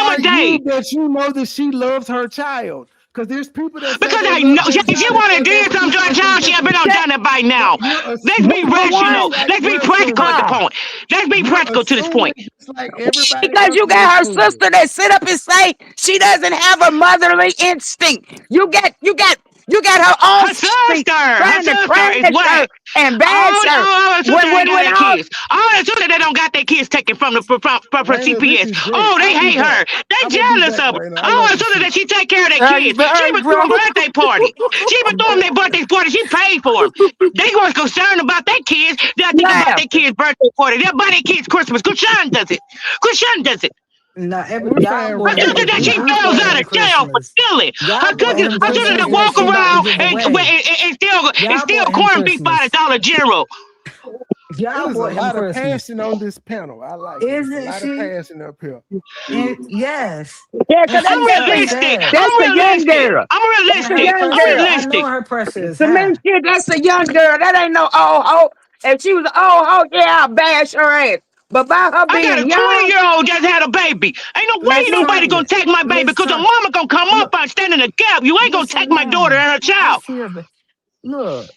are you day. that you know that she loves her child? Because there's people that say Because they I love know their if she child and want to they did never something do to her anything child, she have been different. on That, done it by But now. you're Let's be number assuming rational. one, just like Let's be we're practical at the assuming. huh? point. Let's be You're practical to this assuming point. just like everybody Because else you is got her assuming. sister that sit up and say she doesn't have a motherly instinct. You got her own street Her trying to sister is crash her what? and bash her. All the sister ain't got When their all kids. All the sister that don't got their kids taken from the from Raina, this CPS. is great. Oh, they I'll be hate back. her. They I'm gonna be jealous back, of her. Raina. I Oh, love the you, sister that sis. she take care of their all kids. She right, even threw bro. a birthday party. She even threw them their birthday party. She paid for them. They was concerned about their kids. They'll think about their Laughing. kids' birthday party. They'll buy their kids Christmas. Chrisean does it. Chrisean does it. Now, every We're y'all saying more Her Raina sister into that is she y'all we're fails more out into saying of jail for Christmas. stealing. Y'all more into Her sister Christmas that than walk she about to around give and away. still Y'all corn more in beef by the Christmas. Dollar General. Y'all There's a bought him lot of Christmas. passion on this panel. I like it. It's a Isn't lot of she? passion up here. And yes. Yeah, And because I'm she's realistic. upset. that's I'm a young realistic. girl. I'm That's And a her realistic. young I'm pressure, girl. I know realistic. her pressure is To me, high. shit, that's a young girl. That ain't no old hoe. If she was an old hoe, yeah, I'll bash her ass. But by her I got a being young, 20-year-old just had a baby. Ain't no way Miss nobody gonna Tanya. take my baby Miss because her Tanya. mama gonna come up Look, and stand in the gap. You ain't gonna Miss take my daughter Tanya. and her I child. feel but look.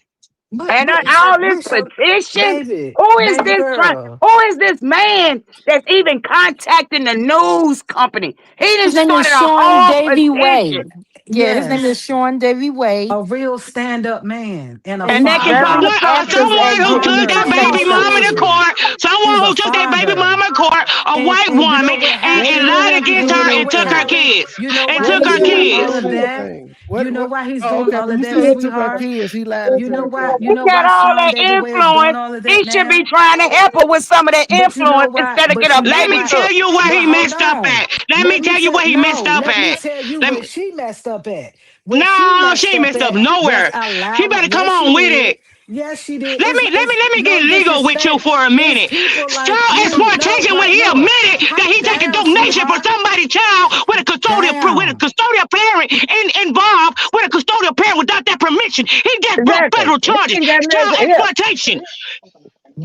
and But all this Bishop, petition, baby, who is baby this? girl. Who is this man that's even contacting the news company? He His done name is started a Sean whole Davy Way. petition, Yeah, his name is Yes. Sean Davy Way. A real stand-up man and a and they can go father. to sources Someone and who get took Father that of and two baby sources. mama to children. court, someone He's who a took that baby father. mama to court, a white And you know woman, what and What happened? what lied happened? against And you her What know and what took her what happened? kids. You know And why what took did he's her he doing do? all Hold kids. of on one that? thing. You know What why he's oh doing okay, all when of you that, said he took her sweetheart? kids, he lied and You took know her why? kids. You He know got why all Sean that David Way is doing influence. all of that He should be now? trying to help her with some of that But you know influence why? instead of get But a you know Let baby me why? took. tell you where But he hold messed up on. at. Let me tell you where he messed up Let me at. tell you Let me, what she messed up at. What she no, she messed ain't up messed up at was nowhere. She allowing, better come yes, she on with did. it. Yes, she did. Let me let me It's let me get no legal with you disrespect. for a It's minute. people like Child you. No, exploitation when right? he No. admitted that Pipe he taking down, donation for sweetheart. somebody's child with a Down. custodial parent involved with a custodial parent without that permission. He just broke Exactly. federal He charges. ain't got Child nothing. Yeah, exploitation.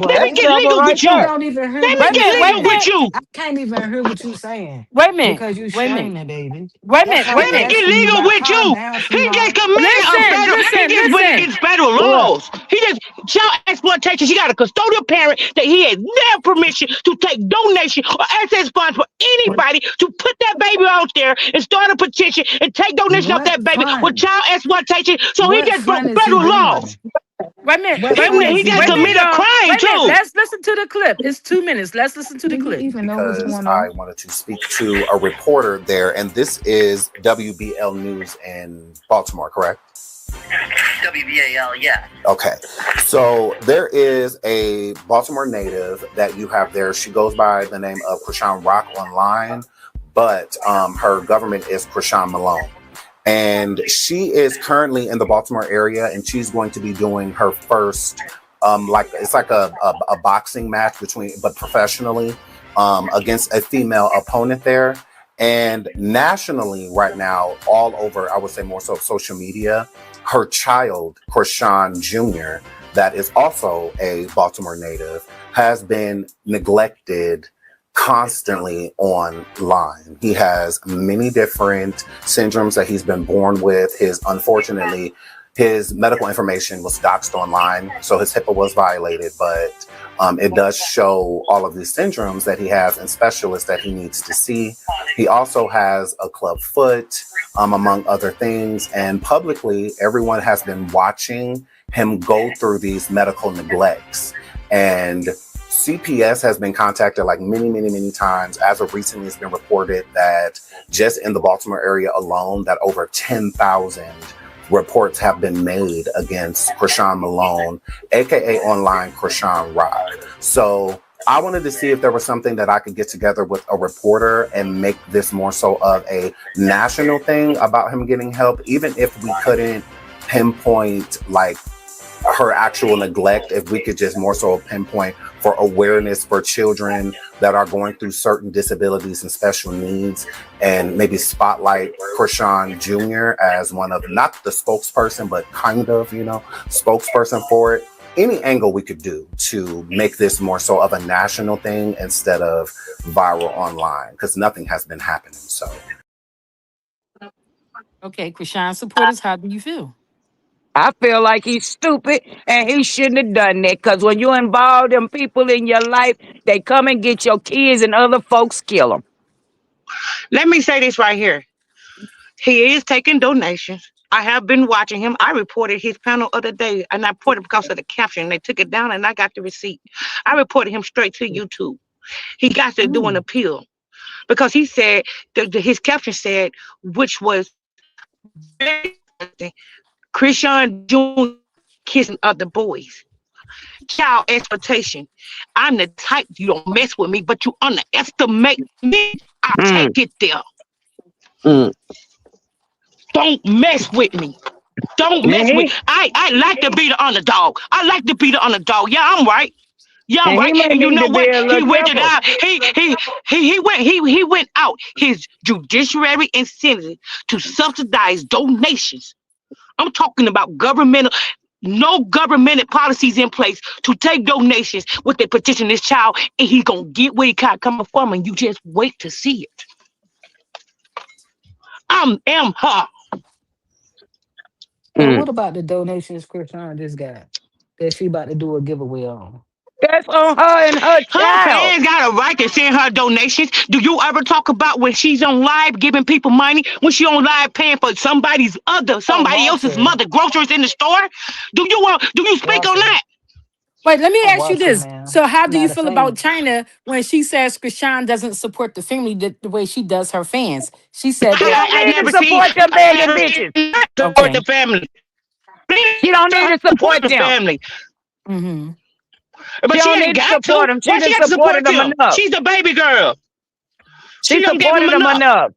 Let me that's What? get trouble legal right with I you. there. don't even hear Let what me Wait a you get minute, wait legal a with saying. minute. you. I can't even hear what you saying Wait a minute. because you Wait a minute. screaming, baby. Wait a That's minute. why Wait Let a I'm me minute. get asking you legal about with calm you. down, He just sweetheart. committed a Listen, federal. He listen, just went listen. against federal What? laws. He just child exploitation. She got a custodial parent that he had never permission to take donation or access funds for anybody to put that baby out there and start a petition and take donation off What that baby with fun? child exploitation. So he What just broke fun is he federal laws. doing? Wait a minute. What Wait a fun minute. is He he just Wait a minute, committed doing? a y'all. crime Wait a minute. too. Let's listen to the clip. It's 2 minutes. Let's listen to the Do you clip. even know what's Because going I on? wanted to speak to a reporter there, and this is WBL News in Baltimore, correct? WBAL, yeah. Okay. So there is a Baltimore native that you have there. She goes by the name of Chrisean Rock online, but her government is Chrisean Malone. And she is currently in the Baltimore area, and she's going to be doing her first, it's like a boxing match but professionally, against a female opponent there. And nationally right now, all over, I would say more so social media, her child, Chrisean Jr., that is also a Baltimore native, has been neglected constantly online. He has many different syndromes that he's been born with. Unfortunately, his medical information was doxed online, so his HIPAA was violated, but it does show all of these syndromes that he has and specialists that he needs to see. He also has a club foot, among other things, and publicly, everyone has been watching him go through these medical neglects. And CPS has been contacted like many times. As of recently, it's been reported that just in the Baltimore area alone, that over 10,000 reports have been made against Chrisean Malone, aka online Chrisean Rock. So I wanted to see if there was something that I could get together with a reporter and make this more so of a national thing about him getting help, even if we couldn't pinpoint like her actual neglect, if we could just more so pinpoint for awareness for children that are going through certain disabilities and special needs, and maybe spotlight Chrisean Jr. as one of, not the spokesperson, but kind of, spokesperson for it. Any angle we could do to make this more so of a national thing instead of viral online, because nothing has been happening. So, Okay, Chrisean supporters, how do you feel? I feel like he's stupid and he shouldn't have done that. Because when you involve them people in your life, they come and get your kids and other folks kill them. Let me say this right here. He is taking donations. I have been watching him. I reported his panel other day, and I reported because of the caption. They took it down, and I got the receipt. I reported him straight to YouTube. He got to do an appeal because he said his caption said, which was Chrisean Jr. kissing other boys. Child exploitation. I'm the type you don't mess with me, but you underestimate me. I'll take it there. Don't mess with me. Don't mess with. I like to be the underdog. I like to be the underdog. Yeah, I'm right. Yeah, And he right. might And you need know to be what? a He little went to careful. die. He went out his judiciary incentive to subsidize donations. I'm talking about governmental, no governmental policies in place to take donations with the petition this child, and he gonna get where he coming from, and you just wait to see it. Am her. So Mm. what about the donations Chrisean just got that she about to do a giveaway on? That's on her and her Her child. fans got a right to send her donations. Do you ever talk about when she's on live giving people money? When she on live paying for Oh, somebody else's watching, mother groceries in the store? Do you speak on watching. that? Wait, let me I'm ask you watching, this. man. So, how do you Not a feel about fan. China when she says Chrisean doesn't support the family the way she does her fans? She said She that. don't I need to never see support them I begging never bitches. seen her support the Okay. family. She don't need to Support support the them. family. Mm-hmm. She But she don't ain't need to got support to. them. She Why she didn't got to supported support them them? enough. She's the baby girl. She She don't give him supported them enough. enough.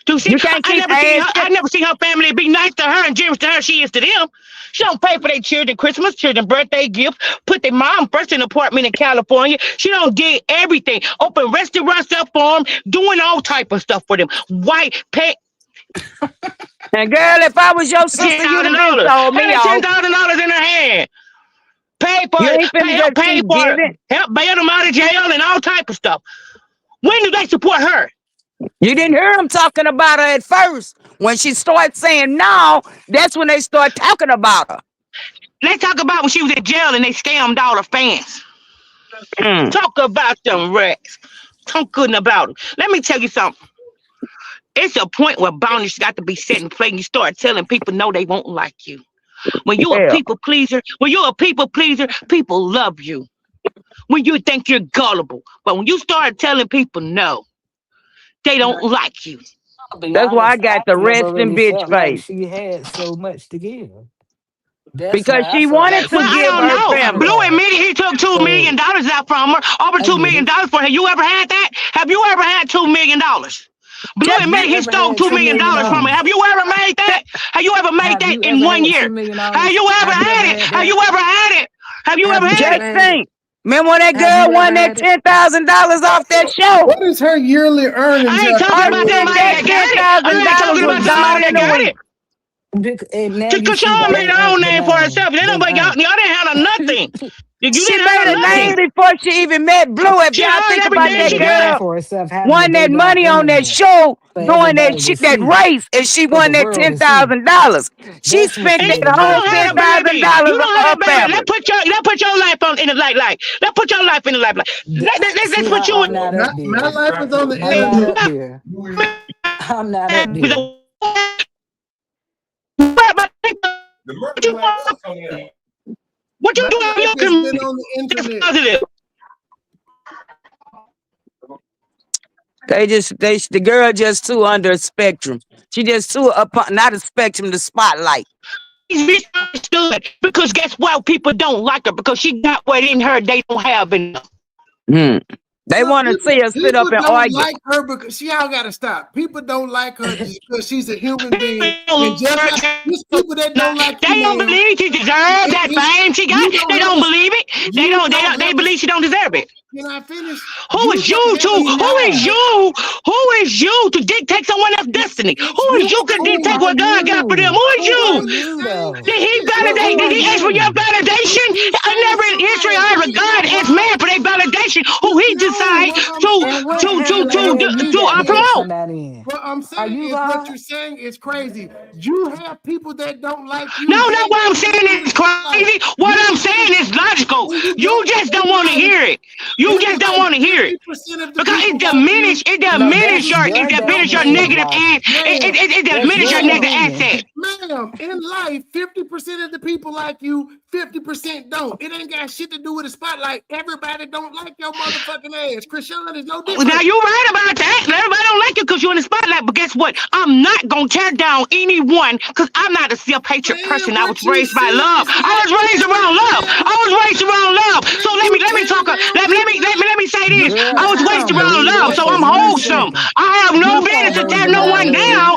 Do she? You can't I keep never seen her. asking. I never seen her family be nice to her and generous to her. She is to them. She don't pay for their children Christmas, children birthday gifts. Put their mom first in an apartment in California. She don't get everything. Open restaurants up for them, doing all type of stuff for them. White pay And girl, if I was your ten sister, you'd thousand have been dollars. sold me Had off. $10,000 in her hand. Pay for You it. ain't finna Help just pay keep for it. giving. Help bail them out of jail and all type of stuff. When do they support her? You didn't hear them talking about her at first. When she started saying no, that's when they start talking about her. Let's talk about when she was in jail and they scammed all her fans. Mm. Talk about them rats. Talk good about them. Let me tell you something. It's a point where boundaries got to be set in place and you start telling people no, they won't like you. When you're a Yeah. people pleaser, people love you. When you think you're gullible. But when you start telling people no, they don't like you. I'll be That's why I honest, got I the never resting really bitch felt like face. she had so much to give. That's Because why I she felt wanted like to Well, she I was give don't her being know. family. Blue traumatized. admitted he took $2 million So out from her. Over I $2 get million it. for her. You ever had that? Have you ever had $2 million? Blue Just Have admitted you he ever stole had $2 $2 million million? from her. Have you ever made that? Have you ever made Have that you in ever 1 had year? $2 million? Have you ever Have you had ever it? had Have you that? ever had it? Have you Have ever you had just ever it? had it? think. Remember when that Have girl you ever won that had it? $10,000 off that show? What is her yearly earnings I ain't after talking Her about doing ten somebody that that this? ten got it. thousand I ain't dollars talking was about somebody gone that in a got week. it. And now you Because see y'all why made they her earned own the name for name herself. Y'all they didn't earned. have nothing. You She didn't made have a name nothing. before she even met Blue. If She y'all earned think about She everything that she made a name got. girl for herself having the won that baby on money on that internet show for doing that everybody to shit, that see, race, and she for the won that world ten to see. thousand dollars. She That's what spent she And that was you whole doing don't for ten have a her. thousand baby. dollars You on don't her have a baby. family. Let's put your life on in the light. Let's put your life in the light. Let's put Sweetheart, you I'm not up My there. life is on the I'm not internet. up there. I'm not up there. What you My doing? life You has been can on the internet. positive. The girl just too under a spectrum. She just too up, not a spectrum, the spotlight. Misunderstood because guess what? People don't like her because she got what in her they don't have enough. Hmm. They Well, want to see her sit up people and don't argue. like her because she all gotta stop. People don't like her just because she's a human being, and They just like there's people that don't like you, don't man. believe she deserves that fame she got. You don't They have don't a believe it. you don't They have a. believe she don't deserve it. Can I finish? Who is you to? He Who is not. you? Who is you to dictate someone else's destiny? It's Who is you who to who dictate Who are what God got for them? you? Who is Who are you? you same though? Did he thing as But validate? who Did are he ask for your you? validation? if you I saying never in history somebody, I but heard you know God ask what? man for their validation. Who he No, decide what I'm to And what to to heaven or to hell to, you to got to put promote. somebody in? what I'm Are saying you is what God? you're saying is crazy. You have people that don't like No, you, no, but ain't what I'm nothing you saying do with is the spotlight. crazy. What You I'm go saying is logical. when you You go to just don't want to everybody, hear it. You just don't everybody, want to hear it. 50% of the Because people like you, No, 50% that's it your diminish your definition of negative and logic. ma'am, it That's diminish your your ma'am, negative opinion. asset. ma'am, in life, 50% of the people like you, 50% don't. It ain't got shit to do with the spotlight. Everybody don't like your motherfucking ass. Chrisean is no Now different. you're right about that. Everybody don't like you because you're in the spotlight. But guess what? I'm not gonna tear down anyone because I'm not a self-hatred Man, person. I was what you raised by saying love. is not I was raised around love. So man, you let me tearing talk. down people Let me say the this. Girl, I was I raised don't around believe love, that so for I'm one wholesome. second. I have no You the business weren't to raised tear no around one motherfucking love. down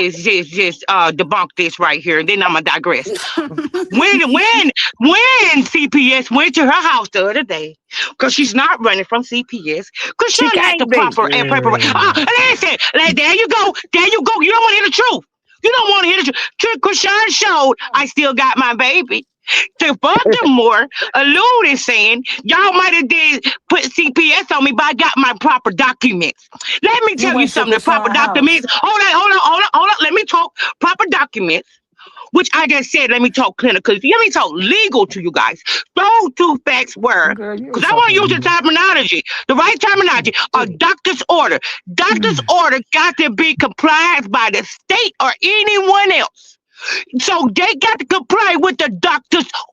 just debunk this right here, and then I'm gonna digress. When CPS went to her house the other day, because she's not running from CPS, because She she had the can't be. proper and preparation. Listen, there you go. There you go. You don't want to hear the truth. You don't want to hear the truth. Chrisean showed I still got my baby. To furthermore, alluding saying y'all might have did put CPS on me, but I got my proper documents. Let me You tell you went to something. The proper Krishan's house. documents. Hold on. Let me talk proper documents. Which I just said, let me talk clinical. Let me talk legal to you guys. Those two facts were, Girl, you because ain't I want to talking use the legal. terminology, the right terminology, a doctor's order. Doctor's order got to be complied by the state or anyone else. So they got to comply with the doctor's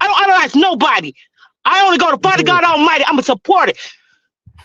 I don't idolize nobody. I only go to Father God Almighty. I'm a supporter.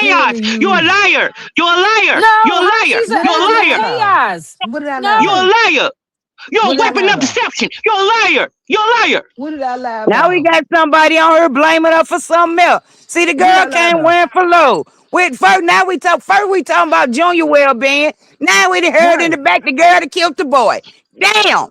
chaos. clearly You're a use it. liar. You're a liar. No, You're a how liar. she's an What did You're a I agent of lie liar. about? chaos. What did I lie You're a No. about? liar. You're a What did I weapon lie of about? deception. You're a liar. You're a liar. What did I lie Now we about? got somebody on her blaming her for something else. See, the What did girl I lie came about? wearing for low. With first, now we talk. First, we talking about Junior well being. Now we done heard in Right. the back the girl that killed the boy. Damn.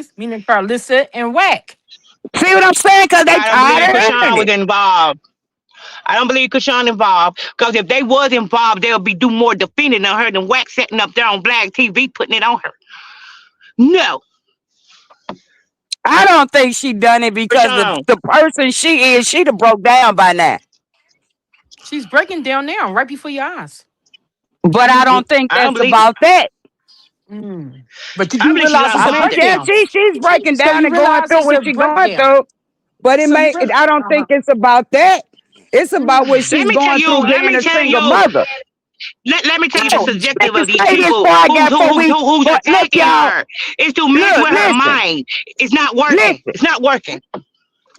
guys, meaning Carlissa and Wack. See what I'm saying? Because they I don't believe tired of Krishan hearing was it. involved. I don't believe Krishan involved. Because if they was involved, they'll be do more defending on her than Wax sitting up there on Black TV putting it on her. No. I don't think she done it because Krishan. the person she is, she'd have broke down by now. She's breaking down now, right before your eyes. But I don't think I don't that's believe it. about that. Mm. But did I you believe she's realize on it's I a mean, something. yeah, breakdown? she's breaking So down you and going realize through it's a what she's going breakdown. through. But So you real I don't think it's about that. It's about what Let she's me tell going you. through Let being me a tell single you. mother. Let me tell you the Oh, let subjective me of these say this people before I got before we who's look, attacking y'all. her. It's to mess Look, with her listen, mind. It's not working. listen, It's not working.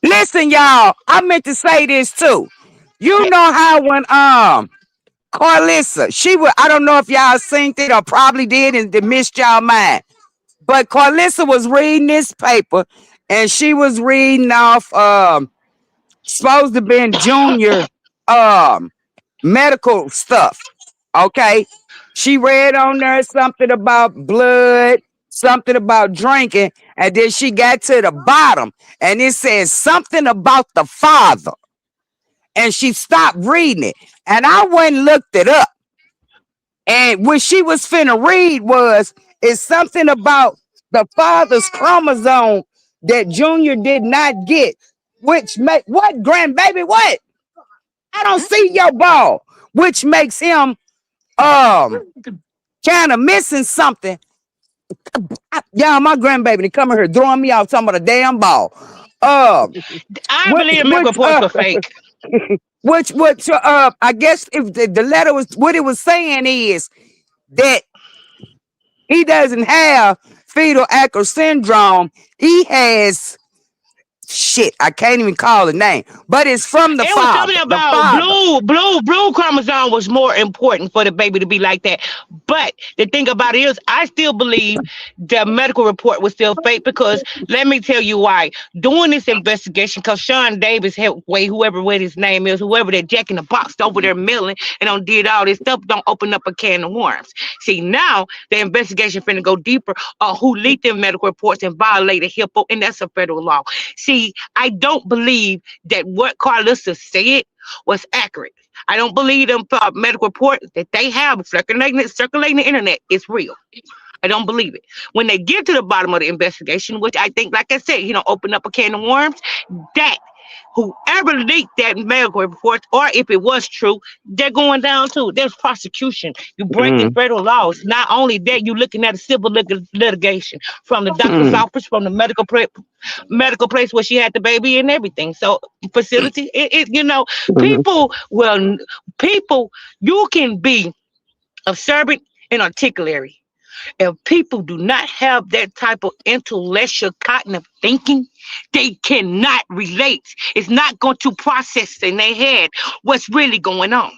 listen, y'all. I meant to say this too. You know how when Carlissa, she was, I don't know if y'all seen it or probably did and it missed y'all mind. But Carlissa was reading this paper and she was reading off supposed to be in junior um medical stuff. Okay. She read on there something about blood, something about drinking, and then she got to the bottom and it says something about the father. And she stopped reading it. And I went and looked it up. And what she was finna read was is something about the father's chromosome that Junior did not get, which make what grandbaby what? I don't see your ball, which makes him kind of missing something. Yeah, my grandbaby to come in here throwing me off talking about a damn ball. Um, I which believe the medical which reports were fake. which I guess if the letter was what it was saying is that he doesn't have fetal alcohol syndrome. He has shit. I can't even call the name, but it's from the It was something father. The about father. blue chromosome was more important for the baby to be like that. But the thing about it is, I still believe the medical report was still fake because let me tell you why. Doing this investigation, because Sean Davis, whoever what his name is, whoever that Jack in the Box over there milling and did all this stuff, don't open up a can of worms. See, now the investigation finna go deeper on who leaked them medical reports and violated HIPAA, and that's a federal law. See, I don't believe that what Carlissa said was accurate. I don't believe them medical reports that they have circulating the internet is real. I don't believe it. When they get to the bottom of the investigation, which I think, like I said, open up a can of worms, that whoever leaked that medical report, or if it was true, they're going down too. There's prosecution. You're breaking Mm, federal laws. Not only that, you're looking at a civil litigation from the doctor's mm, office, from the medical place where she had the baby and everything. So facility, mm, people will people you can be observant and articulatory. If people do not have that type of intellectual cognitive thinking, they cannot relate. It's not going to process in their head what's really going on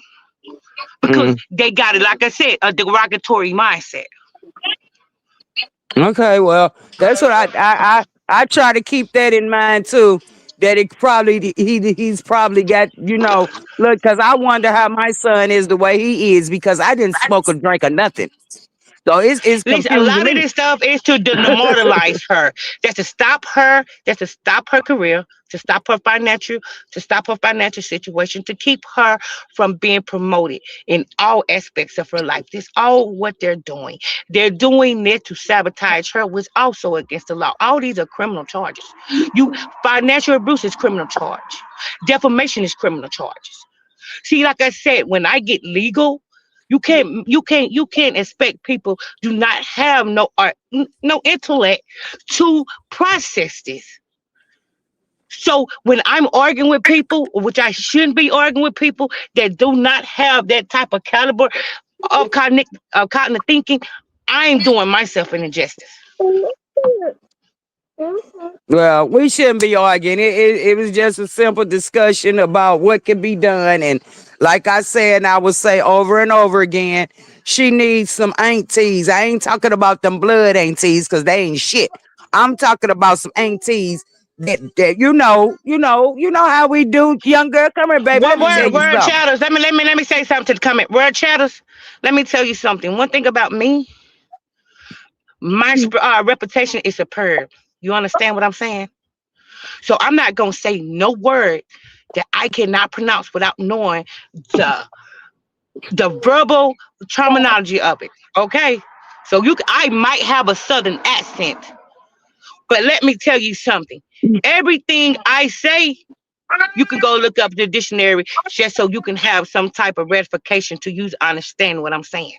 because mm. they got it, like I said, a derogatory mindset. Okay, well, that's what I try to keep that in mind too. That it probably he's probably got look because I wonder how my son is the way he is because I didn't smoke or drink or nothing, so it's Listen, a confusing lot of me. this stuff is to demoralize her. That's to stop her. That's to stop her career. To stop her financial situation. To keep her from being promoted in all aspects of her life. This all what they're doing. They're doing it to sabotage her, which also against the law. All these are criminal charges. You Financial abuse is criminal charge. Defamation is criminal charges. See, like I said, when I get legal, you can't expect people do not have no art, no intellect to process this. So when I'm arguing with people, which I shouldn't be arguing with people that do not have that type of caliber of cognitive thinking, I am doing myself an injustice. Well, we shouldn't be arguing. It was just a simple discussion about what can be done. And like I said, and I will say over and over again, she needs some aunties. I ain't talking about them blood aunties because they ain't shit. I'm talking about some aunties that you know how we do. Young girl, come here, baby. Let me tell you Word something. chatters. Let me say something to the comment. Word chatters. Let me tell you something. One thing about me, my reputation is superb. You understand what I'm saying? So I'm not gonna say no word that I cannot pronounce without knowing the the verbal terminology of it. Okay. So I might have a southern accent, but let me tell you something. Everything I say You can go look up the dictionary just so you can have some type of ratification to use understand what I'm saying.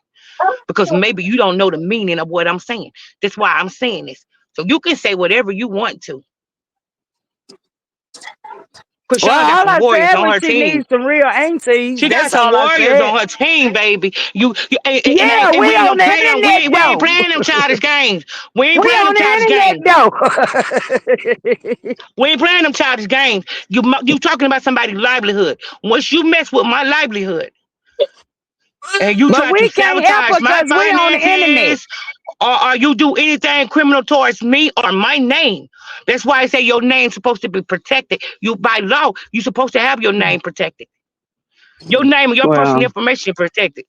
Because maybe you don't know the meaning of what I'm saying. That's why I'm saying this. So you can say whatever you want to. Chrisean got Well, all some I warriors said on was her she team. needs some real aunties. She got That's some all I warriors said. on her team, baby. Yeah, And we we ain't on gonna the play them. internet We ain't though. playing them childish games. We ain't We playing on them childish games. the internet though. We ain't playing them childish games. You talking about somebody's livelihood. Once you mess with my livelihood and you But try to we can't help sabotage her my because we on the internet. finances or you do anything criminal towards me or my name. That's why I say your name's supposed to be protected. You by law, you're supposed to have your name protected. Your name and your personal Well, information protected.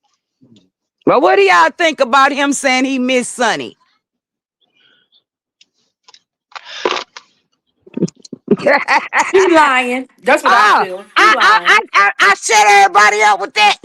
but what do y'all think about him saying he missed Sonny? He lying. That's what I Oh, feel. He lying. I set everybody up with that.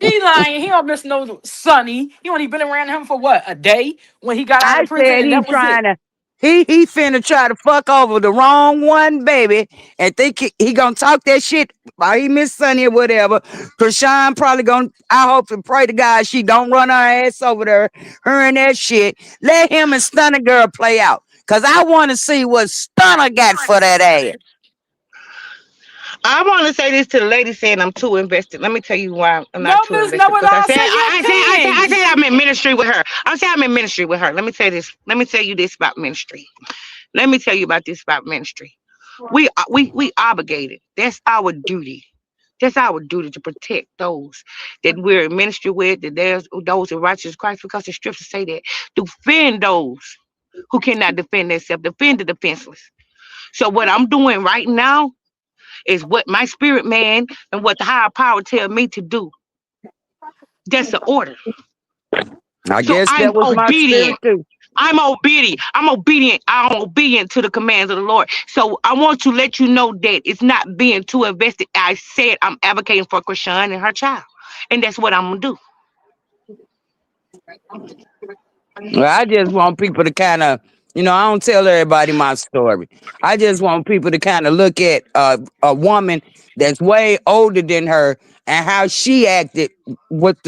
He lying. He don't miss no Sonny. He only been around him for what, a day when he got out I of prison, said and he that was it. trying to he finna try to fuck over the wrong one, baby, and think he gonna talk that shit while he miss Sonny or whatever. Chrisean probably gonna. I hope and pray to God she don't run her ass over there, her and that shit. Let him and Stunner Girl play out, cause I want to see what Stunner got for that ass. I want to say this to the lady saying I'm too invested. Let me tell you why I'm No, not too Miss Know invested. It Because I All, said say your I opinion. said I'm in ministry with her. I said I'm in ministry with her. Let me tell you this. Let me tell you this about ministry. Let me tell you about this about ministry. We obligated. That's our duty. That's our duty to protect those that we're in ministry with, that there's those in righteous Christ, because the scriptures say that. Defend those who cannot defend themselves, defend the defenseless. So what I'm doing right now is what my spirit man and what the higher power tell me to do. That's the order. I So guess I'm that was my spirit obedient. too. I'm obedient. I'm obedient. I'm obedient to the commands of the Lord. So I want to let you know that it's not being too invested. I said I'm advocating for Chrisean and her child. And that's what I'm gonna do. Well, I just want people to kind of, I don't tell everybody my story. I just want people to kind of look at a woman that's way older than her and how she acted with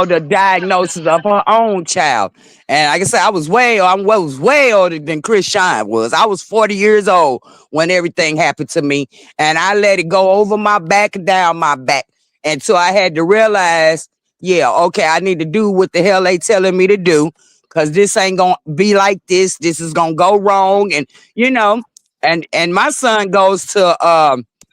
the diagnosis of her own child. And like I said, I was way older than Chrisean was. I was 40 years old when everything happened to me. And I let it go over my back and down my back until I had to realize, yeah, okay, I need to do what the hell they telling me to do. Cause this ain't gonna be like this. This is gonna go wrong. And and my son goes to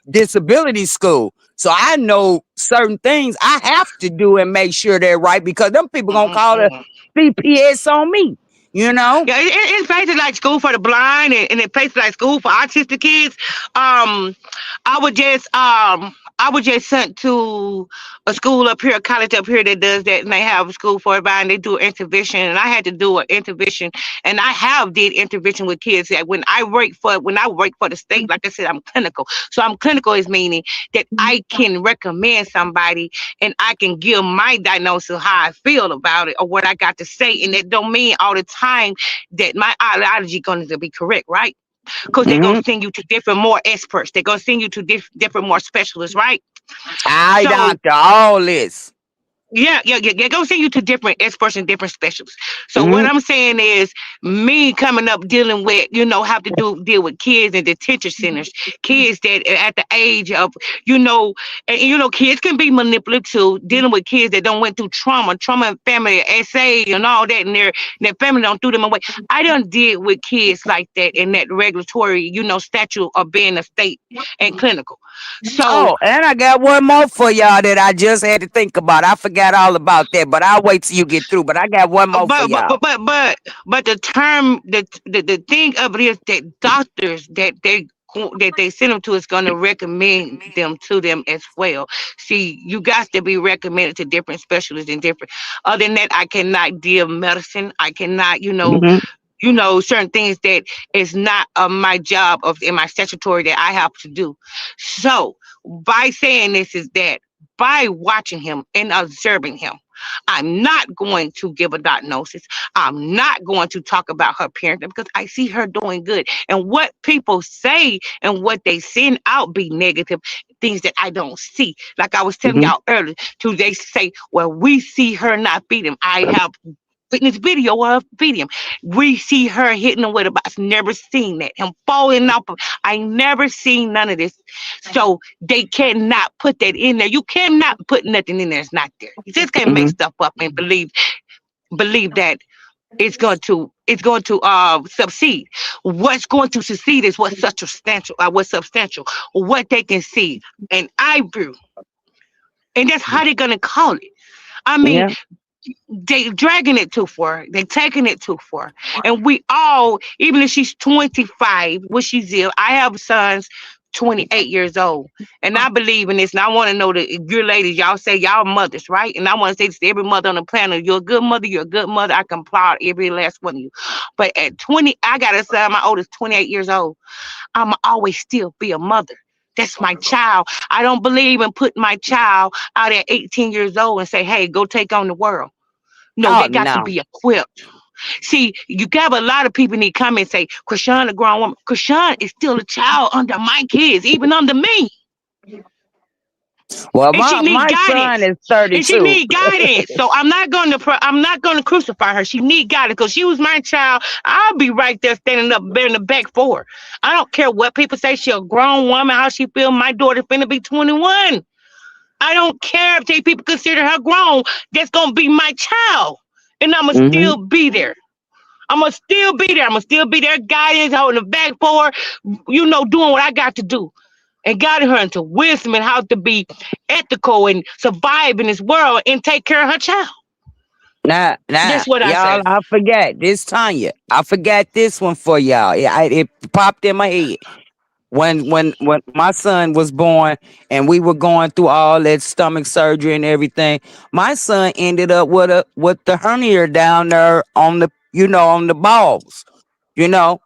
disability school. So I know certain things I have to do and make sure they're right because them people gonna call the Mhm. CPS on me, you know? Yeah, it's places like school for the blind and it's places like school for autistic kids. Um, I would just sent to a school up here, a college up here that does that, and they have a school for the blind. They do intervention, and I had to do an intervention, and I have did intervention with kids. That when I work for the state, like I said, I'm clinical. So I'm clinical is meaning that I can recommend somebody and I can give my diagnosis of how I feel about it or what I got to say, and that don't mean all the time that my ideology going to be correct, right? Because they're gonna Mm-hmm. send you to different more experts. They're gonna send you to different more specialists, right? I So doctor all this. yeah. They're gonna send you to different experts and different specialists. So what Mm-hmm. I'm saying is me coming up dealing with, have to deal with kids in detention centers, kids that are at the age of, kids can be manipulative too, dealing with kids that don't went through trauma and family SA and all that, and their family don't threw them away. I done deal with kids like that in that regulatory, statute of being a state and clinical. So Oh, and I got one more for y'all that I just had to think about. I forgot all about that, but I'll wait till you get through. But I got one more for y'all. but the term the thing of it is that doctors that they send them to is going to recommend them to them as well. See, you got to be recommended to different specialists and different. Other than that, I cannot deal medicine. I cannot, Mm-hmm. certain things that is not my job of in my statutory that I have to do. So by saying this is that by watching him and observing him, I'm not going to give a diagnosis. I'm not going to talk about her parenting because I see her doing good. And what people say and what they send out be negative things that I don't see. Like I was telling Hmm. y'all earlier, they say, well, we see her not beat him. I have witness video of beating him. We see her hitting him with a box. Never seen that. Him falling off. I never seen none of this. So they cannot put that in there. You cannot put nothing in there that's not there. You just can't make Hmm. stuff up and believe that it's going to succeed. What's going to succeed is what's substantial, what they can see. And I brew. And that's how they're gonna call it. I mean, Yeah. they dragging it too far. They taking it too far. And we all, even if she's 25, what she's ill. I have sons 28 years old. And I believe in this. And I want to know that if you're ladies, y'all say y'all mothers, right? And I want to say this to every mother on the planet. You're a good mother, you're a good mother. I can applaud every last one of you. But at 20, I got a son, my oldest 28 years old. I'ma always still be a mother. That's my child. I don't believe in putting my child out at 18 years old and say, hey, go take on the world. No, Oh they got to no. be equipped. See, you got a lot of people need to come and say, Chrisean, a grown woman. Chrisean is still a child under my kids, even under me. Well, And she need my son guidance. is And she 32. need guidance. So I'm not gonna crucify her. She need guidance because she was my child. I'll be right there standing up, bearing the back for her. I don't care what people say. She a grown woman, how she feel. My daughter finna be 21. I don't care if people consider her grown. That's gonna be my child, and I'ma Hmm. still be there. I'ma still be there. I'ma still be there, guidance, holding the back for her, doing what I got to do. And guiding her into wisdom and how to be ethical and survive in this world and take care of her child. Now, That's what I y'all, say. I forget this Tanya. I forgot this one for y'all. It popped in my head when my son was born and we were going through all that stomach surgery and everything. My son ended up with the hernia down there on the balls. You know,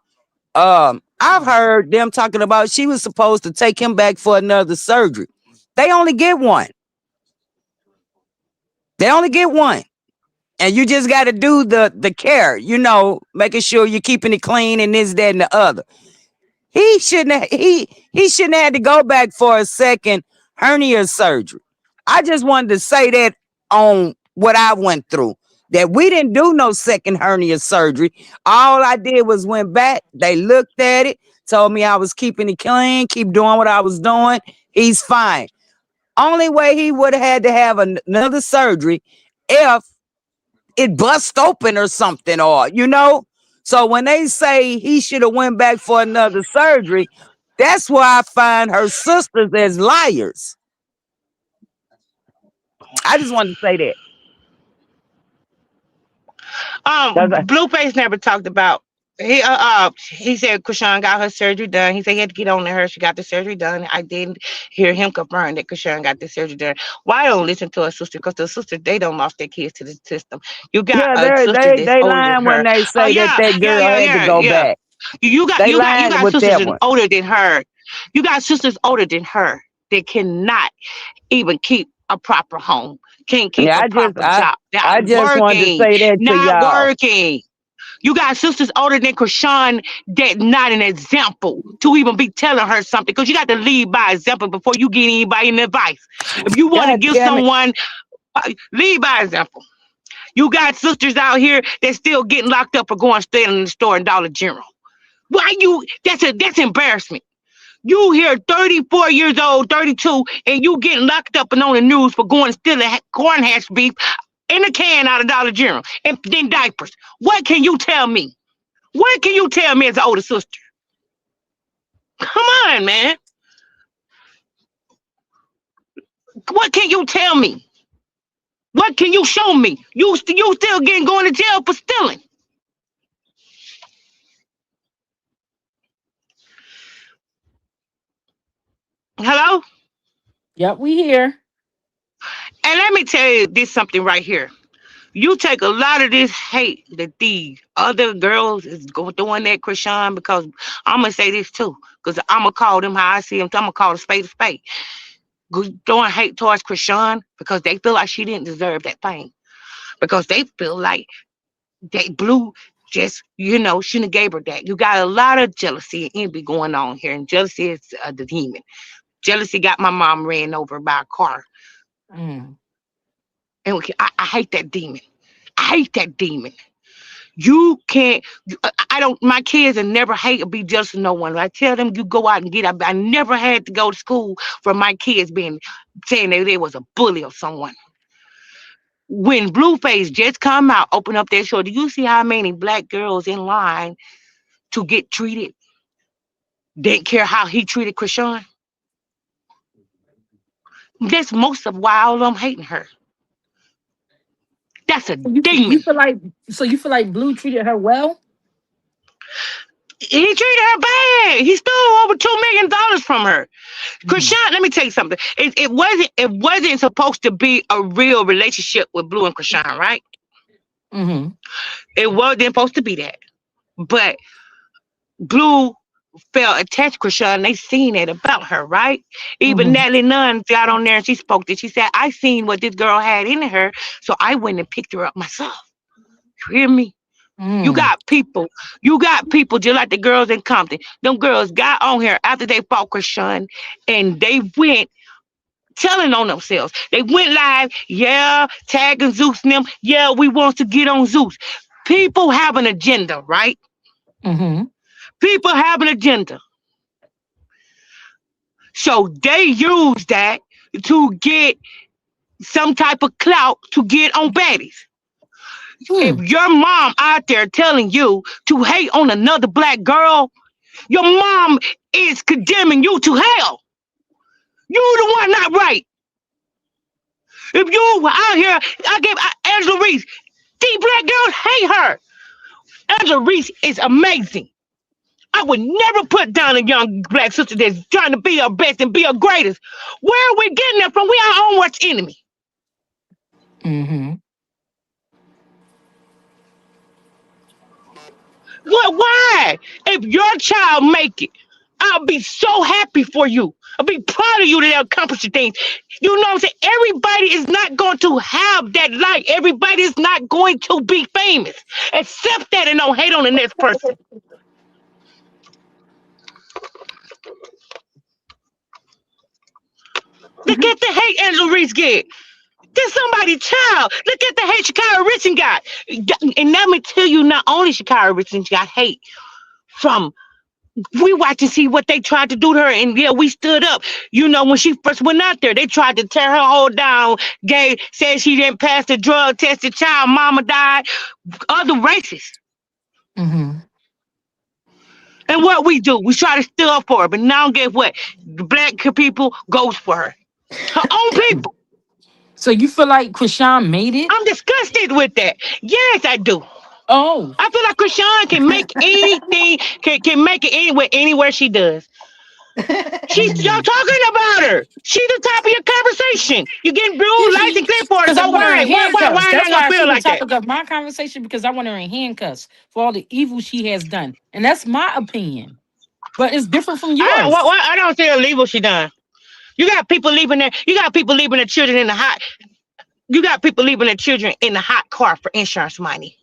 I've heard them talking about she was supposed to take him back for another surgery. They only get one. They only get one. And you just got to do the care, making sure you're keeping it clean and this, that, and the other. He shouldn't have had to go back for a second hernia surgery. I just wanted to say that on what I went through. That we didn't do no second hernia surgery. All I did was went back. They looked at it, told me I was keeping it clean, keep doing what I was doing. He's fine. Only way he would have had to have another surgery if it bust open or something, or. So when they say he should have went back for another surgery, that's why I find her sisters as liars. I just wanted to say that. Blueface never talked about. He said Chrisean got her surgery done. He said he had to get on to her. She got the surgery done. I didn't hear him confirm that Chrisean got the surgery done. Why don't listen to her sister? Because the sister they don't lost their kids to the system. You got Yeah, a sister that's they older than lying when her. they Oh say that yeah, that yeah, girl yeah, had to yeah, go yeah. back. You got They you got you lying got with sisters that that's one. older than her. You got sisters older than her that cannot even keep a proper home, can't keep Yeah, a I just proper I job, I not just wanted to working, say that to not y'all. working. You got sisters older than Chrisean that not an example to even be telling her something because you got to lead by example before you get anybody any advice. If you want to God give damn it. someone, lead by example. You got sisters out here that still getting locked up for going stealing in the store in Dollar General. Why you? That's embarrassment. You here 34 years old, 32, and you getting locked up and on the news for going stealing corn hash beef in a can out of Dollar General and then diapers. What can you tell me? What can you tell me as an older sister? Come on, man. What can you tell me? What can you show me? You still getting going to jail for stealing. Hello? Yep, we here. And let me tell you this something right here. You take a lot of this hate that these other girls is going doing that, Chrisean, because I'm gonna say this too, because I'm gonna call them how I see them. I'm gonna call a spade a spade. Throwing hate towards Chrisean because they feel like she didn't deserve that thing. because they feel like they Blue just, shouldn't have gave her that. You got a lot of jealousy and envy going on here, and jealousy is the demon. Jealousy got my mom ran over by a car, Mm. and I hate that demon. I hate that demon. You can't. I don't. My kids will never hate or be jealous of no one. I tell them you go out and get. I never had to go to school for my kids being saying that they was a bully or someone. When Blueface just come out, open up their show, do you see how many black girls in line to get treated? Didn't care how he treated Chrisean. That's most of why all of them hating her. That's a You demon. feel like you feel like Blue treated her well? He treated her bad. He stole over $2 million from her. Mm-hmm. Chrisean, let me tell you something. It wasn't supposed to be a real relationship with Blue and Chrisean, right? Mm-hmm. It wasn't supposed to be that. But Blue felt attached to Chrisean. They seen it about her, right? Even Mm-hmm. Natalie Nunn got on there and she spoke to. She said, "I seen what this girl had in her, so I went and picked her up myself." You hear me? You Mm. got people. You got people just like the girls in Compton. Them girls got on here after they fought Chrisean, and they went telling on themselves. They went live, yeah, tagging Zeus and them. Yeah, we want to get on Zeus. People have an agenda, right? Mm-hmm. People have an agenda. So they use that to get some type of clout to get on baddies. If Mm. your mom out there telling you to hate on another black girl, your mom is condemning you to hell. You the one not right. If you were out here, I gave Angela Reese. These black girls hate her. Angela Reese is amazing. I would never put down a young black sister that's trying to be her best and be her greatest. Where are we getting that from? We our own worst enemy. Mm-hmm. What? Why? If your child make it, I'll be so happy for you. I'll be proud of you that they accomplish the things. You know what I'm saying? Everybody is not going to have that light. Everybody is not going to be famous. Accept that and don't hate on the next person. Look at the hate Angela Reese get. That's somebody's child. Look at the hate Shakira Richardson got. And let me tell you, not only Shakira Richardson got hate from, we watched to see what they tried to do to her, and yeah, we stood up. When she first went out there, they tried to tear her whole down. Gay said she didn't pass the drug test. The child mama died. Other races. Mm-hmm. And what we do, we try to still up for her. But now guess what? The black people goes for her. Her own people. So you feel like Chrisean made it? I'm disgusted with that. Yes, I do. Oh. I feel like Chrisean can make anything, can make it anywhere she does. Y'all Mm. talking about her. She's the top of your conversation. You're getting blue lights and clip for her. Because I So want her why? in Why handcuffs. I That's not gonna why feel she's the like that? topic of my conversation, because I want her in handcuffs for all the evil she has done. And that's my opinion. But it's different from yours. I don't see illegal she done. You got people leaving there. You got people leaving their children in the hot. You got people leaving their children in the hot car for insurance money.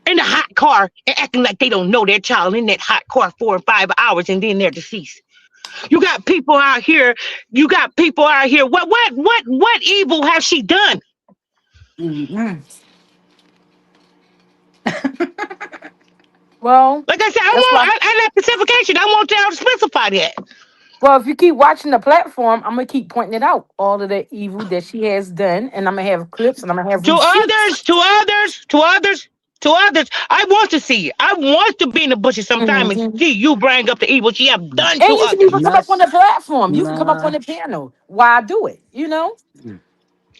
In the hot car and acting like they don't know their child in that hot car 4 and 5 hours and then they're deceased. You got people out here. You got people out here. What evil has she done? Mm-hmm. Well, Like I said, that's why. I like specification. I want y'all to specify that. Well, if you keep watching the platform, I'm gonna keep pointing it out, all of the evil that she has done, and I'm gonna have clips and I'm gonna have To receipts. others, to others, to others, to others. I want to see it. I want to be in the bushes sometime and Mhm. see you bring up the evil she have done And to you can even others. come up Not, on the platform. You can come up on nah. the panel. Why do it?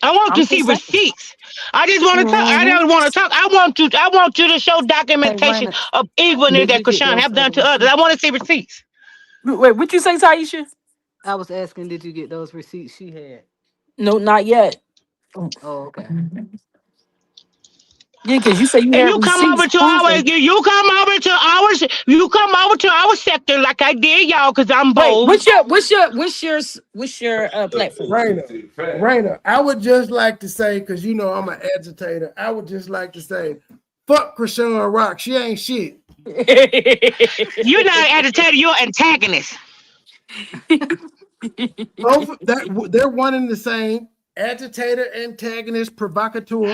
I want to I'm see just saying. receipts. I just want to talk. I Mhm. don't want to talk. I want you. I want you to show Hey, documentation Raina, of evilness did that you get Krishan those have done other to others. I receipts? want to see receipts. Wait, what you say, Taisha? I was asking, did you get those receipts she had? No, not yet. Oh, okay. Yeah, because you say you And had you come over receipts to our proving. you come over to our sector like I did y'all, cause I'm Wait, bold. what's your platform? Raina, I would just like to say, because you know I'm an agitator, I would just like to say, fuck Chrisean Rock. She ain't shit. You're not an agitator, you're an antagonist. Both that they're one and the same. Agitator, antagonist, provocateur.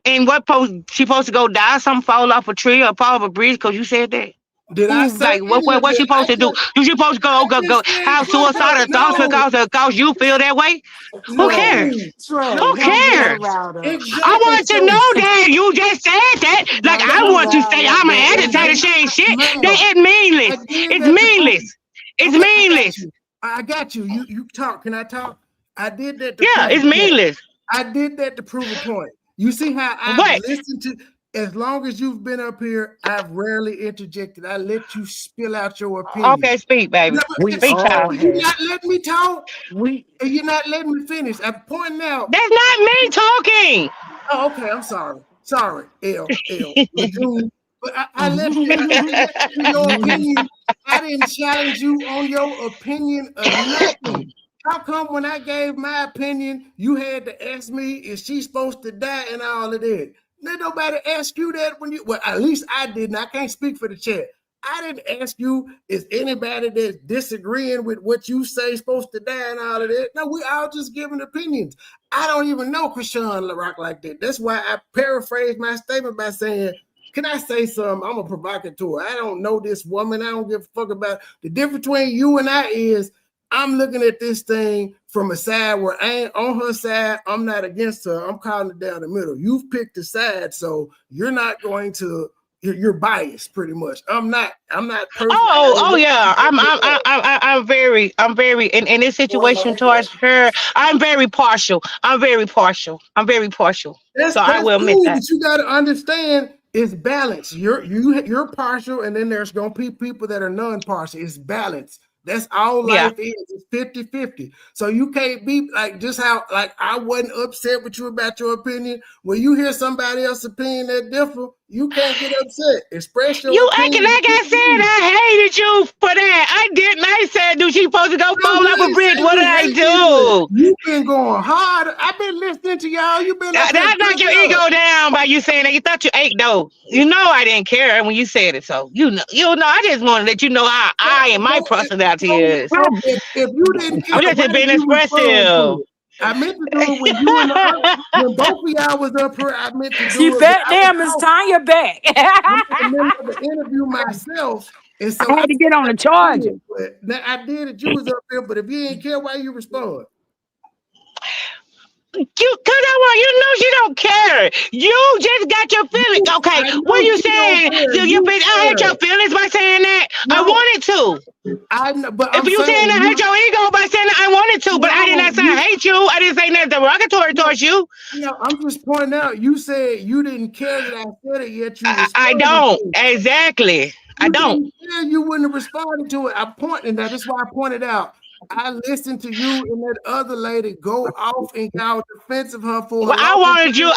And what post she supposed to go die? Something fall off a tree or fall off a bridge? Cause you said that. Did I Who say like any of what she that? supposed to do? You supposed to I go just said have fuck her. suicidal thoughts No, because you feel that way? Who no, cares? Trey, Who don't get her cares? riled up. I exactly. want to know that you just said that. Like Don't get I her want to say riled up, I'm an agitator. baby. She ain't shit. That Ma'am, is meaningless. I did It's that to prove. meaningless. It's Okay, I got meaningless. you. I got you. You talk. Can I talk? I did that to Yeah, prove it's a point. meaningless. I did that to prove a point. You see how I've What? listened to, as long as you've been up here, I've rarely interjected. I let you spill out your opinion. Okay, speak, baby. No, We Speak, all child. you have. not letting me talk, We and you're not letting me finish. I'm pointing out. That's not me talking. Oh, okay. I'm sorry. Sorry, L. Lejeune. But I listened to your opinion. I didn't challenge you on your opinion of nothing. How come when I gave my opinion, you had to ask me, is she supposed to die and all of that? Did nobody ask you that when you, well, at least I didn't. I can't speak for the chat. I didn't ask you, is anybody that's disagreeing with what you say supposed to die and all of that? No, we all just giving opinions. I don't even know Chrisean Rock like that. That's why I paraphrased my statement by saying, can I say something? I'm a provocateur. I don't know this woman. I don't give a fuck about the difference between you and I is I'm looking at this thing from a side where I ain't on her side. I'm not against her. I'm calling it down the middle. You've picked a side, so you're not going to. You're biased, pretty much. I'm not. Perfect. Oh yeah. I'm very in this situation towards her. I'm very partial. So I That's will admit cool, that. but you got to understand it's balance. You're partial, and then there's gonna be people that are non-partial. It's balance. That's all Yeah. life is. It's 50-50. So you can't be like just how like I wasn't upset with you about your opinion. When you hear somebody else's opinion that differ, you can't get upset. Express your You acting opinion. like I said I hated you for that. I didn't. I said, do she supposed to go No, fall you off a ain't say bridge? What you did I hate me, but do? you've been going hard. I've been listening to y'all. You've been up here That knocked your cutting up. ego down by you saying that. You thought you ate though. You know I didn't care when you said it. So you know. I just want to let you know how I and my personality is. If you didn't care, I'm just why did being you respond expressive. to it? I meant to do it when you and the other, when both of y'all was up here. I meant to she do it, but back I was there, Miss talking. Tanya back. I'm in the middle of the interview myself, and so I I had to get on the charger. did. But now I did it. You was up here, but if you didn't care, why you respond? You know she don't care. You just got your feelings. Okay, I what know you she don't saying? care. Do you You I hurt care. your feelings by saying that? I No, wanted to. I know, but If I'm you saying saying I hurt you. your ego by saying that, I wanted to, but I did No, not say I hate you. I didn't say nothing derogatory no, towards you. no. I'm just pointing out. You said you didn't care that I said it, yet you I responded don't. to it. Exactly. I You don't. didn't care, you wouldn't have responded to it. I pointed that. That's why I pointed out. I listened to you and that other lady go off and y'all defense of her for a Well, long time. I wanted you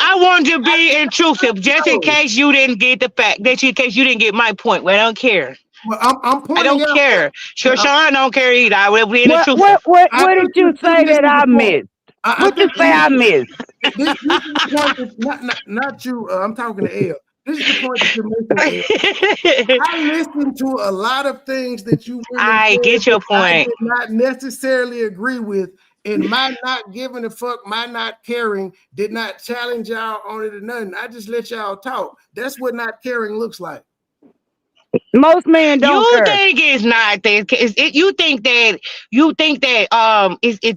to be I intrusive just in know. case you didn't get the fact, that in case you didn't get my point. Well, I don't care. Well, I'm I pointing don't out that. care. Sure, But Sean don't care either. I will be What intrusive. what what I what did think you you're still say that missing the I point. missed? I What you think say you're I missing missed? this is the point that not you. I'm talking to L. This is the point that you're missing, L. I listened to a lot of things that you women I said get your that I point. did not necessarily agree with. And my not giving a fuck, my not caring, did not challenge y'all on it or nothing. I just let y'all talk. That's what not caring looks like. Most men don't You care. think it's not that? You think that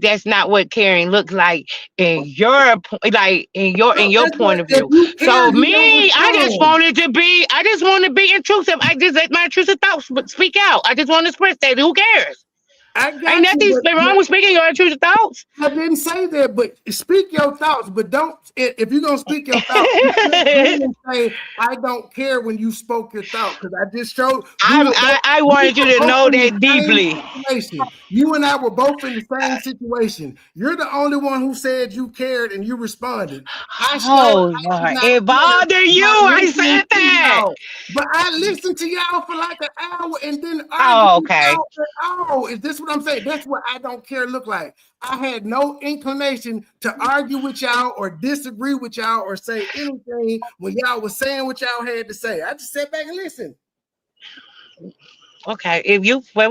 that's not what caring looks like in your in No, your that's what point of if view. you care, So you don't me, respond. I just want to be intrusive. I just let my intrusive thoughts speak out. I just want to express that. Who cares? I Ain't got you, nothing wrong with speaking your truth thoughts. I didn't say that, but speak your thoughts. But don't, if you're gonna speak your thoughts, you can't come and say I don't care when you spoke your thought, because I just showed I we wanted you were to both know in the that same deeply. situation. You and I were both in the same situation. You're the only one who said you cared and you responded. I showed Oh I did Lord, not it care bothered you. by I listening said to that. y'all. But I listened to y'all for like an hour and didn't argue Oh, with okay. y'all at all. Is this what I'm saying? That's what I don't care look like. I had no inclination to argue with y'all or disagree with y'all or say anything when y'all was saying what y'all had to say. I just sat back and listened. Okay,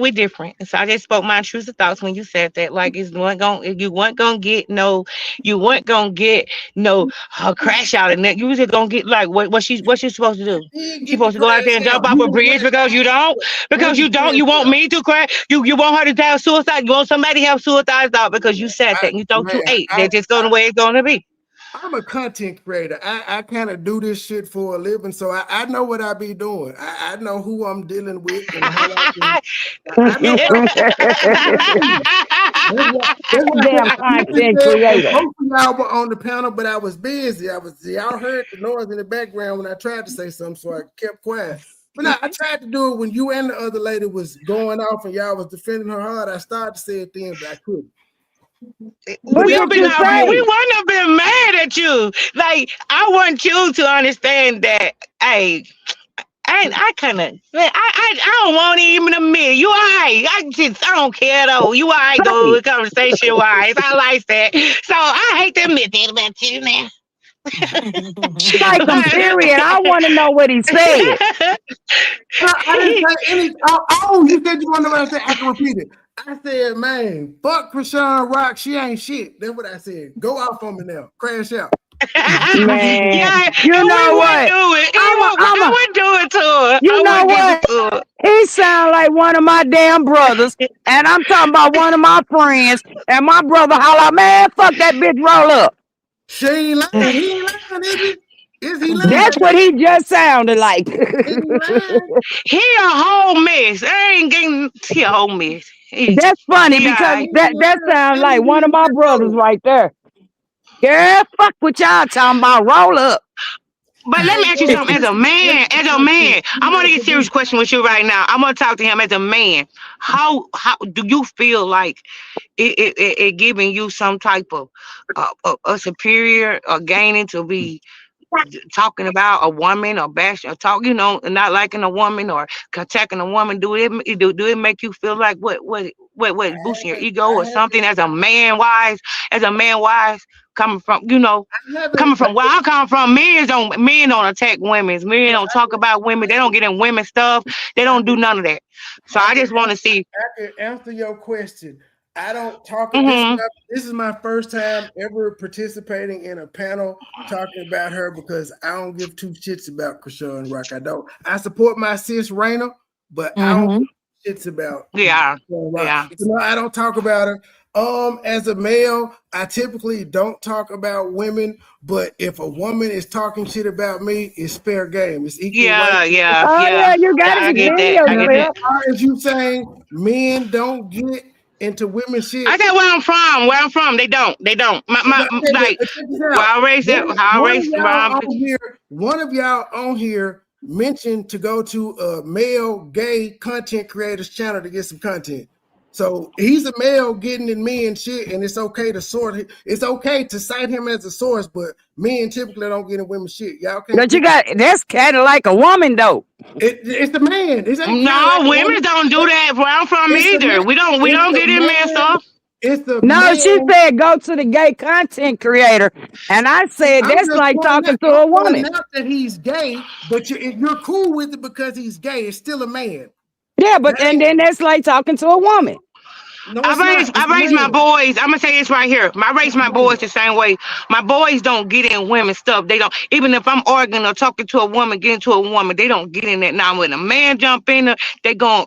we different. And so I just spoke my truth of thoughts when you said that. Like you weren't gonna get no, you weren't gonna get no crash out, and that you was just gonna get like what she supposed to do? Did She get the supposed to go out there and crash jump out. off You a didn't bridge crash because you don't, Where's the crash you want out? me to crash, you want her to have suicide, you want somebody to have suicide thought because you said that and you thought you Man, ate. That's just going the way it's gonna be. I'm a content creator. I kind of do this shit for a living, so I know what I be doing. I know who I'm dealing with and how I can. I know what that's why I said Damn I definitely content said when creator. both of y'all were on the panel, but I was busy. Y'all heard the noise in the background when I tried to say something, so I kept quiet. But no, I tried to do it when you and the other lady was going off and y'all was defending her hard. I started to say it then, but I couldn't. But What We that's did been you just out, me. we say? wouldn't have been mad at you. Like I want you to understand that. Hey, I kind of, I don't want to even admit you. All right, I don't care though. You all right though, Say. conversation wise. I like that. So I hate to admit that about you now. I like him, period. I want to know what he said. I didn't say any. Oh, you said you want to know what I said. I can repeat it. I said, man, fuck Chrisean Rock. She ain't shit. That's what I said. Go off on me now. Crash out. Man, Yeah, you and we know would what? do it. I'm a, I would do it to her. you I know would give it what? to her. He sound like one of my damn brothers, and I'm talking about one of my friends, and my brother holler, man, fuck that bitch, roll up. She ain't lying. He ain't lying, is he? Is he That's lying? what he just sounded like. Is he lying? He a whole mess. I ain't getting he a whole mess. That's funny He all because He right. ain't that lying. sounds Tell me like who one of you my just brothers told. right there. Yeah, fuck what y'all talking about. Roll up. But let me Hey, ask you bro, something. As a man, this I'm might gonna get a be serious question with you right now. I'm gonna talk to him as a man. How do you feel like it giving you some type of a superior or gaining to be talking about a woman or bash or talk, not liking a woman or attacking a woman? Do it make you feel like what boosting your ego I or haven't something as a man wise coming from I haven't coming from where I come from? Men don't attack women. Men don't talk about women. They don't get in women stuff. They don't do none of that. So I I can just want to see. I can answer your question. I don't talk. Hmm. This is my first time ever participating in a panel talking about her because I don't give two shits about Chrisean Rock. I don't. I support my sis Raina, but I don't Mm-hmm. give shits about Yeah, Chrisean Rock. yeah. So no, I don't talk about her. As a male, I typically don't talk about women, but if a woman is talking shit about me, it's fair game. It's equal right. Yeah, yeah, Oh yeah. yeah, you got to I get defend that. I Now, get as that. yourself. far as you saying men don't get into women I shit, said where I'm from. Where I'm from, they don't. They don't. okay, Like but check this where out. I raised it. How I raised. One of y'all on here mentioned to go to a male gay content creator's channel to get some content. So he's a male getting in men shit, and it's okay to it's okay to cite him as a source, but men typically don't get in women shit. Y'all can't But you get got that's kind of like a woman though. it's the man. This ain't kind of like No, a women woman. don't do that where I'm from It's the either. man. We It's don't the get in man man. stuff. It's the No, she man. said go to the gay content creator, and I said I'm that's just like pointing out. talking to I'm a pointing woman. out that he's gay, but if you're cool with it because he's gay, it's still a man. Yeah, That but and ain't. then that's like talking to a woman. No, it's not. It's I a raised my man. boys. I'm gonna say this right here. I raised It's a my man. boys the same way. My boys don't get in women stuff. They don't. Even if I'm arguing or talking to a woman, getting to a woman, they don't get in that. Now when a man jump in, they gon'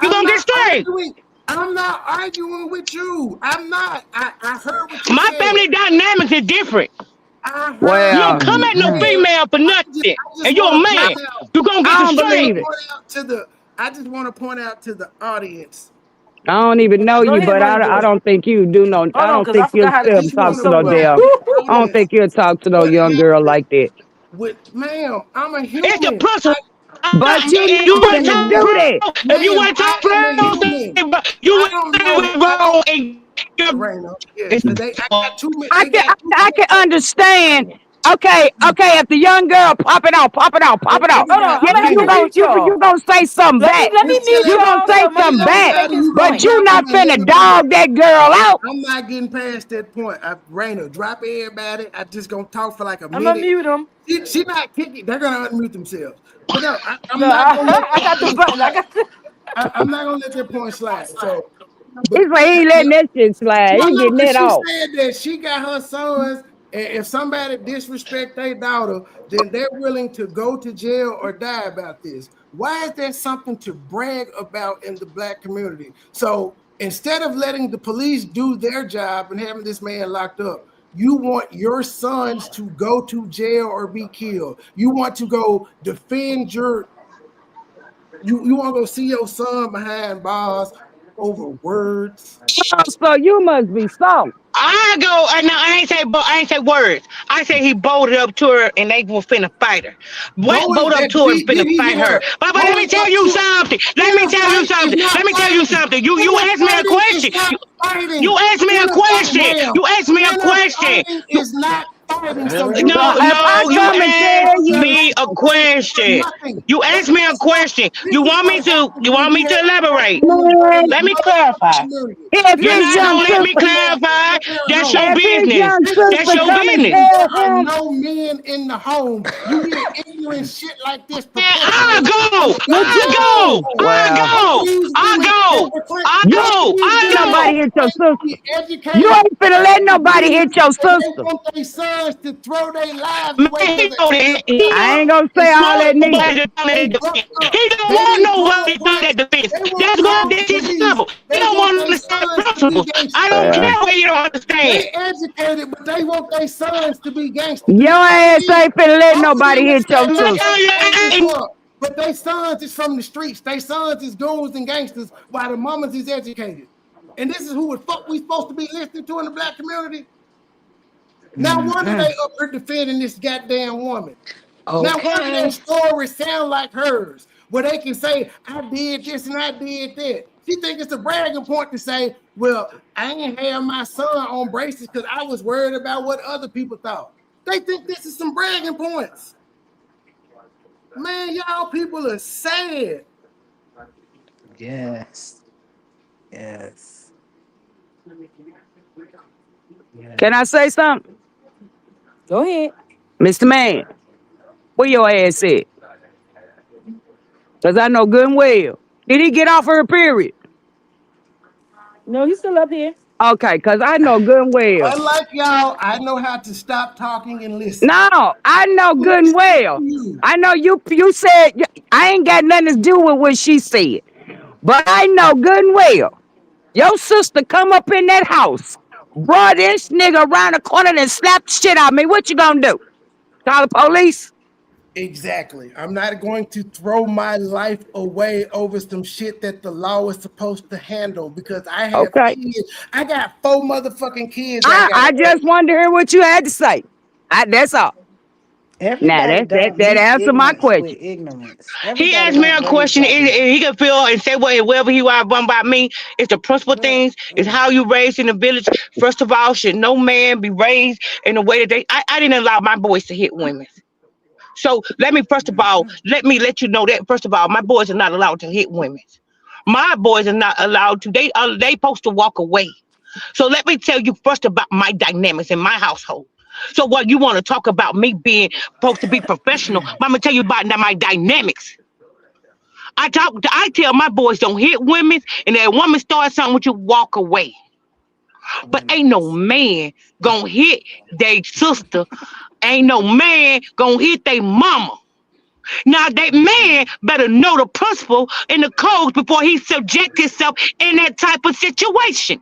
You I'm gonna get not straight. arguing. I'm not arguing with you. I'm not. I heard what you My said. family dynamics is different. I heard You what don't Well, come you at no said. female for I nothing, just and you're want a to man. point out. You gonna I get I the don't just want straight. to believe it. point out to the. I just want to point out to the audience. I don't even know Go you, ahead, but Ronnie I Boy. don't think you do no. Hold I on, don't because I think you'll forgot how to ever keep You you talk wanna to know no what somewhere. damn. I don't happened? think you'll talk to no What young girl happened like that. with ma'am? I'm a It's the human. principle. But you If you not I'm a want to finna talk human. do that. pro, if you Ma'am, want to I talk am a pro, human. you I went don't know how, wrong and you're Raina. Yes, it's because I got too many. I They can got too I many can understand. Raina. Okay. If the young girl pop it out, pop it out, pop And it out. Hold on, everybody I'm Yeah, gonna have you to agrees. gon' mute you y'all. gonna say something back. Let me Just tell mute You everybody, gonna y'all say so tell something Mosey can back. make everybody his you gonna But point. you drop them not and let finna them do it. dog that girl out. I'm not getting past that point. Raina, drop everybody. I just gonna talk for like a I'm gonna minute. mute him. She not kicking. They're gonna unmute themselves. But no, I'm No, not gonna let I that got the point button. I slide. got the. I'm not gonna let that point slide. So, but He's like he ain't letting that shit slide. no, He no, getting because that she off. said that she got her sons, and if somebody disrespect their daughter, then they're willing to go to jail or die about this. Why is there something to brag about in the black community? So instead of letting the police do their job and having this man locked up, you want your sons to go to jail or be killed. You want to go defend you want to go see your son behind bars over words. Oh, so you must be soft. I go, and now I ain't say words. I say he bolted up to her and they were finna fight her. Went Bold bolt up that to her and did finna he fight hit her. her? But let me Going tell up you to something. Let me in a tell you fight is something. not Let me tell you fighting. something. In You a asked me a fighting is question. not You fighting. asked me In a a fight, question. ma'am. You asked me a In a question. fighting You, is not fighting. So Really? you So no, don't if I no, say you come and nothing. tell asked Don't you, me say a no words. question. Nothing. You asked me a question. This is what You happens want when me you to have a black elaborate? woman man, running the Let me motherfucking clarify. community. if This You're is his not what young gonna let happens me sister, when you have clarify. no man That's your home. if his business. young This is That's what sister your come and happens business. when there tell are him, no men in the home. You hear ignorant shit like this I perpetuated in go, the would black I community. go, you? So I Well, both of go, these I women that go, proclaim, I you both of go, these I ain't women go. that nobody hit your claim to sister. be You educated ain't finna and let nobody hit believe your that they sister. want their sons to throw their lives Man, away he because know they that. helped their I aunt ain't gonna and say she all got that neither. killed. Nobody to come They in bucked defense. up. He don't They want didn't call nobody the to come in police. defense. They won't That's call what the this is police. level. He They don't want want to their understand sons to be principles. I gangsters. don't Well, care what you don't understand. They educated, but they want their sons to be gangsters. Do your you know what ass that is? ain't finna let Both of nobody them hit your stand up sister. on this part, but their sons is from the streets. Their sons is goons and gangsters, while the mamas is educated. And this is who the fuck we supposed to be listening to in the black community. Now wonder they Mm-mm. up here defending this goddamn woman. Now wonder their Okay. story sound like hers, where they can say, I did this and I did that. She think it's a bragging point to say, well, I ain't have my son on braces because I was worried about what other people thought. They think this is some bragging points. Man, y'all people are sad. Yes. Yes. Can I say Yes. something? Go ahead. Mr. Man, where your ass at? Cause I know good and well. Did he get off her period? No, he's still up here. Okay, cause I know good and well. Unlike y'all, I know how to stop talking and listen. No, I know I'm good and listening well. to you. I know you said I ain't got nothing to do with what she said. But I know good and well. Your sister come up in that house, brought this nigga around the corner and slapped the shit out of me. What you gonna do? Call the police? Exactly. I'm not going to throw my life away over some shit that the law is supposed to handle because I have Okay. kids. I got 4 motherfucking kids I gotta I just raise. wanted to hear what you had to say. That's all. Now Everybody that don't that meet answered my ignorance with question. ignorance. He Everybody asked me don't a raise question. like that. He could feel and say whatever he want about me. It's the principal What? things. It's how you raised in the village. First of all, should no man be raised in the way that I didn't allow my boys to hit women. So let me first of all Mm-mm. let you know that first of all, my boys are not allowed to hit women. My boys are not allowed to. They supposed to walk away. So let me tell you first about my dynamics in my household. So what you want to talk about me being supposed to be professional? I'm gonna tell you about my dynamics. I tell my boys don't hit women, and if a woman starts something with you, walk away. But ain't no Women's. man gonna hit their sister. Ain't no man gonna hit their mama. Now that man better know the principle and the codes before he subject himself in that type of situation.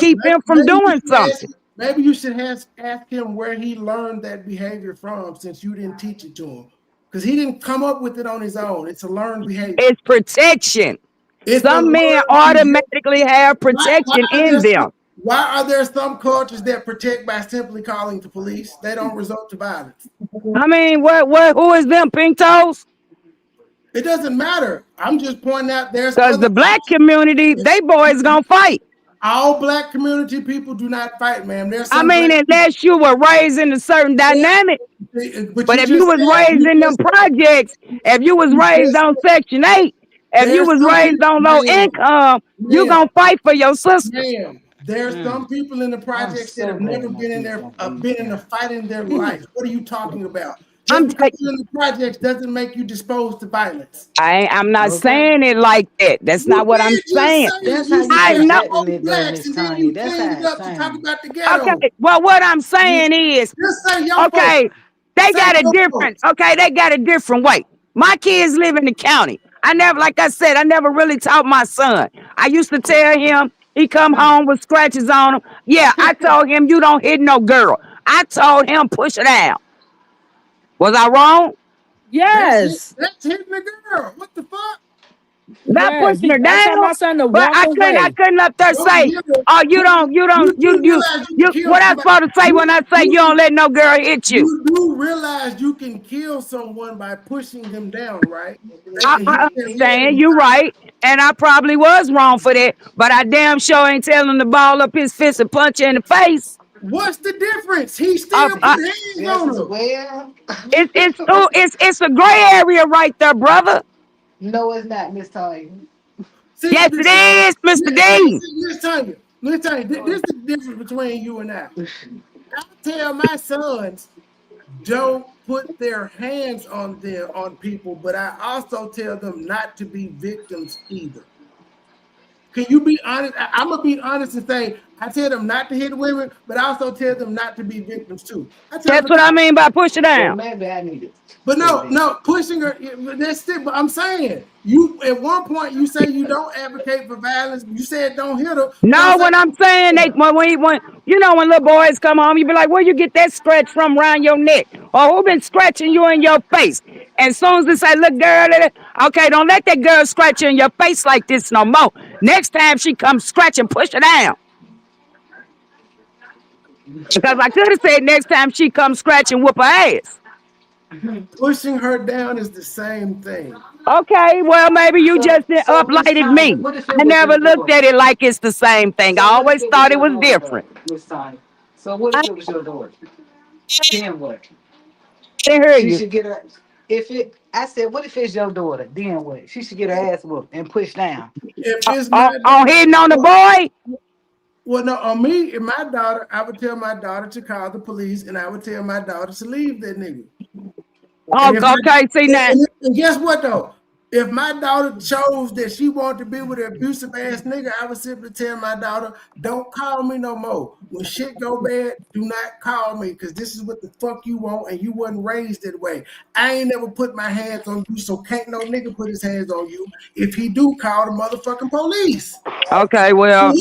keep him from doing something. Maybe you should ask him where he learned that behavior from, since you didn't teach it to him, because he didn't come up with it on his own. It's a learned behavior. It's protection. It's Some men automatically have protection in them. Why are there some cultures that protect by simply calling the police? They don't resort to violence. I mean, who is them pink toes? It doesn't matter. I'm just pointing out there's Because other the black community, options. they boys gonna fight. All black community people do not fight, ma'am. There's I some mean, black people. unless you were raised in a certain dynamic. But But you if you just was said raised in them projects, if you was you raised just on Section 8, if you there's was some raised people, on low ma'am, income, you ma'am, gonna fight for your sisters. ma'am. There's some people in the I'm projects that so have glad never my been in kids there, don't believe been in a that. fight in their life. What are you talking about? Just I'm because t- you're in the projects doesn't make you disposed to violence. I'm not Okay. saying it like that. That's You not what I'm did just saying. say it. That's how You you I said know. projecting all it though, blacks, Miss and then Tanya. you That's cleaned how it it up to talk sounds. about the ghetto. Okay. Well, what I'm saying is, Just say your folks. okay, they Say got a your different. folks. Okay, they got a different way. My kids live in the county. I never, like I said, I never really taught my son. I used to tell him he come home with scratches on him. Yeah, I told him you don't hit no girl. I told him push it down. Was I wrong? That's it. Yes. That's hitting the girl. What the fuck? Not Yes. pushing her I tell down. my son to But walk I away. couldn't up there Don't say, hit her. oh, You realize you can kill what I somebody. supposed to say when I say you don't You, let no girl hit you? you do realize you can kill someone by pushing them down, right? They can hit I their head understand, and you right. And I probably was wrong for that, but I damn sure ain't telling him to ball up his fist and punch her in the face. what's the difference? He Of still put hands Yes, on it's her. well. it's a gray area right there, brother. No, it's not, Miss Tanya. See, Yes, it is, Mr. Dean. let's tell you, this is the difference between you and I. I tell my sons don't put their hands on them on people, but I also tell them not to be victims either. Can you be honest? I'm gonna be honest and say I tell them not to hit women, but I also tell them not to be victims too. I tell them That's what because, I mean by push it Well, down. maybe I need to but say no, that. no, pushing her. That's it. But I'm saying you at one point you say you don't advocate for violence. You said don't hit her, but I'm No, saying when I'm saying they when when little boys come home, you be like, where you get that scratch from around your neck? Or who been scratching you in your face? And soon as they say, look, girl, okay, don't let that girl scratch you in your face like this no more. Next time she comes scratching, push her down. Because I could have said next time she comes scratching, whoop her ass. pushing her down is the same thing. Okay, well, maybe you just So Miss uplighted Tanya, me. what if I it was never your looked daughter? at it like it's the same thing. I So what if always it was thought it your was daughter different. though, Miss Tanya? So what I if it was your daughter? Then what? didn't hear She you. should get her if it I said, what if it's your daughter? Then what? She should get her ass whooped and pushed down. If it's my On daughter, hitting on the boy? well, no, on me and my daughter, I would tell my daughter to call the police, and I would tell my daughter to leave that nigga. And Oh, if okay, see now. and guess what though? If my daughter chose that she wanted to be with an abusive ass nigga, I would simply tell my daughter, don't call me no more. When shit go bad, do not call me because this is what the fuck you want and you wasn't raised that way. I ain't never put my hands on you, so can't no nigga put his hands on you. If he do, call the motherfucking police. Okay, well,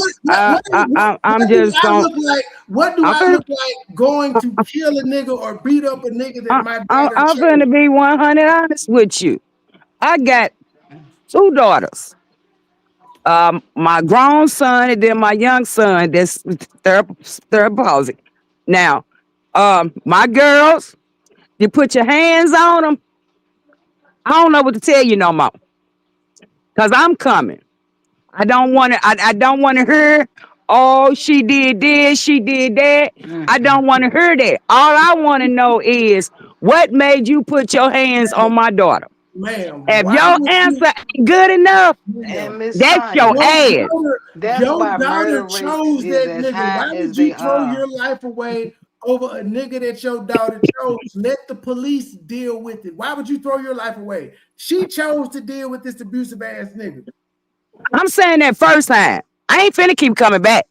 I'm What do just I going. look like? What do I'm I finna, look like going to kill a nigga or beat up a nigga that my daughter I'm chose? finna be 100 honest with you. I got two daughters. My grown son and then my young son. That's third palsy. Now, my girls, you put your hands on them. I don't know what to tell you no more, cause I'm coming. I don't want to. I don't want to hear. Oh, she did this. She did that. I don't want to hear that. All I want to know is what made you put your hands on my daughter. Ma'am, If why your would you? answer ain't good enough, And Miss that's your Tanya, ass. that's Your why daughter murder rates chose is that as nigga. high Why as would they you throw are. your life away over a nigga that your daughter chose? Let the police deal with it. Why would you throw your life away? She chose to deal with this abusive ass nigga. I'm saying that first time. I ain't finna keep coming back.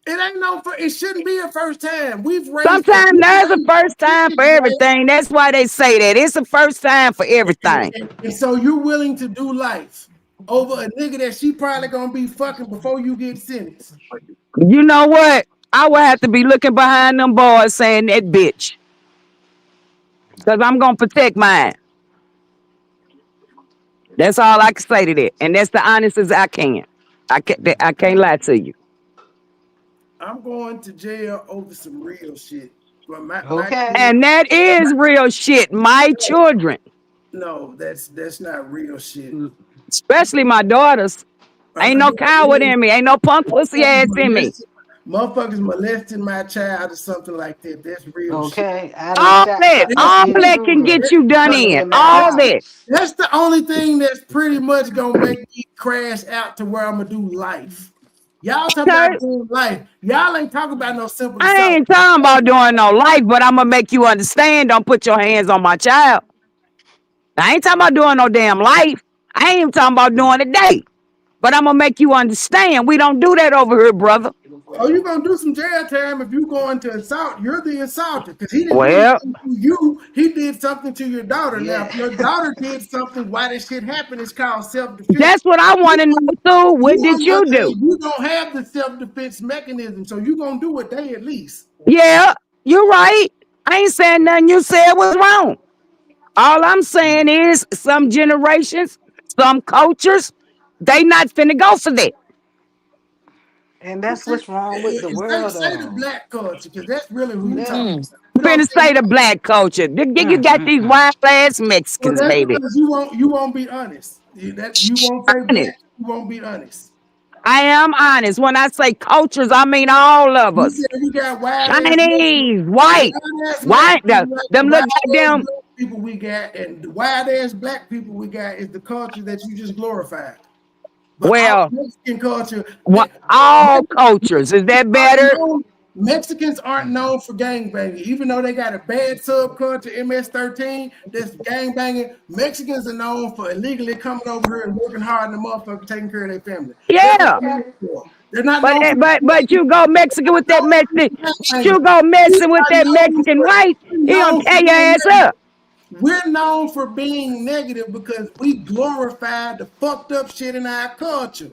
It ain't no. It shouldn't be a first time. We've raised. Sometimes We there's a raised first time for kids right. everything. That's why they say that. It's a first time for everything. And so you're willing to do life over a nigga that she probably gonna be fucking before you get sentenced. You know what? I would have to be looking behind them boys saying that bitch. Because I'm gonna protect mine. That's all I can say to that. And that's the honest as I can. I can't lie to you. I'm going to jail over some real shit. But my Okay. kid, And that my, is real shit. My children, no, that's not real shit. especially my daughters. Ain't no coward in me. Ain't no punk pussy Motherfuckers ass in me. molesting, motherfuckers molesting my child or something like that. That's real shit. Okay. I done All shot that, something all in the That's, that can Hoover get you done coming in. in my All that. house. that's the only thing that's pretty much gonna make me crash out to where I'm gonna do life. Y'all talk about Okay? doing life. Y'all ain't talking about no simple I assault. ain't talking about doing no life, but I'm gonna make you understand. Don't put your hands on my child. I ain't talking about doing no damn life. I ain't even talking about doing a day. But I'm gonna make you understand. We don't do that over here, brother. Oh, you gonna do some jail time if you going to assault? You're the assaulter because he didn't do Well, anything to you. He did something to your daughter. Now, if Yeah. your daughter did something, why this shit happened? It's called self defense. that's what I want to know too. You What did on the you other do? hand, you don't have the self defense mechanism, so you gonna do a day at least. Yeah, you're right. I ain't saying nothing you said was wrong. All I'm saying is some generations, some cultures, they not finna go for that. And that's what's wrong with the world, Say the though. black culture because that's really who you Yeah. talking Mm. about. We don't Finna say say the nothing. black culture. You Mm, got mm, these mm. wild ass Well, Mexicans, that's baby. because you won't be honest. You won't say Honest. black. You won't be honest. I am honest. When I say cultures, I mean all of You us. said we got wild ass Mexicans, Chinese, white, wild ass white, Mexicans, like the them wild little ass goddamn. black people we got, and the wild ass black people we got is the culture that you just glorified. But our Well, Mexican culture, all cultures. Is that aren't better? known, Mexicans aren't known for gangbanging, even though they got a bad subculture, MS-13, that's gangbanging. Mexicans are known for illegally coming over here and working hard in the motherfucker, taking care of their family. That's what Yeah. they're known for. They're not But known for but gangbanging. you go Mexican with that Mexican, Gangbanging. you go We messing with are that known Mexican for white, we're he gonna known for tear your being ass negative. up. We're known for being negative because we glorify the fucked up shit in our culture.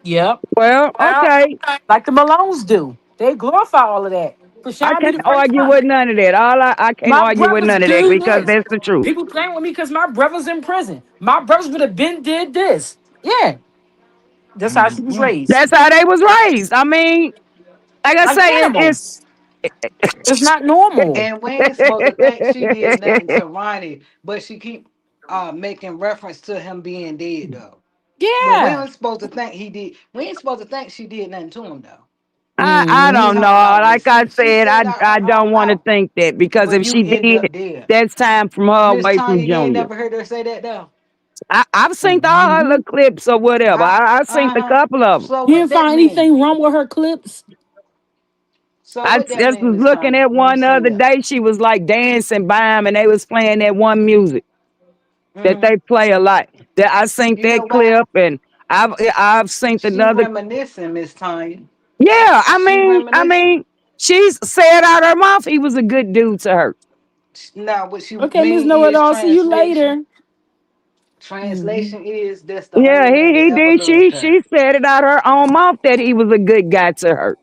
Yep. Well, Well, okay. like the Malones do. They glorify all of that. I Krishan be can't the first argue one. with none of that. I can't My argue with brothers none of that do because this. that's the truth. People playing with me because my brother's in prison. My brothers would have been did this. Yeah. That's how she was raised. That's how they was raised. I mean, like I Like say, animals. It's not normal. And we ain't supposed to think she did nothing to Ronnie, but she keep making reference to him being dead though. But we Yeah. ain't supposed to think he did. We ain't supposed to think she did nothing to him though. I Hmm. don't know. Talking about, but Like I she said, said out I her don't own want to mouth. think that because But if you she end did, up dead. that's time from her Miss away from Tanya, you ain't Junior. never heard her say that though. I've seen all her little clips or whatever. I've seen a Uh-huh. couple of them. So You what didn't that find mean? anything wrong with her clips? So I what that just mean, was Miss looking Tanya, at when you one the say other that? day. She was like dancing by him, and they was playing that one music that Hmm. they play a lot. That I seen You know that why? clip, and I've seen She another. reminiscing, Miss Tanya. Yeah, She I reminiscing. mean, she's said out her mouth he was a good dude to her. Now, what she Okay, Miss mean Know It is All. See you translation. later. Hmm. Translation is that's the only Yeah, man that he ever did. loved her. She said it out her own mouth that he was a good guy to her.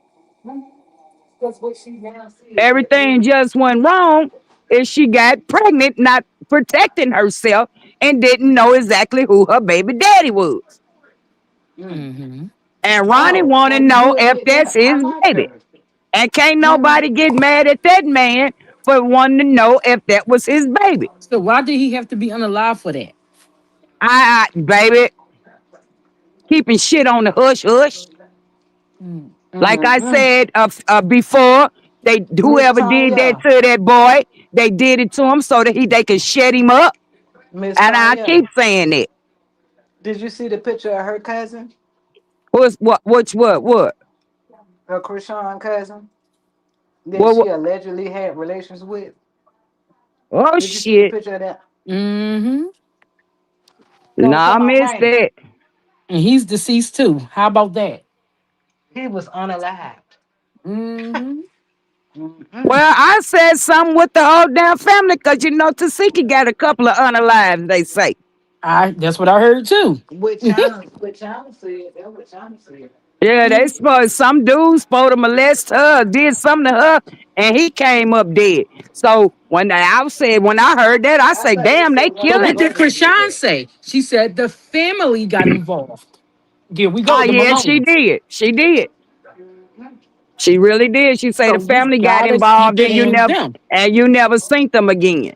That's what she now said. But Everything just went wrong is she got pregnant, not protecting herself, and didn't know exactly who her baby daddy was. Hmm. And Ronnie oh, want to and you know if admit that's that? I his like baby. her. And can't Hmm. nobody get mad at that man for wanting to know if that was his baby. So why did he have to be unalive for that? Baby, keeping shit on the hush hush. Like I Mm-hmm. said before, they Miss whoever did that Tanya, to that boy, they did it to him so that they could shut him up. Miss And I keep Tanya, saying that. did you see the picture of her cousin, What's what? her Chrisean cousin, that What, she what? allegedly had relations with? Oh Did you see the shit. picture of that? Hmm. No, I'm Nah, I talking about missed Rainy. that. And he's deceased too. How about that? He was unalived. Hmm. Mm-mm. Well, I said something with the whole damn family because you know Tasiki got a couple of unalive, they say. That's what I heard too. What China said, that's what China said. Yeah, they supposed some dude supposed to molest her, did something to her, and he came up dead. So when I heard that, I I say, thought they damn, they said one of But her killing. what did brothers did Krishan that. say? She said the family got involved. Here we Oh go, the yeah, she Malones. did. She did. Mhm. She really did. She say the So you family got gotta keep involved it in them. and you never seen them again.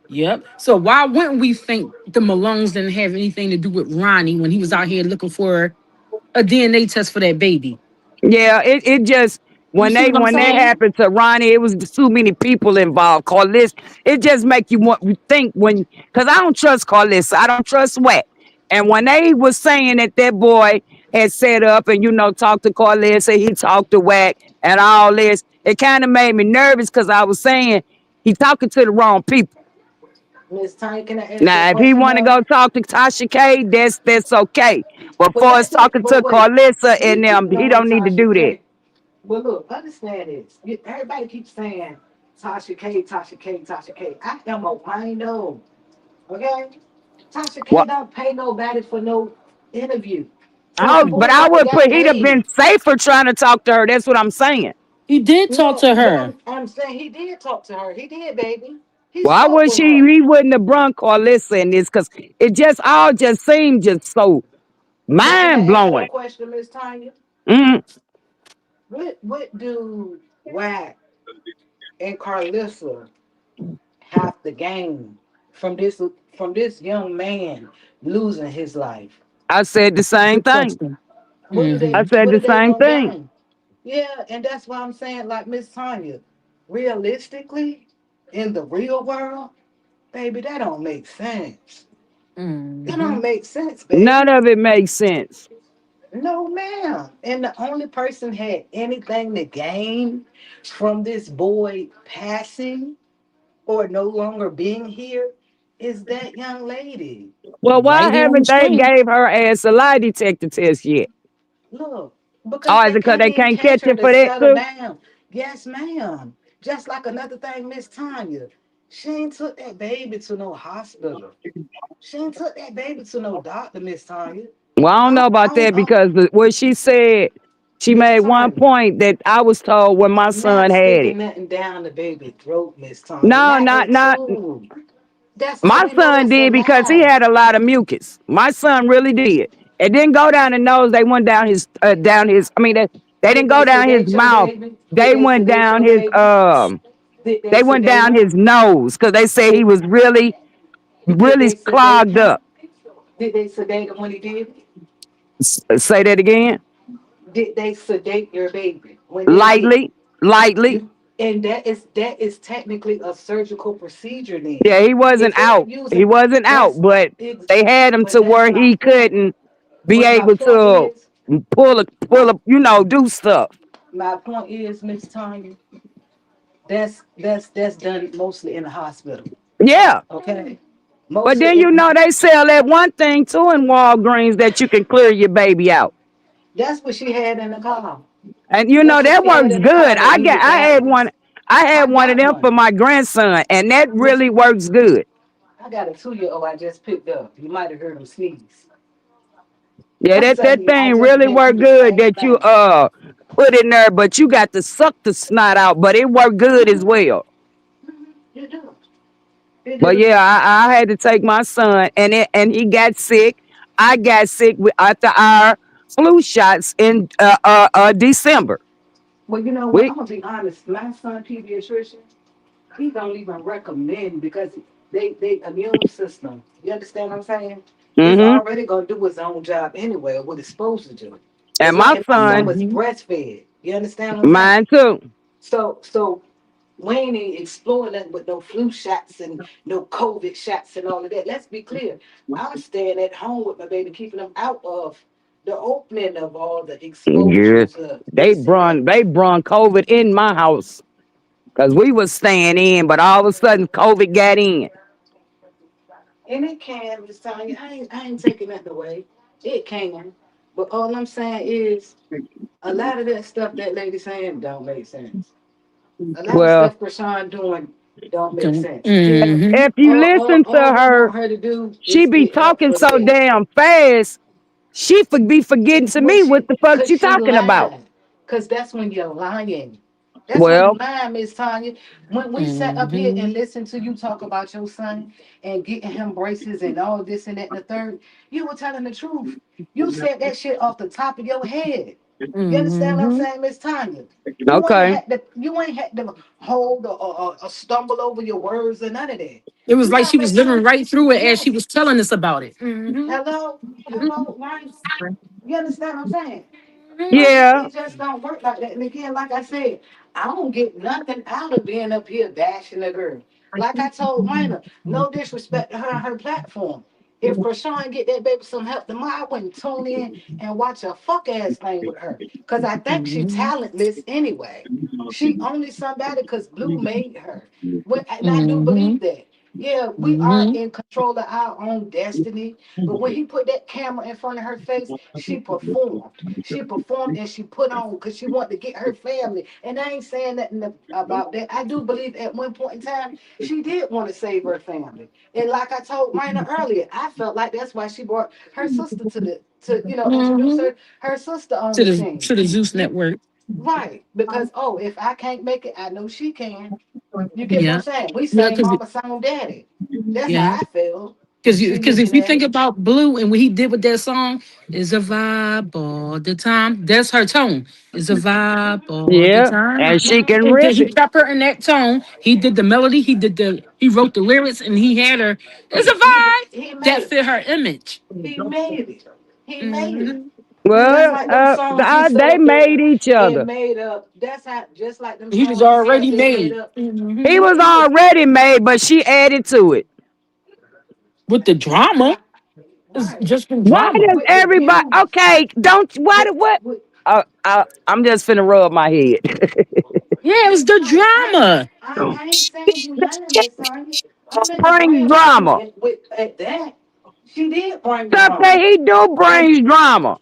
Yep. So why wouldn't we think the Malones didn't have anything to do with Ronnie when he was out here looking for a DNA test for that baby? Yeah, it just You when see they what I'm when that saying? happened to Ronnie, it was too many people involved. Carlis, it just make you want you think when because I don't trust Carlis, I don't trust Wack. And when they was saying that that boy had set up and talked to Carlis and he talked to Wack and all this, it kind of made me nervous because I was saying he talking to the wrong people. Miss Tanya, can I ask you a Now, if he question want to though? go talk to Tasha K, that's okay. But But for us that's it. talking But to wait, Carlissa we and them, keep he knowing don't need to Tasha do that. K. But look, understand this. Everybody keeps saying Tasha K, Tasha K, Tasha K. I am a wino. Okay? Tasha K Well, don't pay nobody for no interview. So I that was, but boy I must have would got put he'd have been paid. safer trying to talk to her. That's what I'm saying. He did talk No, to but her. I'm saying he did talk to her. He did, baby. He Well, I spoke wish with her. he wouldn't have brung Carlissa in this because it just all just seemed just so But can I mind ask you a blowing. question, Miss Tanya? Mm, What do Wack and Carlissa have to gain from this young man losing his life? I said the same Good thing. question. What do they I said what the are they same gonna thing. gain? Yeah, and that's why I'm saying, like Miss Tanya, realistically, in the real world, baby, that don't make sense. That Mm-hmm. don't make sense, None baby. of it makes sense. No, ma'am. And the only person had anything to gain from this boy passing or no longer being here is that young lady. Well, why Right here on the haven't they screen. gave her ass a lie detector test yet? Look, because Oh, is they it because can't they even can't catch catch her it to for that settle too? down. Yes, ma'am. Just like another thing, Miss Tanya. She ain't took that baby to no hospital. She ain't took that baby to no doctor, Miss Tanya. Well, I don't know about that because what she said, she Miss made one Tanya. point that I was told when my son Not had sticking it. nothing down the baby throat, Miss Tanya. No, Not not at not. two. That's how My we know son that's a did because he lie. had a lot of mucus. My son really did. It didn't go down the nose. They went down his down his. I mean, they Did didn't they go down his sedate your mouth. baby? Did They they went sedate down your his baby? Did they They went sedate down him? his nose because they said he Did, was really did really they sedate clogged him? up. Did they sedate him when he did it? Say that again. Did they sedate your baby when they did it? Lightly, lightly. And that is technically a surgical procedure then. Yeah, he wasn't If they're out. He using wasn't out, that's but ex- they had him but to that's where my he point. couldn't be But my able point to is pull my up, do stuff. my point is, Miss Tanya, that's done mostly in the hospital. Yeah. Okay? But Mostly then in they sell that one thing too in Walgreens that you can clear your baby out. that's what she had in the car. And That's what that she had works in the car good. that needed batteries. I had I one of got them for one. my grandson, and that Miss really works good. I got a 2-year-old I just picked up. You might have heard him sneeze. Yeah, I'm that telling you, I thing just really been through worked the good same that you thing. put in there, but you got to suck the snot out, but it worked good as well. You do. You But do. yeah, I had to take my son, and he got sick. I got sick after our flu shots in December. Well, you know what? We I'm gonna be honest. My son, pediatrician, he don't even recommend because they immune system. You understand what I'm saying? It's hmm already gonna do its own job anyway, what it's supposed to do. It's and like my and my son son, was Mm-hmm. breastfed. You understand what I'm saying? mine too. So we ain't exploring nothing with no flu shots and no COVID shots and all of that. Let's be clear. I'm staying at home with my baby, keeping them out of the opening of all the Yeah, exposure to this and that. they brung COVID in my house because we was staying in, but all of a sudden COVID got in. And it can, Miss Tanya. I ain't taking that away. It can. But all I'm saying is a lot of that stuff that lady saying don't make sense. A lot of Well, stuff Krishan doing don't make sense. Yeah. Mm-hmm. if you listen to All we her, want her to do she is be get help talking for the so baby. damn fast. She be forgetting to Well, me what the fuck cause she she talking about. lied. Cause that's when you're lying. That's when you Well, lying, Miss Tanya. When we sat up here Mm-hmm. and listened to you talk about your son and getting him braces and all this and that and the third, you were telling the truth. You said that shit off the top of your head. You understand what I'm Mm-hmm. saying, Miss Tanya? Okay. You ain't had to hold or stumble over your words or none of that. It was You like she was already living know. right through it as she Yes. was telling us about it. Mm-hmm. Hello, right? You understand what I'm saying? But Yeah. it just don't work like that. And again, like I said, I don't get nothing out of being up here bashing the girl. Like I told Raina, no disrespect to her and her platform. If Chrisean get that baby some help tomorrow, I wouldn't tune in and watch a fuck ass thing with her. Cause I think she talentless anyway. She only somebody cause Blue made her. And I do Mm-hmm. believe that. Yeah, we are Mm-hmm. in control of our own destiny. But when he put that camera in front of her face, she performed. She performed and she put on because she wanted to get her family. And I ain't saying nothing about that. I do believe at one point in time, she did want to save her family. And like I told Raina earlier, I felt like that's why she brought her sister to introduce Mm-hmm. her sister on To the the scene. to the Zeus network. Right. Because if I can't make it, I know she can. You get what I'm Yeah. saying? We Yeah, same mama, same daddy. That's yeah. how I feel. She Because looking if you at think it. about Blue and what he did with that song, is a vibe all the time. That's her tone. It's a vibe all the Yeah. time. And she can And then rip he it. kept her in that tone. He did the melody. He wrote the lyrics, and he had her. It's a vibe He that made fit her image. he made it. He made it. Hmm. Just Well, like them songs he sat they up there made each and other. made up. That's how just like them He was songs he sat up already there and made made. up. He Hmm. Yeah, was he was already made, but she added to it. With the drama, right, it's right. just been Why drama. does With the everybody? views. Okay, don't. Why? With What? with I'm just finna rub my head. Yeah, it was Miss the Tanya, drama. I ain't saying you nothing, Miss Tanya. I'm in Bring agreement with you drama. at that. She did bring Stuff that drama. he do And brings drama.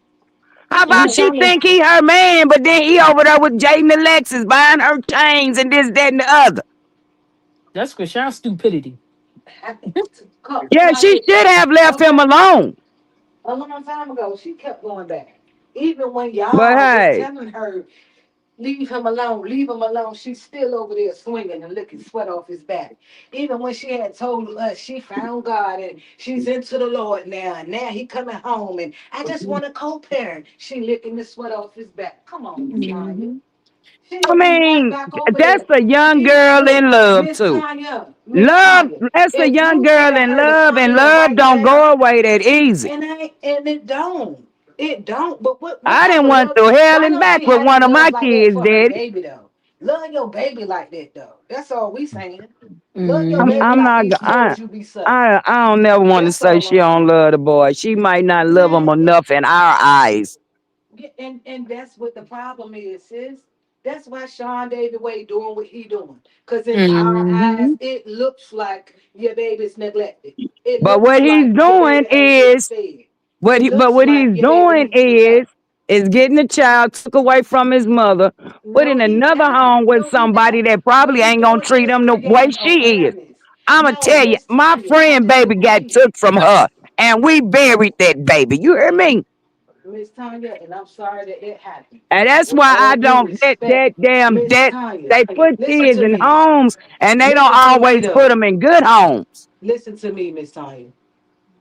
How And about yeah, she Latanya, think he her man, but then he over there with Jaden and Alexis buying her chains and this, that, and the other. that's Krishan's stupidity. Yeah, she like should have left him okay. alone. A long time ago, she kept going back. Even when But y'all was hey, telling her, leave him alone, she's still over there swinging and licking sweat off his back. Even when she had told us she found God and she's into the Lord now, and now he coming home, and I just want to co-parent. She licking the sweat off his back. Come on, Miss Tanya. Hmm. She'll I be right mean, back over that's there. a young She girl look, in love Miss too. Tanya, Miss Love, Tanya. that's a If young you girl tell in her to love, come and in love right don't now, go away that easy. and it don't. It don't. But what I type didn't of went love? through hell Why and don't back she with have one of my love like that kids, for her daddy. baby though? Love your baby like that though. That's all we saying. Love your Hmm. baby I'm like not. these toys you be sucking. I don't never want to That's say all she I'm don't saying. love the boy. She might not love him Man, enough in our eyes. yeah, and that's what the problem is, sis. That's why Sean David Way doing what he doing. Cause in our eyes, Hmm. it looks like your baby's neglected. It But looks what like he's your doing baby ain't getting is fed. what It he. But looks what like he's your baby doing needs some help. is getting the child took away from his mother, put No, in he another not. home with No, he somebody not. that What probably he ain't gonna doing treat is him the way creating she is. awareness. I'ma No, tell you, Miss my Tanya, I friend baby got disagree. took from her, and we buried that baby. You hear me? Miss Tanya, and I'm sorry that it happened. And that's With why I all due don't respect, that Miss Tanya, they put listen kids to in me. homes and they don't Listen to me always put though. them in good homes. Listen to me, Miss Tanya.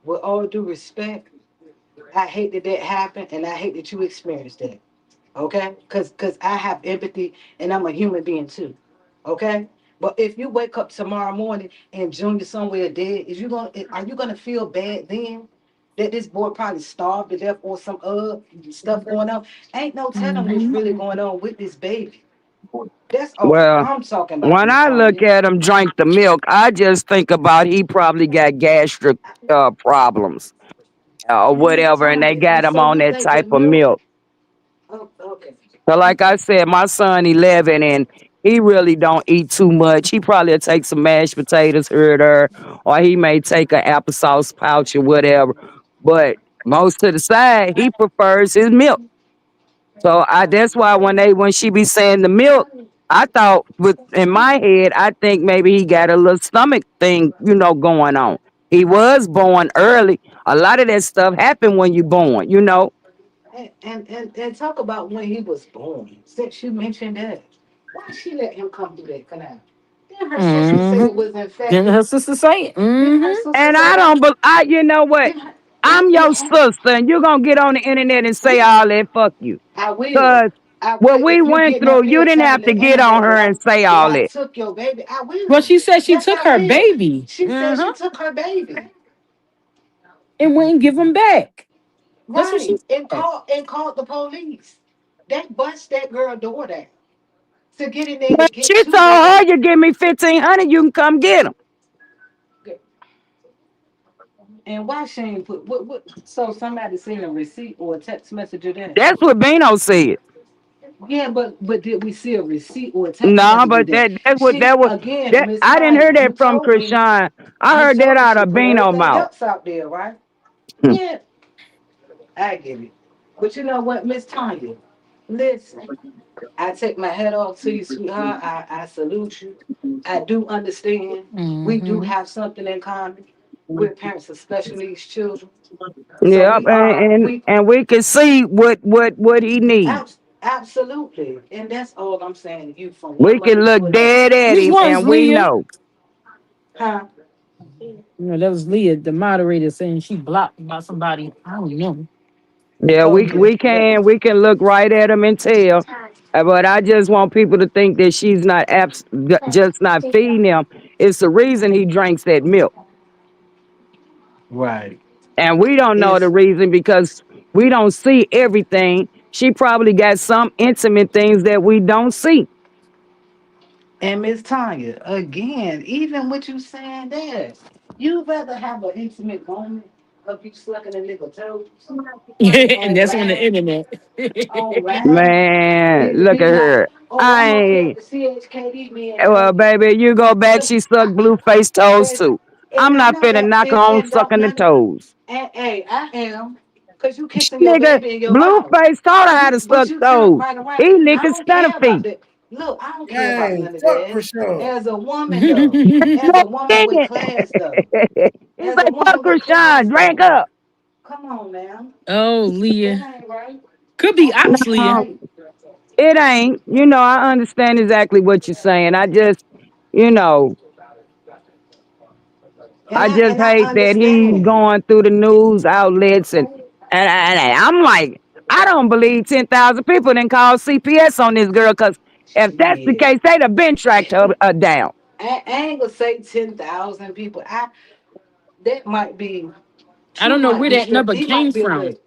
With all due respect, I hate that that happened, and I hate that you experienced that. Okay, because I have empathy, and I'm a human being too. Okay, but if you wake up tomorrow morning and Junior somewhere dead, are you gonna feel bad then that this boy probably starved to death or some other stuff going on? Ain't no telling what's Hmm. really going on with this baby. That's all Well, I'm talking about, when Miss I look Tanya. at him drink the milk, I just think about he probably got gastric problems or Miss whatever, and they Tanya, and got him so on you that think the type of milk? milk. Oh, okay. So, like I said, my son 11, and he really don't eat too much. He probably take some mashed potatoes here or there, or he may take an applesauce pouch or whatever. But most to the side, he prefers his milk. So that's why when she be saying the milk, I thought with in my head, I think maybe he got a little stomach thing, going on. He was born early. A lot of that stuff happened when you born. And talk about when he was born. Since you mentioned that, why she let him come through that canal? Didn't her sister say Hmm. it was Didn't infected? her sister say it? Didn't her Hmm. sister And say I that? don't, but you know what? Didn't her? I'm your sister, and you're gonna get on the internet and say all that fuck you. I will. Cause I what will. we If you went getting up through, you here didn't have telling to the get on internet her and say that all I that. took your baby, I Well, will. she said she Yes, took I her will. baby. She said she Uh-huh. took her baby. And wouldn't give him back. That's what she Right. And said. called the police. They bust that girl door down to get in there to But get she to told that. her, you give me 1,500, you can come get him. And why she ain't put what so somebody seen a receipt or a text message of that? That's what Bino said. Yeah, but did we see a receipt or a text No, message of but that? that's what She that was. again, That Miss I didn't hear Tanya, that from Chrisean. I you heard that told me out she of put Bino everything mouth. else out there, right? Yeah, I get it. But you know what, Miss Tanya? Listen, I take my hat off to you, sweetheart. I salute you. I do understand. We do Mm-hmm. have something in common. We're parents of special needs children. So Yep, and we can see what he need. absolutely. And that's all I'm saying to you from one We can mother look to another. dead at Which him, one's and we Leah? know. Huh? That was Leah, the moderator, saying she blocked by somebody. I don't know. Yeah, Oh we yeah. we can we can look right at him and tell. But I just want people to think that she's not just not feeding him. It's the reason he drinks that milk. Right. And we don't know the It's reason because we don't see everything. She probably got some intimate things that we don't see. and Miss Tanya, again, even with you saying that, you rather have an intimate moment of you sucking a nigga toes And on that's on the live, internet. on live, Man, than to look be at like, her. oh, I I'm up here at ain't the CHKD being well, nosy. baby, you go back, Look, she sucked blue face toes and, too. and I'm I not know finna that, knock on and don't sucking the none, toes. and hey, I am, cause you kissing your Nigga, baby in your mouth. Blueface taught her how You, to but suck you turn toes. right around. He I licking don't stunner care about feet. that. Look, I don't care about Dang, none of fuck that. Krishan. As a woman, though, as No a woman with digging. class, though, He's as a like, fuck woman with Krishan, class, drink though. up. Come on, man. Oh, That Leah. ain't right. Could be That ops ain't Leah. No, right. it ain't. I understand exactly what you're saying. You know, I just And I hate that he's understand. going through the news outlets and I'm like, I don't believe 10,000 people didn't call CPS on this girl because if that's the Shit. case, they'd have been tracked her down. I ain't gonna say 10,000 people. That might be I two don't know might where be that stretch. number He came might be a from. little.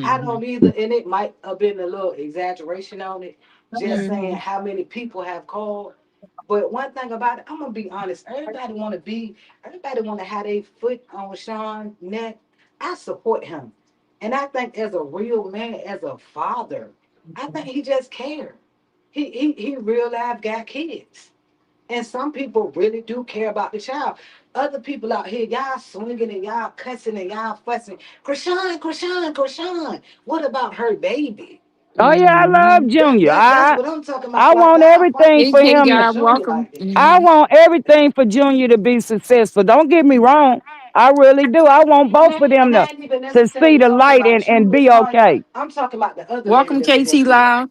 I Mm-hmm. don't either, and it might have been a little exaggeration on it. Just saying Mm-hmm. how many people have called. But one thing about it, I'm gonna be honest. Everybody want to have their foot on Sean's neck. I support him, and I think as a real man, as a father, I think he just cared. He real life got kids. And some people really do care about the child. Other people out here, y'all swinging and y'all cussing and y'all fussing. Krishan. What about her baby? Oh yeah, I love Mm-hmm. Junior. That's I what I'm talking about. I Like want y'all everything fighting for AK for him. God, Junior welcome. like that. I Mm-hmm. want everything for Junior to be successful. Don't get me wrong. I really do. I want both of them And to I ain't even to see necessarily the talking light and, about you, and Miss be Tanya. okay. I'm talking about the other lady Welcome, that was KT up here. Live.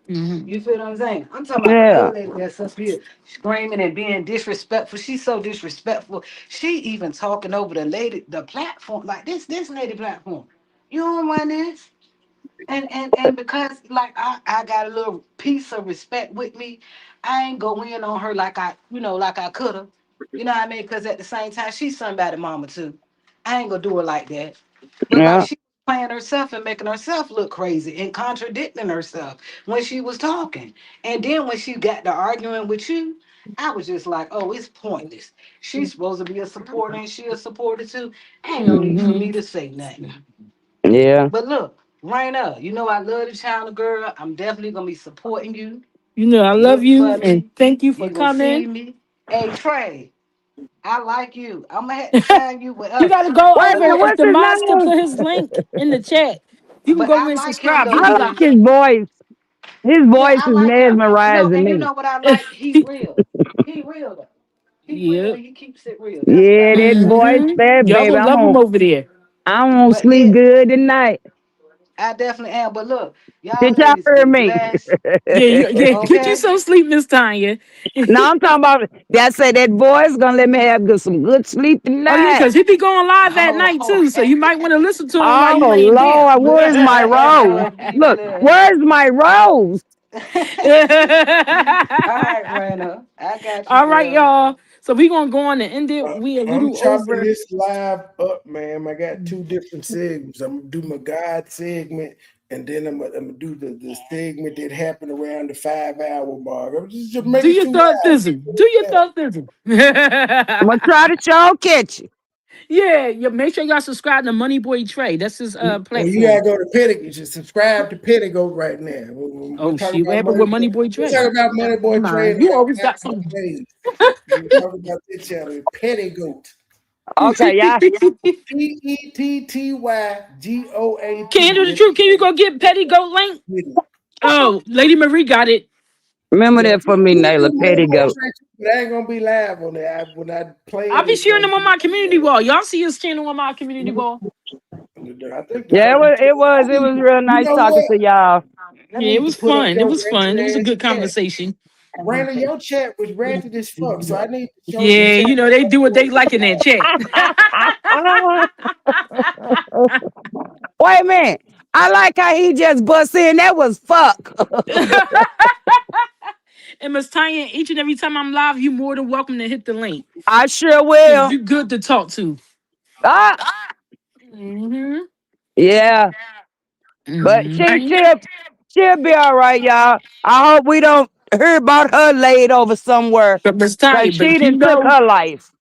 Mm-hmm. You feel what I'm saying? I'm talking about the Yeah. other lady that's up here screaming and being disrespectful. She's so disrespectful. She even talking over the platform, like this lady platform. You don't want this? And because like I got a little piece of respect with me, I ain't go in on her like like I could have. You know what I mean? Because at the same time, she's somebody mama too. I ain't gonna do her like that. But like Yeah. she playing herself and making herself look crazy and contradicting herself when she was talking. And then when she got to arguing with you, I was just like, oh, it's pointless. She's supposed to be a supporter and she a supporter too. Ain't no need for Mm-hmm. me to say nothing. Yeah. But look, Raina, you know I love the China girl. I'm definitely gonna be supporting you. I love Look you for and me. thank you for You gonna see coming. me. Hey Trey, I like you. I'm gonna have to find you with You got us. to go Wait a over minute, if what's the his mods could name? put his link in the chat. You can But go over I and like him subscribe. though He'll I be like like, because his voice. His yeah, voice I is like him. No, mesmerizing and you me. know what I like? He real. He real though. He real yep. and he keeps it real. That's what I Yeah, that like about him. voice Mm-hmm. fat, Y'all baby. will love him over there. I'm gonna But sleep yeah, good tonight. I definitely am. But look, y'all Did y'all ladies hear be me? blessed. Yeah, get you Okay? some sleep, Miss Tanya. Now I'm talking about that say that boy's gonna let me have some good sleep Oh yeah, tonight. because he be going live at night Oh, too, so you might want to listen to him while you Oh laying down. Lord, look, where's my rose? look, Look, look. where's my rose? All right, Raina. I got you, All right, girl. y'all. So we gonna go on and end it. We a I'm little chopping over. this live up, man. I got two different segments. I'm gonna do my God segment, and then I'm gonna do the segment that happened around the 5 hour mark. I'm just make Do it your two thought hours. thism. Do your thought thism. I'm gonna try to show catch you. Yeah, yeah. Make sure y'all subscribe to Money Boy Trey. That's his Well, you platform. gotta go to Pettigoat. You should subscribe to Pettigoat right now. We're Oh talking shit, what about happened Money with Boy. Money Boy We're Trey? talking about Money Boy Trey Mind, in you like always got 9 some. days. We're talking about this channel, Pettigoat. Okay, yeah. Can handle the Pettigoat. truth. Can you go get Petty Goat Link? Oh, Lady Marie got it. Remember Yeah, that for me, we Nayla do Moneyboy Pettigoat. Trey, but I ain't gonna be live on there. When I play I'll it, be it's sharing gonna them on be. my community wall. Y'all see his channel on my community wall. I think the Yeah, first. it was real You nice know talking what? to y'all. I Yeah, it need to was put up fun. It your was fun. It was a ratchet ass good chat. conversation. Raina, your chat was ratchet as fuck, so I need to show the Yeah, chat. you know, they do what they like in that chat. Wait a minute. I like how he just bust in. That was fuck. And Miss Tanya, each and every time I'm live, you more than welcome to hit the link. I sure 'Cause will. you good to talk to. Ah, Mm-hmm. yeah. But Mm-hmm. she'll be all right, y'all. I hope we don't hear about her laid over somewhere. But Miss Cause Tanya, she done took her life.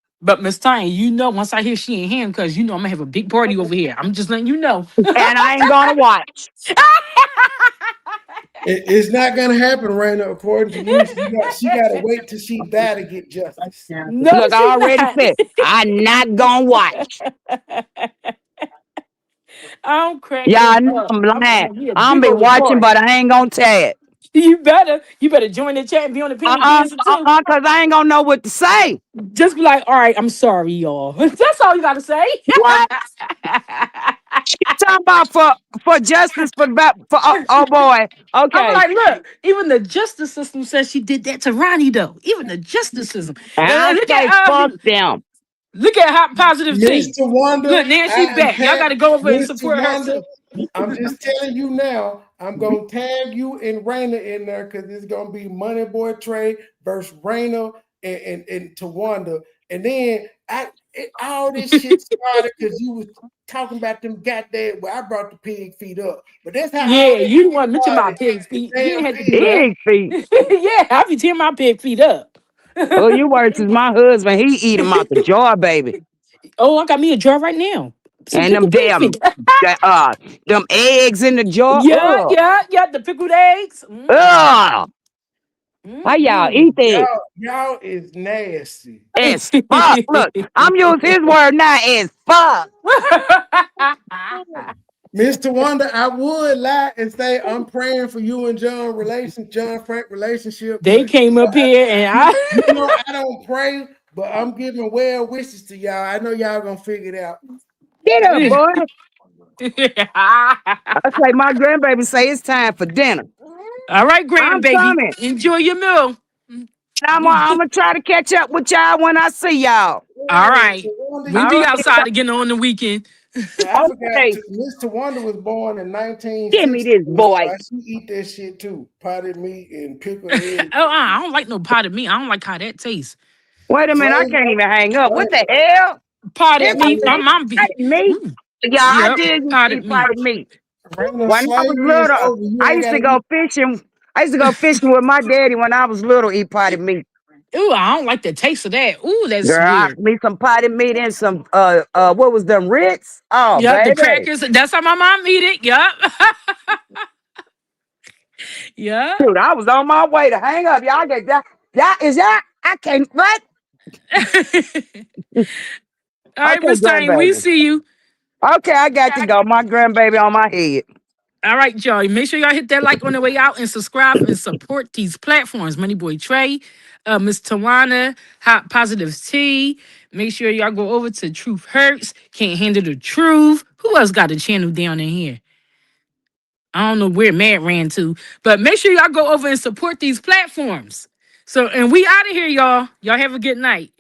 Miss Tanya, you know, once I hear she ain't him, because you know I'm gonna have a big party over here. I'm just letting you know. And I ain't gonna watch. It's not gonna happen, Raina. According to you, she got to wait till she die to get justice. No, Look, she I already not. said I'm not gonna watch. I'm Yeah, I cracking know up. I'm I'm gonna lying. have me a I'm big be old watching, party. but I ain't gonna tell it. You better join the chat and be on the panel dancing too. Cause I ain't gonna know what to say. Just be like, all right, I'm sorry, y'all. That's all you gotta say. Why? She talking about for justice for oh boy. I'm Okay, like, look, even the justice system says she did that to Ronnie, though. Even the justice system. I Look say at fuck them. look at hot positive T. Mr. Wonder, Look, now I she am back. Y'all tag gotta go over and Mr. support her Wonder. too. I'm just telling you now, I'm gonna tag you and Raina in there because it's gonna be Money Boy Trey versus Raina and Tawanda. And then all this shit started because you was talking about them goddamn. Well, I brought the pig feet up, but that's how Yeah, all this you the shit one mention my started. pig The feet. You damn ain't had to do pig. that. Pig feet. Yeah, I be tearing my pig feet up. Oh, you worse is my husband. He eat them out the jar, baby. Oh, I got me a jar right now. Some And them pickled pig damn feet. them eggs in the jar. Yeah, Ugh. yeah, yeah. The pickled eggs. Ugh. How y'all Mm-mm. eat that? Y'all is nasty. As fuck. Look, I'm using his word now as fuck. Mr. Wonder, I would lie and say I'm praying for you and John Frank relationship, They but came up here and you know I don't pray, but I'm giving well wishes to y'all. I know y'all gonna figure it out. Get up, I. boy. I say my grandbaby say it's time for dinner. All right, I'm grandbaby. coming. Enjoy your meal. I'm gonna try to catch up with y'all when I see y'all. All Yeah, right. Tawanda, We All be right. outside again on the weekend. I forgot Okay. to Mr. Wonder was born in Give me 1960. this boy. Why she eat that shit too? Potted meat and pickled eggs. I don't like no potted meat. I don't like how that tastes. Wait a minute, I Flavor, can't even hang up. What the flavor. hell? Potted Everybody meat. My Yeah, mom be. potted meat? Mm, Yeah, I yep, did used to potted eat meat. potted meat. Raina, When I was slavery is little, over. You I ain't used to gotta go eat. fishing. I used to go fishing with my daddy when I was little, eat potted meat. Ooh, I don't like the taste of that. Ooh, that's Girl, I weird. me some potted meat and some what was them Ritz? Oh, Yep, the baby. crackers. That's how my mom eat it. Yep. Yep. Dude, I was on my way to hang up. Y'all get that. That is that. I can't what? All right, Okay, Miss Tiny, we grandbaby. see you. Okay, I got to go. My grandbaby on my head. All right, y'all. Make sure y'all hit that like on the way out and subscribe and support these platforms. Money Boy Trey, Miss Tawana, Hot Positive T. Make sure y'all go over to Truth Hurts. Can't handle the truth. Who else got a channel down in here? I don't know where Matt ran to, but make sure y'all go over and support these platforms. So, and we out of here, y'all. Y'all have a good night.